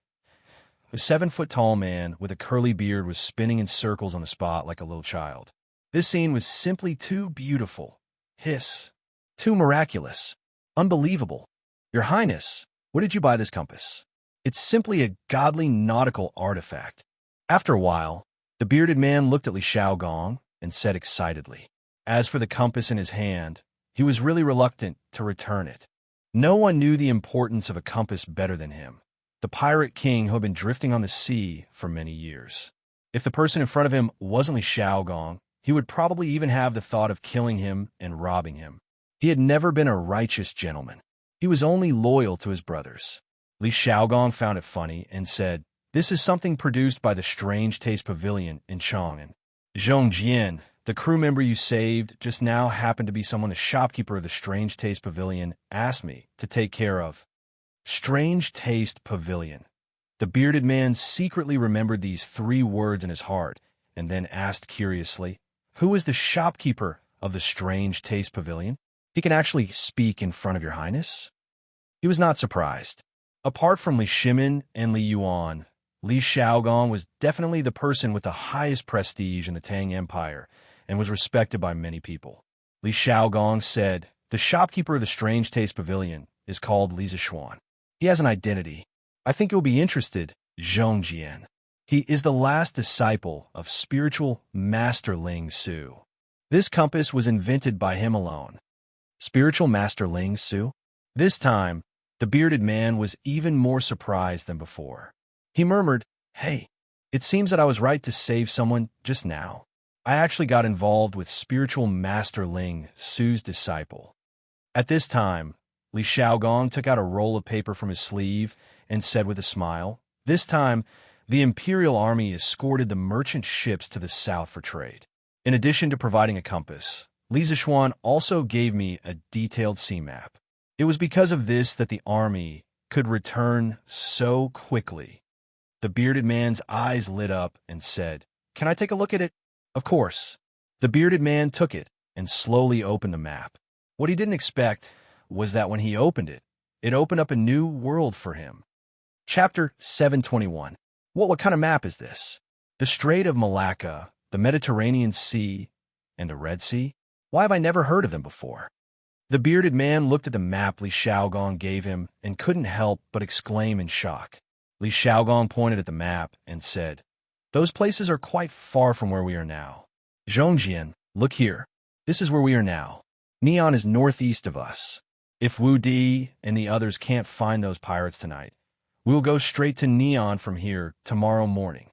Speaker 1: A 7-foot-tall man with a curly beard was spinning in circles on the spot like a little child. This scene was simply too beautiful. Too miraculous. Unbelievable. Your Highness, where did you buy this compass? It's simply a godly nautical artifact. After a while, the bearded man looked at Li Shaogong and said excitedly. As for the compass in his hand, he was really reluctant to return it. No one knew the importance of a compass better than him, the pirate king who had been drifting on the sea for many years. If the person in front of him wasn't Li Shaogong, he would probably even have the thought of killing him and robbing him. He had never been a righteous gentleman. He was only loyal to his brothers. Li Shaogong found it funny and said, This is something produced by the Strange Taste Pavilion in Chang'an. Zhong Jian, the crew member you saved, just now happened to be someone the shopkeeper of the Strange Taste Pavilion asked me to take care of. Strange Taste Pavilion. The bearded man secretly remembered these 3 words in his heart and then asked curiously, Who is the shopkeeper of the Strange Taste Pavilion? He can actually speak in front of your Highness? He was not surprised. Apart from Li Shimin and Li Yuan, Li Shaogong was definitely the person with the highest prestige in the Tang Empire and was respected by many people. Li Shaogong said, The shopkeeper of the Strange Taste Pavilion is called Li Zishuan. He has an identity. I think you'll be interested, Zhong Jian. He is the last disciple of spiritual master Ling Su. This compass was invented by him alone. Spiritual master Ling Su? This time, the bearded man was even more surprised than before. He murmured, Hey, it seems that I was right to save someone just now. I actually got involved with spiritual master Ling Su's disciple. At this time, Li Shaogong took out a roll of paper from his sleeve and said with a smile, This time, the Imperial Army escorted the merchant ships to the south for trade. In addition to providing a compass, Li Zishuan also gave me a detailed sea map. It was because of this that the army could return so quickly. The bearded man's eyes lit up and said, Can I take a look at it? Of course. The bearded man took it and slowly opened the map. What he didn't expect was that when he opened it, it opened up a new world for him. Chapter 721. What kind of map is this? The Strait of Malacca, the Mediterranean Sea, and the Red Sea? Why have I never heard of them before? The bearded man looked at the map Li Shaogong gave him and couldn't help but exclaim in shock. Li Shaogong pointed at the map and said, Those places are quite far from where we are now. Zhongjian, look here. This is where we are now. Neon is northeast of us. If Wu Di and the others can't find those pirates tonight, we will go straight to Neon from here tomorrow morning.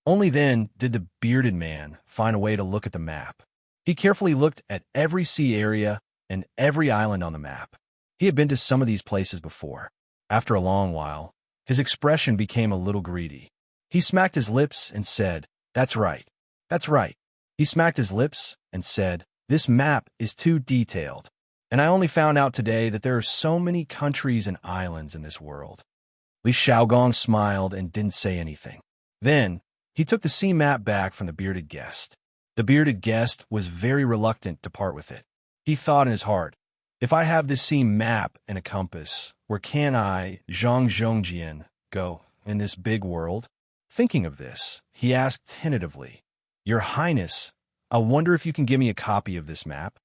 Speaker 1: Only then did the bearded man find a way to look at the map. He carefully looked at every sea area and every island on the map. He had been to some of these places before. After a long while, his expression became a little greedy. He smacked his lips and said, That's right. That's right. He smacked his lips and said, This map is too detailed, and I only found out today that there are so many countries and islands in this world. Li Shaogong smiled and didn't say anything. Then, He took the sea map back from the bearded guest. The bearded guest was very reluctant to part with it. He thought in his heart, if I have this sea map and a compass, where can I, Zhang Zhongjian, go in this big world? Thinking of this, he asked tentatively, Your Highness, I wonder if you can give me a copy of this map?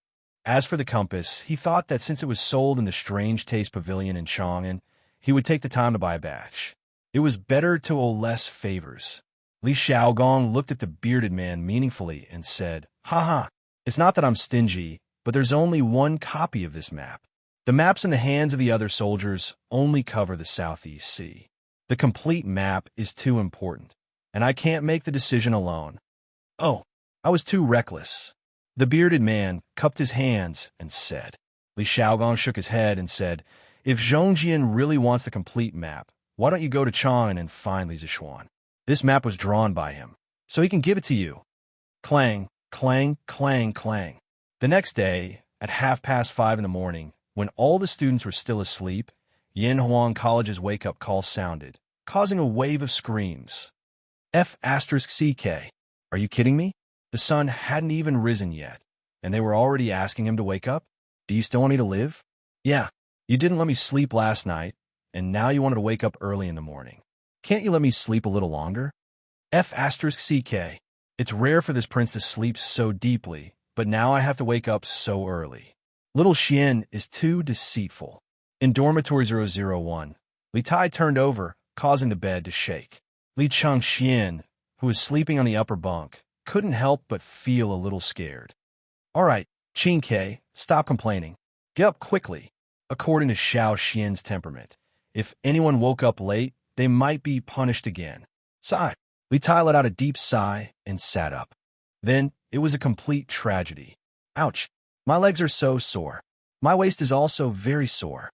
Speaker 1: As for the compass, he thought that since it was sold in the Strange Taste Pavilion in Chang'an, he would take the time to buy a batch. It was better to owe less favors. Li Xiaogong looked at the bearded man meaningfully and said, Ha, it's not that I'm stingy, but there's only one copy of this map. The maps in the hands of the other soldiers only cover the Southeast Sea. The complete map is too important, and I can't make the decision alone. Oh, I was too reckless. The bearded man cupped his hands and said. Li Xiaogong shook his head and said, If Zhongjian really wants the complete map, why don't you go to Chang'an and find Li Zishuan? This map was drawn by him, so he can give it to you. Clang, clang, clang, clang. The next day, at 5:30 in the morning, when all the students were still asleep, Yanhuang College's wake-up call sounded, causing a wave of screams. F***CK. Are you kidding me? The sun hadn't even risen yet, and they were already asking him to wake up? Do you still want me to live? Yeah, you didn't let me sleep last night, and now you wanted to wake up early in the morning. Can't you let me sleep a little longer? F***CK. It's rare for this prince to sleep so deeply, but now I have to wake up so early. Little Xian is too deceitful. In dormitory 001, Li Tai turned over, causing the bed to shake. Li Changxian, who was sleeping on the upper bunk, couldn't help but feel a little scared. All right, Qin-Ke, stop complaining. Get up quickly. According to Xiao Xian's temperament, if anyone woke up late, they might be punished again. Sigh. Li Tai let out a deep sigh and sat up. Then it was a complete tragedy. Ouch. My legs are so sore. My waist is also very sore.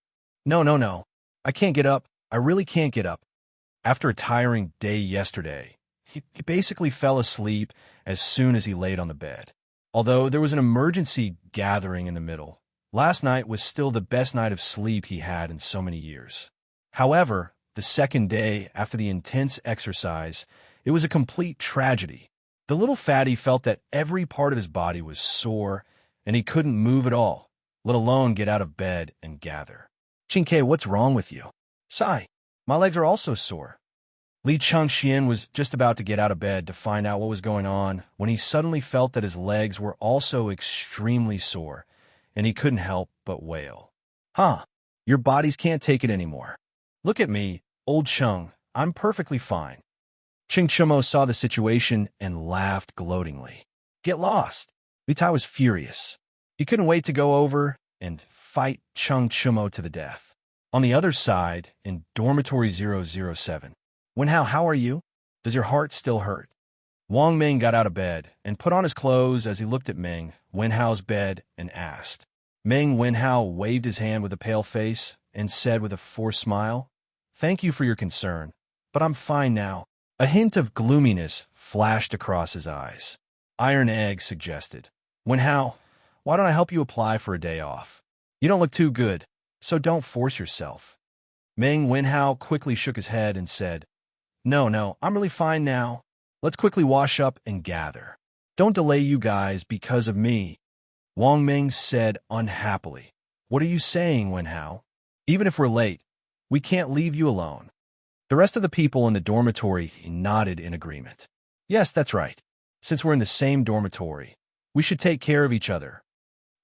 Speaker 1: No. I can't get up. I really can't get up. After a tiring day yesterday, he basically fell asleep as soon as he laid on the bed. Although there was an emergency gathering in the middle, last night was still the best night of sleep he had in so many years. However, the second day after the intense exercise, it was a complete tragedy. The little fatty felt that every part of his body was sore, and he couldn't move at all, let alone get out of bed and gather. Qin-Ke, what's wrong with you? Sigh. My legs are also sore. Li Changxian was just about to get out of bed to find out what was going on when he suddenly felt that his legs were also extremely sore, and he couldn't help but wail. Your bodies can't take it anymore. Look at me, old Cheng, I'm perfectly fine. Ching Chumo saw the situation and laughed gloatingly. Get lost. Li Tai was furious. He couldn't wait to go over and fight Cheng Chumo to the death. On the other side, in dormitory 007, Wenhao, how are you? Does your heart still hurt? Wang Ming got out of bed and put on his clothes as he looked at Ming, Wenhao's bed, and asked. Ming Wenhao waved his hand with a pale face and said with a forced smile, Thank you for your concern, but I'm fine now. A hint of gloominess flashed across his eyes. Iron Egg suggested, Wenhao, why don't I help you apply for a day off? You don't look too good, so don't force yourself. Ming Wenhao quickly shook his head and said, No, I'm really fine now. Let's quickly wash up and gather. Don't delay you guys because of me. Wang Ming said unhappily, What are you saying, Wenhao? Even if we're late, we can't leave you alone. The rest of the people in the dormitory nodded in agreement. Yes, that's right. Since we're in the same dormitory, we should take care of each other.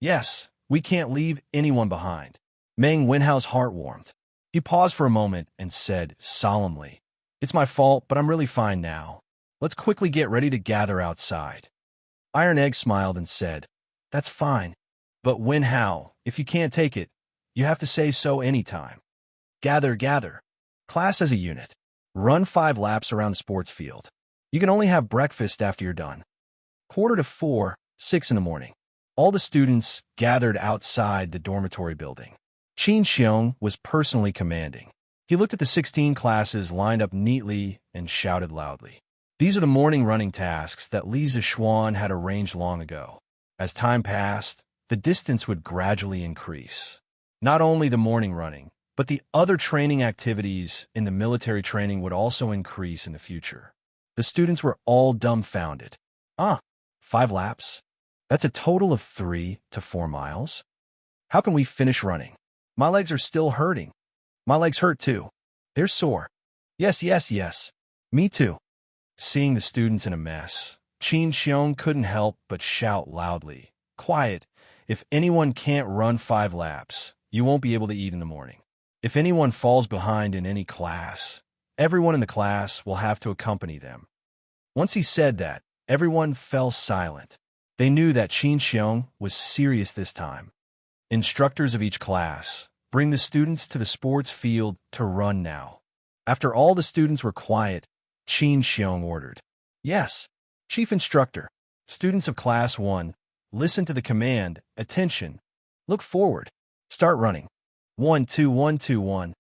Speaker 1: Yes, we can't leave anyone behind. Meng Wenhao's heart warmed. He paused for a moment and said solemnly, It's my fault, but I'm really fine now. Let's quickly get ready to gather outside. Iron Egg smiled and said, That's fine. But Wenhao, if you can't take it, you have to say so anytime. Gather. Class as a unit. Run 5 laps around the sports field. You can only have breakfast after you're done. 4:45, 6 in the morning. All the students gathered outside the dormitory building. Qin Xiong was personally commanding. He looked at the 16 classes lined up neatly and shouted loudly. These are the morning running tasks that Li Zishuan had arranged long ago. As time passed, the distance would gradually increase. Not only the morning running, but the other training activities in the military training would also increase in the future. The students were all dumbfounded. Ah, 5 laps? That's a total of 3 to 4 miles? How can we finish running? My legs are still hurting. My legs hurt too. They're sore. Yes, yes, yes. Me too. Seeing the students in a mess, Qin Xiong couldn't help but shout loudly, "Quiet! If anyone can't run 5 laps, you won't be able to eat in the morning. If anyone falls behind in any class, everyone in the class will have to accompany them." Once he said that, everyone fell silent. They knew that Qin Xiong was serious this time. Instructors of each class, bring the students to the sports field to run now. After all the students were quiet, Qin Xiong ordered, "Yes, Chief Instructor. Students of Class 1, listen to the command. Attention. Look forward. Start running. 1, 2, 1, 2, 1.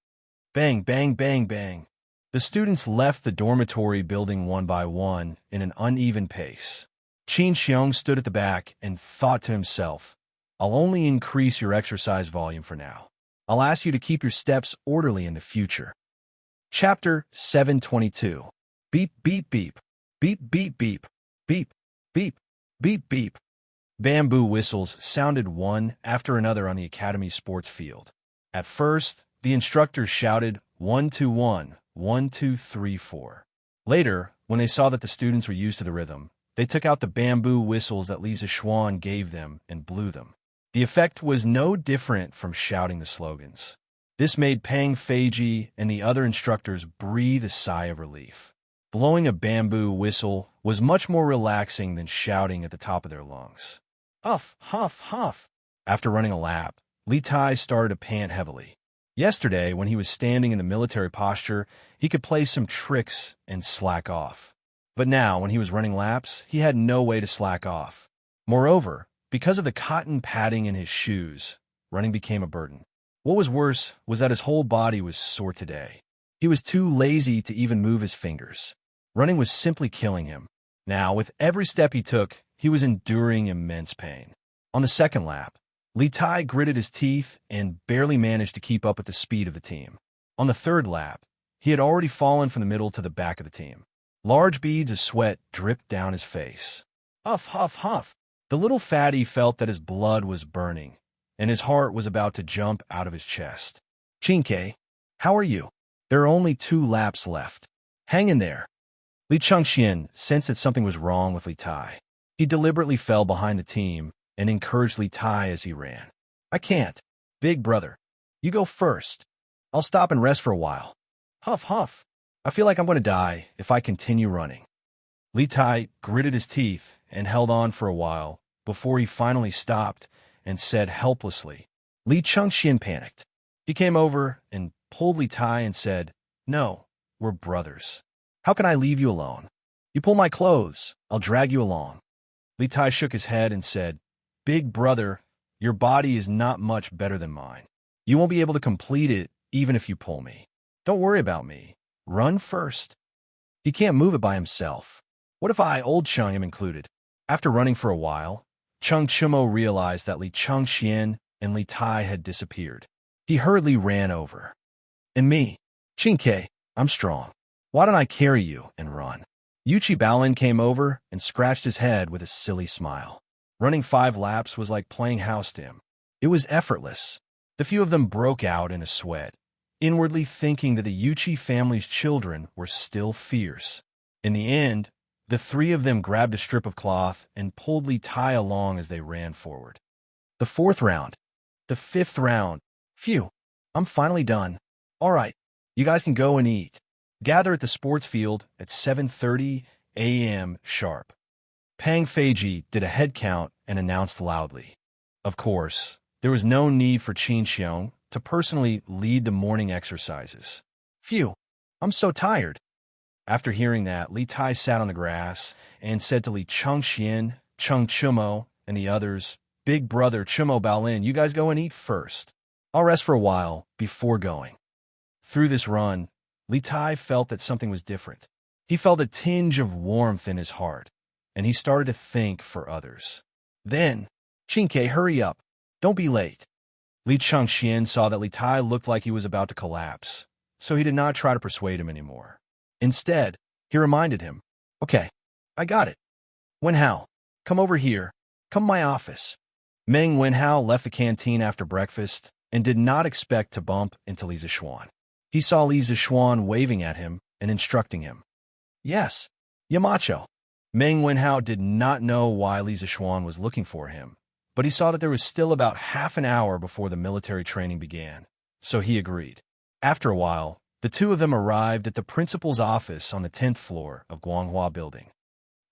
Speaker 1: Bang, bang, bang, bang." The students left the dormitory building one by one in an uneven pace. Qin Xiong stood at the back and thought to himself, "I'll only increase your exercise volume for now. I'll ask you to keep your steps orderly in the future." Chapter 722. Beep, beep, beep. Beep, beep, beep. Beep, beep, beep, beep. Bamboo whistles sounded one after another on the academy's sports field. At first, the instructors shouted 1, 2, 1, 1, 2, 3, 4. Later, when they saw that the students were used to the rhythm, they took out the bamboo whistles that Lisa Xuan gave them and blew them. The effect was no different from shouting the slogans. This made Pang Feiji and the other instructors breathe a sigh of relief. Blowing a bamboo whistle was much more relaxing than shouting at the top of their lungs. Huff, huff, huff. After running a lap, Li Tai started to pant heavily. Yesterday, when he was standing in the military posture, he could play some tricks and slack off. But now, when he was running laps, he had no way to slack off. Moreover, because of the cotton padding in his shoes, running became a burden. What was worse was that his whole body was sore today. He was too lazy to even move his fingers. Running was simply killing him. Now, with every step he took, he was enduring immense pain. On the second lap, Li Tai gritted his teeth and barely managed to keep up with the speed of the team. On the third lap, he had already fallen from the middle to the back of the team. Large beads of sweat dripped down his face. Huff, huff, huff. The little fatty felt that his blood was burning, and his heart was about to jump out of his chest. "Qinke, how are you? There are only 2 laps left. Hang in there." Li Chengxian sensed that something was wrong with Li Tai. He deliberately fell behind the team and encouraged Li Tai as he ran. "I can't. Big brother. You go first. I'll stop and rest for a while." Huff, huff. "I feel like I'm going to die if I continue running." Li Tai gritted his teeth and held on for a while before he finally stopped and said helplessly. Li Chengxian panicked. He came over and pulled Li Tai and said, "No, we're brothers. How can I leave you alone? You pull my clothes, I'll drag you along." Li Tai shook his head and said, "Big brother, your body is not much better than mine. You won't be able to complete it even if you pull me. Don't worry about me. Run first." He can't move it by himself. What if I, old Cheng, am included? After running for a while, Cheng Chumo realized that Li Chengxian and Li Tai had disappeared. He hurriedly ran over. "And me, Qinke, I'm strong. Why don't I carry you and run?" Yuchi Baolin came over and scratched his head with a silly smile. Running 5 laps was like playing house to him. It was effortless. The few of them broke out in a sweat, inwardly thinking that the Yuchi family's children were still fierce. In the end, the 3 of them grabbed a strip of cloth and pulled Li Tai along as they ran forward. The 4th round. The 5th round. Phew, I'm finally done. All right, you guys can go and eat. Gather at the sports field at 7:30 a.m. sharp. Pang Feiji did a head count and announced loudly. Of course, there was no need for Qin Xiong to personally lead the morning exercises. Phew, I'm so tired. After hearing that, Li Tai sat on the grass and said to Li Chengxian, Cheng Chumo, and the others, "Big brother Chumo Baolin, you guys go and eat first. I'll rest for a while before going." Through this run, Li Tai felt that something was different. He felt a tinge of warmth in his heart, and he started to think for others. Then, "Qinke, hurry up. Don't be late." Li Chengxian saw that Li Tai looked like he was about to collapse, so he did not try to persuade him anymore. Instead, he reminded him, Okay, I got it. Wenhao, come over here. Come to my office. Meng Wenhao left the canteen after breakfast and did not expect to bump into Li Zixuan. He saw Li Zixuan waving at him and instructing him. Yes, Yamacho. Meng Wenhao did not know why Li Zixuan was looking for him, but he saw that there was still about half an hour before the military training began, so he agreed. After a while, the two of them arrived at the principal's office on the 10th floor of Guanghua Building.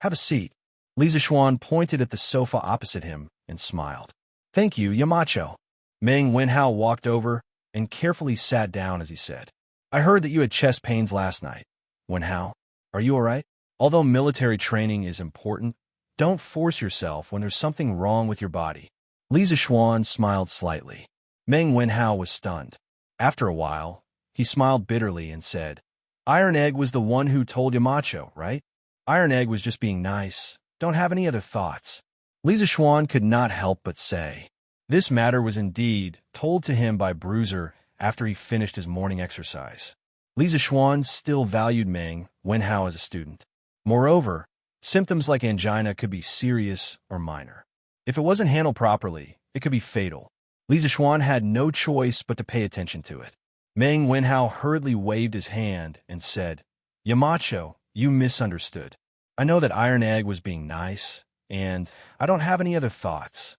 Speaker 1: Have a seat. Li Zixuan pointed at the sofa opposite him and smiled. Thank you, Yamacho. Meng Wenhao walked over and carefully sat down as he said, I heard that you had chest pains last night. Wenhao, are you all right? Although military training is important, don't force yourself when there's something wrong with your body. Li Zixuan smiled slightly. Meng Wenhao was stunned. After a while, he smiled bitterly and said, Iron Egg was the one who told Yamacho, right? Iron Egg was just being nice. Don't have any other thoughts. Li Zixuan could not help but say. This matter was indeed told to him by Bruiser after he finished his morning exercise. Li Zixuan still valued Meng Wenhao as a student. Moreover, symptoms like angina could be serious or minor. If it wasn't handled properly, it could be fatal. Li Zixuan had no choice but to pay attention to it. Meng Wenhao hurriedly waved his hand and said, Yamacho, you misunderstood. I know that Iron Egg was being nice, and I don't have any other thoughts.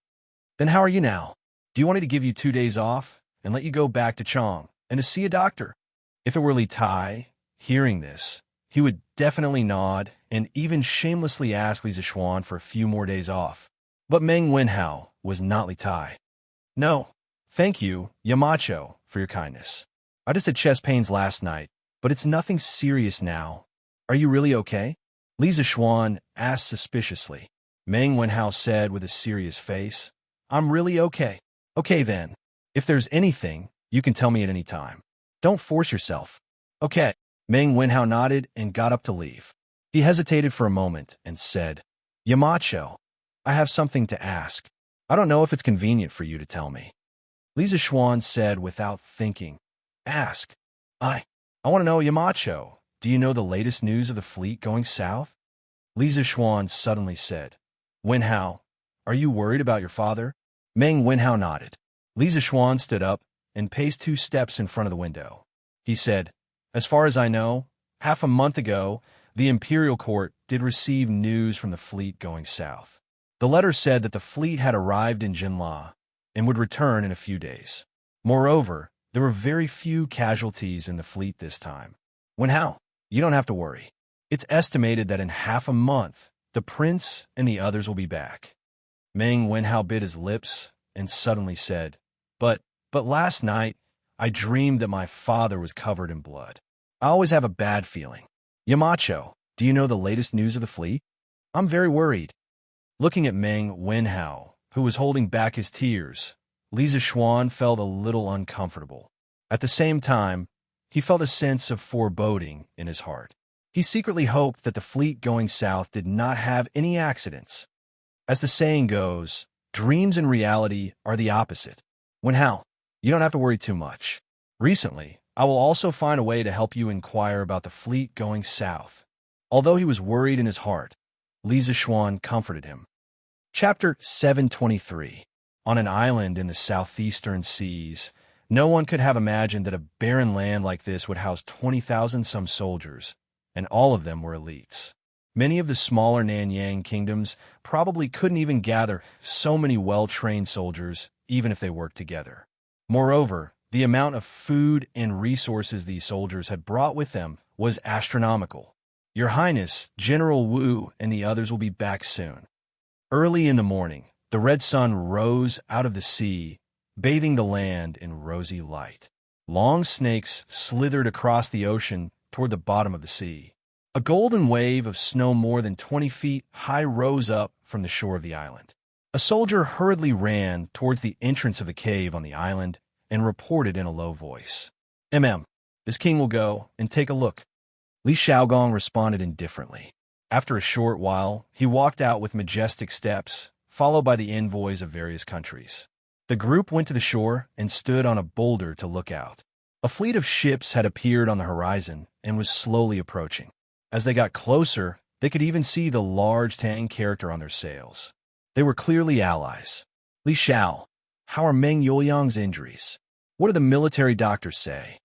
Speaker 1: Then how are you now? Do you want me to give you 2 days off and let you go back to Chong and to see a doctor? If it were Li Tai, hearing this, he would definitely nod and even shamelessly ask Li Zixuan for a few more days off. But Meng Wenhao was not Li Tai. No, thank you, Yamacho, for your kindness. I just had chest pains last night, but it's nothing serious now. Are you really okay? Li Zixuan asked suspiciously. Meng Wenhao said with a serious face, I'm really okay. Okay then. If there's anything, you can tell me at any time. Don't force yourself. Okay. Meng Wenhao nodded and got up to leave. He hesitated for a moment and said, Yamacho, I have something to ask. I don't know if it's convenient for you to tell me. Li Zixuan said without thinking, Ask. I want to know, Yamacho, do you know the latest news of the fleet going south? Li Zixuan suddenly said, Wenhao, are you worried about your father? Meng Wenhao nodded. Li Zixuan stood up and paced 2 steps in front of the window. He said, As far as I know, half a month ago, the Imperial Court did receive news from the fleet going south. The letter said that the fleet had arrived in Jinla and would return in a few days. Moreover, there were very few casualties in the fleet this time. Wenhao, you don't have to worry. It's estimated that in half a month, the prince and the others will be back. Meng Wenhao bit his lips and suddenly said, But last night, I dreamed that my father was covered in blood. I always have a bad feeling. Yamacho, do you know the latest news of the fleet? I'm very worried. Looking at Meng Wenhao, who was holding back his tears, Li Zixuan felt a little uncomfortable. At the same time, he felt a sense of foreboding in his heart. He secretly hoped that the fleet going south did not have any accidents. As the saying goes, dreams and reality are the opposite. Wenhao, you don't have to worry too much. Recently, I will also find a way to help you inquire about the fleet going south. Although he was worried in his heart, Li Zixuan comforted him. Chapter 723. On an island in the southeastern seas, no one could have imagined that a barren land like this would house 20,000 some soldiers, and all of them were elites. Many of the smaller Nanyang kingdoms probably couldn't even gather so many well-trained soldiers, even if they worked together. Moreover, the amount of food and resources these soldiers had brought with them was astronomical. Your Highness, General Wu and the others will be back soon. Early in the morning, the red sun rose out of the sea, bathing the land in rosy light. Long snakes slithered across the ocean toward the bottom of the sea. A golden wave of snow more than 20 feet high rose up from the shore of the island. A soldier hurriedly ran towards the entrance of the cave on the island and reported in a low voice, This king will go and take a look. Li Xiaogong responded indifferently. After a short while, he walked out with majestic steps, followed by the envoys of various countries. The group went to the shore and stood on a boulder to look out. A fleet of ships had appeared on the horizon and was slowly approaching. As they got closer, They could even see the large Tang character on their sails. They were clearly allies. Li Xiao, how are Meng Yuliang's injuries? What do the military doctors say?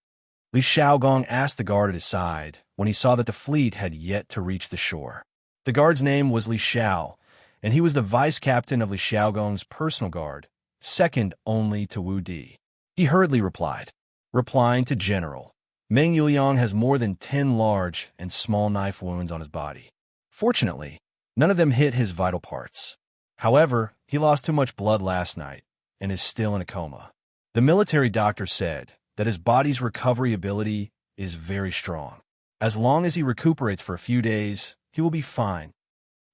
Speaker 1: Li Xiaogong asked the guard at his side when he saw that the fleet had yet to reach the shore. The guard's name was Li Xiao, and he was the vice captain of Li Xiaogong's personal guard, second only to Wu Di. He hurriedly replied, replying to General, Meng Yuliang has more than 10 large and small knife wounds on his body. Fortunately, none of them hit his vital parts. However, he lost too much blood last night and is still in a coma. The military doctor said that his body's recovery ability is very strong. As long as he recuperates for a few days, he will be fine.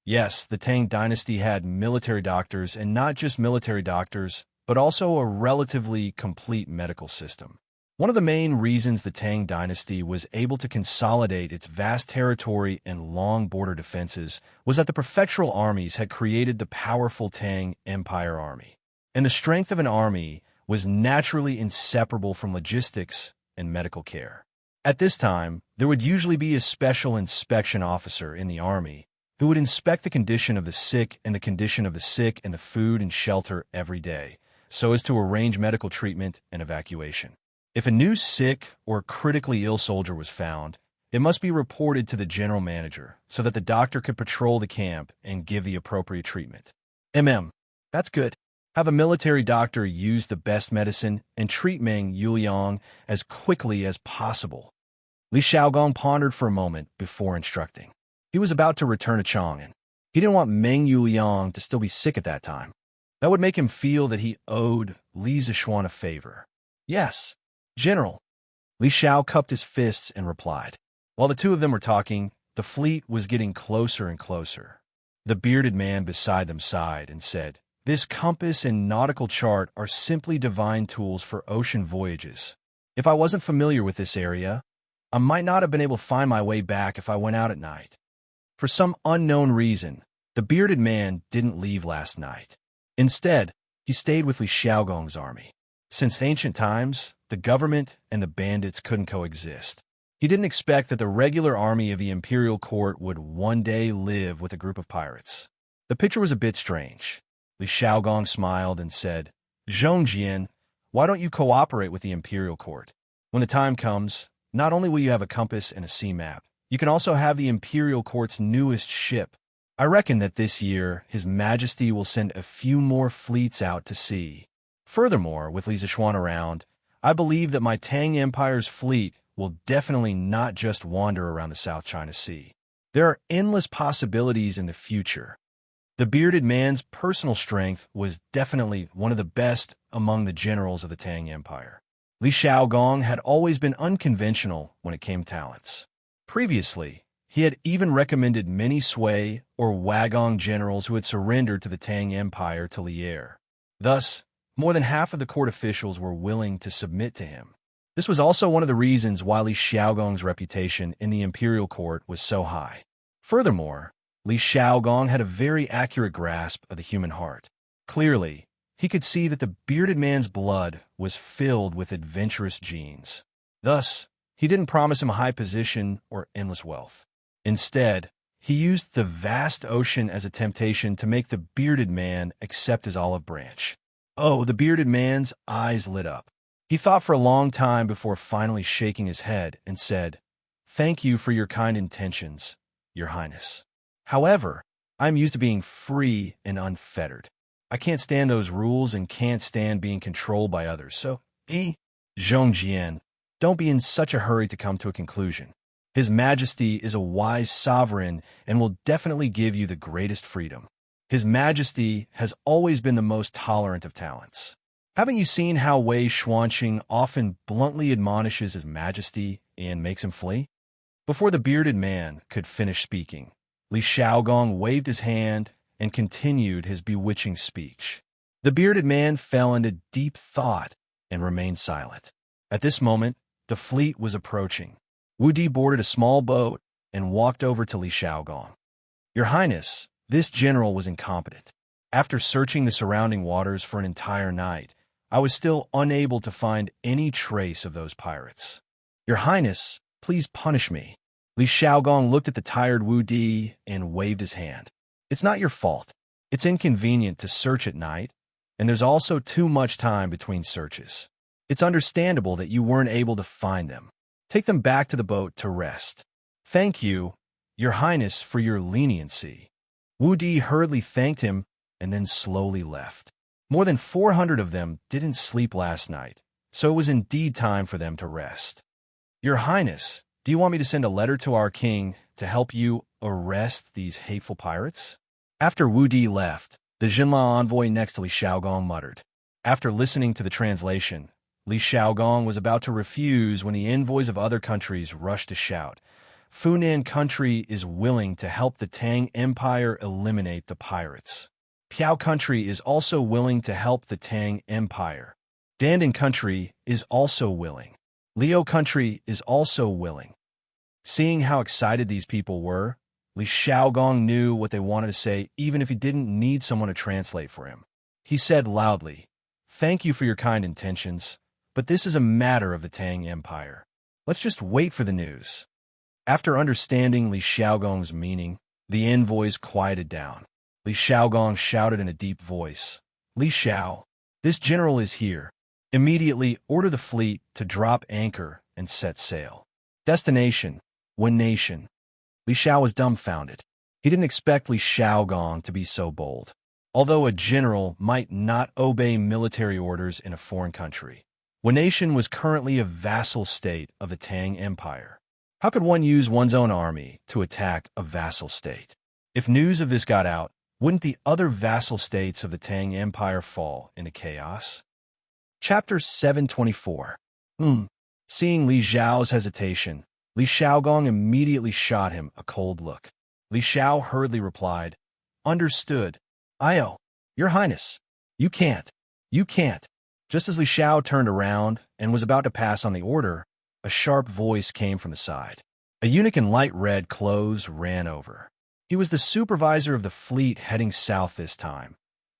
Speaker 1: Yes, the Tang dynasty had military doctors, and not just military doctors, but also a relatively complete medical system. One of the main reasons the Tang dynasty was able to consolidate its vast territory and long border defenses was that the prefectural armies had created the powerful Tang Empire army. And the strength of an army was naturally inseparable from logistics and medical care. At this time, there would usually be a special inspection officer in the army who would inspect the condition of the sick and the food and shelter every day, so as to arrange medical treatment and evacuation. If a new sick or critically ill soldier was found, it must be reported to the general manager so that the doctor could patrol the camp and give the appropriate treatment. That's good. Have a military doctor use the best medicine and treat Meng Yuliang as quickly as possible. Li Xiaogong pondered for a moment before instructing. He was about to return to Chang'an. He didn't want Meng Yuliang to still be sick at that time. That would make him feel that he owed Li Zishuan a favor. Yes, General. Li Xiao cupped his fists and replied. While the two of them were talking, the fleet was getting closer and closer. The bearded man beside them sighed and said, This compass and nautical chart are simply divine tools for ocean voyages. If I wasn't familiar with this area, I might not have been able to find my way back if I went out at night. For some unknown reason, the bearded man didn't leave last night. Instead, he stayed with Li Xiaogong's army. Since ancient times, the government and the bandits couldn't coexist. He didn't expect that the regular army of the imperial court would one day live with a group of pirates. The picture was a bit strange. Li Xiaogong smiled and said, Zhongjian, why don't you cooperate with the imperial court? When the time comes, not only will you have a compass and a sea map, you can also have the imperial court's newest ship. I reckon that this year, His Majesty will send a few more fleets out to sea. Furthermore, with Li Zishuan around, I believe that my Tang Empire's fleet will definitely not just wander around the South China Sea. There are endless possibilities in the future. The bearded man's personal strength was definitely one of the best among the generals of the Tang Empire. Li Xiaogong had always been unconventional when it came to talents. Previously, he had even recommended many Sui or Wagong generals who had surrendered to the Tang Empire to Lier. Thus, more than half of the court officials were willing to submit to him. This was also one of the reasons why Li Xiaogong's reputation in the imperial court was so high. Furthermore, Li Xiaogong had a very accurate grasp of the human heart. Clearly, he could see that the bearded man's blood was filled with adventurous genes. Thus, he didn't promise him a high position or endless wealth. Instead, he used the vast ocean as a temptation to make the bearded man accept his olive branch. Oh, the bearded man's eyes lit up. He thought for a long time before finally shaking his head and said, Thank you for your kind intentions, Your Highness. However, I'm used to being free and unfettered. I can't stand those rules and can't stand being controlled by others, so, Zhongjian, don't be in such a hurry to come to a conclusion. His Majesty is a wise sovereign and will definitely give you the greatest freedom. His Majesty has always been the most tolerant of talents. Haven't you seen how Wei Xuanqing often bluntly admonishes His Majesty and makes him flee? Before the bearded man could finish speaking, Li Xiaogong waved his hand and continued his bewitching speech. The bearded man fell into deep thought and remained silent. At this moment, the fleet was approaching. Wu Di boarded a small boat and walked over to Li Xiaogong. Your Highness, this general was incompetent. After searching the surrounding waters for an entire night, I was still unable to find any trace of those pirates. Your Highness, please punish me. Li Xiaogong looked at the tired Wu Di and waved his hand. It's not your fault. It's inconvenient to search at night, and there's also too much time between searches. It's understandable that you weren't able to find them. Take them back to the boat to rest. Thank you, Your Highness, for your leniency. Wu Di hurriedly thanked him and then slowly left. More than 400 of them didn't sleep last night, so it was indeed time for them to rest. Your Highness, do you want me to send a letter to our king to help you arrest these hateful pirates? After Wu Di left, the Jinla envoy next to Li Xiaogong muttered. After listening to the translation, Li Xiaogong was about to refuse when the envoys of other countries rushed to shout, Funan country is willing to help the Tang Empire eliminate the pirates. Piao country is also willing to help the Tang Empire. Dandan country is also willing. Liu country is also willing. Seeing how excited these people were, Li Xiaogong knew what they wanted to say even if he didn't need someone to translate for him. He said loudly, Thank you for your kind intentions, but this is a matter of the Tang Empire. Let's just wait for the news. After understanding Li Xiaogong's meaning, the envoys quieted down. Li Xiaogong shouted in a deep voice, Li Xiao, this general is here. Immediately order the fleet to drop anchor and set sail. Destination, Wen Nation. Li Xiao was dumbfounded. He didn't expect Li Xiaogong to be so bold. Although a general might not obey military orders in a foreign country, Wen Nation was currently a vassal state of the Tang Empire. How could one use one's own army to attack a vassal state? If news of this got out, wouldn't the other vassal states of the Tang Empire fall into chaos? Chapter 724. Seeing Li Xiao's hesitation, Li Xiaogong immediately shot him a cold look. Li Xiao hurriedly replied, Understood. Io, Your Highness, you can't. Just as Li Xiao turned around and was about to pass on the order, a sharp voice came from the side. A eunuch in light red clothes ran over. He was the supervisor of the fleet heading south this time,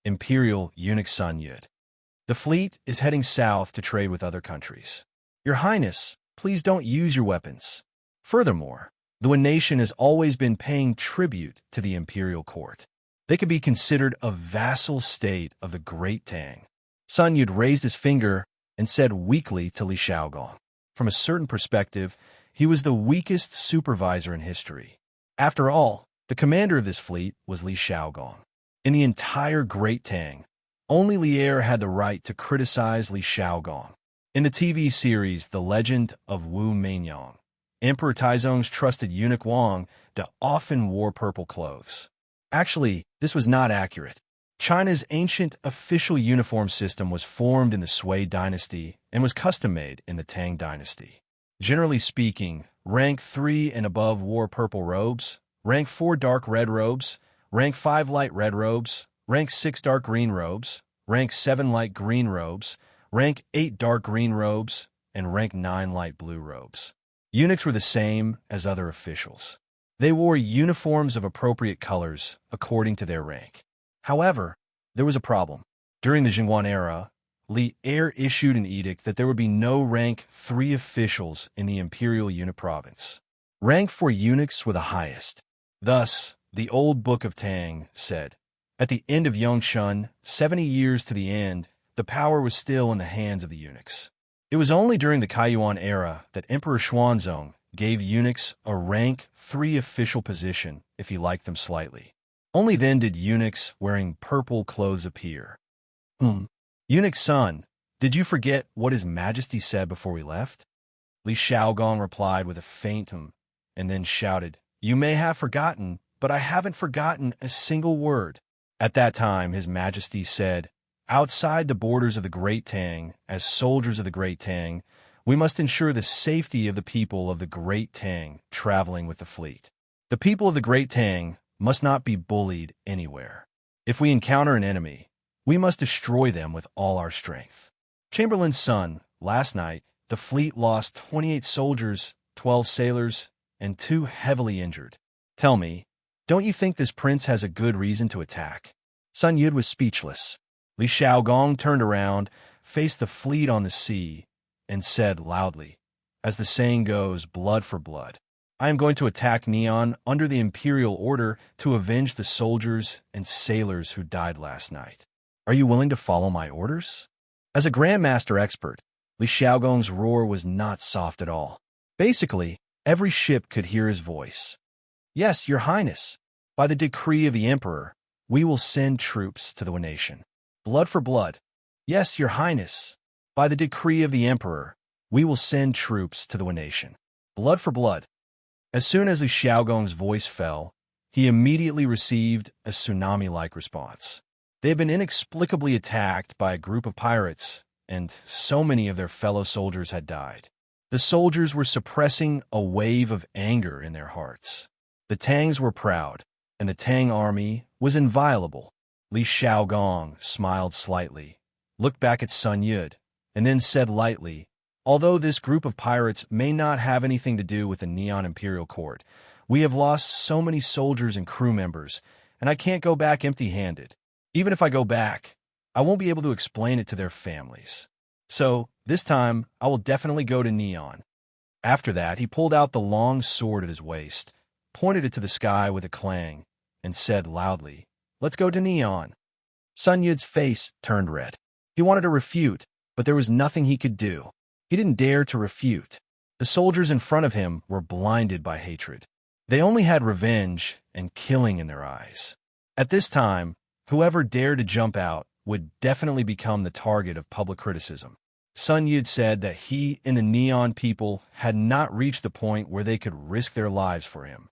Speaker 1: Imperial Eunuch Sun Yud. The fleet is heading south to trade with other countries. Your Highness, please don't use your weapons. Furthermore, the Wen Nation has always been paying tribute to the imperial court. They could be considered a vassal state of the Great Tang. Sun Yud raised his finger and said weakly to Li Xiaogong. From a certain perspective, he was the weakest supervisor in history. After all, the commander of this fleet was Li Xiaogong. In the entire Great Tang, only Li Er had the right to criticize Li Xiaogong. In the TV series The Legend of Wu Meinyang, Emperor Taizong's trusted eunuch Wang often wore purple clothes. Actually, this was not accurate. China's ancient official uniform system was formed in the Sui dynasty and was custom-made in the Tang dynasty. Generally speaking, rank 3 and above wore purple robes, rank 4 dark red robes, rank 5 light red robes, rank 6 dark green robes, rank 7 light green robes, rank 8 dark green robes, and rank 9 light blue robes. Eunuchs were the same as other officials. They wore uniforms of appropriate colors according to their rank. However, there was a problem. During the Jingguan era, Li Er issued an edict that there would be no rank 3 officials in the imperial eunuch province. Rank 4 eunuchs were the highest. Thus, the old Book of Tang said, at the end of Yongshun, 70 years to the end, the power was still in the hands of the eunuchs. It was only during the Kaiyuan era that Emperor Xuanzong gave eunuchs a rank 3 official position if he liked them slightly. Only then did eunuchs wearing purple clothes appear. Eunuch Sun, did you forget what His Majesty said before we left? Li Xiaogong replied with a faint and then shouted, You may have forgotten, but I haven't forgotten a single word. At that time, His Majesty said, Outside the borders of the Great Tang, as soldiers of the Great Tang, we must ensure the safety of the people of the Great Tang traveling with the fleet. The people of the Great Tang must not be bullied anywhere. If we encounter an enemy, we must destroy them with all our strength. Chamberlain's son, last night, the fleet lost 28 soldiers, 12 sailors, and 2 heavily injured. Tell me, don't you think this prince has a good reason to attack? Sun Yud was speechless. Li Xiaogong turned around, faced the fleet on the sea, and said loudly, as the saying goes, blood for blood. I am going to attack Neon under the Imperial Order to avenge the soldiers and sailors who died last night. Are you willing to follow my orders? As a Grandmaster expert, Li Xiaogong's roar was not soft at all. Basically, every ship could hear his voice. Yes, Your Highness. By the decree of the Emperor, we will send troops to the nation. Blood for blood. Yes, Your Highness. By the decree of the Emperor, we will send troops to the nation. Blood for blood. As soon as Li Xiaogong's voice fell, he immediately received a tsunami-like response. They had been inexplicably attacked by a group of pirates, and so many of their fellow soldiers had died. The soldiers were suppressing a wave of anger in their hearts. The Tangs were proud, and the Tang army was inviolable. Li Xiaogong smiled slightly, looked back at Sun Yud, and then said lightly, "Although this group of pirates may not have anything to do with the Neon Imperial Court, we have lost so many soldiers and crew members, and I can't go back empty-handed. Even if I go back, I won't be able to explain it to their families. So, this time, I will definitely go to Neon." After that, he pulled out the long sword at his waist, pointed it to the sky with a clang, and said loudly, "Let's go to Neon." Sun Yud's face turned red. He wanted to refute, but there was nothing he could do. He didn't dare to refute. The soldiers in front of him were blinded by hatred. They only had revenge and killing in their eyes. At this time, whoever dared to jump out would definitely become the target of public criticism. Sun Yud said that he and the Neon people had not reached the point where they could risk their lives for him.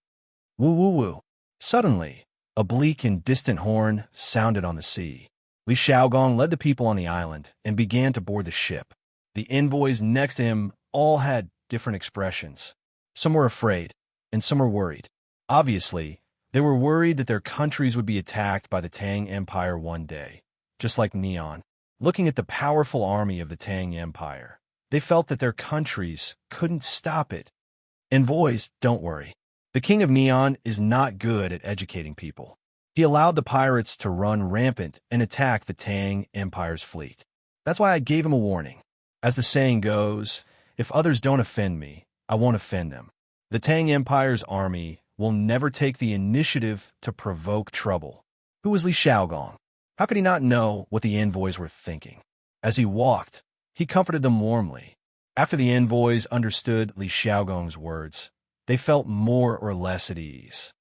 Speaker 1: Woo woo woo. Suddenly, a bleak and distant horn sounded on the sea. Li Xiaogong led the people on the island and began to board the ship. The envoys next to him all had different expressions. Some were afraid, and some were worried. Obviously, they were worried that their countries would be attacked by the Tang Empire one day, just like Neon. Looking at the powerful army of the Tang Empire, they felt that their countries couldn't stop it. Envoys, don't worry. The King of Neon is not good at educating people. He allowed the pirates to run rampant and attack the Tang Empire's fleet. That's why I gave him a warning. As the saying goes, if others don't offend me, I won't offend them. The Tang Empire's army will never take the initiative to provoke trouble. Who was Li Xiaogong? How could he not know what the envoys were thinking? As he walked, he comforted them warmly. After the envoys understood Li Xiaogong's words, they felt more or less at ease.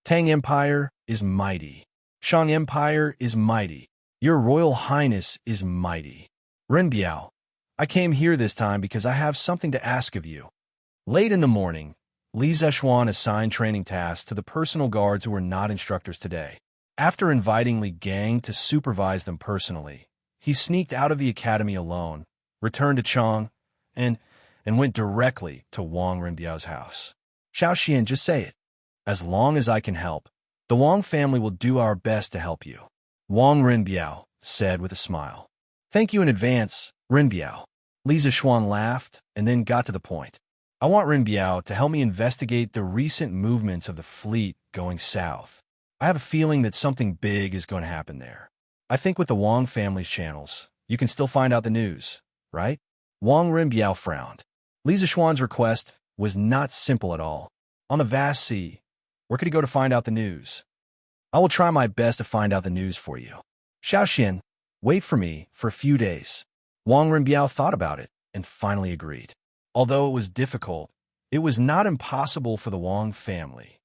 Speaker 1: Tang Empire is mighty. Shang Empire is mighty. Your Royal Highness is mighty. Renbiao, I came here this time because I have something to ask of you. Late in the morning, Li Zexuan assigned training tasks to the personal guards who were not instructors today. After inviting Li Gang to supervise them personally, he sneaked out of the academy alone, returned to Chang, and went directly to Wang Renbiao's house. Xiao Xian, just say it. As long as I can help, the Wang family will do our best to help you. Wang Renbiao said with a smile. Thank you in advance, Renbiao. Li Zexuan laughed and then got to the point. I want Renbiao to help me investigate the recent movements of the fleet going south. I have a feeling that something big is going to happen there. I think with the Wang family's channels, you can still find out the news, right? Wang Renbiao frowned. Li Zexuan's request was not simple at all. On the vast sea, where could he go to find out the news? I will try my best to find out the news for you. Xiao Xian, wait for me for a few days. Wang Renbiao thought about it and finally agreed. Although it was difficult, it was not impossible for the Wang family.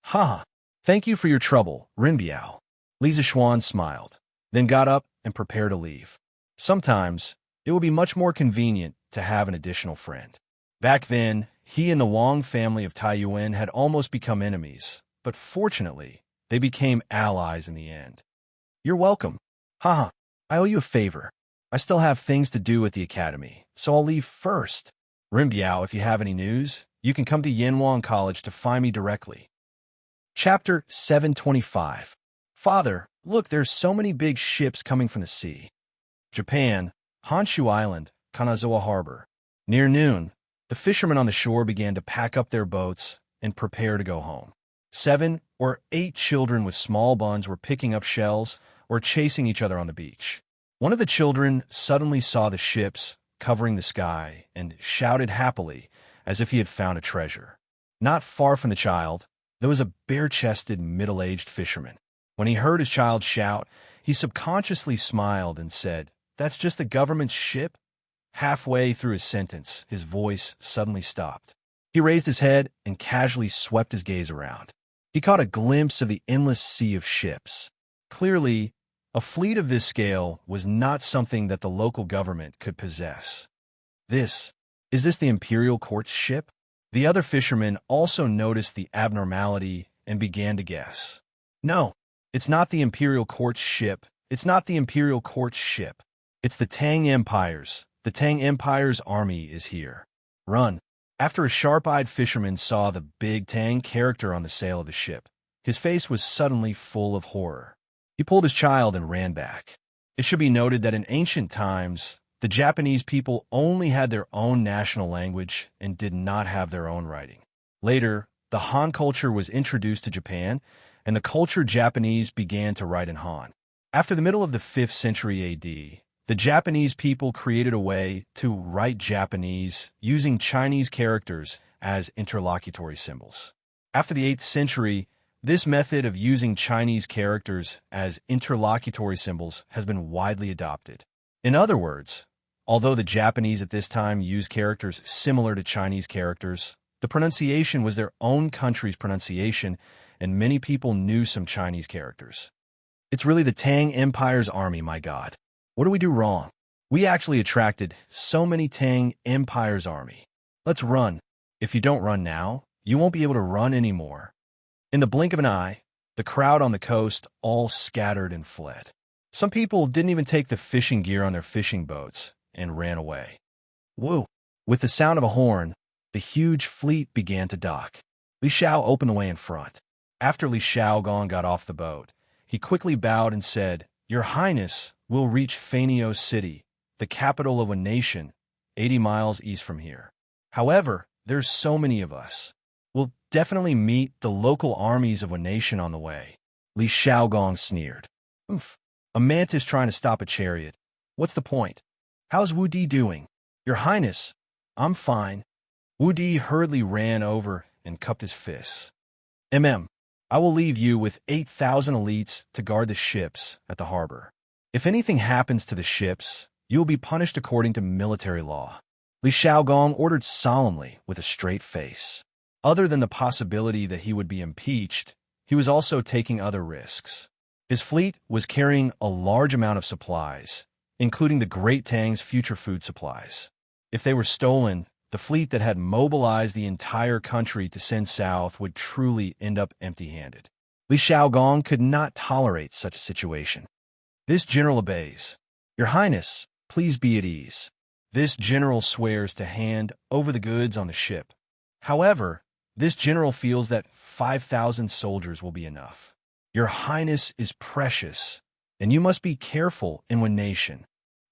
Speaker 1: Ha! Thank you for your trouble, Renbiao. Li Zexuan smiled, then got up and prepared to leave. Sometimes, it would be much more convenient to have an additional friend. Back then, he and the Wang family of Taiyuan had almost become enemies, but fortunately, they became allies in the end. You're welcome. Haha, I owe you a favor. I still have things to do at the academy, so I'll leave first. Renbiao, if you have any news, you can come to Yanwang College to find me directly. Chapter 725. Father, look, there's so many big ships coming from the sea. Japan, Honshu Island, Kanazawa Harbor. Near noon, the fishermen on the shore began to pack up their boats and prepare to go home. 7 or 8 children with small buns were picking up shells or chasing each other on the beach. One of the children suddenly saw the ships covering the sky and shouted happily as if he had found a treasure. Not far from the child, there was a bare-chested, middle-aged fisherman. When he heard his child shout, he subconsciously smiled and said, "That's just the government's ship?" Halfway through his sentence, his voice suddenly stopped. He raised his head and casually swept his gaze around. He caught a glimpse of the endless sea of ships. Clearly, a fleet of this scale was not something that the local government could possess. Is this the imperial court's ship? The other fishermen also noticed the abnormality and began to guess. No, it's not the imperial court's ship. It's not the imperial court's ship. It's the Tang Empire's. The Tang Empire's army is here. Run. After a sharp-eyed fisherman saw the big Tang character on the sail of the ship, his face was suddenly full of horror. He pulled his child and ran back. It should be noted that in ancient times, the Japanese people only had their own national language and did not have their own writing. Later, the Han culture was introduced to Japan, and the cultured Japanese began to write in Han. After the middle of the 5th century AD, the Japanese people created a way to write Japanese using Chinese characters as interlocutory symbols. After the 8th century, this method of using Chinese characters as interlocutory symbols has been widely adopted. In other words, although the Japanese at this time used characters similar to Chinese characters, the pronunciation was their own country's pronunciation, and many people knew some Chinese characters. It's really the Tang Empire's army, my God. What do we do wrong? We actually attracted so many Tang Empire's army. Let's run. If you don't run now, you won't be able to run anymore. In the blink of an eye, the crowd on the coast all scattered and fled. Some people didn't even take the fishing gear on their fishing boats and ran away. Woo! With the sound of a horn, the huge fleet began to dock. Li Shao opened the way in front. After Li Shaogong got off the boat, he quickly bowed and said, "Your Highness will reach Fanio City, the capital of a nation, 80 miles east from here. However, there's so many of us. We'll definitely meet the local armies of a nation on the way." Li Shaogong sneered. "Oof. A mantis trying to stop a chariot. What's the point? How's Wu Di doing?" "Your Highness, I'm fine." Wu Di hurriedly ran over and cupped his fists. I will leave you with 8,000 elites to guard the ships at the harbor. If anything happens to the ships, you will be punished according to military law." Li Shaogong ordered solemnly with a straight face. Other than the possibility that he would be impeached, he was also taking other risks. His fleet was carrying a large amount of supplies, including the Great Tang's future food supplies. If they were stolen, the fleet that had mobilized the entire country to send south would truly end up empty-handed. Li Shaogong could not tolerate such a situation. This general obeys. "Your Highness, please be at ease." This general swears to hand over the goods on the ship. However, this general feels that 5,000 soldiers will be enough. "Your Highness is precious, and you must be careful in one nation."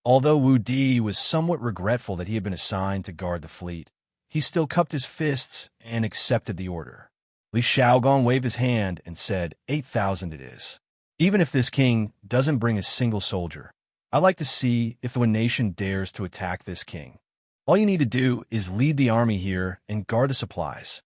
Speaker 1: Although Wu Di was somewhat regretful that he had been assigned to guard the fleet, he still cupped his fists and accepted the order. Li Shaogong waved his hand and said, 8,000 it is. "Even if this king doesn't bring a single soldier, I'd like to see if the nation dares to attack this king. All you need to do is lead the army here and guard the supplies."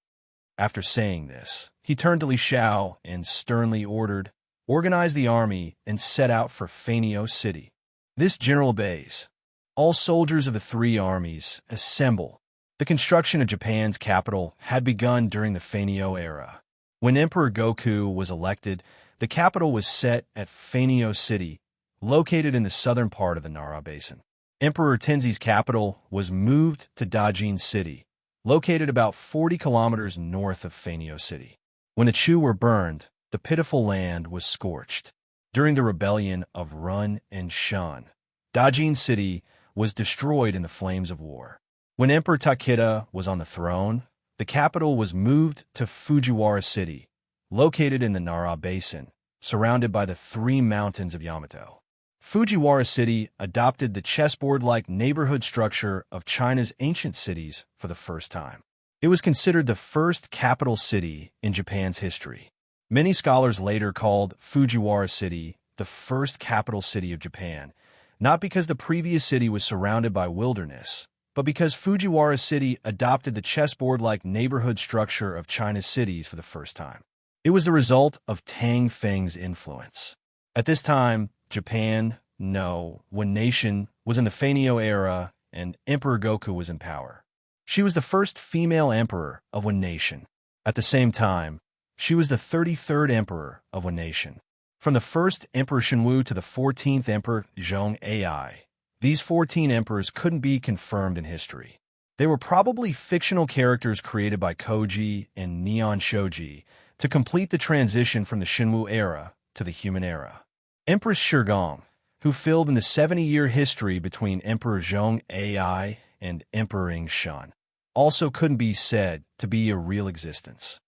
Speaker 1: After saying this, he turned to Li Shao and sternly ordered, "Organize the army and set out for Fanio City." This general obeys. All soldiers of the three armies assemble. The construction of Japan's capital had begun during the Fanio era. When Emperor Goku was elected, the capital was set at Fanio City, located in the southern part of the Nara Basin. Emperor Tenzi's capital was moved to Dajin City, located about 40 kilometers north of Fanio City. When the Chu were burned, the pitiful land was scorched. During the rebellion of Run and Shun, Dajin City was destroyed in the flames of war. When Emperor Takeda was on the throne, the capital was moved to Fujiwara City, located in the Nara Basin, surrounded by the three mountains of Yamato. Fujiwara City adopted the chessboard-like neighborhood structure of China's ancient cities for the first time. It was considered the first capital city in Japan's history. Many scholars later called Fujiwara City the first capital city of Japan, not because the previous city was surrounded by wilderness, but because Fujiwara City adopted the chessboard-like neighborhood structure of China's cities for the first time. It was the result of Tang Feng's influence. At this time, Japan, when nation, was in the Feinio era and Emperor Goku was in power. She was the first female emperor of one nation. At the same time, she was the 33rd emperor of one nation. From the first Emperor Shenwu to the 14th Emperor Zhong Ai, these 14 emperors couldn't be confirmed in history. They were probably fictional characters created by Koji and Neon Shoji to complete the transition from the Shenwu era to the human era. Empress Shigong, who filled in the 70-year history between Emperor Zhong Ai and Emperor Ing Shan, also couldn't be said to be a real existence.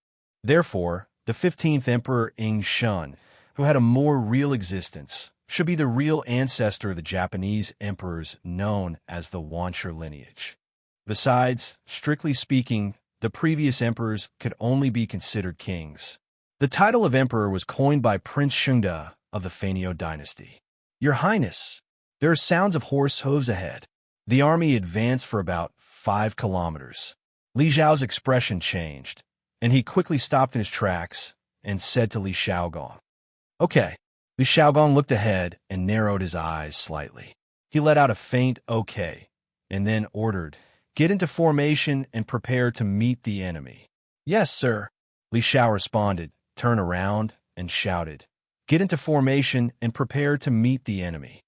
Speaker 1: Therefore, the 15th Emperor Ing Shan, who had a more real existence, should be the real ancestor of the Japanese emperors known as the Wanshi lineage. Besides, strictly speaking, the previous emperors could only be considered kings. The title of emperor was coined by Prince Shungda of the Feinio dynasty. Your Highness, there are sounds of horse hooves ahead. The army advanced for about 5 kilometers. Li Zhao's expression changed, and he quickly stopped in his tracks and said to Li Xiaogong, "Okay." Li Xiaogong looked ahead and narrowed his eyes slightly. He let out a faint "okay," and then ordered, "Get into formation and prepare to meet the enemy." "Yes, sir." Li Xiao responded, turned around, and shouted, "Get into formation and prepare to meet the enemy."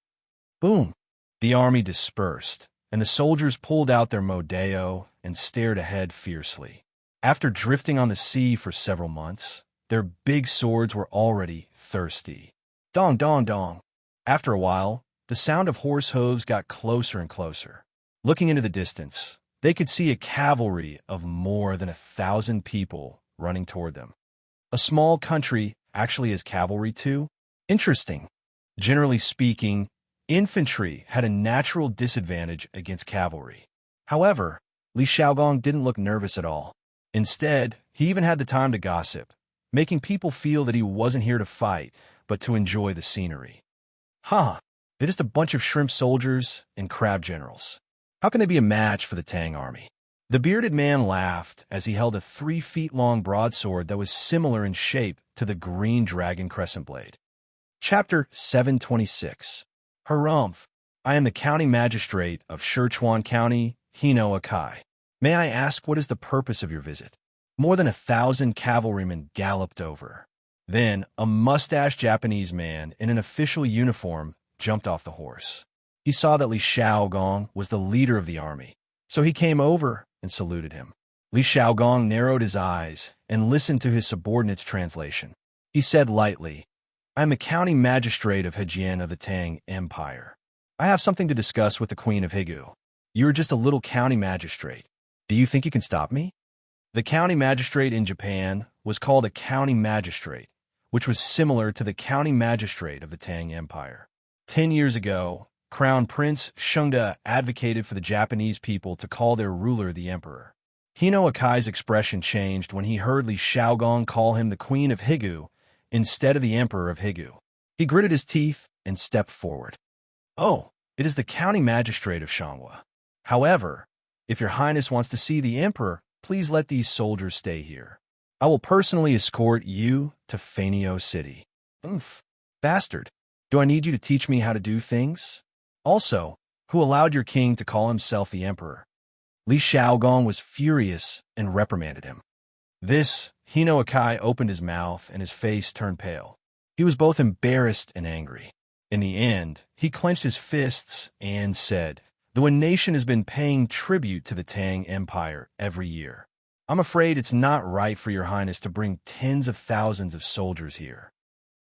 Speaker 1: Boom! The army dispersed, and the soldiers pulled out their modeo and stared ahead fiercely. After drifting on the sea for several months, their big swords were already thirsty. Dong, dong, dong. After a while, the sound of horse hooves got closer and closer. Looking into the distance, they could see a cavalry of more than 1,000 people running toward them. A small country actually has cavalry too? Interesting. Generally speaking, infantry had a natural disadvantage against cavalry. However, Li Xiaogong didn't look nervous at all. Instead, he even had the time to gossip, making people feel that he wasn't here to fight, but to enjoy the scenery. They're just a bunch of shrimp soldiers and crab generals. How can they be a match for the Tang army? The bearded man laughed as he held a 3-feet-long broadsword that was similar in shape to the green dragon crescent blade. Chapter 726. Harumph. I am the county magistrate of Sichuan County, Hino Akai. May I ask what is the purpose of your visit? More than 1,000 cavalrymen galloped over. Then, a mustached Japanese man in an official uniform jumped off the horse. He saw that Li Xiaogong was the leader of the army, so he came over and saluted him. Li Xiaogong narrowed his eyes and listened to his subordinate's translation. He said lightly, "I am the county magistrate of Hejian of the Tang Empire. I have something to discuss with the Queen of Higu. You are just a little county magistrate. Do you think you can stop me?" The county magistrate in Japan was called a county magistrate, which was similar to the county magistrate of the Tang Empire. 10 years ago, Crown Prince Shungda advocated for the Japanese people to call their ruler the emperor. Hino Akai's expression changed when he heard Li Xiaogong call him the Queen of Higu instead of the Emperor of Higu. He gritted his teeth and stepped forward. "Oh, it is the county magistrate of Shanghua. However, if your highness wants to see the emperor, please let these soldiers stay here. I will personally escort you to Feinio City." "Oomph, bastard. Do I need you to teach me how to do things? Also, who allowed your king to call himself the emperor?" Li Xiaogong was furious and reprimanded him. This, Hino Akai opened his mouth and his face turned pale. He was both embarrassed and angry. In the end, he clenched his fists and said, "The Wen nation has been paying tribute to the Tang Empire every year. I'm afraid it's not right for your highness to bring tens of thousands of soldiers here."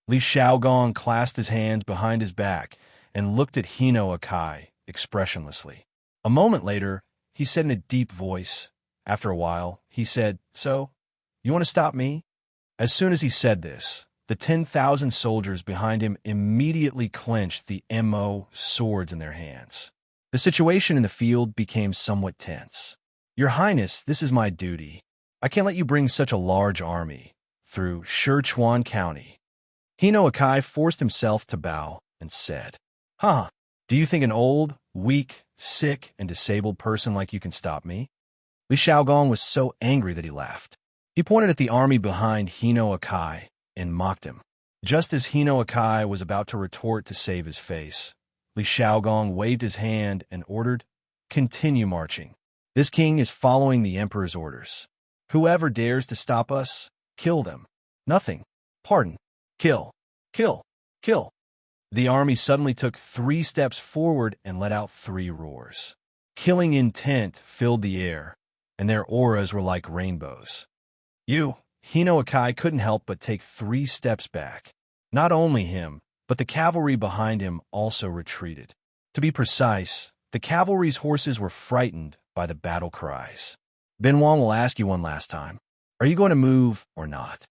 Speaker 1: Li Xiaogong clasped his hands behind his back and looked at Hino Akai expressionlessly. A moment later, he said in a deep voice. After a while, he said, "So, you want to stop me?" As soon as he said this, the 10,000 soldiers behind him immediately clenched the MO swords in their hands. The situation in the field became somewhat tense. "Your Highness, this is my duty. I can't let you bring such a large army through Sichuan County." Hino Akai forced himself to bow and said, "Do you think an old, weak, sick and disabled person like you can stop me?" Li Xiaogong was so angry that he laughed. He pointed at the army behind Hino Akai and mocked him. Just as Hino Akai was about to retort to save his face, Li Xiaogong waved his hand and ordered, "Continue marching. This king is following the emperor's orders. Whoever dares to stop us, kill them. Nothing. Pardon. Kill. Kill. Kill." The army suddenly took 3 steps forward and let out 3 roars. Killing intent filled the air, and their auras were like rainbows. Hino Akai couldn't help but take 3 steps back. Not only him, but the cavalry behind him also retreated. To be precise, the cavalry's horses were frightened by the battle cries. "Benoit will ask you one last time. Are you going to move or not?"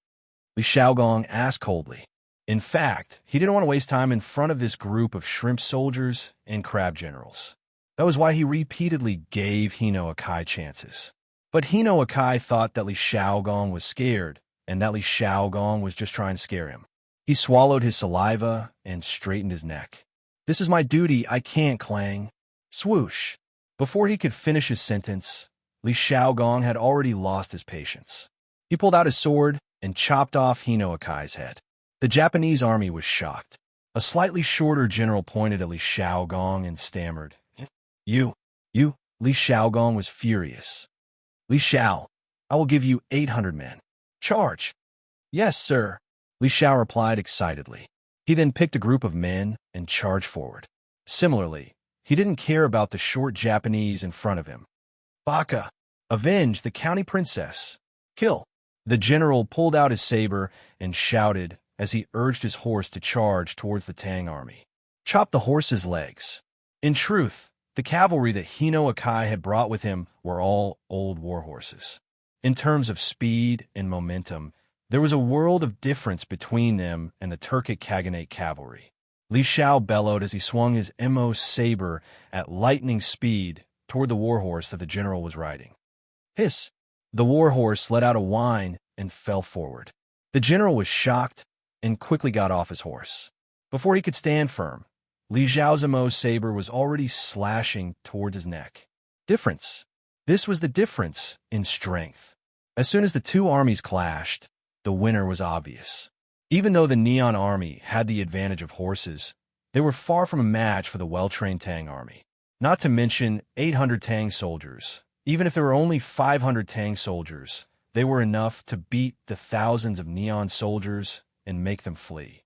Speaker 1: Li Xiaogong asked coldly. In fact, he didn't want to waste time in front of this group of shrimp soldiers and crab generals. That was why he repeatedly gave Hino Akai chances. But Hino Akai thought that Li Xiaogong was scared, and that Li Xiaogong was just trying to scare him. He swallowed his saliva and straightened his neck. "This is my duty, I can't clang." Swoosh! Before he could finish his sentence, Li Xiaogong had already lost his patience. He pulled out his sword and chopped off Hino Akai's head. The Japanese army was shocked. A slightly shorter general pointed at Li Xiaogong and stammered, You. Li Xiaogong was furious. "Li Xiao, I will give you 800 men. Charge." "Yes, sir," Li Xiao replied excitedly. He then picked a group of men and charged forward. Similarly, he didn't care about the short Japanese in front of him. "Baka, avenge the county princess. Kill." The general pulled out his saber and shouted as he urged his horse to charge towards the Tang army. Chop the horse's legs. In truth, the cavalry that Hino Akai had brought with him were all old war horses. In terms of speed and momentum, there was a world of difference between them and the Turkic Khaganate cavalry. Li Xiao bellowed as he swung his Immerse saber at lightning speed toward the warhorse that the general was riding. Hiss! The warhorse let out a whine and fell forward. The general was shocked and quickly got off his horse. Before he could stand firm, Li Xiao's Immerse saber was already slashing towards his neck. Difference. This was the difference in strength. As soon as the two armies clashed, the winner was obvious. Even though the Neon army had the advantage of horses, they were far from a match for the well-trained Tang army. Not to mention 800 Tang soldiers. Even if there were only 500 Tang soldiers, they were enough to beat the thousands of Neon soldiers and make them flee.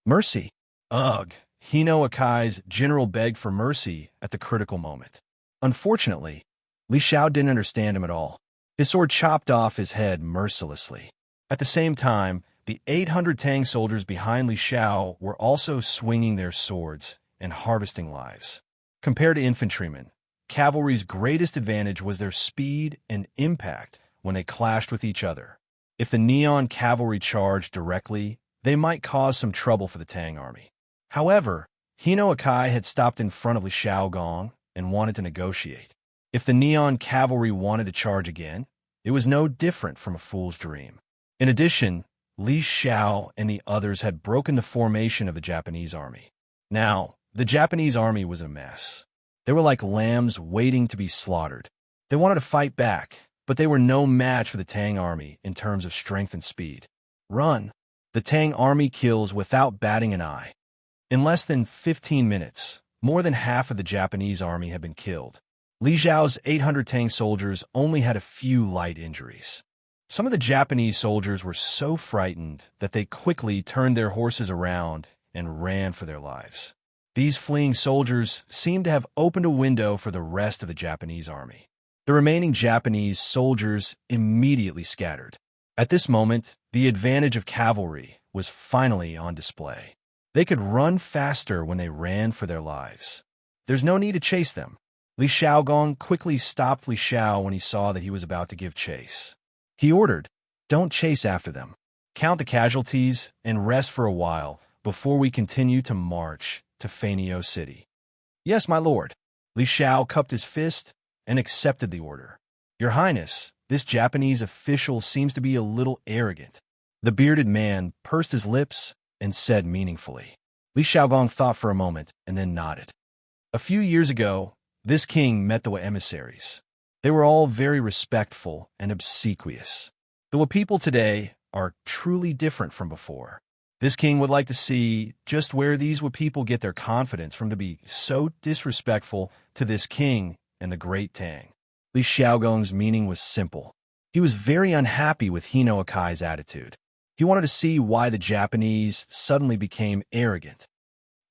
Speaker 1: Mercy! Ugh! Hino Akai's general begged for mercy at the critical moment. Unfortunately, Li Xiao didn't understand him at all. His sword chopped off his head mercilessly. At the same time, the 800 Tang soldiers behind Li Xiao were also swinging their swords and harvesting lives. Compared to infantrymen, cavalry's greatest advantage was their speed and impact when they clashed with each other. If the Neon cavalry charged directly, they might cause some trouble for the Tang army. However, Hino Akai had stopped in front of Li Xiaogong and wanted to negotiate. If the Neon cavalry wanted to charge again, it was no different from a fool's dream. In addition, Li Xiao and the others had broken the formation of the Japanese army. Now, the Japanese army was a mess. They were like lambs waiting to be slaughtered. They wanted to fight back, but they were no match for the Tang army in terms of strength and speed. Run! The Tang army kills without batting an eye. In less than 15 minutes, more than half of the Japanese army had been killed. Li Xiao's 800 Tang soldiers only had a few light injuries. Some of the Japanese soldiers were so frightened that they quickly turned their horses around and ran for their lives. These fleeing soldiers seemed to have opened a window for the rest of the Japanese army. The remaining Japanese soldiers immediately scattered. At this moment, the advantage of cavalry was finally on display. They could run faster when they ran for their lives. There's no need to chase them. Li Xiaogong quickly stopped Li Xiao when he saw that he was about to give chase. He ordered, "Don't chase after them. Count the casualties and rest for a while before we continue to march to Fanio City." "Yes, my lord." Li Xiao cupped his fist and accepted the order. "Your Highness, this Japanese official seems to be a little arrogant." The bearded man pursed his lips and said meaningfully. Li Xiaogong thought for a moment and then nodded. A few years ago, this king met the emissaries. They were all very respectful and obsequious. The people today are truly different from before. This king would like to see just where these people get their confidence from to be so disrespectful to this king and the great Tang. Li Xiaogong's meaning was simple. He was very unhappy with Hino Akai's attitude. He wanted to see why the Japanese suddenly became arrogant.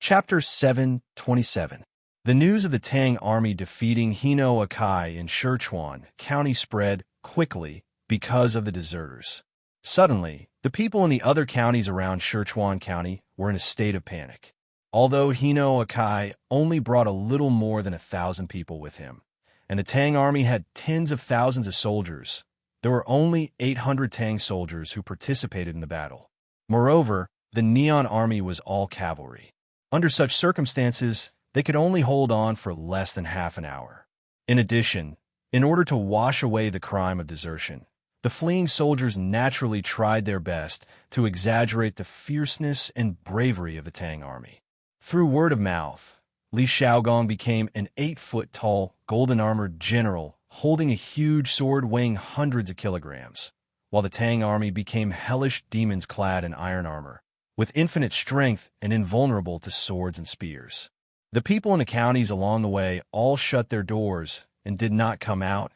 Speaker 1: Chapter 727. The news of the Tang army defeating Hino Akai in Sichuan County spread quickly because of the deserters. Suddenly, the people in the other counties around Sichuan County were in a state of panic. Although Hino Akai only brought a little more than 1,000 people with him, and the Tang army had tens of thousands of soldiers, there were only 800 Tang soldiers who participated in the battle. Moreover, the Neon army was all cavalry. Under such circumstances, they could only hold on for less than half an hour. In addition, in order to wash away the crime of desertion, the fleeing soldiers naturally tried their best to exaggerate the fierceness and bravery of the Tang army. Through word of mouth, Li Xiaogong became an 8-foot-tall, golden-armored general holding a huge sword weighing hundreds of kilograms, while the Tang army became hellish demons clad in iron armor, with infinite strength and invulnerable to swords and spears. The people in the counties along the way all shut their doors and did not come out,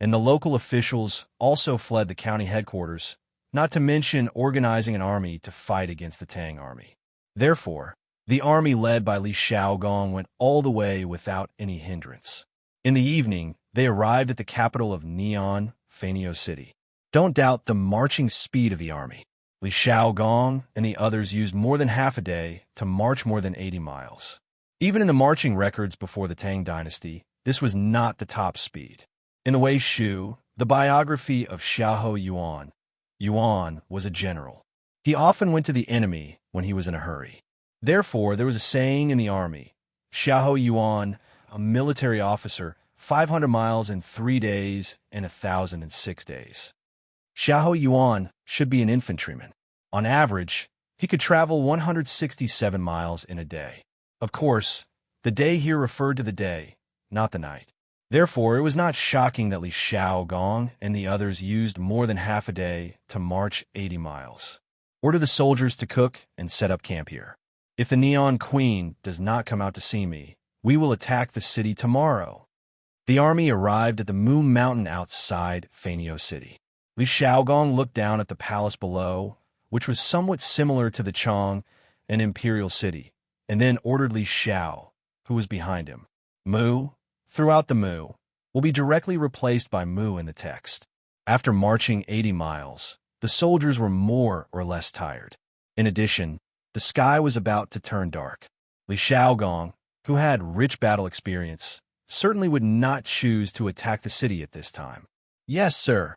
Speaker 1: and the local officials also fled the county headquarters, not to mention organizing an army to fight against the Tang army. Therefore, the army led by Li Xiaogong went all the way without any hindrance. In the evening, they arrived at the capital of Neon, Fanio City. Don't doubt the marching speed of the army. Li Xiaogong and the others used more than half a day to march more than 80 miles. Even in the marching records before the Tang dynasty, this was not the top speed. In the Wei Shu, the biography of Xiahou Yuan, Yuan was a general. He often went to the enemy when he was in a hurry. Therefore, there was a saying in the army, Xiahou Yuan, a military officer, 500 miles in 3 days and 1,000 in 6 days. Xiahou Yuan should be an infantryman. On average, he could travel 167 miles in a day. Of course, the day here referred to the day, not the night. Therefore, it was not shocking that Li Xiaogong and the others used more than half a day to march 80 miles. Order the soldiers to cook and set up camp here. If the Neon Queen does not come out to see me, we will attack the city tomorrow. The army arrived at the Moon Mountain outside Fanio City. Li Xiaogong looked down at the palace below, which was somewhat similar to the Chong, an imperial city, and then ordered Li Xiao, who was behind him. Mu, throughout the Mu, will be directly replaced by Mu in the text. After marching 80 miles, the soldiers were more or less tired. In addition, the sky was about to turn dark. Li Xiaogong, who had rich battle experience, certainly would not choose to attack the city at this time. Yes, sir.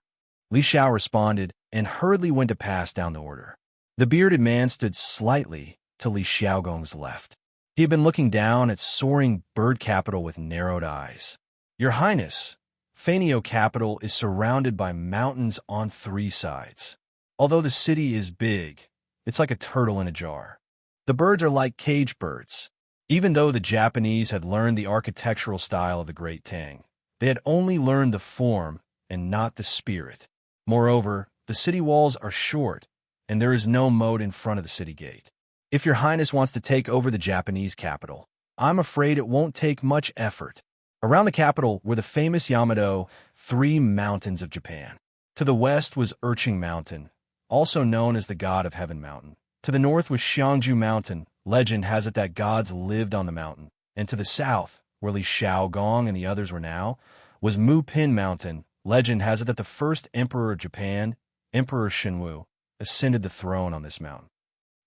Speaker 1: Li Xiao responded and hurriedly went to pass down the order. The bearded man stood slightly to Li Xiaogong's left. He had been looking down at soaring bird capital with narrowed eyes. Your Highness, Fanio capital is surrounded by mountains on 3 sides. Although the city is big, it's like a turtle in a jar. The birds are like cage birds. Even though the Japanese had learned the architectural style of the Great Tang, they had only learned the form and not the spirit. Moreover, the city walls are short, and there is no moat in front of the city gate. If your Highness wants to take over the Japanese capital, I'm afraid it won't take much effort. Around the capital were the famous Yamato 3 mountains of Japan. To the west was Urching Mountain, also known as the God of Heaven Mountain. To the north was Xiangju Mountain. Legend has it that gods lived on the mountain. And to the south, where Li Xiaogong and the others were now, was Mu Pin Mountain. Legend has it that the first emperor of Japan, Emperor Shenwu, ascended the throne on this mountain.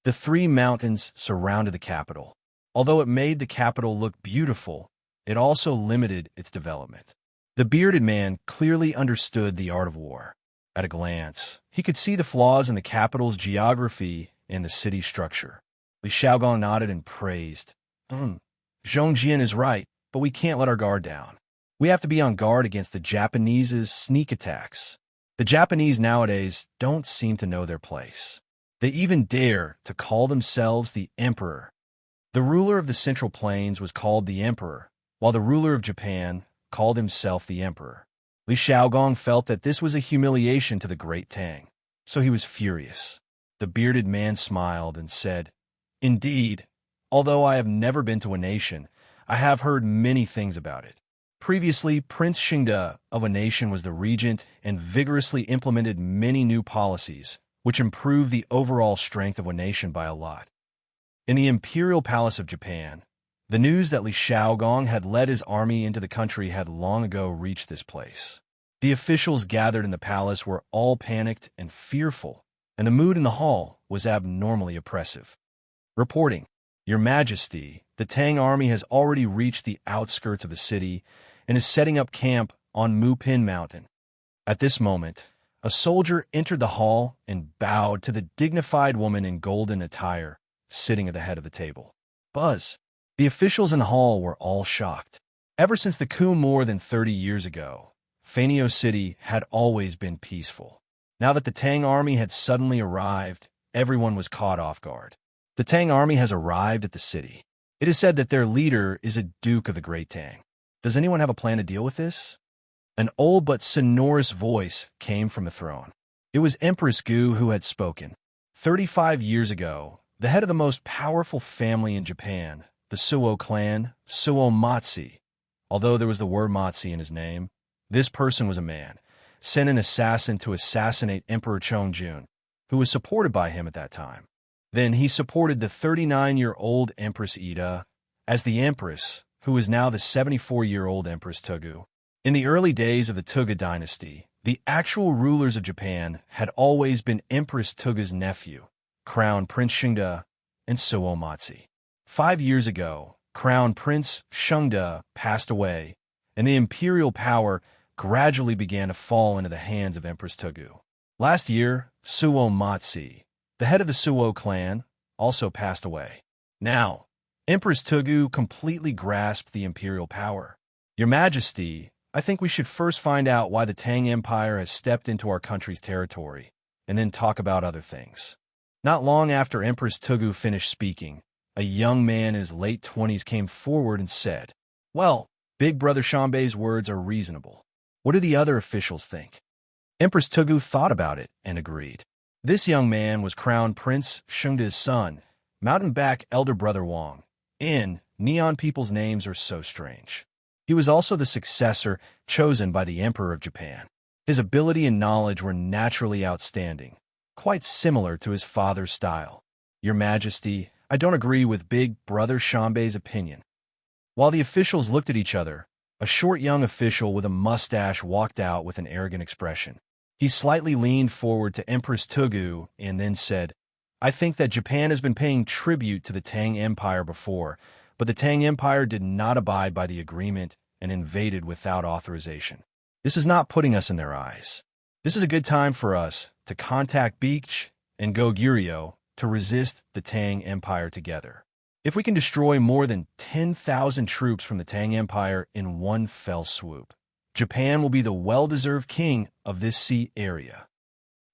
Speaker 1: The 3 mountains surrounded the capital. Although it made the capital look beautiful, it also limited its development. The bearded man clearly understood the art of war. At a glance, he could see the flaws in the capital's geography and the city's structure. Li Xiaogong nodded and praised. Zhongjian is right, but we can't let our guard down. We have to be on guard against the Japanese's sneak attacks. The Japanese nowadays don't seem to know their place. They even dare to call themselves the Emperor. The ruler of the Central Plains was called the Emperor, while the ruler of Japan called himself the emperor. Li Shaogong felt that this was a humiliation to the great Tang, so he was furious. The bearded man smiled and said, "Indeed, although I have never been to a nation, I have heard many things about it. Previously, Prince Xingde of a nation was the regent and vigorously implemented many new policies, which improved the overall strength of a nation by a lot. In the imperial palace of Japan, the news that Li Shaogong had led his army into the country had long ago reached this place. The officials gathered in the palace were all panicked and fearful, and the mood in the hall was abnormally oppressive. Reporting, Your Majesty, the Tang army has already reached the outskirts of the city and is setting up camp on Mupin Mountain. At this moment, a soldier entered the hall and bowed to the dignified woman in golden attire, sitting at the head of the table. Buzz. The officials in the hall were all shocked. Ever since the coup more than 30 years ago, Fanio City had always been peaceful. Now that the Tang army had suddenly arrived, everyone was caught off guard. The Tang army has arrived at the city. It is said that their leader is a duke of the Great Tang. Does anyone have a plan to deal with this? An old but sonorous voice came from the throne. It was Empress Gu who had spoken. 35 years ago, the head of the most powerful family in Japan, the Suo clan, Suo Matsi, although there was the word Matsi in his name, this person was a man, sent an assassin to assassinate Emperor Chongjun, who was supported by him at that time. Then he supported the 39-year-old Empress Ida as the empress, who is now the 74-year-old Empress Togu. In the early days of the Toga dynasty, the actual rulers of Japan had always been Empress Toga's nephew, Crown Prince Xingde, and Suo Matsi. 5 years ago, Crown Prince Xingde passed away, and the imperial power gradually began to fall into the hands of Empress Togu. Last year, Suo Matsi, the head of the Suo clan, also passed away. Now, Empress Togu completely grasped the imperial power. Your Majesty, I think we should first find out why the Tang Empire has stepped into our country's territory, and then talk about other things. Not long after Empress Togu finished speaking, a young man in his late 20s came forward and said, "Well, Big Brother Shanbei's words are reasonable. What do the other officials think?" Empress Togu thought about it and agreed. This young man was Crown Prince Xingde's son, mountain-back elder brother Wang. Neon people's names are so strange. He was also the successor chosen by the Emperor of Japan. His ability and knowledge were naturally outstanding, quite similar to his father's style. Your Majesty, I don't agree with Big Brother Shanbei's opinion. While the officials looked at each other, a short young official with a mustache walked out with an arrogant expression. He slightly leaned forward to Empress Togu and then said, "I think that Japan has been paying tribute to the Tang Empire before, but the Tang Empire did not abide by the agreement and invaded without authorization. This is not putting us in their eyes. This is a good time for us to contact Beach and Goguryeo to resist the Tang Empire together. If we can destroy more than 10,000 troops from the Tang Empire in one fell swoop, Japan will be the well-deserved king of this sea area."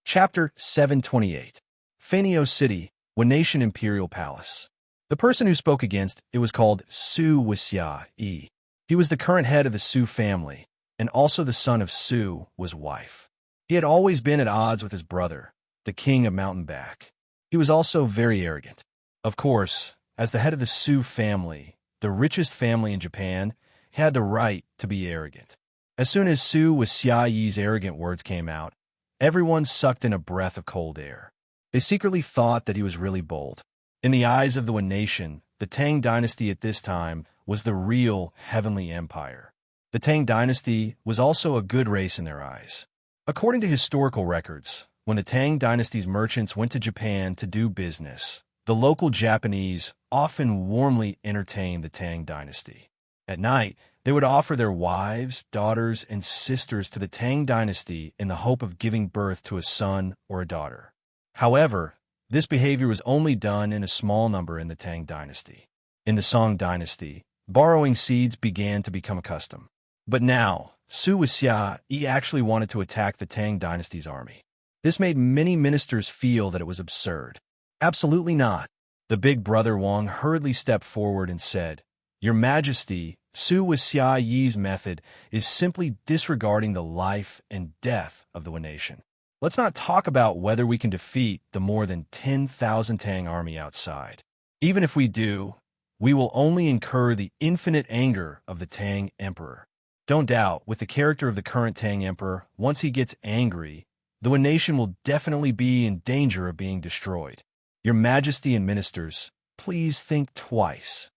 Speaker 1: Chapter 728. Fanio City, Wanation Imperial Palace. The person who spoke against it was called Su Wisya-e. He was the current head of the Su family, and also the son of Su was wife. He had always been at odds with his brother, the king of Mountain Back. He was also very arrogant. Of course, as the head of the Su family, the richest family in Japan, he had the right to be arrogant. As soon as Su Wisya-e's arrogant words came out, everyone sucked in a breath of cold air. They secretly thought that he was really bold. In the eyes of the Wanation, the Tang dynasty at this time was the real heavenly empire. The Tang dynasty was also a good race in their eyes. According to historical records, when the Tang dynasty's merchants went to Japan to do business, the local Japanese often warmly entertained the Tang dynasty. At night, they would offer their wives, daughters, and sisters to the Tang dynasty in the hope of giving birth to a son or a daughter. However, this behavior was only done in a small number in the Tang dynasty. In the Song dynasty, borrowing seeds began to become a custom. But now, Su Wisya-e actually wanted to attack the Tang dynasty's army. This made many ministers feel that it was absurd. Absolutely not. The big brother Wang hurriedly stepped forward and said, "Your Majesty, Su Xiayi's method is simply disregarding the life and death of the Wen nation. Let's not talk about whether we can defeat the more than 10,000 Tang army outside. Even if we do, we will only incur the infinite anger of the Tang Emperor. Don't doubt, with the character of the current Tang Emperor, once he gets angry, the Wen nation will definitely be in danger of being destroyed. Your Majesty and ministers, please think twice.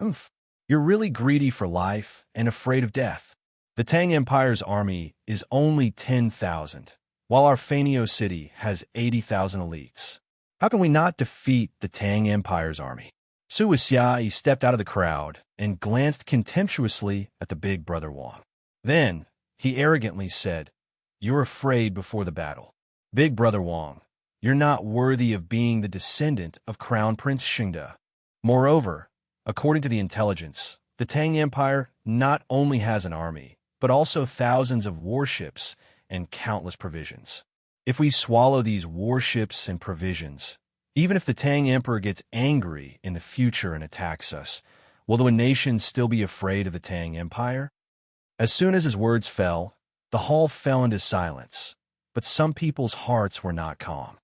Speaker 1: Oomph. You're really greedy for life and afraid of death. The Tang Empire's army is only 10,000, while our Fanio city has 80,000 elites. How can we not defeat the Tang Empire's army? Su Xiayi stepped out of the crowd and glanced contemptuously at the big brother Wang. Then, he arrogantly said, "You're afraid before the battle. Big brother Wang, you're not worthy of being the descendant of Crown Prince Xingde. Moreover, according to the intelligence, the Tang Empire not only has an army, but also thousands of warships and countless provisions. If we swallow these warships and provisions, even if the Tang Emperor gets angry in the future and attacks us, will the nation still be afraid of the Tang Empire?" As soon as his words fell, the hall fell into silence, but some people's hearts were not calm.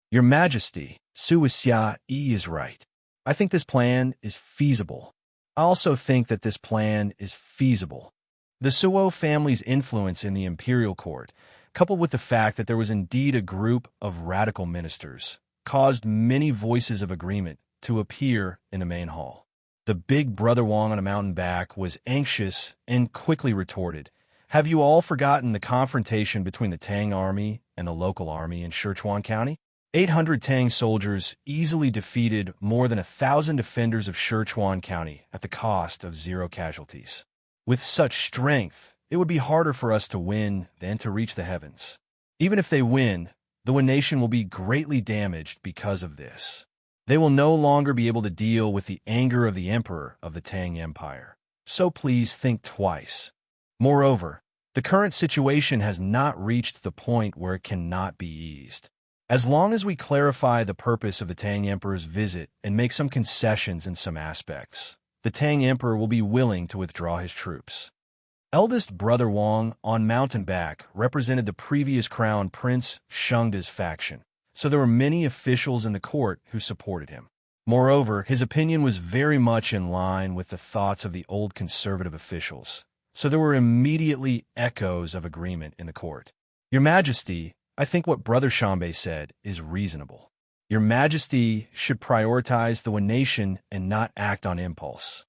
Speaker 1: Your Majesty, Su Xiayi is right. I think this plan is feasible. I also think that this plan is feasible. The Suo family's influence in the imperial court, coupled with the fact that there was indeed a group of radical ministers, caused many voices of agreement to appear in the main hall. The big brother Wang on a mountain back was anxious and quickly retorted, "Have you all forgotten the confrontation between the Tang army and the local army in Sichuan County? 800 Tang soldiers easily defeated more than 1,000 defenders of Sichuan County at the cost of 0 casualties. With such strength, it would be harder for us to win than to reach the heavens. Even if they win, the Wen nation will be greatly damaged because of this. They will no longer be able to deal with the anger of the Emperor of the Tang Empire. So please think twice. Moreover, the current situation has not reached the point where it cannot be eased. As long as we clarify the purpose of the Tang Emperor's visit and make some concessions in some aspects, the Tang Emperor will be willing to withdraw his troops." Eldest brother Wang on mountain back represented the previous crown prince Shengde's faction, so there were many officials in the court who supported him. Moreover, his opinion was very much in line with the thoughts of the old conservative officials, so there were immediately echoes of agreement in the court. Your Majesty, I think what Brother Shanbei said is reasonable. Your Majesty should prioritize the Wen nation and not act on impulse.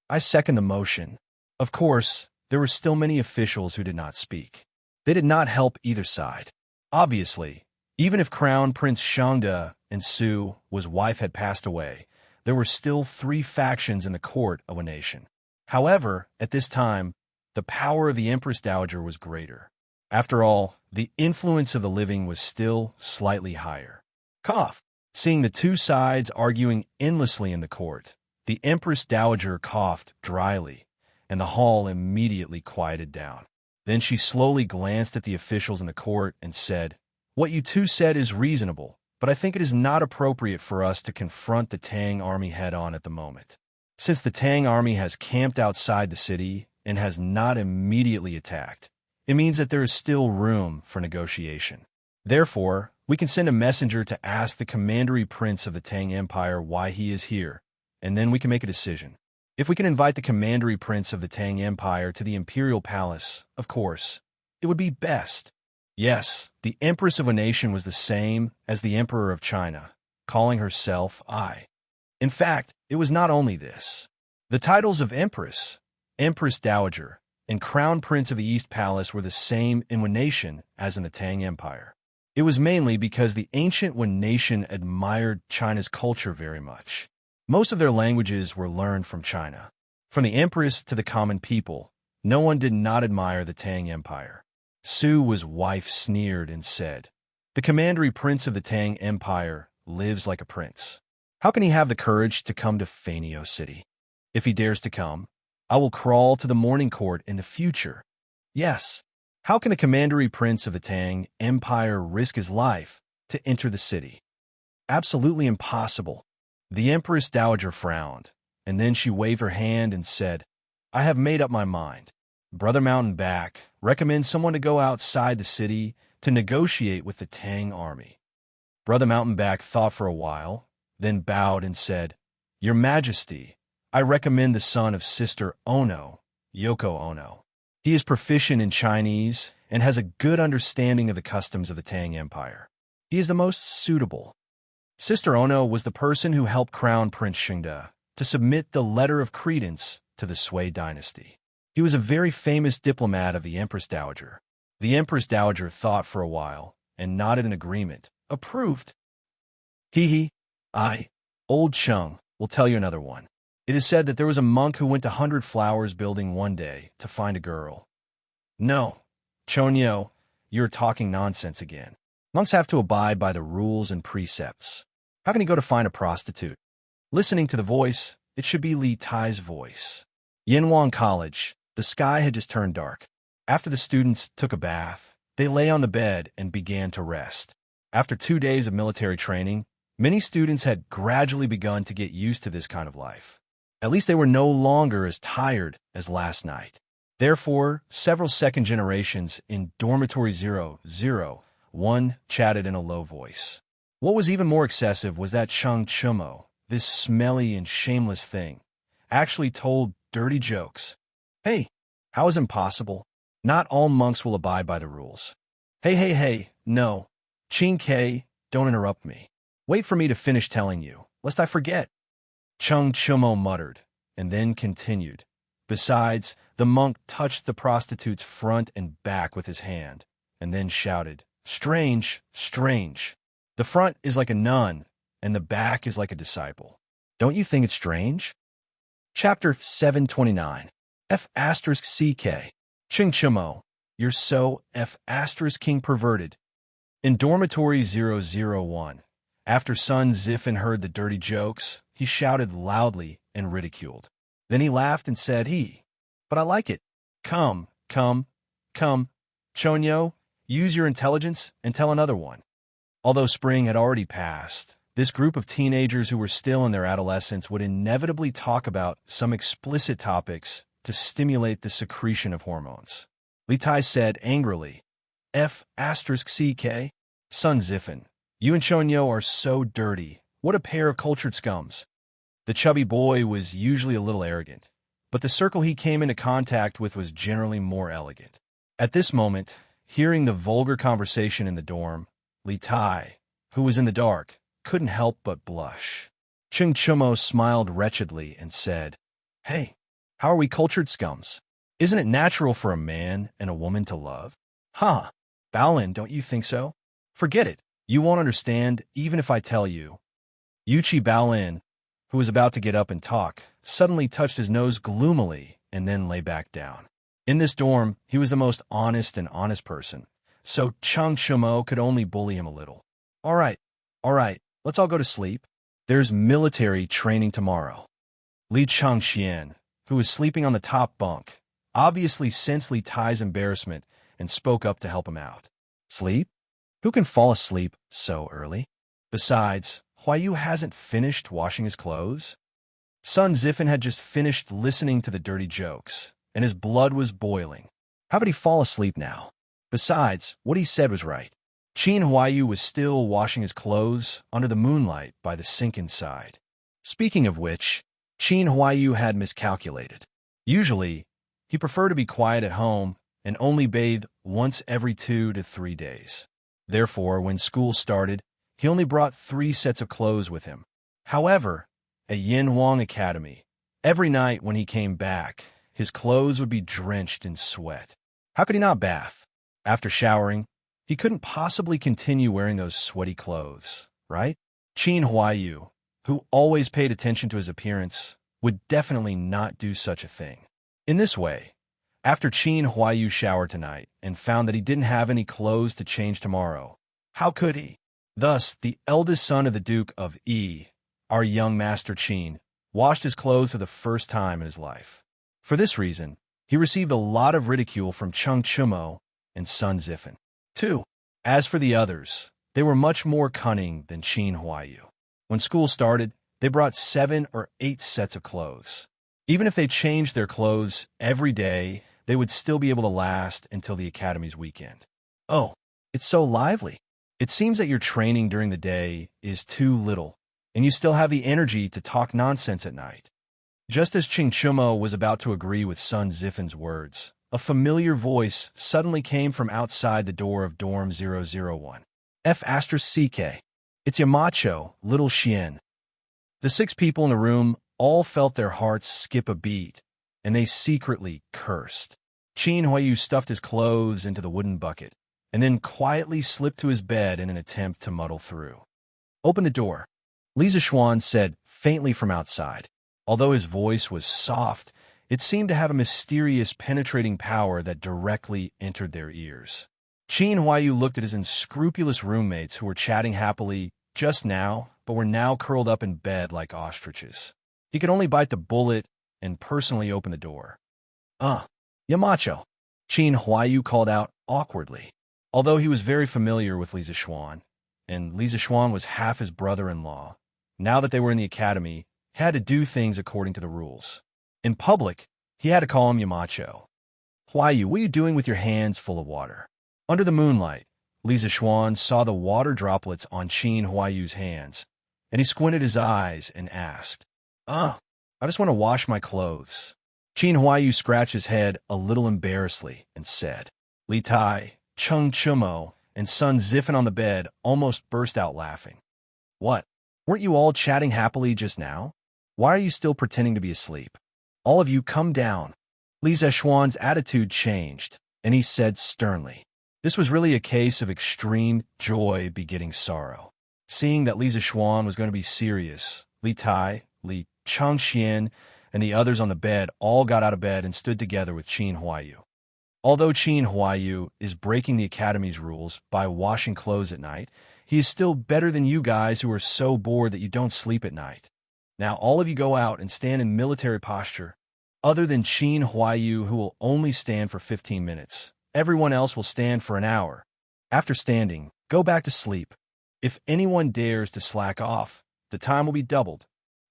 Speaker 1: I second the motion. Of course, there were still many officials who did not speak. They did not help either side. Obviously, even if Crown Prince Shengde and Su's wife had passed away, there were still 3 factions in the court of a nation. However, at this time, the power of the Empress Dowager was greater. After all, the influence of the living was still slightly higher. Cough. Seeing the 2 sides arguing endlessly in the court, the Empress Dowager coughed dryly, and the hall immediately quieted down. Then she slowly glanced at the officials in the court and said, "What you 2 said is reasonable, but I think it is not appropriate for us to confront the Tang army head-on at the moment. Since the Tang army has camped outside the city and has not immediately attacked, it means that there is still room for negotiation. Therefore, we can send a messenger to ask the commandery prince of the Tang Empire why he is here, and then we can make a decision. If we can invite the commandery prince of the Tang Empire to the imperial palace, of course, it would be best." Yes, the empress of a nation was the same as the emperor of China, calling herself I. In fact, it was not only this. The titles of empress, Empress Dowager, and Crown Prince of the East Palace were the same in Wen nation as in the Tang Empire. It was mainly because the ancient Wen nation admired China's culture very much. Most of their languages were learned from China. From the empress to the common people, no one did not admire the Tang Empire. Su's wife sneered and said, "The commandery prince of the Tang Empire lives like a prince. How can he have the courage to come to Fanio City? If he dares to come, I will crawl to the morning court in the future. Yes, how can the commandery prince of the Tang Empire risk his life to enter the city? Absolutely impossible." The Empress Dowager frowned, and then she waved her hand and said, I have made up my mind. Brother Mountain Back recommends someone to go outside the city to negotiate with the Tang army. Brother Mountain Back thought for a while, then bowed and said, Your Majesty, I recommend the son of Sister Ono, Yoko Ono. He is proficient in Chinese and has a good understanding of the customs of the Tang Empire. He is the most suitable. Sister Ono was the person who helped crown Prince Shengde to submit the letter of credence to the Sui dynasty. He was a very famous diplomat of the Empress Dowager. The Empress Dowager thought for a while and nodded in agreement. Approved. Old Chung, will tell you another one. It is said that there was a monk who went to 100 Flowers building one day to find a girl. No, Chonyo, you're talking nonsense again. Monks have to abide by the rules and precepts. How can he go to find a prostitute? Listening to the voice, it should be Li Tai's voice. Yinhuang College, the sky had just turned dark. After the students took a bath, they lay on the bed and began to rest. After 2 days of military training, many students had gradually begun to get used to this kind of life. At least they were no longer as tired as last night. Therefore, several second generations in Dormitory 001 chatted in a low voice. What was even more excessive was that Chung Chumo, this smelly and shameless thing, actually told dirty jokes. Hey, how is it impossible? Not all monks will abide by the rules. Hey, no. Chin K, don't interrupt me. Wait for me to finish telling you, lest I forget. Chung Chumo muttered, and then continued. Besides, the monk touched the prostitute's front and back with his hand, and then shouted, Strange, strange. The front is like a nun, and the back is like a disciple. Don't you think it's strange? Chapter 729. F***CK. Ching Chumo, you're so F***king perverted. In Dormitory 001, after Sun Ziffin heard the dirty jokes, he shouted loudly and ridiculed. Then he laughed and said, But I like it. Come, Chonyo, use your intelligence and tell another one. Although spring had already passed, this group of teenagers who were still in their adolescence would inevitably talk about some explicit topics to stimulate the secretion of hormones. Li Tai said angrily, F***CK? Sun Ziffin, you and Chonyo are so dirty. What a pair of cultured scums. The chubby boy was usually a little arrogant, but the circle he came into contact with was generally more elegant. At this moment, hearing the vulgar conversation in the dorm, Li Tai, who was in the dark, couldn't help but blush. Chung Chumo smiled wretchedly and said, Hey, how are we cultured scums? Isn't it natural for a man and a woman to love? Baolin, don't you think so? Forget it. You won't understand even if I tell you. Yuchi Baolin, who was about to get up and talk, suddenly touched his nose gloomily and then lay back down. In this dorm, he was the most honest person, so Chung Chumo could only bully him a little. All right, let's all go to sleep. There's military training tomorrow. Li Changxian, who was sleeping on the top bunk, obviously sensed Li Tai's embarrassment and spoke up to help him out. Sleep? Who can fall asleep so early? Besides, Huayu hasn't finished washing his clothes. Sun Ziffin had just finished listening to the dirty jokes, and his blood was boiling. How could he fall asleep now? Besides, what he said was right. Qin Huayu was still washing his clothes under the moonlight by the sink inside. Speaking of which, Qin Huayu had miscalculated. Usually, he preferred to be quiet at home and only bathe once every 2 to 3 days. Therefore, when school started, he only brought 3 sets of clothes with him. However, at Yinhuang Academy, every night when he came back, his clothes would be drenched in sweat. How could he not bath? After showering, he couldn't possibly continue wearing those sweaty clothes, right? Qin Huayu, who always paid attention to his appearance, would definitely not do such a thing. In this way, after Qin Huayu showered tonight and found that he didn't have any clothes to change tomorrow, how could he? Thus, the eldest son of the Duke of E, our young master Qin, washed his clothes for the first time in his life. For this reason, he received a lot of ridicule from Chung Chumo and Sun Ziffin. 2. As for the others, they were much more cunning than Qin Huayu. When school started, they brought 7 or 8 sets of clothes. Even if they changed their clothes every day, they would still be able to last until the academy's weekend. Oh, it's so lively. It seems that your training during the day is too little, and you still have the energy to talk nonsense at night. Just as Ching Chumo was about to agree with Sun Ziffin's words, a familiar voice suddenly came from outside the door of dorm 001. F*CK. It's Yamacho, little Xian. The 6 people in the room all felt their hearts skip a beat, and they secretly cursed. Qin Huayu stuffed his clothes into the wooden bucket, and then quietly slipped to his bed in an attempt to muddle through. "Open the door," Li Zishuan said faintly from outside. Although his voice was soft, it seemed to have a mysterious penetrating power that directly entered their ears. Qin Huayu looked at his unscrupulous roommates who were chatting happily just now, but were now curled up in bed like ostriches. He could only bite the bullet and personally open the door. Yamacho," Qin Huayu called out awkwardly. Although he was very familiar with Li Zishuan, and Li Zishuan was half his brother-in-law, now that they were in the academy, he had to do things according to the rules. In public, he had to call him Yamacho. "Huayu, what are you doing with your hands full of water?" Under the moonlight, Li Zishuan saw the water droplets on Qin Huayu's hands, and he squinted his eyes and asked, I just want to wash my clothes." Qin Huayu scratched his head a little embarrassedly and said, Li Tai, Chung Chumo, and Sun Ziffin on the bed almost burst out laughing. "What? Weren't you all chatting happily just now? Why are you still pretending to be asleep? All of you come down." Li Zishuan's attitude changed, and he said sternly. This was really a case of extreme joy begetting sorrow. Seeing that Li Zishuan was going to be serious, Li Tai, Li Changxian, and the others on the bed all got out of bed and stood together with Qin Huayu. Although Qin Huayu is breaking the academy's rules by washing clothes at night, he is still better than you guys who are so bored that you don't sleep at night. Now all of you go out and stand in military posture. Other than Qin Huayu, who will only stand for 15 minutes, everyone else will stand for an hour. After standing, go back to sleep. If anyone dares to slack off, the time will be doubled.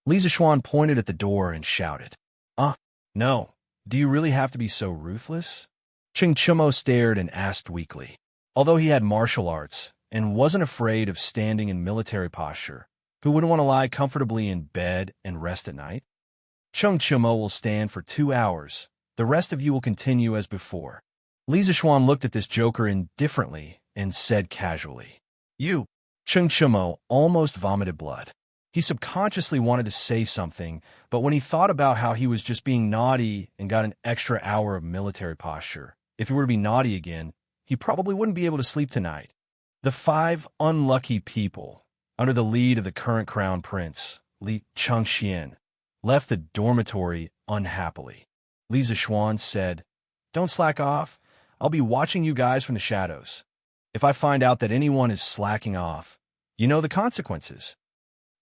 Speaker 1: Li Zishuan pointed at the door and shouted, No, do you really have to be so ruthless?" Ching Chumo stared and asked weakly. Although he had martial arts and wasn't afraid of standing in military posture, who wouldn't want to lie comfortably in bed and rest at night? "Chung Chumo will stand for 2 hours. The rest of you will continue as before." Li Zishuan looked at this joker indifferently and said casually, "You." Chung Chumo almost vomited blood. He subconsciously wanted to say something, but when he thought about how he was just being naughty and got an extra hour of military posture, if he were to be naughty again, he probably wouldn't be able to sleep tonight. The 5 unlucky people, under the lead of the current crown prince, Li Changxian, left the dormitory unhappily. Li Zishuan said, "Don't slack off. I'll be watching you guys from the shadows. If I find out that anyone is slacking off, you know the consequences."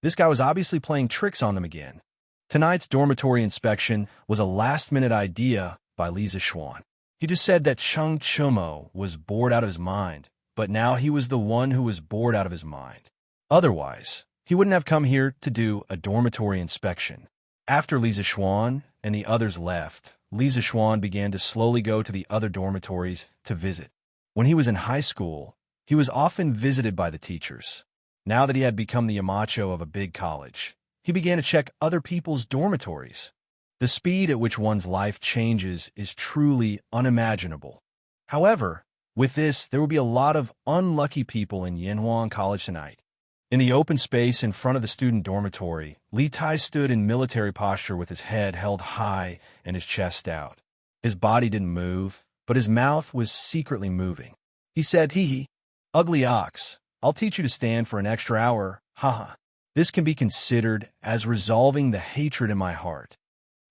Speaker 1: This guy was obviously playing tricks on them again. Tonight's dormitory inspection was a last-minute idea by Li Zishuan. He just said that Chung Chumo was bored out of his mind, but now he was the one who was bored out of his mind. Otherwise, he wouldn't have come here to do a dormitory inspection. After Li Zishuan and the others left, Li Zishuan began to slowly go to the other dormitories to visit. When he was in high school, he was often visited by the teachers. Now that he had become the Yamacho of a big college, he began to check other people's dormitories. The speed at which one's life changes is truly unimaginable. However, with this, there will be a lot of unlucky people in Yanhuang College tonight. In the open space in front of the student dormitory, Li Tai stood in military posture with his head held high and his chest out. His body didn't move, but his mouth was secretly moving. He said, "Hee, ugly ox. I'll teach you to stand for an extra hour, haha. This can be considered as resolving the hatred in my heart.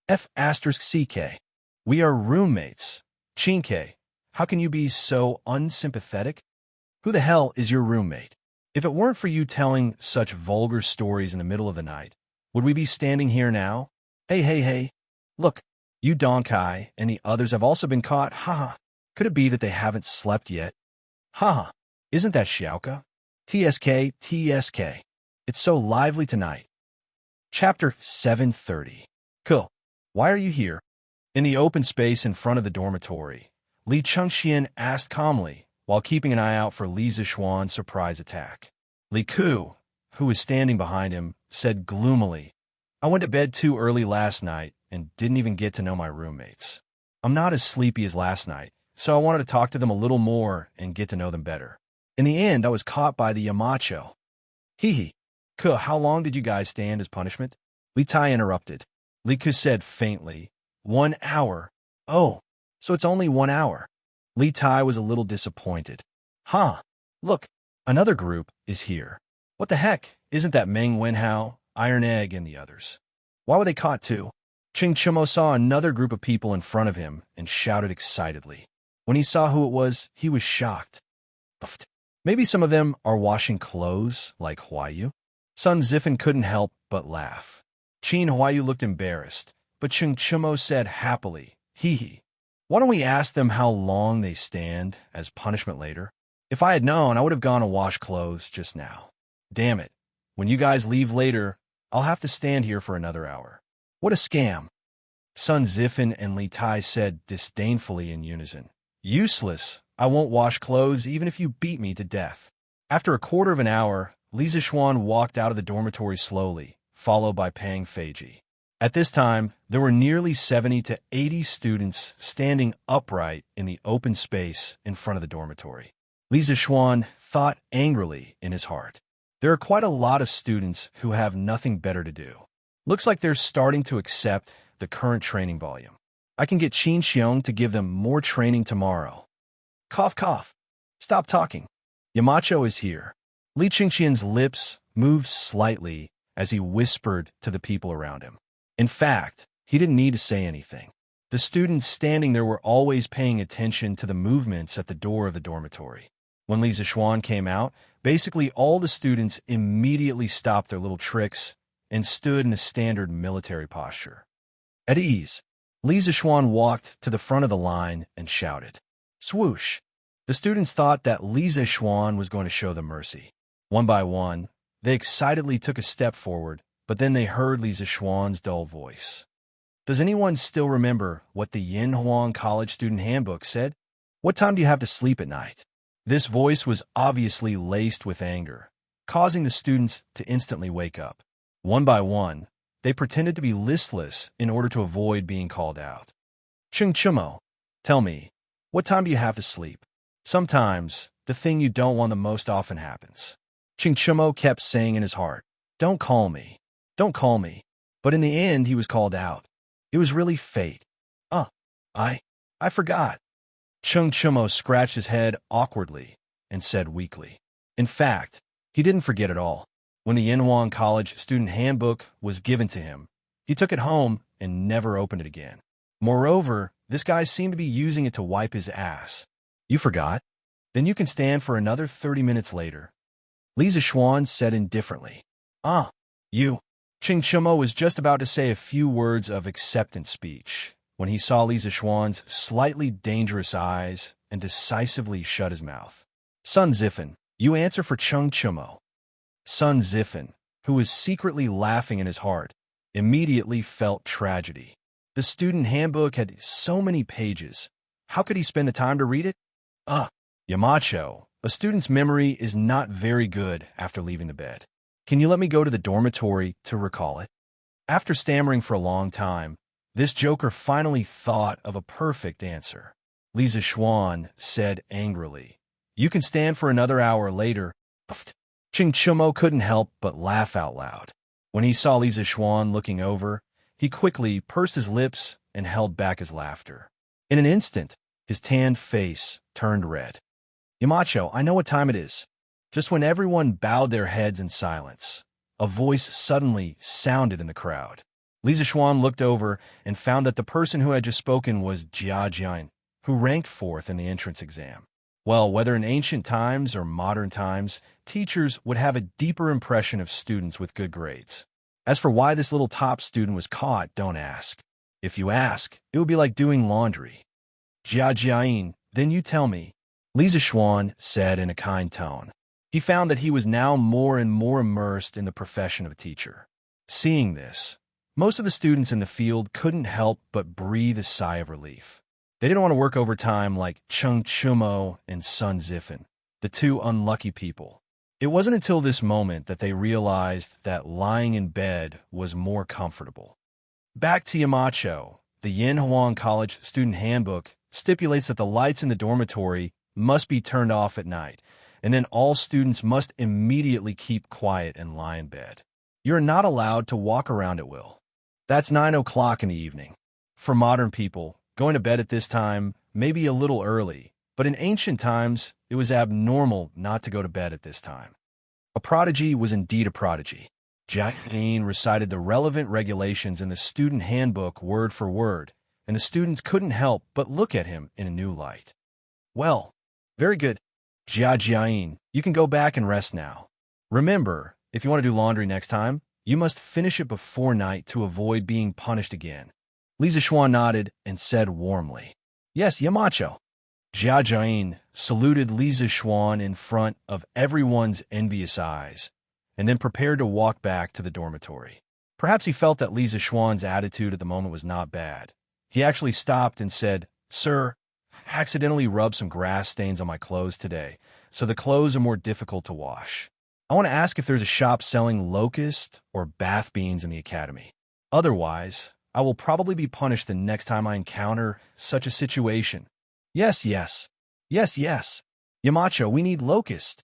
Speaker 1: F*CK. We are roommates. Chinke, how can you be so unsympathetic? Who the hell is your roommate? If it weren't for you telling such vulgar stories in the middle of the night, would we be standing here now? Hey. Look, you Donkai and the others have also been caught, haha. Could it be that they haven't slept yet? Haha, isn't that Xiaoka? TSK. It's so lively tonight." Chapter 730. Cool. Why are you here? In the open space in front of the dormitory, Li Chengxian asked calmly, while keeping an eye out for Li Zixuan's surprise attack. Li Ku, who was standing behind him, said gloomily, I went to bed too early last night and didn't even get to know my roommates. I'm not as sleepy as last night, so I wanted to talk to them a little more and get to know them better. In the end, I was caught by the Yamacho. Hee hee. Ku, how long did you guys stand as punishment? Li Tai interrupted. Li Ku said faintly, 1 hour. Oh, so it's only 1 hour. Li Tai was a little disappointed. Huh. Look, another group is here. What the heck? Isn't that Meng Wenhao, Iron Egg, and the others? Why were they caught too? Ching Chumo saw another group of people in front of him and shouted excitedly. When he saw who it was, he was shocked. Maybe some of them are washing clothes, like Huayu? Sun Zifen couldn't help but laugh. Qin Huayu looked embarrassed, but Ching Chumo said happily, hee hee. Why don't we ask them how long they stand as punishment later? If I had known, I would have gone to wash clothes just now. Damn it. When you guys leave later, I'll have to stand here for another hour. What a scam. Sun Zifen and Li Tai said disdainfully in unison. Useless. I won't wash clothes even if you beat me to death. After a quarter of an hour, Li Zixuan walked out of the dormitory slowly, followed by Pang Feiji. At this time, there were nearly 70 to 80 students standing upright in the open space in front of the dormitory. Li Zixuan thought angrily in his heart. There are quite a lot of students who have nothing better to do. Looks like they're starting to accept the current training volume. I can get Qin Xiong to give them more training tomorrow. Cough, cough. Stop talking. Yamacho is here. Li Qingxian's lips moved slightly as he whispered to the people around him. In fact, he didn't need to say anything. The students standing there were always paying attention to the movements at the door of the dormitory. When Li Zixuan came out, basically all the students immediately stopped their little tricks and stood in a standard military posture. At ease, Li Zixuan walked to the front of the line and shouted. Swoosh! The students thought that Li Zixuan was going to show them mercy. One by one, they excitedly took a step forward, but then they heard Li Zixuan's dull voice. Does anyone still remember what the Yinhuang College Student Handbook said? What time do you have to sleep at night? This voice was obviously laced with anger, causing the students to instantly wake up. One by one, they pretended to be listless in order to avoid being called out. Ching Chumo, tell me, what time do you have to sleep? Sometimes, the thing you don't want the most often happens. Ching Chumo kept saying in his heart, don't call me. Don't call me. But in the end, he was called out. It was really fate. I forgot. Chung Chumo scratched his head awkwardly and said weakly. In fact, he didn't forget at all. When the Yinhuang College Student Handbook was given to him, he took it home and never opened it again. Moreover, this guy seemed to be using it to wipe his ass. You forgot? Then you can stand for another 30 minutes later. Li Zixuan said indifferently. You. Ching Chumo was just about to say a few words of acceptance speech when he saw Li Zixuan's slightly dangerous eyes and decisively shut his mouth. Sun Zifen, you answer for Chung Chumo. Sun Zifen, who was secretly laughing in his heart, immediately felt tragedy. The student handbook had so many pages. How could he spend the time to read it? Yamacho, a student's memory is not very good after leaving the bed. Can you let me go to the dormitory to recall it? After stammering for a long time, this joker finally thought of a perfect answer. Li Zixuan said angrily, you can stand for another hour later. Ching Chumo couldn't help but laugh out loud. When he saw Li Zixuan looking over, he quickly pursed his lips and held back his laughter. In an instant, his tanned face turned red. Yamacho, I know what time it is. Just when everyone bowed their heads in silence, a voice suddenly sounded in the crowd. Li Zixuan looked over and found that the person who had just spoken was Jia Jian, who ranked 4th in the entrance exam. Well, whether in ancient times or modern times, teachers would have a deeper impression of students with good grades. As for why this little top student was caught, don't ask. If you ask, it would be like doing laundry. Jia Jian, then you tell me, Li Zixuan said in a kind tone. He found that he was now more and more immersed in the profession of a teacher. Seeing this, Most of the students in the field couldn't help but breathe a sigh of relief. They didn't want to work overtime like Chung Chumo and Sun Zifen, the two unlucky people. It wasn't until this moment that they realized that lying in bed was more comfortable. Back to Yamacho, the Yin Huang College Student Handbook stipulates that the lights in the dormitory must be turned off at night, and then all students must immediately keep quiet and lie in bed. You're not allowed to walk around at will. That's 9 o'clock in the evening. For modern people, going to bed at this time may be a little early, but in ancient times, it was abnormal not to go to bed at this time. A prodigy was indeed a prodigy. Jacqueline recited the relevant regulations in the student handbook word for word, and the students couldn't help but look at him in a new light. Well, very good. Jiajiayin, you can go back and rest now. Remember, if you want to do laundry next time, you must finish it before night to avoid being punished again. Li Zixuan nodded and said warmly, Yes, Yamacho. Jiajiayin saluted Li Zixuan in front of everyone's envious eyes, and then prepared to walk back to the dormitory. Perhaps he felt that Li Zixuan's attitude at the moment was not bad. He actually stopped and said, Sir, I accidentally rubbed some grass stains on my clothes today, so the clothes are more difficult to wash. I want to ask if there's a shop selling locust or bath beans in the academy. Otherwise, I will probably be punished the next time I encounter such a situation. Yes, yes. Yes, yes. Yamacho, we need locust.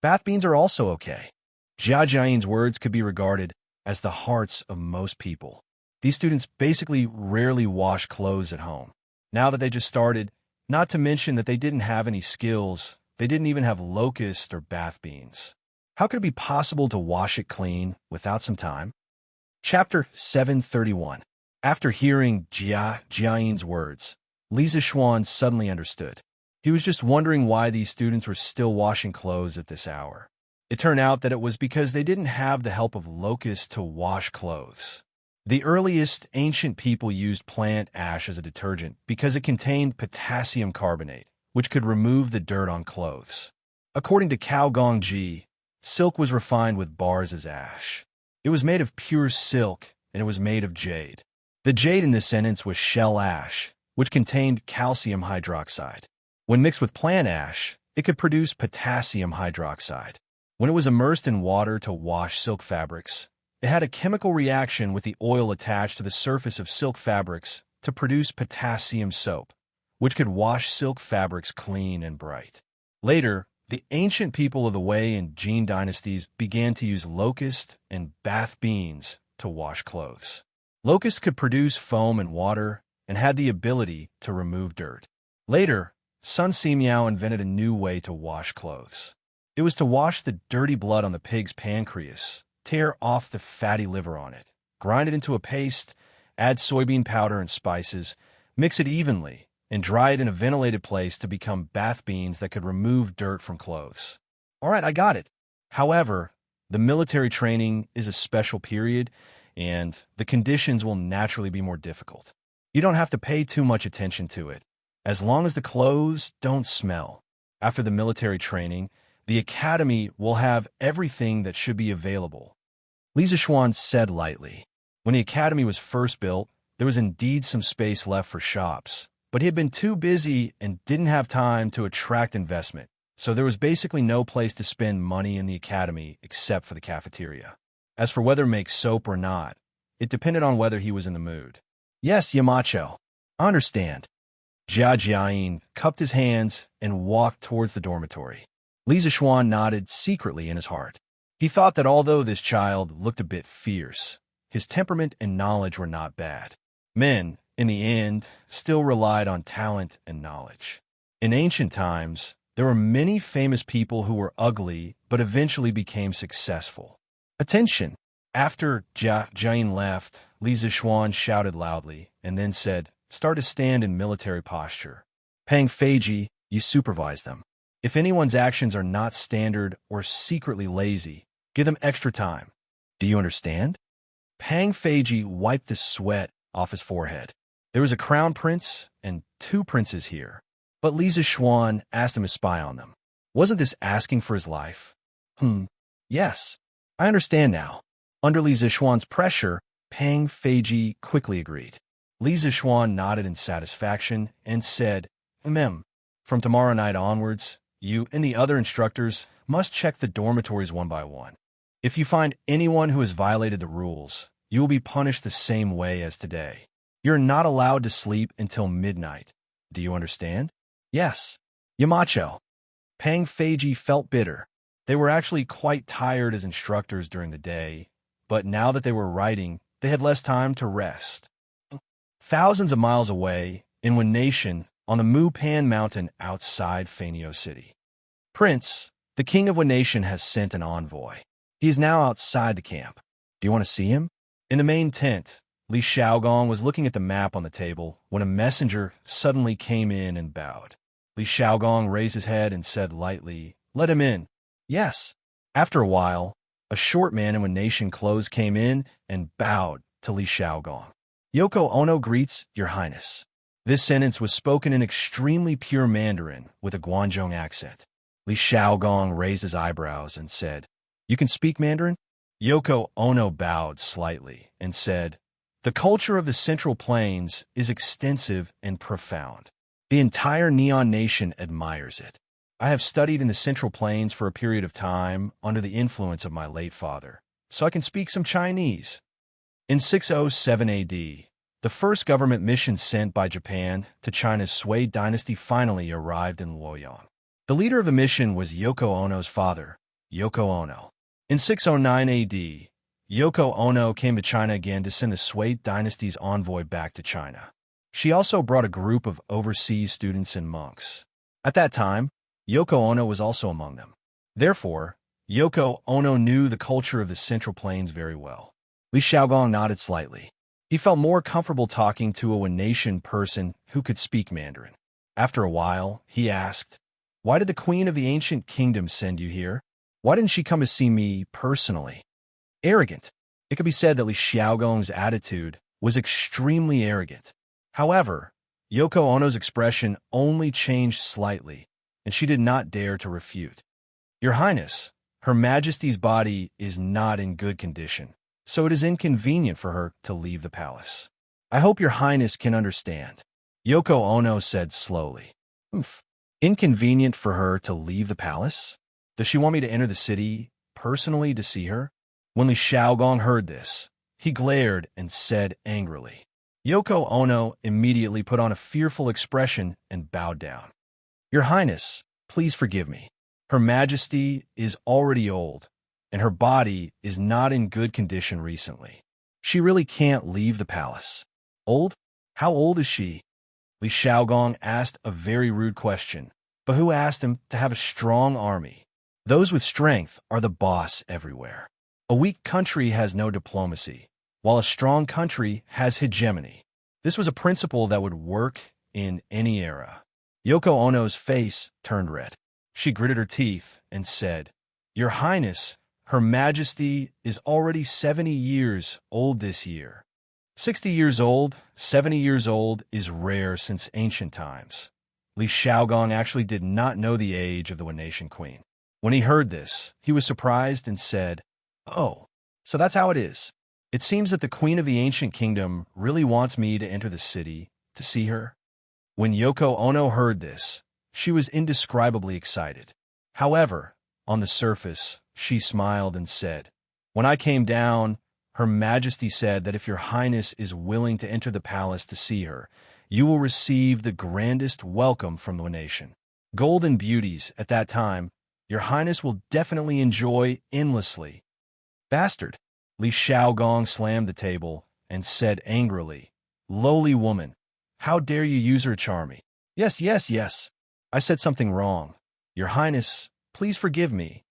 Speaker 1: Bath beans are also okay. Jiajiayan's words could be regarded as the hearts of most people. These students basically rarely wash clothes at home. Now that they just started, not to mention that they didn't have any skills, they didn't even have locust or bath beans. How could it be possible to wash it clean without some time? Chapter 731. After hearing Jiajiayan's words, Li Zixuan suddenly understood. He was just wondering why these students were still washing clothes at this hour. It turned out that it was because they didn't have the help of locusts to wash clothes. The earliest ancient people used plant ash as a detergent because it contained potassium carbonate, which could remove the dirt on clothes. According to Cao Gongji, silk was refined with bars as ash. It was made of pure silk, and it was made of jade. The jade in this sentence was shell ash, which contained calcium hydroxide. When mixed with plant ash, it could produce potassium hydroxide. When it was immersed in water to wash silk fabrics, it had a chemical reaction with the oil attached to the surface of silk fabrics to produce potassium soap, which could wash silk fabrics clean and bright. Later, the ancient people of the Wei and Jin dynasties began to use locust and bath beans to wash clothes. Locusts could produce foam and water and had the ability to remove dirt. Later, Sun Simiao invented a new way to wash clothes. It was to wash the dirty blood on the pig's pancreas, tear off the fatty liver on it, grind it into a paste, add soybean powder and spices, mix it evenly, and dry it in a ventilated place to become bath beans that could remove dirt from clothes. All right, I got it. However, the military training is a special period, and the conditions will naturally be more difficult. You don't have to pay too much attention to it, as long as the clothes don't smell. After the military training, the academy will have everything that should be available. Li Zixuan said lightly. When the academy was first built, there was indeed some space left for shops, but he had been too busy and didn't have time to attract investment, so there was basically no place to spend money in the academy except for the cafeteria. As for whether make soap or not, it depended on whether he was in the mood. Yes, Yamacho, I understand. Jiajiayin cupped his hands and walked towards the dormitory. Li Zixuan nodded secretly in his heart. He thought that although this child looked a bit fierce, his temperament and knowledge were not bad. Men, in the end, still relied on talent and knowledge. In ancient times, there were many famous people who were ugly but eventually became successful. Attention! After Jiajiayin left, Li Zixuan shouted loudly and then said, Start to stand in military posture. Pang Feiji, you supervise them. If anyone's actions are not standard or secretly lazy, give them extra time. Do you understand? Pang Feiji wiped the sweat off his forehead. There was a crown prince and 2 princes here, but Li Zixuan asked him to spy on them. Wasn't this asking for his life? Yes, I understand now. Under Li Zixuan's pressure, Pang Feiji quickly agreed. Li Zixuan nodded in satisfaction and said, From tomorrow night onwards, you and the other instructors must check the dormitories one by one. If you find anyone who has violated the rules, you will be punished the same way as today. You're not allowed to sleep until midnight. Do you understand? Yes. Yamacho. Pang Feiji felt bitter. They were actually quite tired as instructors during the day, but now that they were writing, they had less time to rest. Thousands of miles away, in Wen Nation, on the Mupan Mountain outside Fanio City. Prince, the king of Wen Nation has sent an envoy. He is now outside the camp. Do you want to see him? In the main tent, Li Xiaogong was looking at the map on the table when a messenger suddenly came in and bowed. Li Xiaogong raised his head and said lightly, "Let him in." Yes. After a while, a short man in Wen Nation clothes came in and bowed to Li Xiaogong. Yoko Ono greets Your Highness. This sentence was spoken in extremely pure Mandarin with a Guangzhong accent. Li Xiaogong raised his eyebrows and said, "You can speak Mandarin?" Yoko Ono bowed slightly and said, "The culture of the Central Plains is extensive and profound. The entire Neon Nation admires it. I have studied in the Central Plains for a period of time under the influence of my late father, so I can speak some Chinese." In 607 AD, the first government mission sent by Japan to China's Sui dynasty finally arrived in Luoyang. The leader of the mission was Yoko Ono's father, Yoko Ono. In 609 AD, Yoko Ono came to China again to send the Sui dynasty's envoy back to China. She also brought a group of overseas students and monks. At that time, Yoko Ono was also among them. Therefore, Yoko Ono knew the culture of the Central Plains very well. Li Xiaogong nodded slightly. He felt more comfortable talking to a Wen Nation person who could speak Mandarin. After a while, he asked, "Why did the Queen of the Ancient Kingdom send you here? Why didn't she come to see me personally?" Arrogant. It could be said that Li Xiaogong's attitude was extremely arrogant. However, Yoko Ono's expression only changed slightly, and she did not dare to refute. "Your Highness, Her Majesty's body is not in good condition, so it is inconvenient for her to leave the palace. I hope Your Highness can understand," Yoko Ono said slowly. Inconvenient for her to leave the palace? Does she want me to enter the city personally to see her? When Li Xiaogong heard this, he glared and said angrily. Yoko Ono immediately put on a fearful expression and bowed down. "Your Highness, please forgive me. Her Majesty is already old, and her body is not in good condition recently. She really can't leave the palace." "Old? How old is she?" Li Xiaogong asked a very rude question, but who asked him to have a strong army? Those with strength are the boss everywhere. A weak country has no diplomacy, while a strong country has hegemony. This was a principle that would work in any era. Yoko Ono's face turned red. She gritted her teeth and said, "Your Highness, Her Majesty is already 70 years old this year. 60 years old, 70 years old is rare since ancient times." Li Xiaogong actually did not know the age of the Wen Nation queen. When he heard this, he was surprised and said, "Oh, so that's how it is. It seems that the Queen of the Ancient Kingdom really wants me to enter the city to see her." When Yoko Ono heard this, she was indescribably excited. However, on the surface, she smiled and said, "When I came down, Her Majesty said that if Your Highness is willing to enter the palace to see her, you will receive the grandest welcome from the nation. Golden beauties at that time, Your Highness will definitely enjoy endlessly." "Bastard!" Li Xiaogong slammed the table and said angrily, "Lowly woman, how dare you use her to charm me?" Yes. I said something wrong. Your Highness, please forgive me."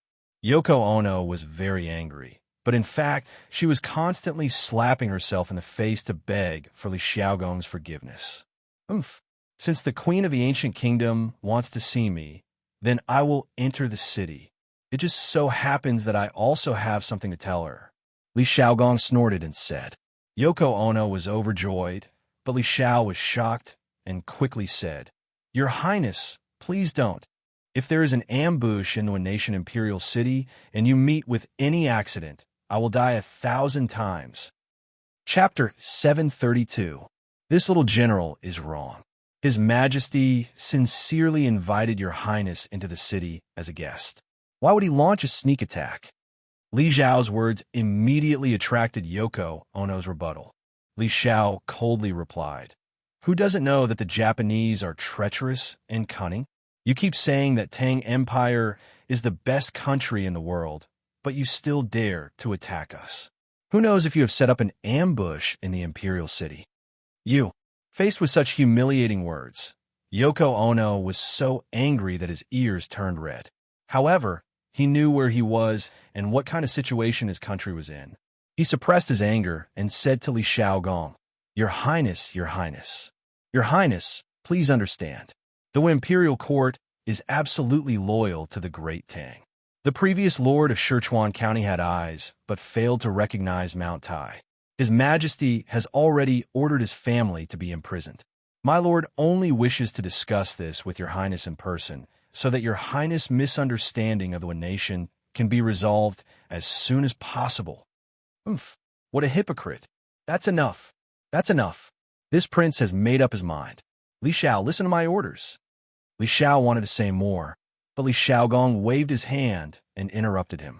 Speaker 1: Yoko Ono was very angry, but in fact, she was constantly slapping herself in the face to beg for Li Xiaogong's forgiveness. Since the Queen of the Ancient Kingdom wants to see me, then I will enter the city. It just so happens that I also have something to tell her." Li Xiaogong snorted and said. Yoko Ono was overjoyed, but Li Xiao was shocked and quickly said, "Your Highness, please don't. If there is an ambush in the Wen Nation Imperial City and you meet with any accident, I will die 1,000 times." Chapter 732. This little general is wrong. His Majesty sincerely invited your Highness into the city as a guest. Why would he launch a sneak attack? Li Xiao's words immediately attracted Yoko Ono's rebuttal. Li Xiao coldly replied, "Who doesn't know that the Japanese are treacherous and cunning? You keep saying that Tang Empire is the best country in the world, but you still dare to attack us. Who knows if you have set up an ambush in the imperial city?" Faced with such humiliating words, Yoko Ono was so angry that his ears turned red. However, he knew where he was and what kind of situation his country was in. He suppressed his anger and said to Li Xiaogong, Your Highness, Your Highness, please understand. The imperial court is absolutely loyal to the great Tang. The previous lord of Sichuan County had eyes, but failed to recognize Mount Tai. His Majesty has already ordered his family to be imprisoned. My lord only wishes to discuss this with your Highness in person, so that your Highness' misunderstanding of the nation can be resolved as soon as possible. What a hypocrite. That's enough. This prince has made up his mind. Li Xiao, listen to my orders. Li Xiao wanted to say more, but Li Xiaogong waved his hand and interrupted him.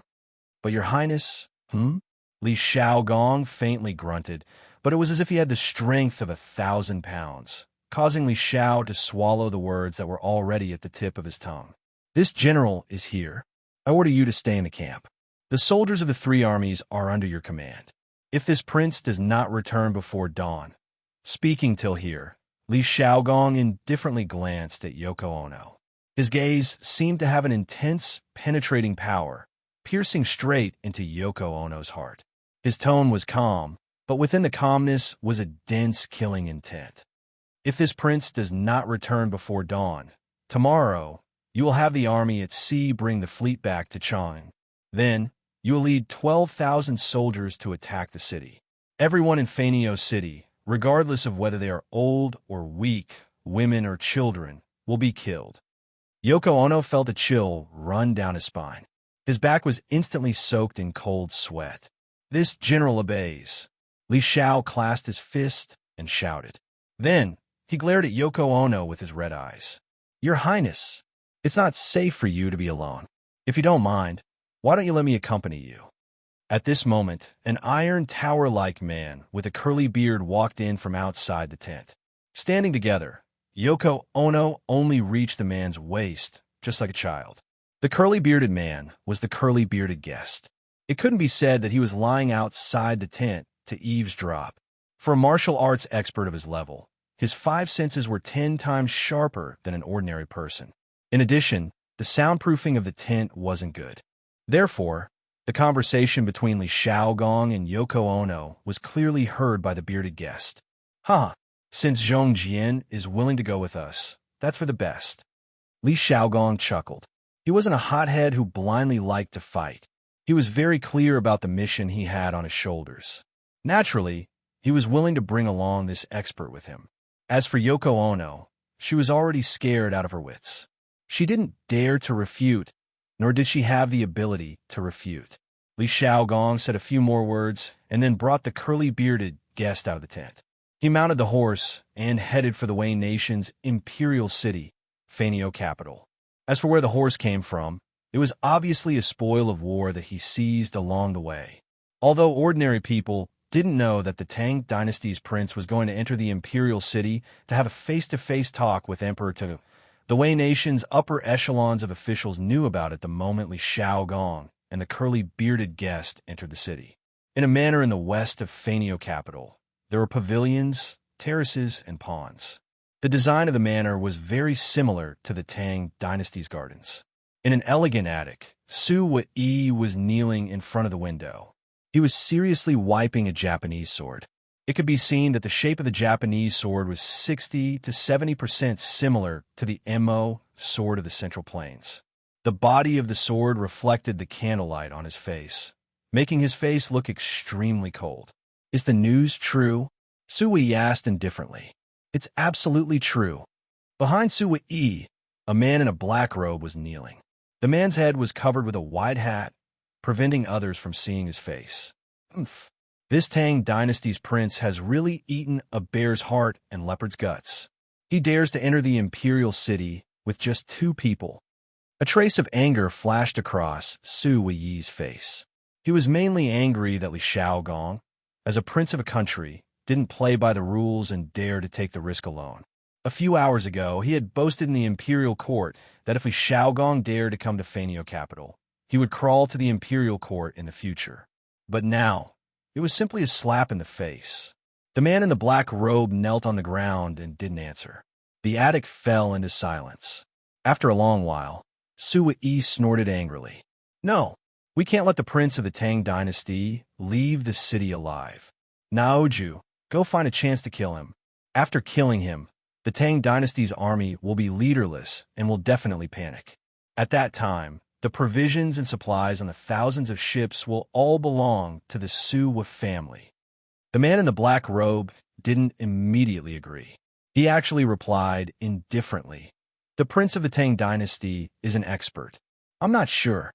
Speaker 1: But your Highness, Li Xiaogong faintly grunted, but it was as if he had the strength of 1,000 pounds, causing Li Xiao to swallow the words that were already at the tip of his tongue. This general is here. I order you to stay in the camp. The soldiers of the three armies are under your command. If this prince does not return before dawn, speaking till here, Li Xiaogong indifferently glanced at Yoko Ono. His gaze seemed to have an intense, penetrating power, piercing straight into Yoko Ono's heart. His tone was calm, but within the calmness was a dense, killing intent. If this prince does not return before dawn, tomorrow you will have the army at sea bring the fleet back to Chang. Then you will lead 12,000 soldiers to attack the city. Everyone in Fanio City, regardless of whether they are old or weak, women or children, will be killed. Yoko Ono felt a chill run down his spine. His back was instantly soaked in cold sweat. This general obeys. Li Xiao clasped his fist and shouted. Then he glared at Yoko Ono with his red eyes. Your Highness, it's not safe for you to be alone. If you don't mind, why don't you let me accompany you? At this moment, an iron tower-like man with a curly beard walked in from outside the tent. Standing together, Yoko Ono only reached the man's waist, just like a child. The curly-bearded man was the curly-bearded guest. It couldn't be said that he was lying outside the tent to eavesdrop. For a martial arts expert of his level, his 5 senses were 10 times sharper than an ordinary person. In addition, the soundproofing of the tent wasn't good. Therefore, the conversation between Li Xiaogong and Yoko Ono was clearly heard by the bearded guest. Since Zhong Jian is willing to go with us, that's for the best. Li Xiaogong chuckled. He wasn't a hothead who blindly liked to fight. He was very clear about the mission he had on his shoulders. Naturally, he was willing to bring along this expert with him. As for Yoko Ono, she was already scared out of her wits. She didn't dare to refute, nor did she have the ability to refute. Li Xiaogong said a few more words and then brought the curly-bearded guest out of the tent. He mounted the horse and headed for the Wei Nation's imperial city, Fanio capital. As for where the horse came from, it was obviously a spoil of war that he seized along the way. Although ordinary people didn't know that the Tang dynasty's prince was going to enter the imperial city to have a face-to-face talk with Emperor Tu, the Wei Nation's upper echelons of officials knew about it the moment Li Xiaogong and the curly-bearded guest entered the city. In a manor in the west of Fanio capital, there were pavilions, terraces, and ponds. The design of the manor was very similar to the Tang dynasty's gardens. In an elegant attic, Su Wei was kneeling in front of the window. He was seriously wiping a Japanese sword. It could be seen that the shape of the Japanese sword was 60 to 70% similar to the Mo sword of the Central Plains. The body of the sword reflected the candlelight on his face, making his face look extremely cold. Is the news true? Su Wei asked indifferently. It's absolutely true. Behind Su Wei, a man in a black robe was kneeling. The man's head was covered with a wide hat, preventing others from seeing his face. This Tang dynasty's prince has really eaten a bear's heart and leopard's guts. He dares to enter the imperial city with just 2 people. A trace of anger flashed across Su Weiyi's face. He was mainly angry that Li Xiaogong, as a prince of a country, didn't play by the rules and dare to take the risk alone. A few hours ago, he had boasted in the imperial court that if Li Xiaogong dared to come to Fanio capital, he would crawl to the imperial court in the future. But now, it was simply a slap in the face. The man in the black robe knelt on the ground and didn't answer. The attic fell into silence. After a long while, Su Weiyi snorted angrily. No, we can't let the prince of the Tang dynasty leave the city alive. Naoju, go find a chance to kill him. After killing him, the Tang dynasty's army will be leaderless and will definitely panic. At that time, the provisions and supplies on the thousands of ships will all belong to the Su family. The man in the black robe didn't immediately agree. He actually replied indifferently. The prince of the Tang dynasty is an expert. I'm not sure.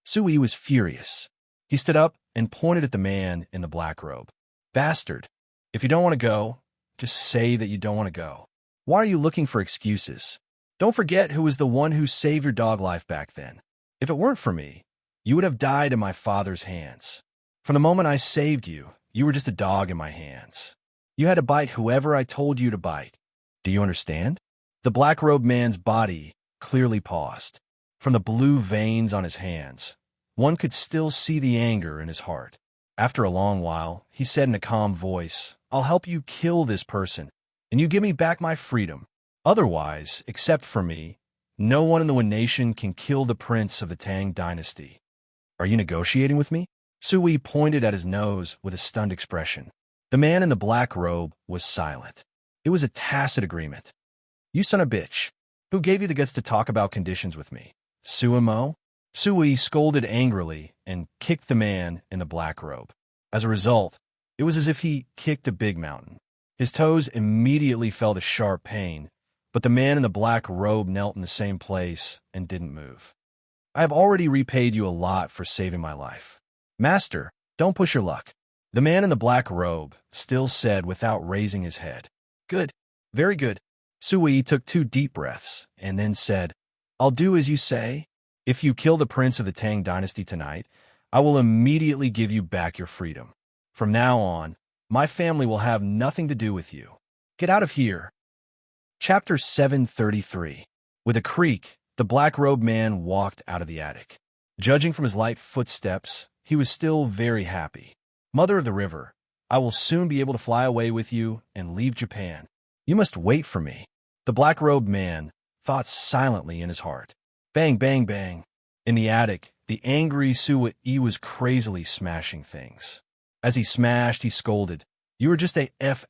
Speaker 1: Su Weiyi was furious. He stood up and pointed at the man in the black robe. Bastard, if you don't want to go, just say that you don't want to go. Why are you looking for excuses? Don't forget who was the one who saved your dog life back then. If it weren't for me, you would have died in my father's hands. From the moment I saved you, you were just a dog in my hands. You had to bite whoever I told you to bite. Do you understand? The black-robed man's body clearly paused. From the blue veins on his hands, one could still see the anger in his heart. After a long while, he said in a calm voice, I'll help you kill this person, and you give me back my freedom. Otherwise, except for me, no one in the Wen nation can kill the prince of the Tang dynasty. Are you negotiating with me? Su Weiyi pointed at his nose with a stunned expression. The man in the black robe was silent. It was a tacit agreement. You son of a bitch. Who gave you the guts to talk about conditions with me? Su Mo? Su Weiyi scolded angrily and kicked the man in the black robe. As a result, it was as if he kicked a big mountain. His toes immediately felt a sharp pain, but the man in the black robe knelt in the same place and didn't move. I have already repaid you a lot for saving my life. Master, don't push your luck. The man in the black robe still said without raising his head. Good, very good. Su Weiyi took 2 deep breaths and then said, I'll do as you say. If you kill the prince of the Tang dynasty tonight, I will immediately give you back your freedom. From now on, my family will have nothing to do with you. Get out of here. Chapter 733. With a creak, the black-robed man walked out of the attic. Judging from his light footsteps, he was still very happy. Mother of the river, I will soon be able to fly away with you and leave Japan. You must wait for me. The black-robed man thought silently in his heart. Bang, bang, bang. In the attic, the angry Su Weiyi was crazily smashing things. As he smashed, he scolded, You are just a F**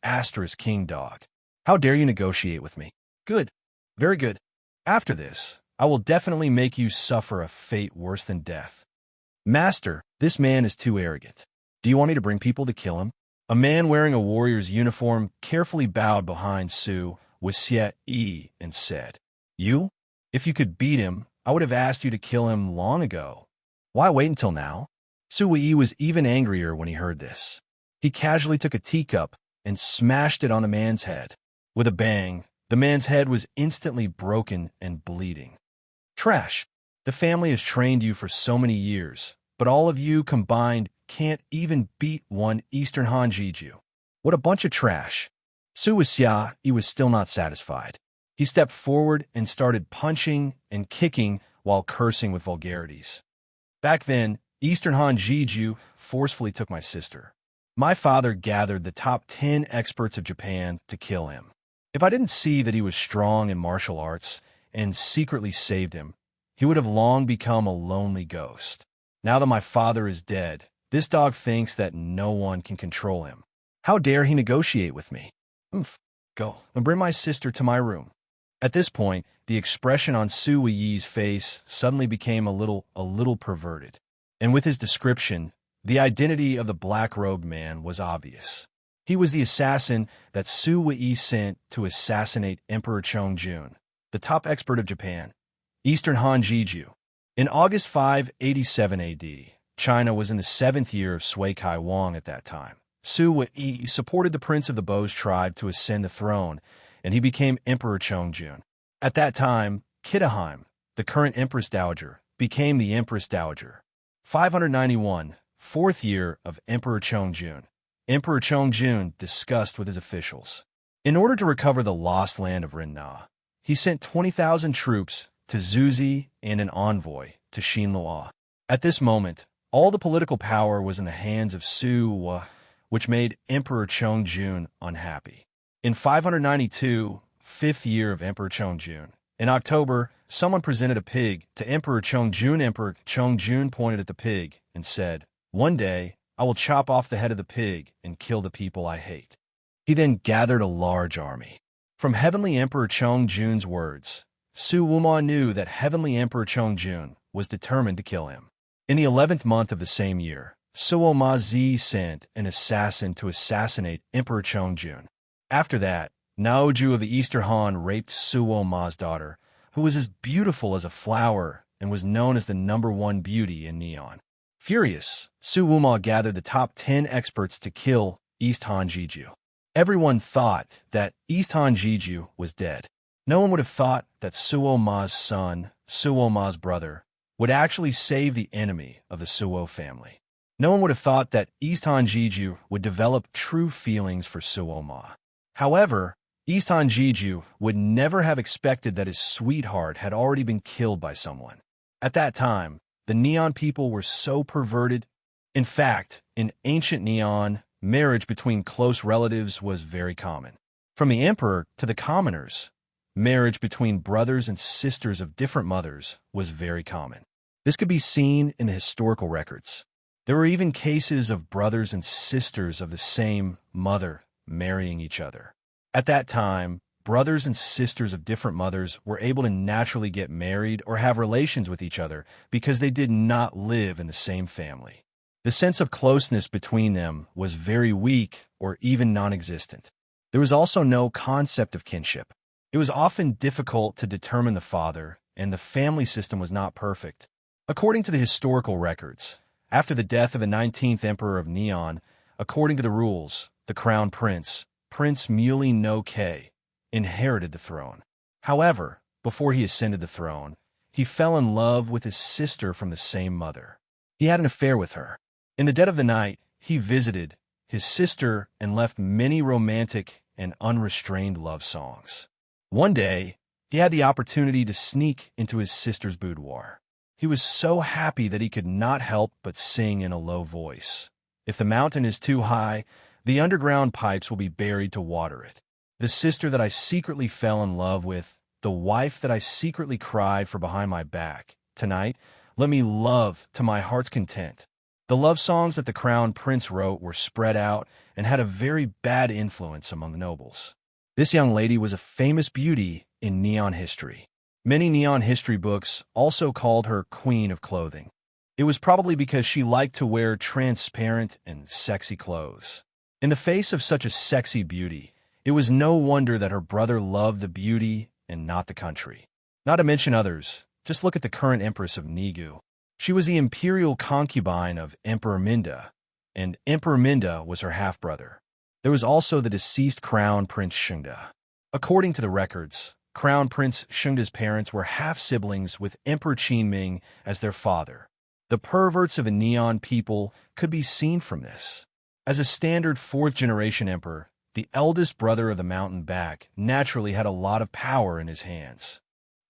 Speaker 1: king dog. How dare you negotiate with me? Good. Very good. After this, I will definitely make you suffer a fate worse than death. Master, this man is too arrogant. Do you want me to bring people to kill him? A man wearing a warrior's uniform carefully bowed behind Su Weiyi and said, You? If you could beat him, I would have asked you to kill him long ago. Why wait until now? Su Weiyi was even angrier when he heard this. He casually took a teacup and smashed it on the man's head. With a bang, the man's head was instantly broken and bleeding. Trash. The family has trained you for so many years, but all of you combined can't even beat one Eastern Han Jiju. What a bunch of trash. Su Weiyi was still not satisfied. He stepped forward and started punching and kicking while cursing with vulgarities. Back then, Eastern Han Jiju forcefully took my sister. My father gathered the top 10 experts of Japan to kill him. If I didn't see that he was strong in martial arts and secretly saved him, he would have long become a lonely ghost. Now that my father is dead, this dog thinks that no one can control him. How dare he negotiate with me? Go and bring my sister to my room. At this point, the expression on Su Weiyi's face suddenly became a little perverted. And with his description, the identity of the black-robed man was obvious. He was the assassin that Su Weiyi sent to assassinate Emperor Chongjun, the top expert of Japan, Eastern Han Jiju. In August 587 AD, China was in the 7th year of Sui Kai Wang at that time. Su supported the prince of the Bo's tribe to ascend the throne, and he became Emperor Chongjun. At that time, Kitahime, the current Empress Dowager, became the Empress Dowager. 591, fourth year of Emperor Chongjun. Emperor Chongjun discussed with his officials. In order to recover the lost land of Rinna, he sent 20,000 troops to Zuzi and an envoy to Xinlua. At this moment, all the political power was in the hands of Su, which made Emperor Chongjun unhappy. In 592, fifth year of Emperor Chongjun, in October, someone presented a pig to Emperor Chongjun. Emperor Chongjun pointed at the pig and said, "One day, I will chop off the head of the pig and kill the people I hate." He then gathered a large army. From Heavenly Emperor Chongjun's words, Su Wuma knew that Heavenly Emperor Chongjun was determined to kill him. In the 11th month of the same year, Su Wuma sent an assassin to assassinate Emperor Chongjun. After that, Naoju of the Eastern Han raped Su Wuma's daughter, who was as beautiful as a flower and was known as the #1 beauty in Neon. Furious, Su Wuma gathered the top 10 experts to kill East Han Jiju. Everyone thought that East Han Jiju was dead. No one would have thought that Su Wuma's son, Su Wuma's brother, would actually save the enemy of the Suo family. No one would have thought that East Han Jiju would develop true feelings for Su Wuma. However, East Han Jiju would never have expected that his sweetheart had already been killed by someone. At that time, the Neon people were so perverted. In fact, in ancient Neon, marriage between close relatives was very common. From the emperor to the commoners, marriage between brothers and sisters of different mothers was very common. This could be seen in the historical records. There were even cases of brothers and sisters of the same mother marrying each other. At that time, brothers and sisters of different mothers were able to naturally get married or have relations with each other because they did not live in the same family. The sense of closeness between them was very weak or even non-existent. There was also no concept of kinship. It was often difficult to determine the father, and the family system was not perfect. According to the historical records, after the death of the 19th emperor of Neon, according to the rules, the crown prince, Prince Muley no Kei, inherited the throne. However, before he ascended the throne, he fell in love with his sister from the same mother. He had an affair with her. In the dead of the night, he visited his sister and left many romantic and unrestrained love songs. One day, he had the opportunity to sneak into his sister's boudoir. He was so happy that he could not help but sing in a low voice. If the mountain is too high, the underground pipes will be buried to water it. The sister that I secretly fell in love with, the wife that I secretly cried for behind my back, tonight, let me love to my heart's content. The love songs that the crown prince wrote were spread out and had a very bad influence among the nobles. This young lady was a famous beauty in Neon history. Many Neon history books also called her Queen of Clothing. It was probably because she liked to wear transparent and sexy clothes. In the face of such a sexy beauty, it was no wonder that her brother loved the beauty and not the country. Not to mention others, just look at the current empress of Nigu. She was the imperial concubine of Emperor Minda, and Emperor Minda was her half-brother. There was also the deceased Crown Prince Shungda. According to the records, Crown Prince Shungda's parents were half-siblings with Emperor Qinming as their father. The perverts of the Neon people could be seen from this. As a standard fourth-generation emperor, the eldest brother of the mountain back naturally had a lot of power in his hands.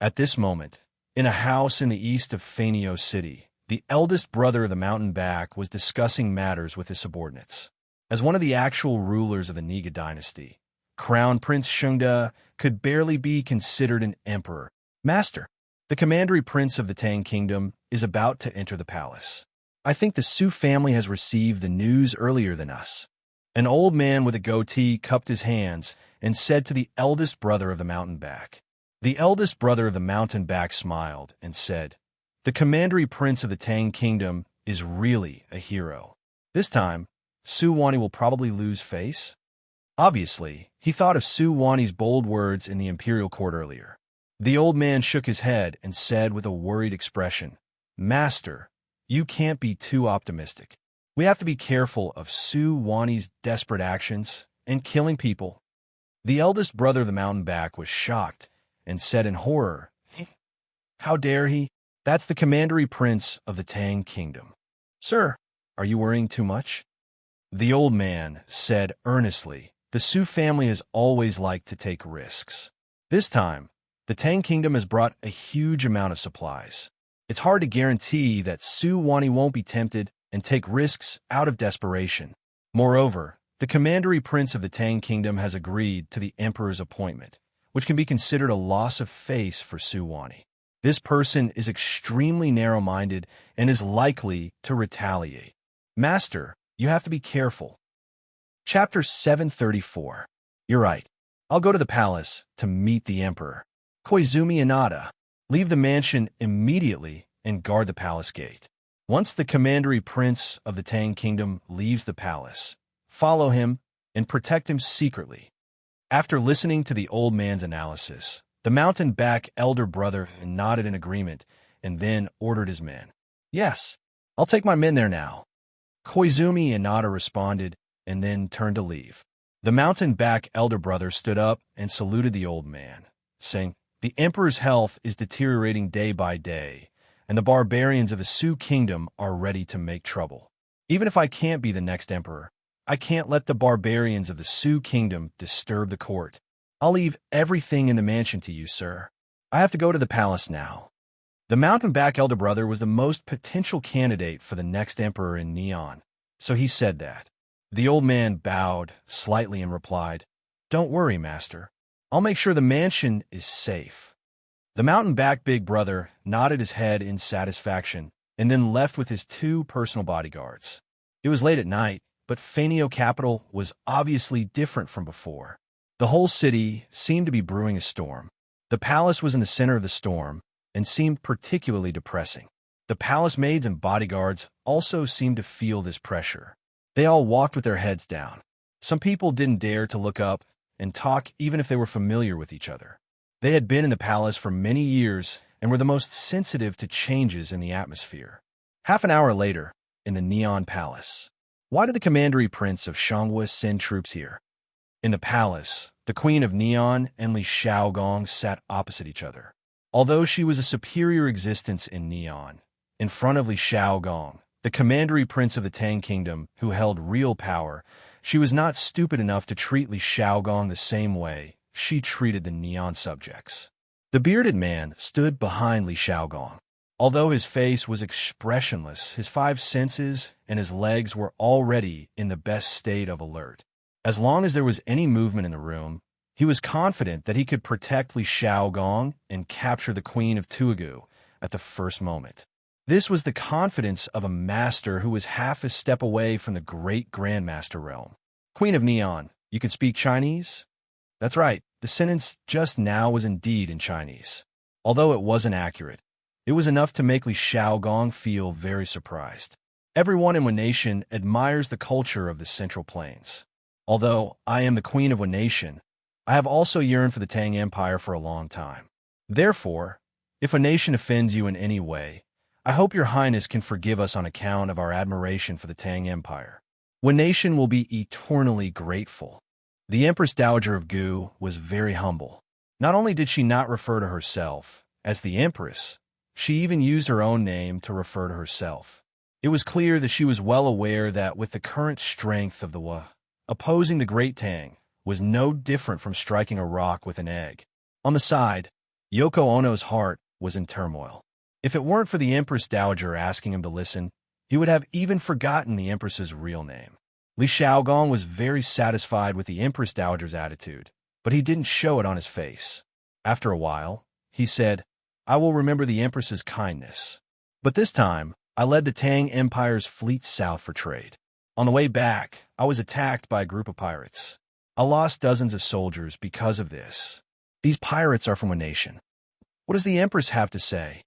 Speaker 1: At this moment, in a house in the east of Fanio City, the eldest brother of the mountain back was discussing matters with his subordinates. As one of the actual rulers of the Niga dynasty, Crown Prince Shungda could barely be considered an emperor. Master, the commandery prince of the Tang Kingdom is about to enter the palace. I think the Su family has received the news earlier than us. An old man with a goatee cupped his hands and said to the eldest brother of the mountain back. The eldest brother of the mountain back smiled and said, "The commandery prince of the Tang Kingdom is really a hero. This time, Su Wani will probably lose face." Obviously, he thought of Su Wani's bold words in the imperial court earlier. The old man shook his head and said with a worried expression, "Master, you can't be too optimistic. We have to be careful of Su Wani's desperate actions and killing people. The eldest brother of the mountain-back was shocked and said in horror, "How dare he? That's the commandery prince of the Tang Kingdom." "Sir, are you worrying too much?" The old man said earnestly, "The Su family has always liked to take risks. This time, the Tang Kingdom has brought a huge amount of supplies. It's hard to guarantee that Su Wani won't be tempted and take risks out of desperation. Moreover, the commandery prince of the Tang Kingdom has agreed to the emperor's appointment, which can be considered a loss of face for Su Wani. This person is extremely narrow-minded and is likely to retaliate. Master, you have to be careful." Chapter 734. You're right. I'll go to the palace to meet the emperor. Koizumi Inada. Leave the mansion immediately and guard the palace gate. Once the commandery prince of the Tang Kingdom leaves the palace, follow him and protect him secretly. After listening to the old man's analysis, the mountain-back elder brother nodded in agreement and then ordered his men. "Yes, I'll take my men there now." Koizumi Inada responded and then turned to leave. The mountain-back elder brother stood up and saluted the old man, saying, "The emperor's health is deteriorating day by day, and the barbarians of the Su kingdom are ready to make trouble. Even if I can't be the next emperor, I can't let the barbarians of the Su kingdom disturb the court. I'll leave everything in the mansion to you, sir. I have to go to the palace now." The mountain-back elder brother was the most potential candidate for the next emperor in Neon, so he said that. The old man bowed slightly and replied, "Don't worry, master. I'll make sure the mansion is safe." The mountain-back big brother nodded his head in satisfaction and then left with his 2 personal bodyguards. It was late at night, but Fainio capital was obviously different from before. The whole city seemed to be brewing a storm. The palace was in the center of the storm and seemed particularly depressing. The palace maids and bodyguards also seemed to feel this pressure. They all walked with their heads down. Some people didn't dare to look up and talk even if they were familiar with each other. They had been in the palace for many years and were the most sensitive to changes in the atmosphere. Half an hour later, in the Neon Palace. Why did the commandery prince of Shanghua send troops here? In the palace, the Queen of Neon and Li Shaogong sat opposite each other. Although she was a superior existence in Neon, in front of Li Shaogong, the commandery prince of the Tang Kingdom, who held real power, she was not stupid enough to treat Li Shaogong the same way she treated the Neon subjects. The bearded man stood behind Li Shaogong. Although his face was expressionless, his 5 senses and his legs were already in the best state of alert. As long as there was any movement in the room, he was confident that he could protect Li Shaogong and capture the Queen of Tuagu at the first moment. This was the confidence of a master who was half a step away from the great Grandmaster realm. "Queen of Neon, you can speak Chinese?" That's right, the sentence just now was indeed in Chinese. Although it wasn't accurate, it was enough to make Li Shaogong feel very surprised. Everyone in Wen Nation admires the culture of the Central Plains. Although I am the Queen of Wen Nation, I have also yearned for the Tang Empire for a long time. Therefore, if a nation offends you in any way, I hope your Highness can forgive us on account of our admiration for the Tang Empire. Wen Nation will be eternally grateful. The Empress Dowager of Gu was very humble. Not only did she not refer to herself as the Empress, she even used her own name to refer to herself. It was clear that she was well aware that with the current strength of the Wa, opposing the Great Tang was no different from striking a rock with an egg. On the side, Yoko Ono's heart was in turmoil. If it weren't for the Empress Dowager asking him to listen, he would have even forgotten the Empress's real name. Li Shaogong was very satisfied with the Empress Dowager's attitude, but he didn't show it on his face. After a while, he said, "I will remember the Empress's kindness. But this time, I led the Tang Empire's fleet south for trade. On the way back, I was attacked by a group of pirates. I lost dozens of soldiers because of this. These pirates are from a nation. What does the Empress have to say?"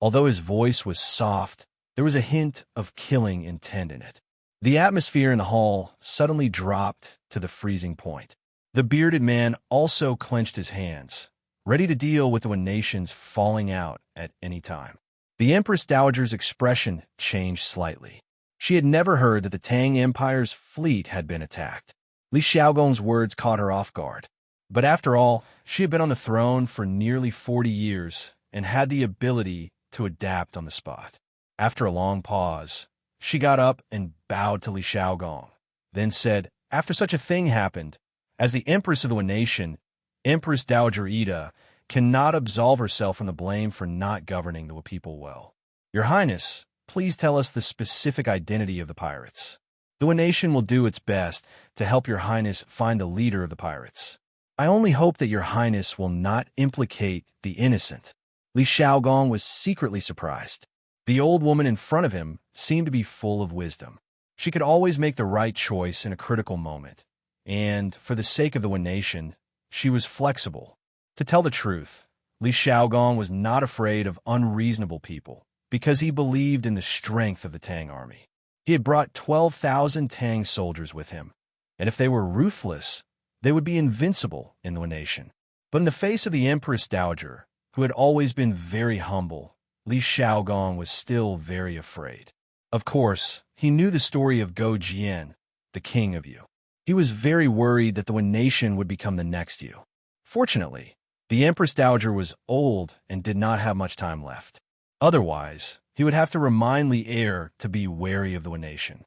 Speaker 1: Although his voice was soft, there was a hint of killing intent in it. The atmosphere in the hall suddenly dropped to the freezing point. The bearded man also clenched his hands, ready to deal with the Wen Nation's falling out at any time. The Empress Dowager's expression changed slightly. She had never heard that the Tang Empire's fleet had been attacked. Li Xiaogong's words caught her off guard. But after all, she had been on the throne for nearly 40 years and had the ability to adapt on the spot. After a long pause, she got up and bowed to Li Xiaogong, then said, "After such a thing happened, as the Empress of the nation, Empress Dowager Ida cannot absolve herself from the blame for not governing the people well. Your Highness, please tell us the specific identity of the pirates. The nation will do its best to help Your Highness find the leader of the pirates. I only hope that Your Highness will not implicate the innocent." Li Xiaogong was secretly surprised. The old woman in front of him seemed to be full of wisdom. She could always make the right choice in a critical moment, and for the sake of the nation, she was flexible. To tell the truth, Li Xiaogong was not afraid of unreasonable people because he believed in the strength of the Tang army. He had brought 12,000 Tang soldiers with him, and if they were ruthless, they would be invincible in the nation. But in the face of the Empress Dowager, who had always been very humble, Li Xiaogong was still very afraid. Of course, he knew the story of Go Jian, the king of Yu. He was very worried that the nation would become the next Yu. Fortunately, the Empress Dowager was old and did not have much time left. Otherwise, he would have to remind Li heir to be wary of the nation.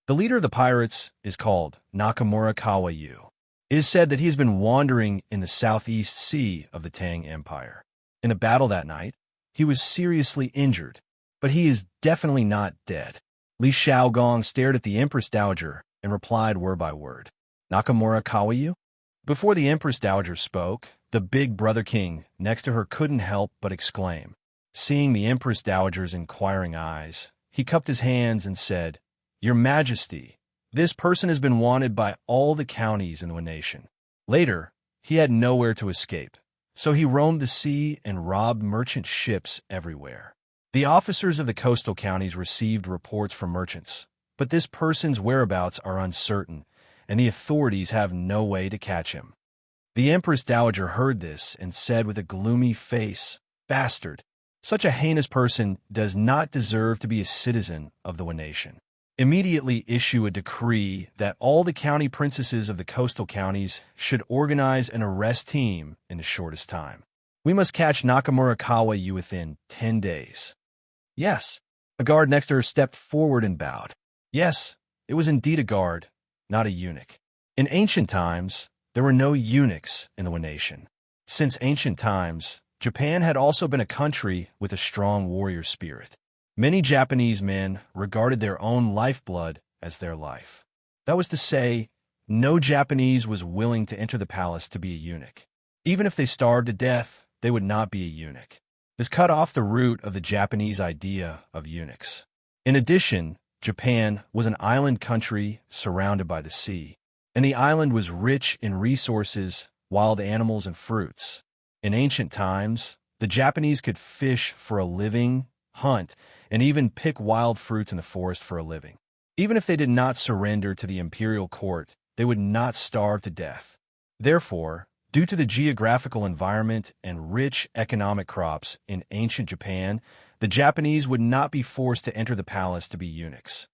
Speaker 1: The leader of the pirates is called Nakamura Kawayu. It is said that he has been wandering in the southeast sea of the Tang Empire. In a battle that night, he was seriously injured, but he is definitely not dead. Li Xiaogong stared at the Empress Dowager and replied word by word, "Nakamura Kawayu?" Before the Empress Dowager spoke, the big brother king next to her couldn't help but exclaim. Seeing the Empress Dowager's inquiring eyes, he cupped his hands and said, "Your Majesty, this person has been wanted by all the counties in the nation." Later, he had nowhere to escape, so he roamed the sea and robbed merchant ships everywhere. The officers of the coastal counties received reports from merchants, but this person's whereabouts are uncertain, and the authorities have no way to catch him. The Empress Dowager heard this and said with a gloomy face, "Bastard! Such a heinous person does not deserve to be a citizen of the nation. Immediately issue a decree that all the county princesses of the coastal counties should organize an arrest team in the shortest time. We must catch Nakamura Kawayu within 10 days. Yes. A guard next to her stepped forward and bowed. Yes, it was indeed a guard, not a eunuch. In ancient times, there were no eunuchs in the nation. Since ancient times, Japan had also been a country with a strong warrior spirit. Many Japanese men regarded their own lifeblood as their life. That was to say, no Japanese was willing to enter the palace to be a eunuch. Even if they starved to death, they would not be a eunuch. This cut off the root of the Japanese idea of eunuchs. In addition, Japan was an island country surrounded by the sea, and the island was rich in resources, wild animals, and fruits. In ancient times, the Japanese could fish for a living, hunt, and even pick wild fruits in the forest for a living. Even if they did not surrender to the imperial court, they would not starve to death. Therefore, due to the geographical environment and rich economic crops in ancient Japan, the Japanese would not be forced to enter the palace to be eunuchs.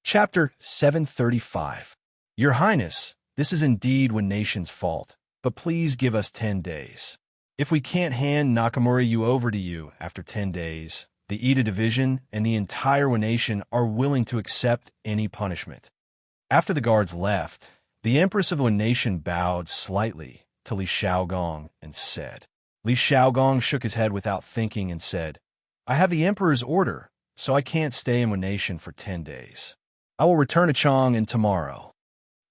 Speaker 1: Chapter 735. Your Highness, this is indeed one nation's fault, but please give us 10 days. If we can't hand Nakamura Yu over to you after 10 days, the Ida division and the entire nation are willing to accept any punishment. After the guards left, the Empress of the nation bowed slightly to Li Xiaogong and said. Li Xiaogong shook his head without thinking and said, "I have the Emperor's order, so I can't stay in nation for 10 days. I will return to Chang'an tomorrow."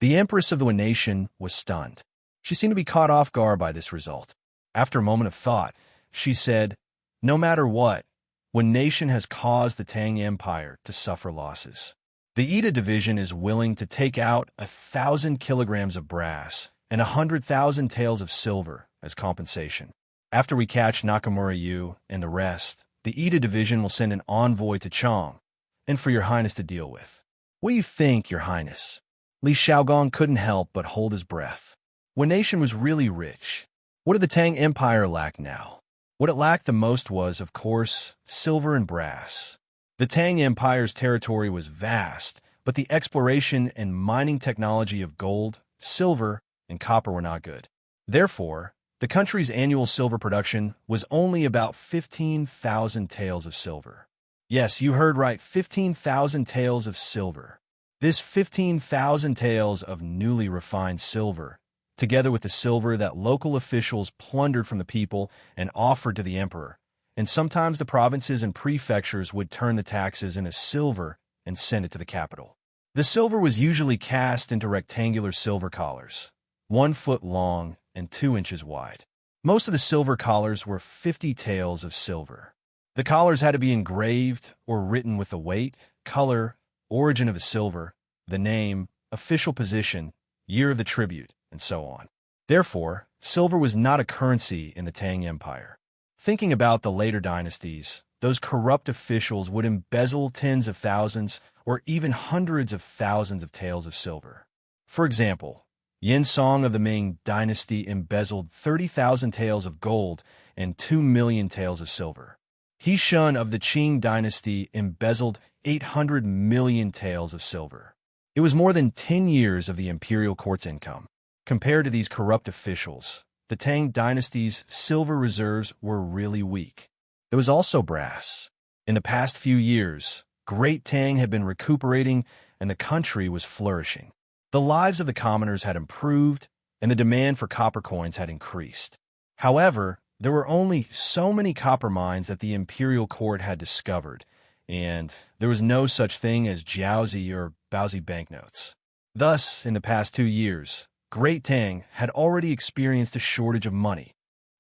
Speaker 1: The Empress of the nation was stunned. She seemed to be caught off guard by this result. After a moment of thought, she said, "No matter what, one nation has caused the Tang Empire to suffer losses. The Ida division is willing to take out 1,000 kilograms of brass and 100,000 taels of silver as compensation. After we catch Nakamura Yu and the rest, the Ida division will send an envoy to Chang, and for your Highness to deal with. What do you think, your Highness?" Li Xiaogong couldn't help but hold his breath. One nation was really rich. What did the Tang Empire lack now? What it lacked the most was, of course, silver and brass. The Tang Empire's territory was vast, but the exploration and mining technology of gold, silver, and copper were not good. Therefore, the country's annual silver production was only about 15,000 taels of silver. Yes, you heard right, 15,000 taels of silver. This 15,000 taels of newly refined silver, together with the silver that local officials plundered from the people and offered to the emperor, and sometimes the provinces and prefectures would turn the taxes into silver and send it to the capital. The silver was usually cast into rectangular silver collars, 1 foot long and 2 inches wide. Most of the silver collars were 50 taels of silver. The collars had to be engraved or written with the weight, color, origin of the silver, the name, official position, year of the tribute, and so on. Therefore, silver was not a currency in the Tang Empire. Thinking about the later dynasties, those corrupt officials would embezzle tens of thousands or even hundreds of thousands of taels of silver. For example, Yin Song of the Ming dynasty embezzled 30,000 taels of gold and 2 million taels of silver. He Shun of the Qing dynasty embezzled 800 million taels of silver. It was more than 10 years of the imperial court's income. Compared to these corrupt officials, the Tang dynasty's silver reserves were really weak. There was also brass. In the past few years, Great Tang had been recuperating and the country was flourishing. The lives of the commoners had improved and the demand for copper coins had increased. However, there were only so many copper mines that the imperial court had discovered, and there was no such thing as jiaozi or baozi banknotes. Thus, in the past 2 years, Great Tang had already experienced a shortage of money.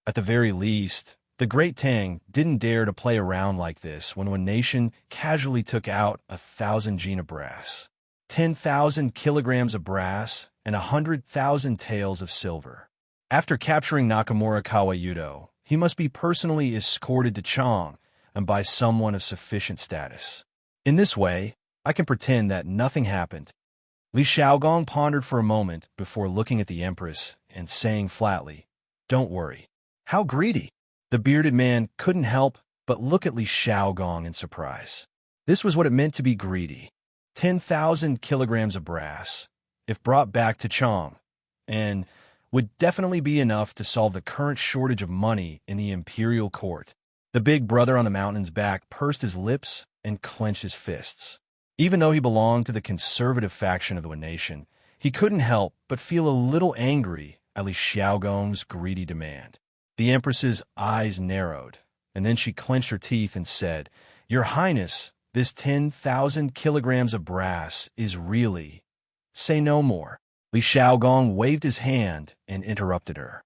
Speaker 1: At the very least, the Great Tang didn't dare to play around like this when one nation casually took out 1,000 jin of brass, 10,000 kilograms of brass, and 100,000 taels of silver. After capturing Nakamura Kawayudo, he must be personally escorted to Chang and by someone of sufficient status. In this way, I can pretend that nothing happened. Li Xiaogong pondered for a moment before looking at the Empress and saying flatly, "Don't worry." How greedy! The bearded man couldn't help but look at Li Xiaogong in surprise. This was what it meant to be greedy. 10,000 kilograms of brass, if brought back to Chang, and would definitely be enough to solve the current shortage of money in the imperial court. The big brother on the mountain's back pursed his lips and clenched his fists. Even though he belonged to the conservative faction of the nation, he couldn't help but feel a little angry at Li Xiaogong's greedy demand. The Empress's eyes narrowed, and then she clenched her teeth and said, "Your Highness, this 10,000 kilograms of brass is really—" "Say no more." Li Xiaogong waved his hand and interrupted her.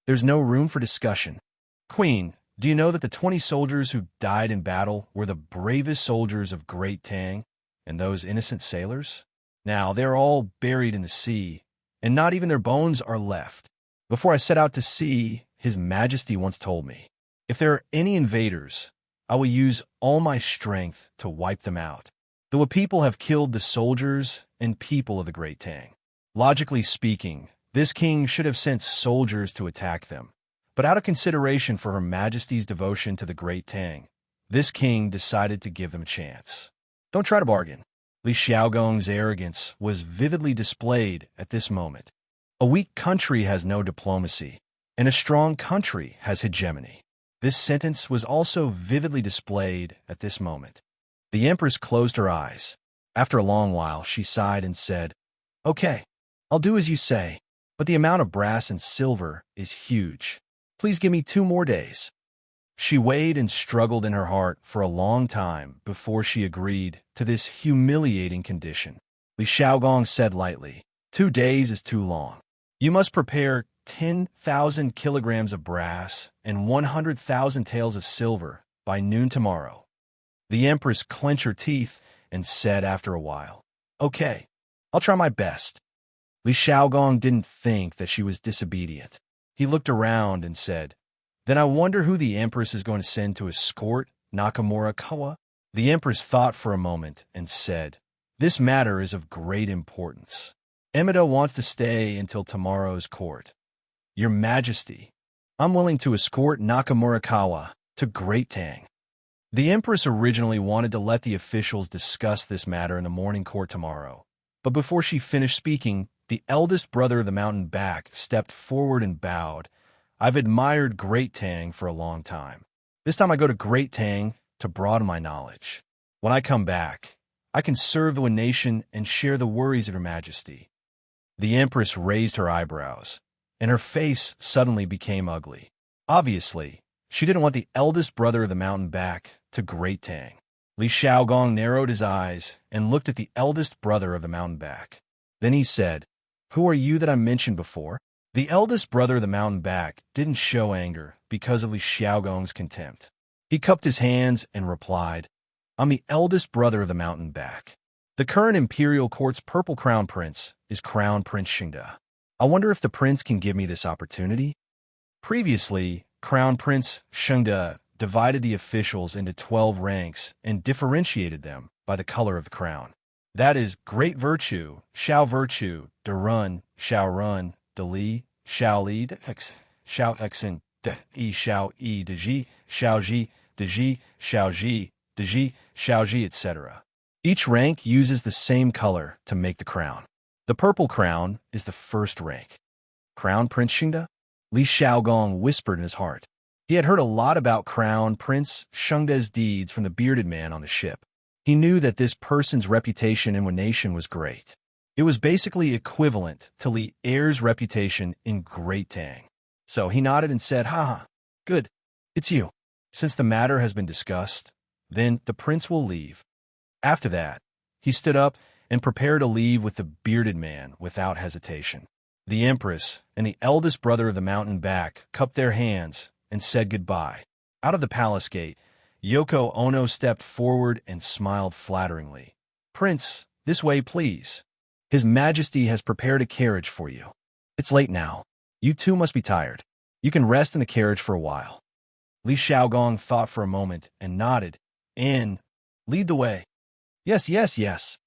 Speaker 1: "There's no room for discussion. Queen, do you know that the 20 soldiers who died in battle were the bravest soldiers of Great Tang, and those innocent sailors? Now, they're all buried in the sea, and not even their bones are left. Before I set out to sea, His Majesty once told me, if there are any invaders, I will use all my strength to wipe them out. Though a people have killed the soldiers and people of the Great Tang. Logically speaking, this king should have sent soldiers to attack them. But out of consideration for Her Majesty's devotion to the Great Tang, this king decided to give them a chance. Don't try to bargain." Li Xiaogong's arrogance was vividly displayed at this moment. A weak country has no diplomacy, and a strong country has hegemony. This sentence was also vividly displayed at this moment. The Empress closed her eyes. After a long while, she sighed and said, "Okay, I'll do as you say, but the amount of brass and silver is huge. Please give me 2 more days." She weighed and struggled in her heart for a long time before she agreed to this humiliating condition. Li Xiaogong said lightly, 2 days is too long. You must prepare 10,000 kilograms of brass and 100,000 taels of silver by noon tomorrow." The Empress clenched her teeth and said after a while, "Okay, I'll try my best." Li Xiaogong didn't think that she was disobedient. He looked around and said, "Then I wonder who the Empress is going to send to escort Nakamura Kawa?" The Empress thought for a moment and said, "This matter is of great importance. Emida wants to stay until tomorrow's court. Your Majesty, I'm willing to escort Nakamura Kawa to Great Tang." The Empress originally wanted to let the officials discuss this matter in the morning court tomorrow, but before she finished speaking, the eldest brother of the mountain back stepped forward and bowed. I've admired Great Tang for a long time. This time I go to Great Tang to broaden my knowledge. When I come back, I can serve the nation and share the worries of Your Majesty. The Empress raised her eyebrows, and her face suddenly became ugly. Obviously, she didn't want the eldest brother of the mountain back to Great Tang. Li Xiaogong narrowed his eyes and looked at the eldest brother of the mountain back. Then he said, "Who are you that I mentioned before?" The eldest brother of the mountain back didn't show anger because of Li Xiaogong's contempt. He cupped his hands and replied, "I'm the eldest brother of the mountain back. The current imperial court's purple crown prince is Crown Prince Xingde. I wonder if the prince can give me this opportunity." Previously, Crown Prince Xingde divided the officials into 12 ranks and differentiated them by the color of the crown. That is, Great Virtue, Xiao Virtue, De Run, Xiao Run, De Li, Xiao Li, De X, Xiao Xen, De Yi, Xiao Yi, De Ji, Xiao Ji, De Ji, Xiao Ji, De Ji, Xiao Ji, etc. Each rank uses the same color to make the crown. The purple crown is the first rank. Crown Prince Xingde? Li Xiaogong whispered in his heart. He had heard a lot about Crown Prince Xingde's deeds from the bearded man on the ship. He knew that this person's reputation in Wen Nation was great. It was basically equivalent to Li Er's reputation in Great Tang. So he nodded and said, "Haha, good, it's you. Since the matter has been discussed, then the prince will leave." After that, he stood up and prepared to leave with the bearded man without hesitation. The Empress and the eldest brother of the mountain back cupped their hands and said goodbye. Out of the palace gate, Yoko Ono stepped forward and smiled flatteringly. "Prince, this way, please. His Majesty has prepared a carriage for you. It's late now. You too must be tired. You can rest in the carriage for a while." Li Xiaogong thought for a moment and nodded. "And lead the way." "Yes, yes, yes."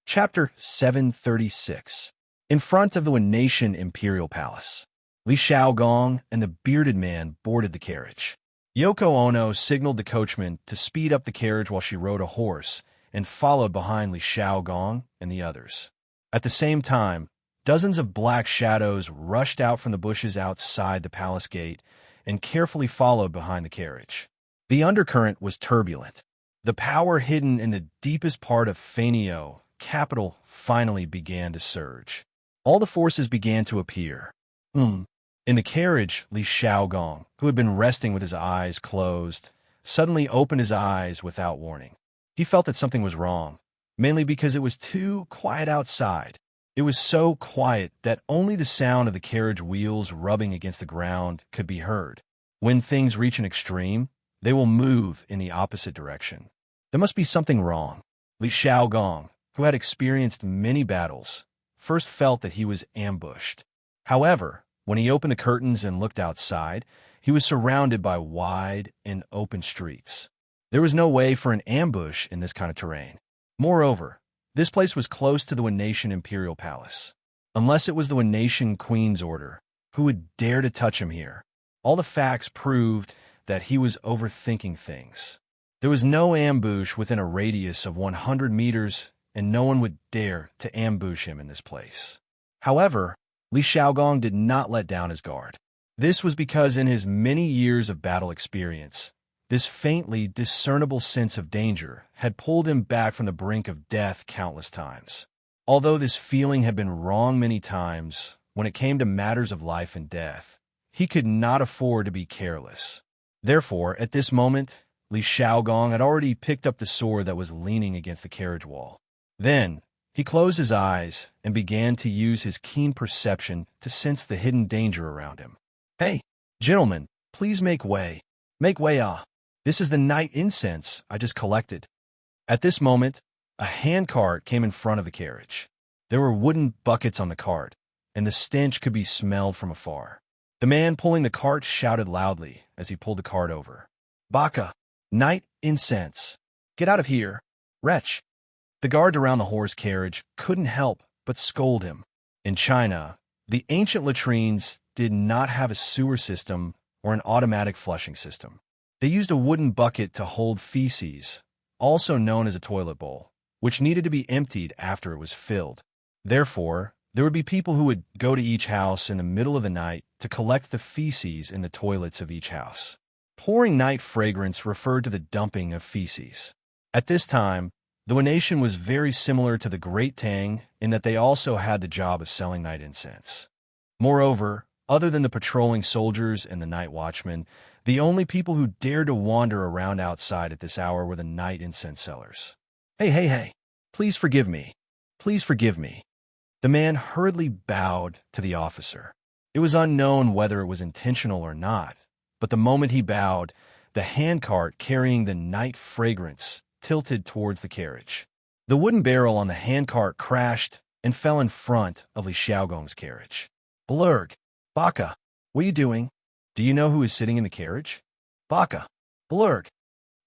Speaker 1: Chapter 736. In front of the Wen Nation Imperial Palace, Li Xiaogong and the bearded man boarded the carriage. Yoko Ono signaled the coachman to speed up the carriage while she rode a horse and followed behind Li Xiaogong and the others. At the same time, dozens of black shadows rushed out from the bushes outside the palace gate and carefully followed behind the carriage. The undercurrent was turbulent. The power hidden in the deepest part of Fanio, capital, finally began to surge. All the forces began to appear. In the carriage, Li Xiaogong, who had been resting with his eyes closed, suddenly opened his eyes without warning. He felt that something was wrong, mainly because it was too quiet outside. It was so quiet that only the sound of the carriage wheels rubbing against the ground could be heard. When things reach an extreme, they will move in the opposite direction. There must be something wrong. Li Xiaogong, who had experienced many battles, first felt that he was ambushed. However, when he opened the curtains and looked outside, he was surrounded by wide and open streets. There was no way for an ambush in this kind of terrain. Moreover, this place was close to the Wen Nation Imperial Palace. Unless it was the Wen Nation Queen's order, who would dare to touch him here? All the facts proved that he was overthinking things. There was no ambush within a radius of 100 meters, and no one would dare to ambush him in this place. However, Li Xiaogong did not let down his guard. This was because in his many years of battle experience, this faintly discernible sense of danger had pulled him back from the brink of death countless times. Although this feeling had been wrong many times, when it came to matters of life and death, he could not afford to be careless. Therefore, at this moment, Li Xiaogong had already picked up the sword that was leaning against the carriage wall. Then, he closed his eyes and began to use his keen perception to sense the hidden danger around him. "Hey, gentlemen, please make way. Make way, ah. This is the night incense I just collected." At this moment, a handcart came in front of the carriage. There were wooden buckets on the cart, and the stench could be smelled from afar. The man pulling the cart shouted loudly as he pulled the cart over. "Baka, night incense. Get out of here, wretch." The guards around the horse carriage couldn't help but scold him. In China, the ancient latrines did not have a sewer system or an automatic flushing system. They used a wooden bucket to hold feces, also known as a toilet bowl, which needed to be emptied after it was filled. Therefore, there would be people who would go to each house in the middle of the night to collect the feces in the toilets of each house. Pouring night fragrance referred to the dumping of feces. At this time, the Wenation was very similar to the Great Tang in that they also had the job of selling night incense. Moreover, other than the patrolling soldiers and the night watchmen, the only people who dared to wander around outside at this hour were the night incense sellers. Hey, please forgive me. Please forgive me. The man hurriedly bowed to the officer. It was unknown whether it was intentional or not, but the moment he bowed, the handcart carrying the night fragrance tilted towards the carriage. The wooden barrel on the handcart crashed and fell in front of Li Xiaogong's carriage. Blurg, Baka, what are you doing? Do you know who is sitting in the carriage? Baka, Blurg.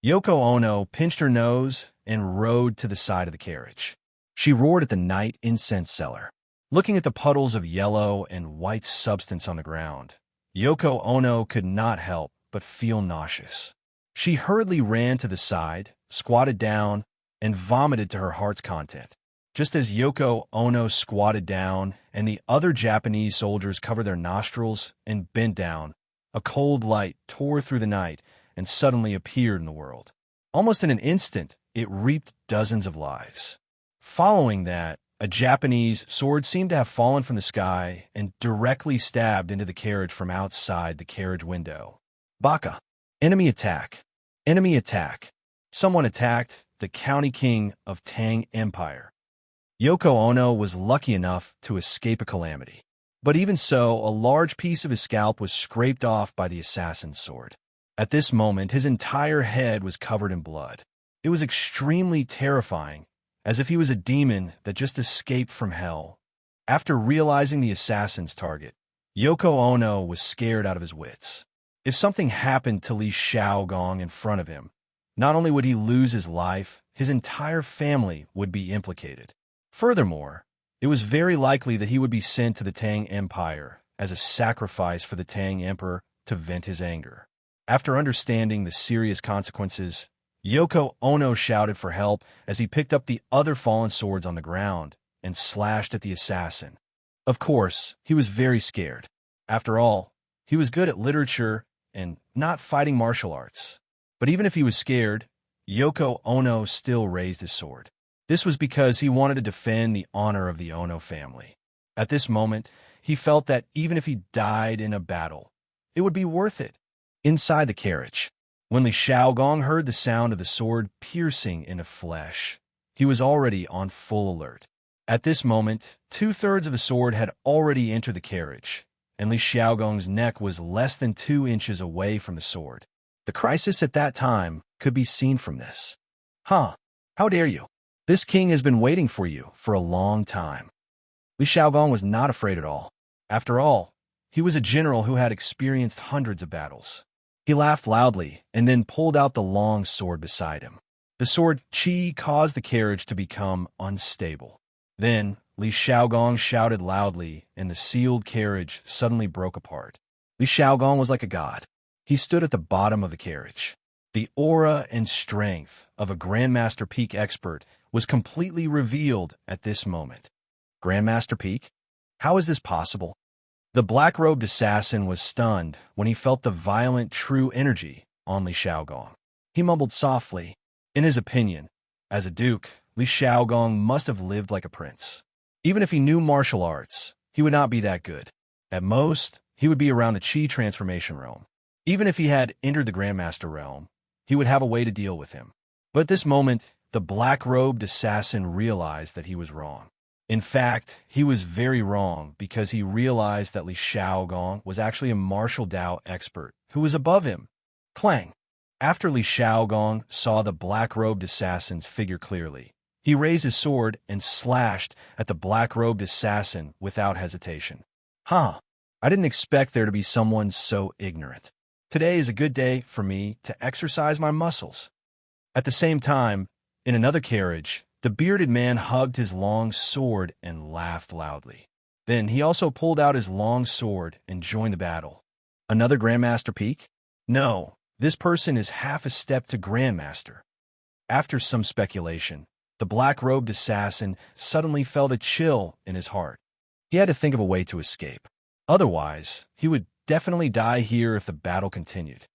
Speaker 1: Yoko Ono pinched her nose and rode to the side of the carriage. She roared at the night incense seller. Looking at the puddles of yellow and white substance on the ground, Yoko Ono could not help but feel nauseous. She hurriedly ran to the side, squatted down, and vomited to her heart's content. Just as Yoko Ono squatted down and the other Japanese soldiers covered their nostrils and bent down, a cold light tore through the night and suddenly appeared in the world. Almost in an instant, it reaped dozens of lives. Following that, a Japanese sword seemed to have fallen from the sky and directly stabbed into the carriage from outside the carriage window. Baka. Enemy attack. Enemy attack. Someone attacked the county king of Tang Empire. Yoko Ono was lucky enough to escape a calamity. But even so, a large piece of his scalp was scraped off by the assassin's sword. At this moment, his entire head was covered in blood. It was extremely terrifying, as if he was a demon that just escaped from hell. After realizing the assassin's target, Yoko Ono was scared out of his wits. If something happened to Li Xiaogong in front of him, not only would he lose his life, his entire family would be implicated. Furthermore, it was very likely that he would be sent to the Tang Empire as a sacrifice for the Tang Emperor to vent his anger. After understanding the serious consequences, Yoko Ono shouted for help as he picked up the other fallen swords on the ground and slashed at the assassin. Of course, he was very scared. After all, he was good at literature and not fighting martial arts. But even if he was scared, Yoko Ono still raised his sword. This was because he wanted to defend the honor of the Ono family. At this moment, he felt that even if he died in a battle, it would be worth it. Inside the carriage, when Li Xiaogong heard the sound of the sword piercing into flesh, he was already on full alert. At this moment, 2/3 of the sword had already entered the carriage, and Li Xiaogong's neck was less than 2 inches away from the sword. The crisis at that time could be seen from this. How dare you? This king has been waiting for you for a long time. Li Xiaogong was not afraid at all. After all, he was a general who had experienced hundreds of battles. He laughed loudly and then pulled out the long sword beside him. The sword Qi caused the carriage to become unstable. Then Li Xiaogong shouted loudly and the sealed carriage suddenly broke apart. Li Xiaogong was like a god. He stood at the bottom of the carriage. The aura and strength of a Grandmaster Peak expert was completely revealed at this moment. Grandmaster Peak? How is this possible? The black-robed assassin was stunned when he felt the violent true energy on Li Xiaogong. He mumbled softly. In his opinion, as a duke, Li Xiaogong must have lived like a prince. Even if he knew martial arts, he would not be that good. At most, he would be around the Qi transformation realm. Even if he had entered the Grandmaster realm, he would have a way to deal with him. But at this moment, the black-robed assassin realized that he was wrong. In fact, he was very wrong because he realized that Li Xiaogong was actually a martial Dao expert who was above him. Clang! After Li Xiaogong saw the black-robed assassin's figure clearly, he raised his sword and slashed at the black-robed assassin without hesitation. I didn't expect there to be someone so ignorant. Today is a good day for me to exercise my muscles. At the same time, in another carriage, the bearded man hugged his long sword and laughed loudly. Then he also pulled out his long sword and joined the battle. Another Grandmaster Peak? No, This person is half a step to Grandmaster. After some speculation, the black-robed assassin suddenly felt a chill in his heart. He had to think of a way to escape. Otherwise, he would definitely die here if the battle continued.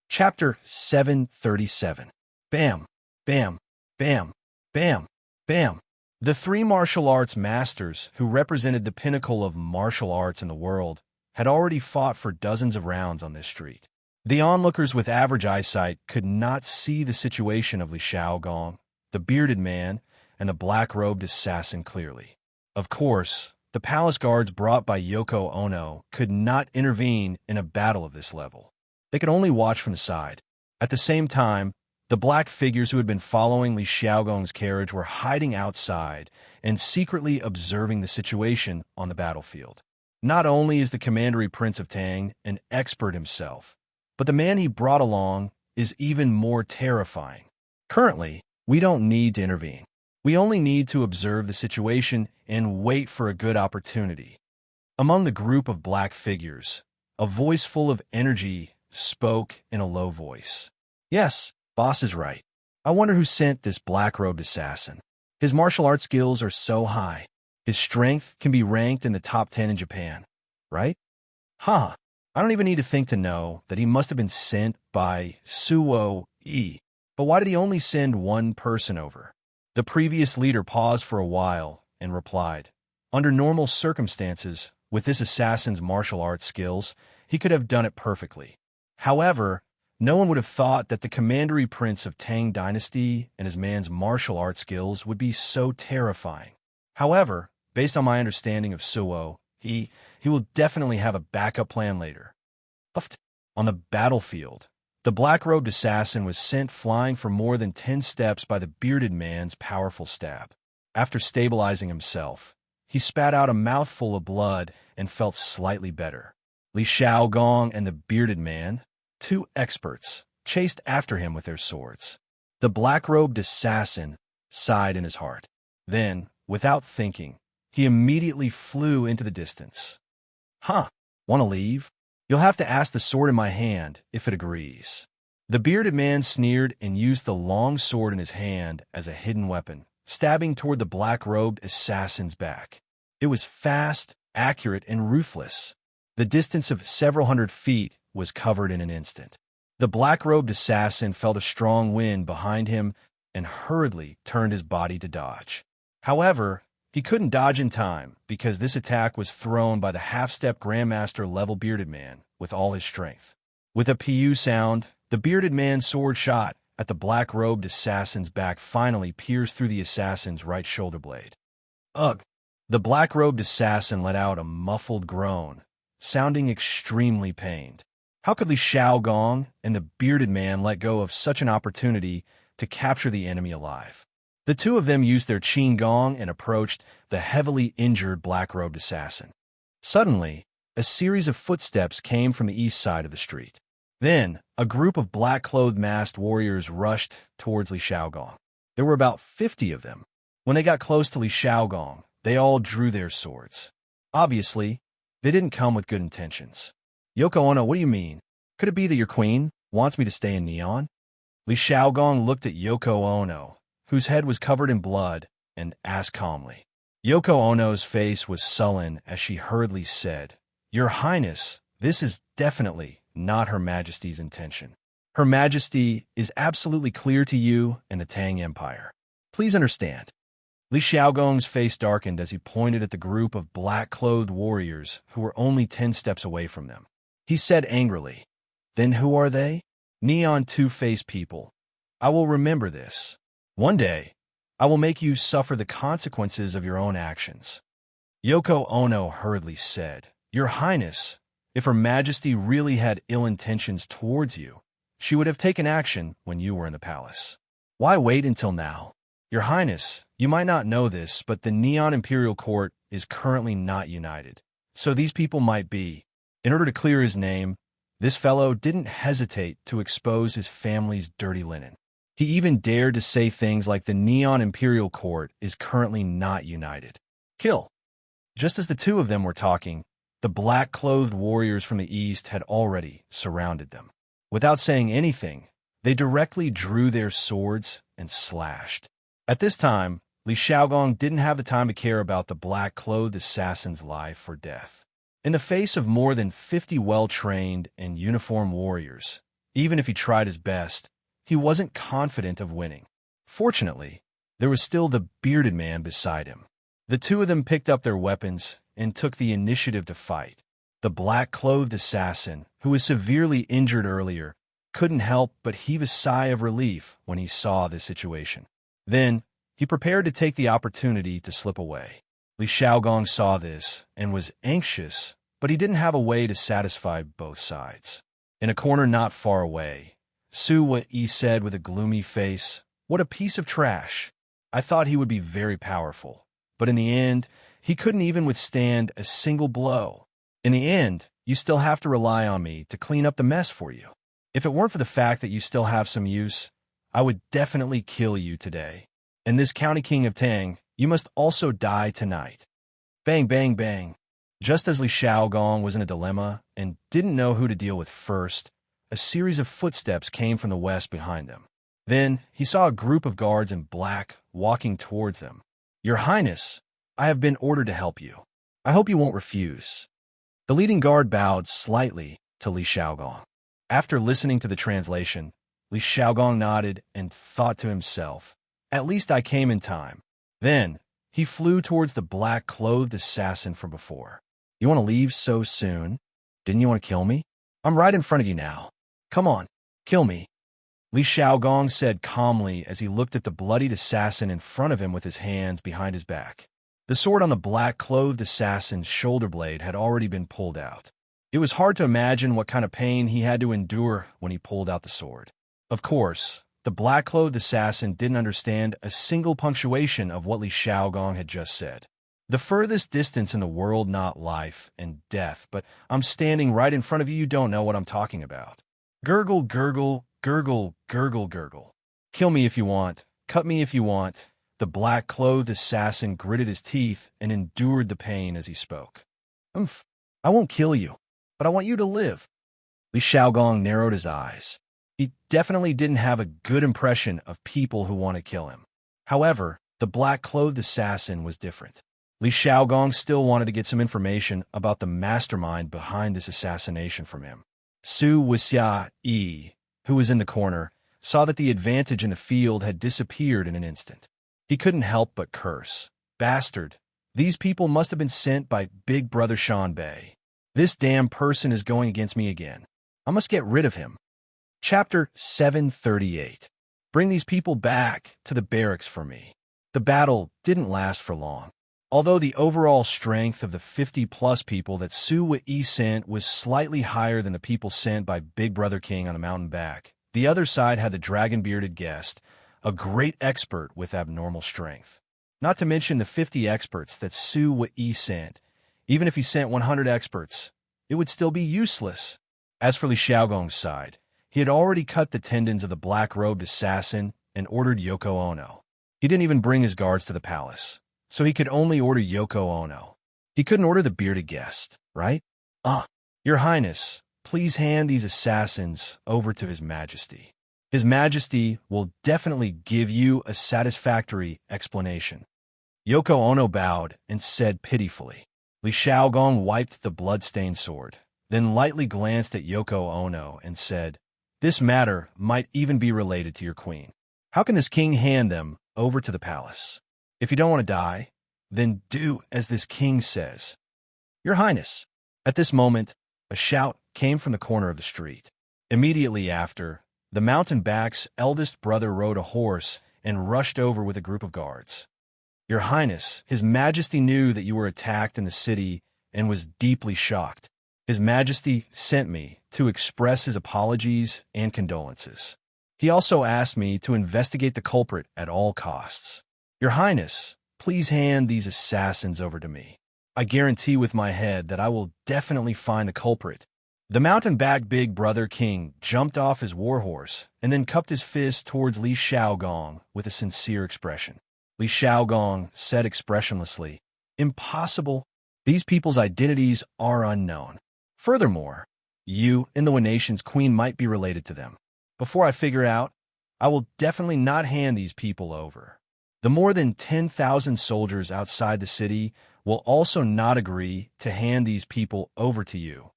Speaker 1: Chapter 737. Bam, bam, bam, bam, bam. The three martial arts masters who represented the pinnacle of martial arts in the world had already fought for dozens of rounds on this street. The onlookers with average eyesight could not see the situation of Li Xiaogong, the bearded man, and the black-robed assassin clearly. Of course, the palace guards brought by Yoko Ono could not intervene in a battle of this level. They could only watch from the side. At the same time, the black figures who had been following Li Xiaogong's carriage were hiding outside and secretly observing the situation on the battlefield. Not only is the Commandery Prince of Tang an expert himself, but the man he brought along is even more terrifying. Currently, we don't need to intervene. We only need to observe the situation and wait for a good opportunity. Among the group of black figures, a voice full of energy spoke in a low voice. Yes, boss is right. I wonder who sent this black-robed assassin. His martial arts skills are so high. His strength can be ranked in the top 10 in Japan, right? Huh. I don't even need to think to know that he must have been sent by Suo E. But why did he only send one person over? The previous leader paused for a while and replied, under normal circumstances, with this assassin's martial arts skills, he could have done it perfectly. However, no one would have thought that the Commandery Prince of Tang Dynasty and his man's martial arts skills would be so terrifying. However, based on my understanding of Suo, he will definitely have a backup plan later. On the battlefield, the black-robed assassin was sent flying for more than 10 steps by the bearded man's powerful stab. After stabilizing himself, he spat out a mouthful of blood and felt slightly better. Li Xiaogong and the bearded man, two experts, chased after him with their swords. The black-robed assassin sighed in his heart. Then, without thinking, he immediately flew into the distance. Huh, want to leave? You'll have to ask the sword in my hand if it agrees. The bearded man sneered and used the long sword in his hand as a hidden weapon, stabbing toward the black-robed assassin's back. It was fast, accurate, and ruthless. The distance of several hundred feet was covered in an instant. The black-robed assassin felt a strong wind behind him and hurriedly turned his body to dodge. However, he couldn't dodge in time because this attack was thrown by the half-step Grandmaster-level bearded man with all his strength. With a PU sound, the bearded man's sword shot at the black-robed assassin's back finally pierced through the assassin's right shoulder blade. Ugh! The black-robed assassin let out a muffled groan, sounding extremely pained. How could Li Xiaogong and the bearded man let go of such an opportunity to capture the enemy alive? The two of them used their qin gong and approached the heavily injured black-robed assassin. Suddenly, a series of footsteps came from the east side of the street. Then, a group of black-clothed masked warriors rushed towards Li Xiaogong. There were about 50 of them. When they got close to Li Xiaogong, they all drew their swords. Obviously, they didn't come with good intentions. Yoko Ono, what do you mean? Could it be that your queen wants me to stay in Neon? Li Xiaogong looked at Yoko Ono, whose head was covered in blood, and asked calmly. Yoko Ono's face was sullen as she hurriedly said, Your Highness, this is definitely not Her Majesty's intention. Her Majesty is absolutely clear to you and the Tang Empire. Please understand. Li Xiaogong's face darkened as he pointed at the group of black-clothed warriors who were only 10 steps away from them. He said angrily, Then who are they? Neon Two-Faced people. I will remember this. One day, I will make you suffer the consequences of your own actions. Yoko Ono hurriedly said, Your Highness, if Her Majesty really had ill intentions towards you, she would have taken action when you were in the palace. Why wait until now? Your Highness, you might not know this, but the Neon Imperial Court is currently not united. So these people might be. In order to clear his name, this fellow didn't hesitate to expose his family's dirty linen. He even dared to say things like the Neon Imperial Court is currently not united. Kill. Just as the two of them were talking, the black-clothed warriors from the east had already surrounded them. Without saying anything, they directly drew their swords and slashed. At this time, Li Xiaogong didn't have the time to care about the black-clothed assassin's life or death. In the face of more than 50 well-trained and uniformed warriors, even if he tried his best, he wasn't confident of winning. Fortunately, there was still the bearded man beside him. The two of them picked up their weapons and took the initiative to fight. The black-clothed assassin, who was severely injured earlier, couldn't help but heave a sigh of relief when he saw the situation. Then, he prepared to take the opportunity to slip away. Li Xiaogong saw this and was anxious, but he didn't have a way to satisfy both sides. In a corner not far away, Su Wei said with a gloomy face, "What a piece of trash. I thought he would be very powerful, but in the end, he couldn't even withstand a single blow. In the end, you still have to rely on me to clean up the mess for you. If it weren't for the fact that you still have some use, I would definitely kill you today. And this County King of Tang, you must also die tonight." Bang, bang, bang. Just as Li Xiaogong was in a dilemma and didn't know who to deal with first, a series of footsteps came from the west behind them. Then he saw a group of guards in black walking towards them. "Your Highness, I have been ordered to help you. I hope you won't refuse." The leading guard bowed slightly to Li Xiaogong. After listening to the translation, Li Xiaogong nodded and thought to himself, "At least I came in time." Then he flew towards the black-clothed assassin from before. "You want to leave so soon? Didn't you want to kill me? I'm right in front of you now. Come on, kill me." Li Xiaogong said calmly as he looked at the bloodied assassin in front of him with his hands behind his back. The sword on the black-clothed assassin's shoulder blade had already been pulled out. It was hard to imagine what kind of pain he had to endure when he pulled out the sword. Of course, the black-clothed assassin didn't understand a single punctuation of what Li Xiaogong had just said. "The furthest distance in the world, not life and death, but I'm standing right in front of you. You don't know what I'm talking about. Gurgle, gurgle, gurgle, gurgle, gurgle. Kill me if you want. Cut me if you want." The black-clothed assassin gritted his teeth and endured the pain as he spoke. "Umph, I won't kill you, but I want you to live." Li Xiaogong narrowed his eyes. He definitely didn't have a good impression of people who want to kill him. However, the black-clothed assassin was different. Li Xiaogong still wanted to get some information about the mastermind behind this assassination from him. Su Wei, who was in the corner, saw that the advantage in the field had disappeared in an instant. He couldn't help but curse. "Bastard! These people must have been sent by Big Brother Shan Bei. This damn person is going against me again. I must get rid of him." Chapter 738. Bring these people back to the barracks for me. The battle didn't last for long. Although the overall strength of the 50-plus people that Su Wei sent was slightly higher than the people sent by Big Brother King on a mountain back, the other side had the dragon-bearded guest, a great expert with abnormal strength. Not to mention the 50 experts that Su Wei sent. Even if he sent 100 experts, it would still be useless. As for Li Xiaogong's side, he had already cut the tendons of the black-robed assassin and ordered Yoko Ono. He didn't even bring his guards to the palace, so he could only order Yoko Ono. He couldn't order the bearded guest, right? Your Highness, please hand these assassins over to His Majesty. His Majesty will definitely give you a satisfactory explanation." Yoko Ono bowed and said pitifully. Li Xiaogong wiped the blood-stained sword, then lightly glanced at Yoko Ono and said, "This matter might even be related to your queen. How can this king hand them over to the palace? If you don't want to die, then do as this king says." "Your Highness." At this moment, a shout came from the corner of the street. Immediately after, the mountain-back's eldest brother rode a horse and rushed over with a group of guards. "Your Highness, His Majesty knew that you were attacked in the city and was deeply shocked. His Majesty sent me to express his apologies and condolences. He also asked me to investigate the culprit at all costs. Your Highness, please hand these assassins over to me. I guarantee with my head that I will definitely find the culprit." The mountain-backed Big Brother King jumped off his warhorse and then cupped his fist towards Li Xiaogong with a sincere expression. Li Xiaogong said expressionlessly, "Impossible. These people's identities are unknown. Furthermore, You and the nation's queen might be related to them. Before I figure out, I will definitely not hand these people over. The more than 10,000 soldiers outside the city will also not agree to hand these people over to you.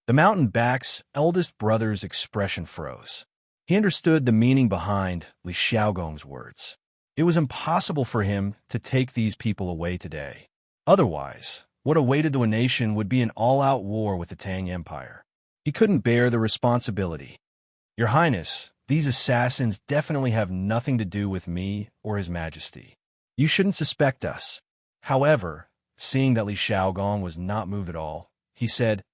Speaker 1: The mountain back's eldest brother's expression froze. He understood the meaning behind Li Xiaogong's words. It was impossible for him to take these people away today. Otherwise, what awaited the nation would be an all-out war with the Tang Empire. He couldn't bear the responsibility. Your Highness, these assassins definitely have nothing to do with me or His Majesty. You shouldn't suspect us. However, seeing that Li Xiaogong was not moved at all, he said,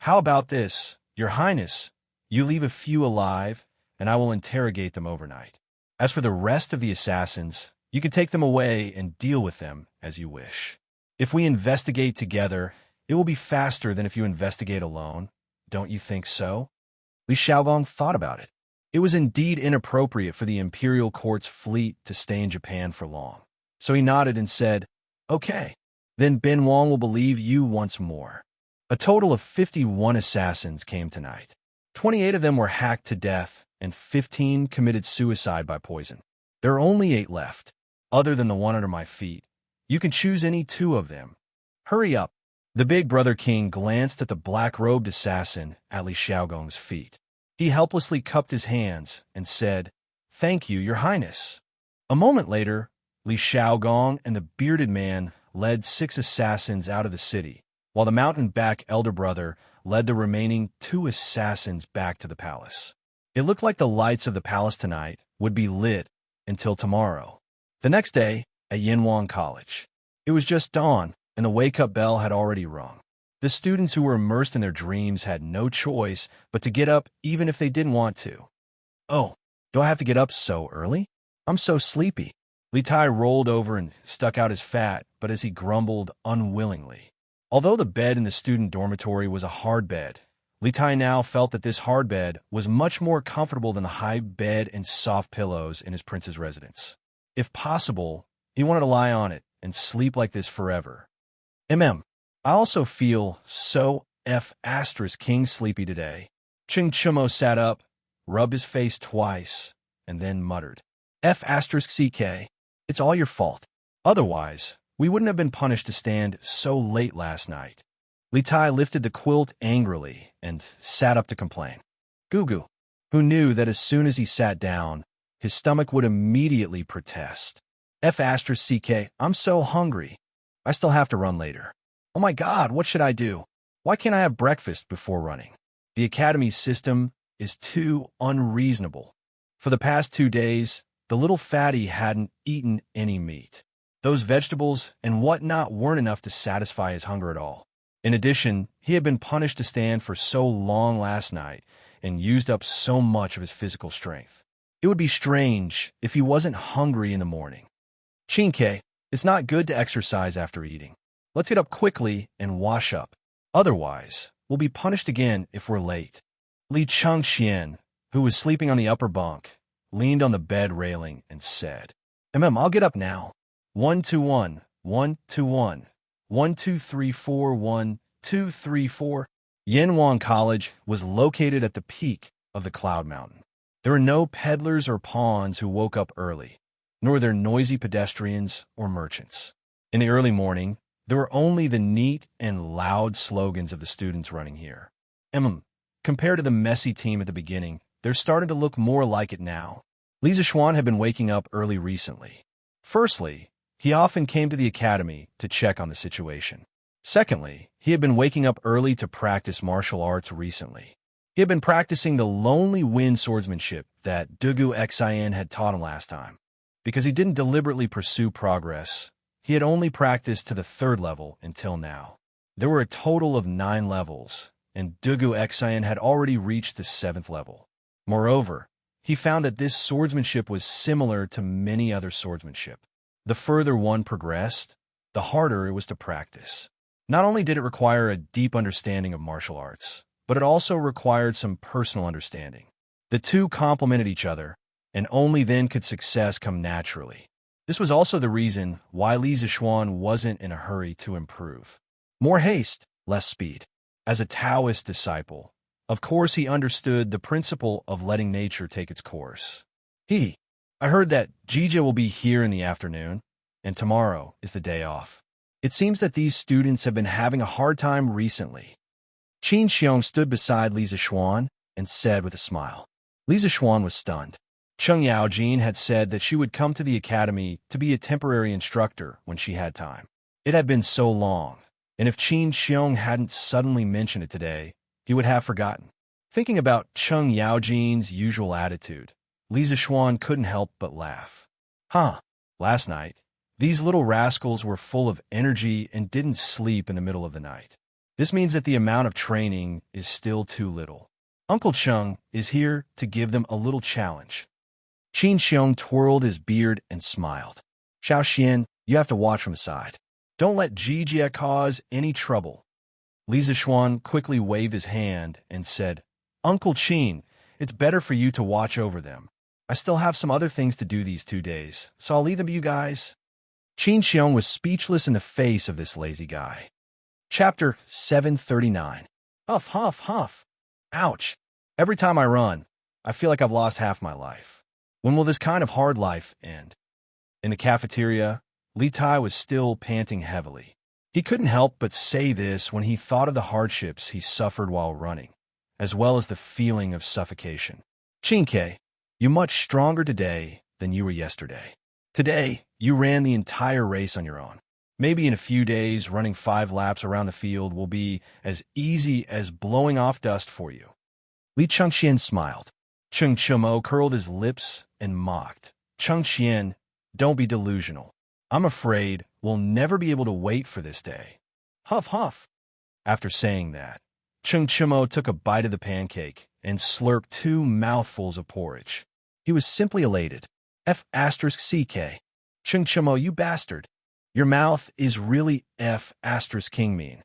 Speaker 1: "How about this, Your Highness? You leave a few alive, and I will interrogate them overnight. As for the rest of the assassins, you can take them away and deal with them as you wish. If we investigate together, it will be faster than if you investigate alone. Don't you think so?" Li Xiaogong thought about it. It was indeed inappropriate for the imperial court's fleet to stay in Japan for long. So he nodded and said, "Okay, then Ben Wang will believe you once more." A total of 51 assassins came tonight. 28 of them were hacked to death, and 15 committed suicide by poison. There are only 8 left, other than the one under my feet. You can choose any 2 of them. Hurry up. The big brother king glanced at the black-robed assassin at Li Xiaogong's feet. He helplessly cupped his hands and said, "Thank you, Your Highness." A moment later, Li Xiaogong and the bearded man led 6 assassins out of the city, while the mountain-back elder brother led the remaining 2 assassins back to the palace. It looked like the lights of the palace tonight would be lit until tomorrow. The next day, at Yinhuang College, it was just dawn, and the wake-up bell had already rung. The students who were immersed in their dreams had no choice but to get up even if they didn't want to. "Oh, do I have to get up so early? I'm so sleepy." Li Tai rolled over and stuck out his fat, but as he grumbled unwillingly. Although the bed in the student dormitory was a hard bed, Li Tai now felt that this hard bed was much more comfortable than the high bed and soft pillows in his prince's residence. If possible, he wanted to lie on it and sleep like this forever. I also feel so king sleepy today. Ching Chumo sat up, rubbed his face twice, and then muttered, "F*ck, it's all your fault. Otherwise, we wouldn't have been punished to stand so late last night." Li Tai lifted the quilt angrily and sat up to complain. Gugu, who knew that as soon as he sat down, his stomach would immediately protest. "F*ck, I'm so hungry. I still have to run later. Oh my God, what should I do? Why can't I have breakfast before running? The academy's system is too unreasonable." For the past 2 days, the little fatty hadn't eaten any meat. Those vegetables and whatnot weren't enough to satisfy his hunger at all. In addition, he had been punished to stand for so long last night and used up so much of his physical strength. It would be strange if he wasn't hungry in the morning. "Chinke, it's not good to exercise after eating. Let's get up quickly and wash up. Otherwise, we'll be punished again if we're late." Li Changxian, who was sleeping on the upper bunk, leaned on the bed railing and said, I'll get up now. 1 2 1 1 2 1 1 2 3 4 1 2 3 4. Yinhuang College was located at the peak of the Cloud Mountain. There were no peddlers or pawns who woke up early, nor were there noisy pedestrians or merchants. In the early morning, there were only the neat and loud slogans of the students running here. Compared to the messy team at the beginning, they're starting to look more like it now. Li Zixuan had been waking up early recently. Firstly, he often came to the academy to check on the situation. Secondly, he had been waking up early to practice martial arts recently. He had been practicing the lonely wind swordsmanship that Dugu Xian had taught him last time. Because he didn't deliberately pursue progress, he had only practiced to the 3rd level until now. There were a total of 9 levels, and Dugu Xian had already reached the 7th level. Moreover, he found that this swordsmanship was similar to many other swordsmanship. The further one progressed, the harder it was to practice. Not only did it require a deep understanding of martial arts, but it also required some personal understanding. The two complemented each other, and only then could success come naturally. This was also the reason why Li Zixuan wasn't in a hurry to improve. More haste, less speed. As a Taoist disciple, Of course, he understood the principle of letting nature take its course. I heard that Jija will be here in the afternoon, and tomorrow is the day off. It seems that these students have been having a hard time recently. Qin Xiong stood beside Li Zixuan and said with a smile. Li Zixuan was stunned. Cheng Yaojin had said that she would come to the academy to be a temporary instructor when she had time. It had been so long, and if Qin Xiong hadn't suddenly mentioned it today, he would have forgotten. Thinking about Cheng Yaojin's usual attitude, Li Zixuan couldn't help but laugh. Last night, these little rascals were full of energy and didn't sleep in the middle of the night. This means that the amount of training is still too little. Uncle Cheng is here to give them a little challenge. Qin Xiong twirled his beard and smiled. Xiao Xian, you have to watch from the side. Don't let Jijia cause any trouble. Li Zixuan quickly waved his hand and said, Uncle Qin, it's better for you to watch over them. I still have some other things to do these 2 days, so I'll leave them to you guys. Qin Xiong was speechless in the face of this lazy guy. Chapter 739. Huff, huff, huff. Ouch. Every time I run, I feel like I've lost half my life. When will this kind of hard life end? In the cafeteria, Li Tai was still panting heavily. He couldn't help but say this when he thought of the hardships he suffered while running, as well as the feeling of suffocation. Qin, you're much stronger today than you were yesterday. Today, you ran the entire race on your own. Maybe in a few days, running 5 laps around the field will be as easy as blowing off dust for you. Li Chengxian smiled. Cheng Chimo curled his lips and mocked. Chengxian, don't be delusional. I'm afraid we'll never be able to wait for this day. Huff, huff. After saying that, Cheng Chimo took a bite of the pancake and slurped 2 mouthfuls of porridge. He was simply elated. F*CK. Cheng Chimo, you bastard. Your mouth is really F*King mean.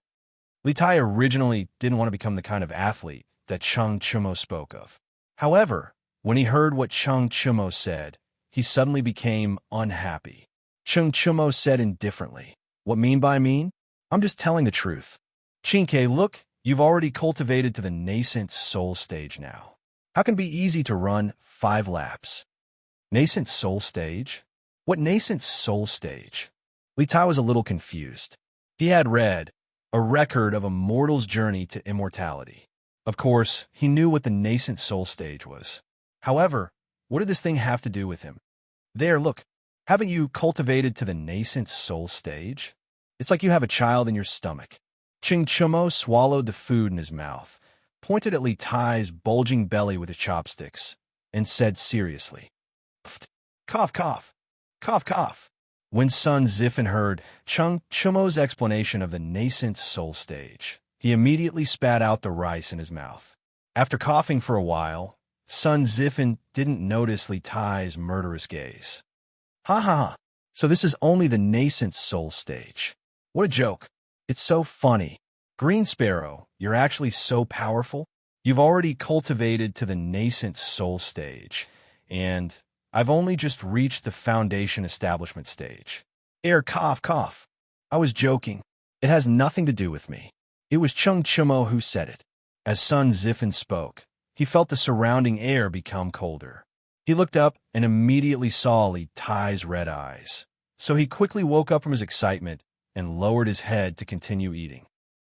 Speaker 1: Li Tai originally didn't want to become the kind of athlete that Cheng Chimo spoke of. However, when he heard what Cheng Chimo said, he suddenly became unhappy. Cheng Chimo said indifferently, What mean by mean? I'm just telling the truth. Chinke, look, you've already cultivated to the nascent soul stage now. How can it be easy to run 5 laps? Nascent soul stage? What nascent soul stage? Li Tai was a little confused. He had read a record of a mortal's journey to immortality. Of course, he knew what the nascent soul stage was. However, what did this thing have to do with him? There, look, haven't you cultivated to the nascent soul stage? It's like you have a child in your stomach. Ching Chumo swallowed the food in his mouth, pointed at Li Tai's bulging belly with his chopsticks, and said seriously, Cough, cough, cough, cough. When Sun Zifen heard Chung Chumo's explanation of the nascent soul stage, he immediately spat out the rice in his mouth. After coughing for a while, Sun Zifen didn't notice Li Tai's murderous gaze. Ha ha ha, so this is only the nascent soul stage. What a joke. It's so funny. Green Sparrow, you're actually so powerful. You've already cultivated to the nascent soul stage, and I've only just reached the foundation establishment stage. Cough, cough. I was joking. It has nothing to do with me. It was Chung Chumo who said it. As Sun Zifen spoke, he felt the surrounding air become colder. He looked up and immediately saw Li Tai's red eyes. So he quickly woke up from his excitement and lowered his head to continue eating.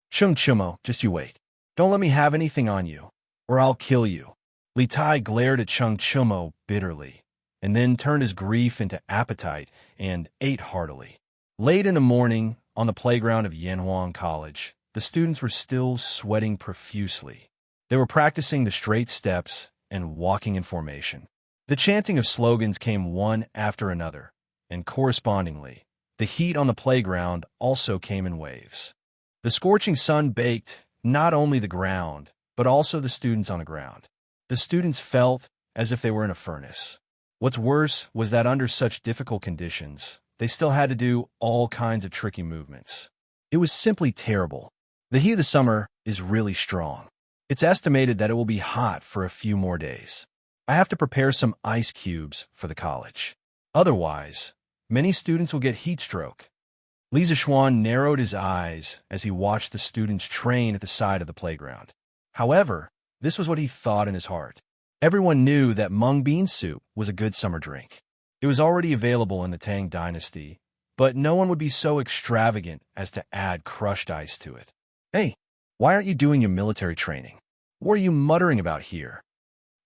Speaker 1: Chung Chumo, just you wait. Don't let me have anything on you, or I'll kill you. Li Tai glared at Chung Chumo bitterly, and then turned his grief into appetite and ate heartily. Late in the morning, on the playground of Yanhuang College, the students were still sweating profusely. They were practicing the straight steps and walking in formation. The chanting of slogans came one after another, and correspondingly, the heat on the playground also came in waves. The scorching sun baked not only the ground, but also the students on the ground. The students felt as if they were in a furnace. What's worse was that under such difficult conditions, they still had to do all kinds of tricky movements. It was simply terrible. The heat of the summer is really strong. It's estimated that it will be hot for a few more days. I have to prepare some ice cubes for the college. Otherwise, many students will get heat stroke. Li Zixuan narrowed his eyes as he watched the students train at the side of the playground. However, This was what he thought in his heart. Everyone knew that mung bean soup was a good summer drink. It was already available in the Tang dynasty, but no one would be so extravagant as to add crushed ice to it. Hey, why aren't you doing your military training? What are you muttering about here?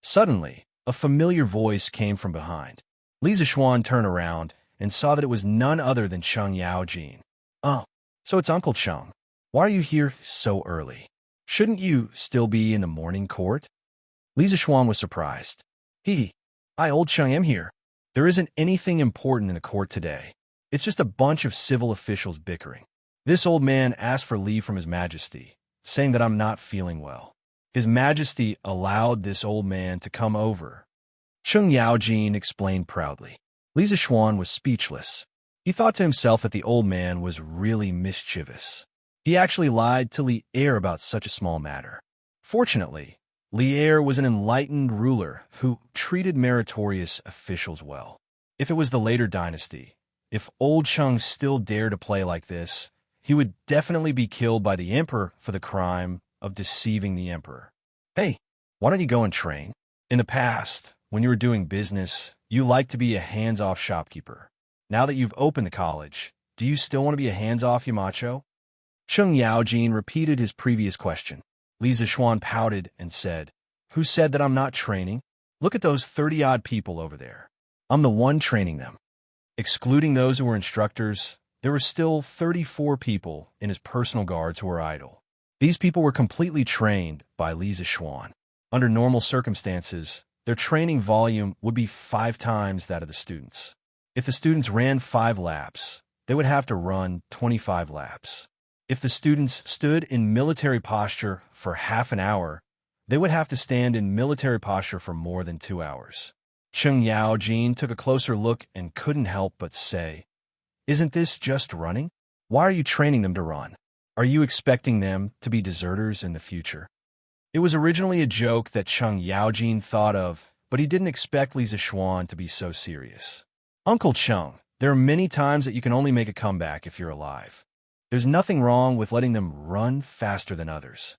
Speaker 1: Suddenly, a familiar voice came from behind. Li Zixuan turned around and saw that it was none other than Cheng Yaojin. Oh, so it's Uncle Cheng. Why are you here so early? Shouldn't you still be in the morning court? Li Zixuan was surprised. I, old Cheng, am here. There isn't anything important in the court today. It's just a bunch of civil officials bickering. This old man asked for leave from His Majesty, saying that I'm not feeling well. His Majesty allowed this old man to come over. Cheng Yaojin explained proudly. Li Zixuan was speechless. He thought to himself that the old man was really mischievous. He actually lied to Li Er about such a small matter. Fortunately, Li Er was an enlightened ruler who treated meritorious officials well. If it was the later dynasty, if old Cheng still dared to play like this, he would definitely be killed by the emperor for the crime of deceiving the emperor. Hey, why don't you go and train? In the past, when you were doing business, you liked to be a hands-off shopkeeper. Now that you've opened the college, do you still want to be a hands-off Yamacho? Cheng Yaojin repeated his previous question. Li Zixuan pouted and said, Who said that I'm not training? Look at those 30-odd people over there. I'm the one training them. Excluding those who were instructors, there were still 34 people in his personal guards who were idle. These people were completely trained by Li Zixuan. Under normal circumstances, their training volume would be 5 times that of the students. If the students ran 5 laps, they would have to run 25 laps. If the students stood in military posture for half an hour, they would have to stand in military posture for more than 2 hours. Cheng Yaojin took a closer look and couldn't help but say, Isn't this just running? Why are you training them to run? Are you expecting them to be deserters in the future? It was originally a joke that Cheng Yaojin thought of, but he didn't expect Li Zixuan to be so serious. Uncle Cheng, there are many times that you can only make a comeback if you're alive. There's nothing wrong with letting them run faster than others.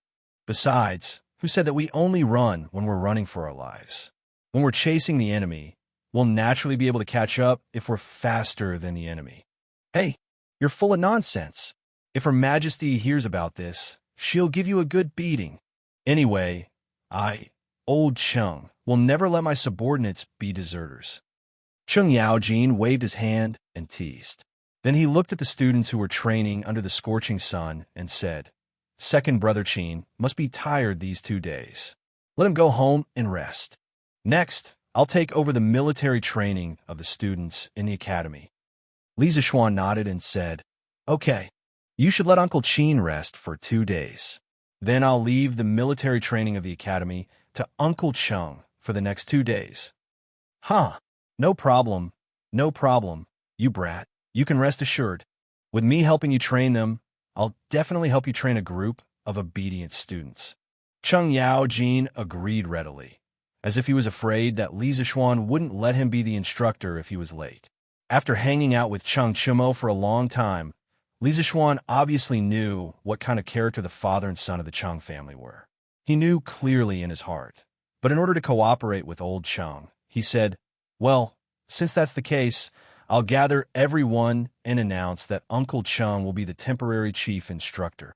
Speaker 1: Besides, who said that we only run when we're running for our lives? When we're chasing the enemy, we'll naturally be able to catch up if we're faster than the enemy. Hey, you're full of nonsense. If Her Majesty hears about this, she'll give you a good beating. Anyway, I, old Cheng, will never let my subordinates be deserters. Cheng Yaojin waved his hand and teased. Then he looked at the students who were training under the scorching sun and said, Second Brother Qin must be tired these 2 days. Let him go home and rest. Next, I'll take over the military training of the students in the academy. Li Zixuan nodded and said, Okay, you should let Uncle Qin rest for 2 days. Then I'll leave the military training of the academy to Uncle Cheng for the next 2 days. Huh, no problem, you brat. You can rest assured. With me helping you train them, I'll definitely help you train a group of obedient students. Cheng Yaojin agreed readily, as if he was afraid that Li Zixuan wouldn't let him be the instructor if he was late. After hanging out with Cheng Chimo for a long time, Li Zixuan obviously knew what kind of character the father and son of the Cheng family were. He knew clearly in his heart. But in order to cooperate with old Cheng, he said, Well, since that's the case, I'll gather everyone and announce that Uncle Cheng will be the temporary chief instructor.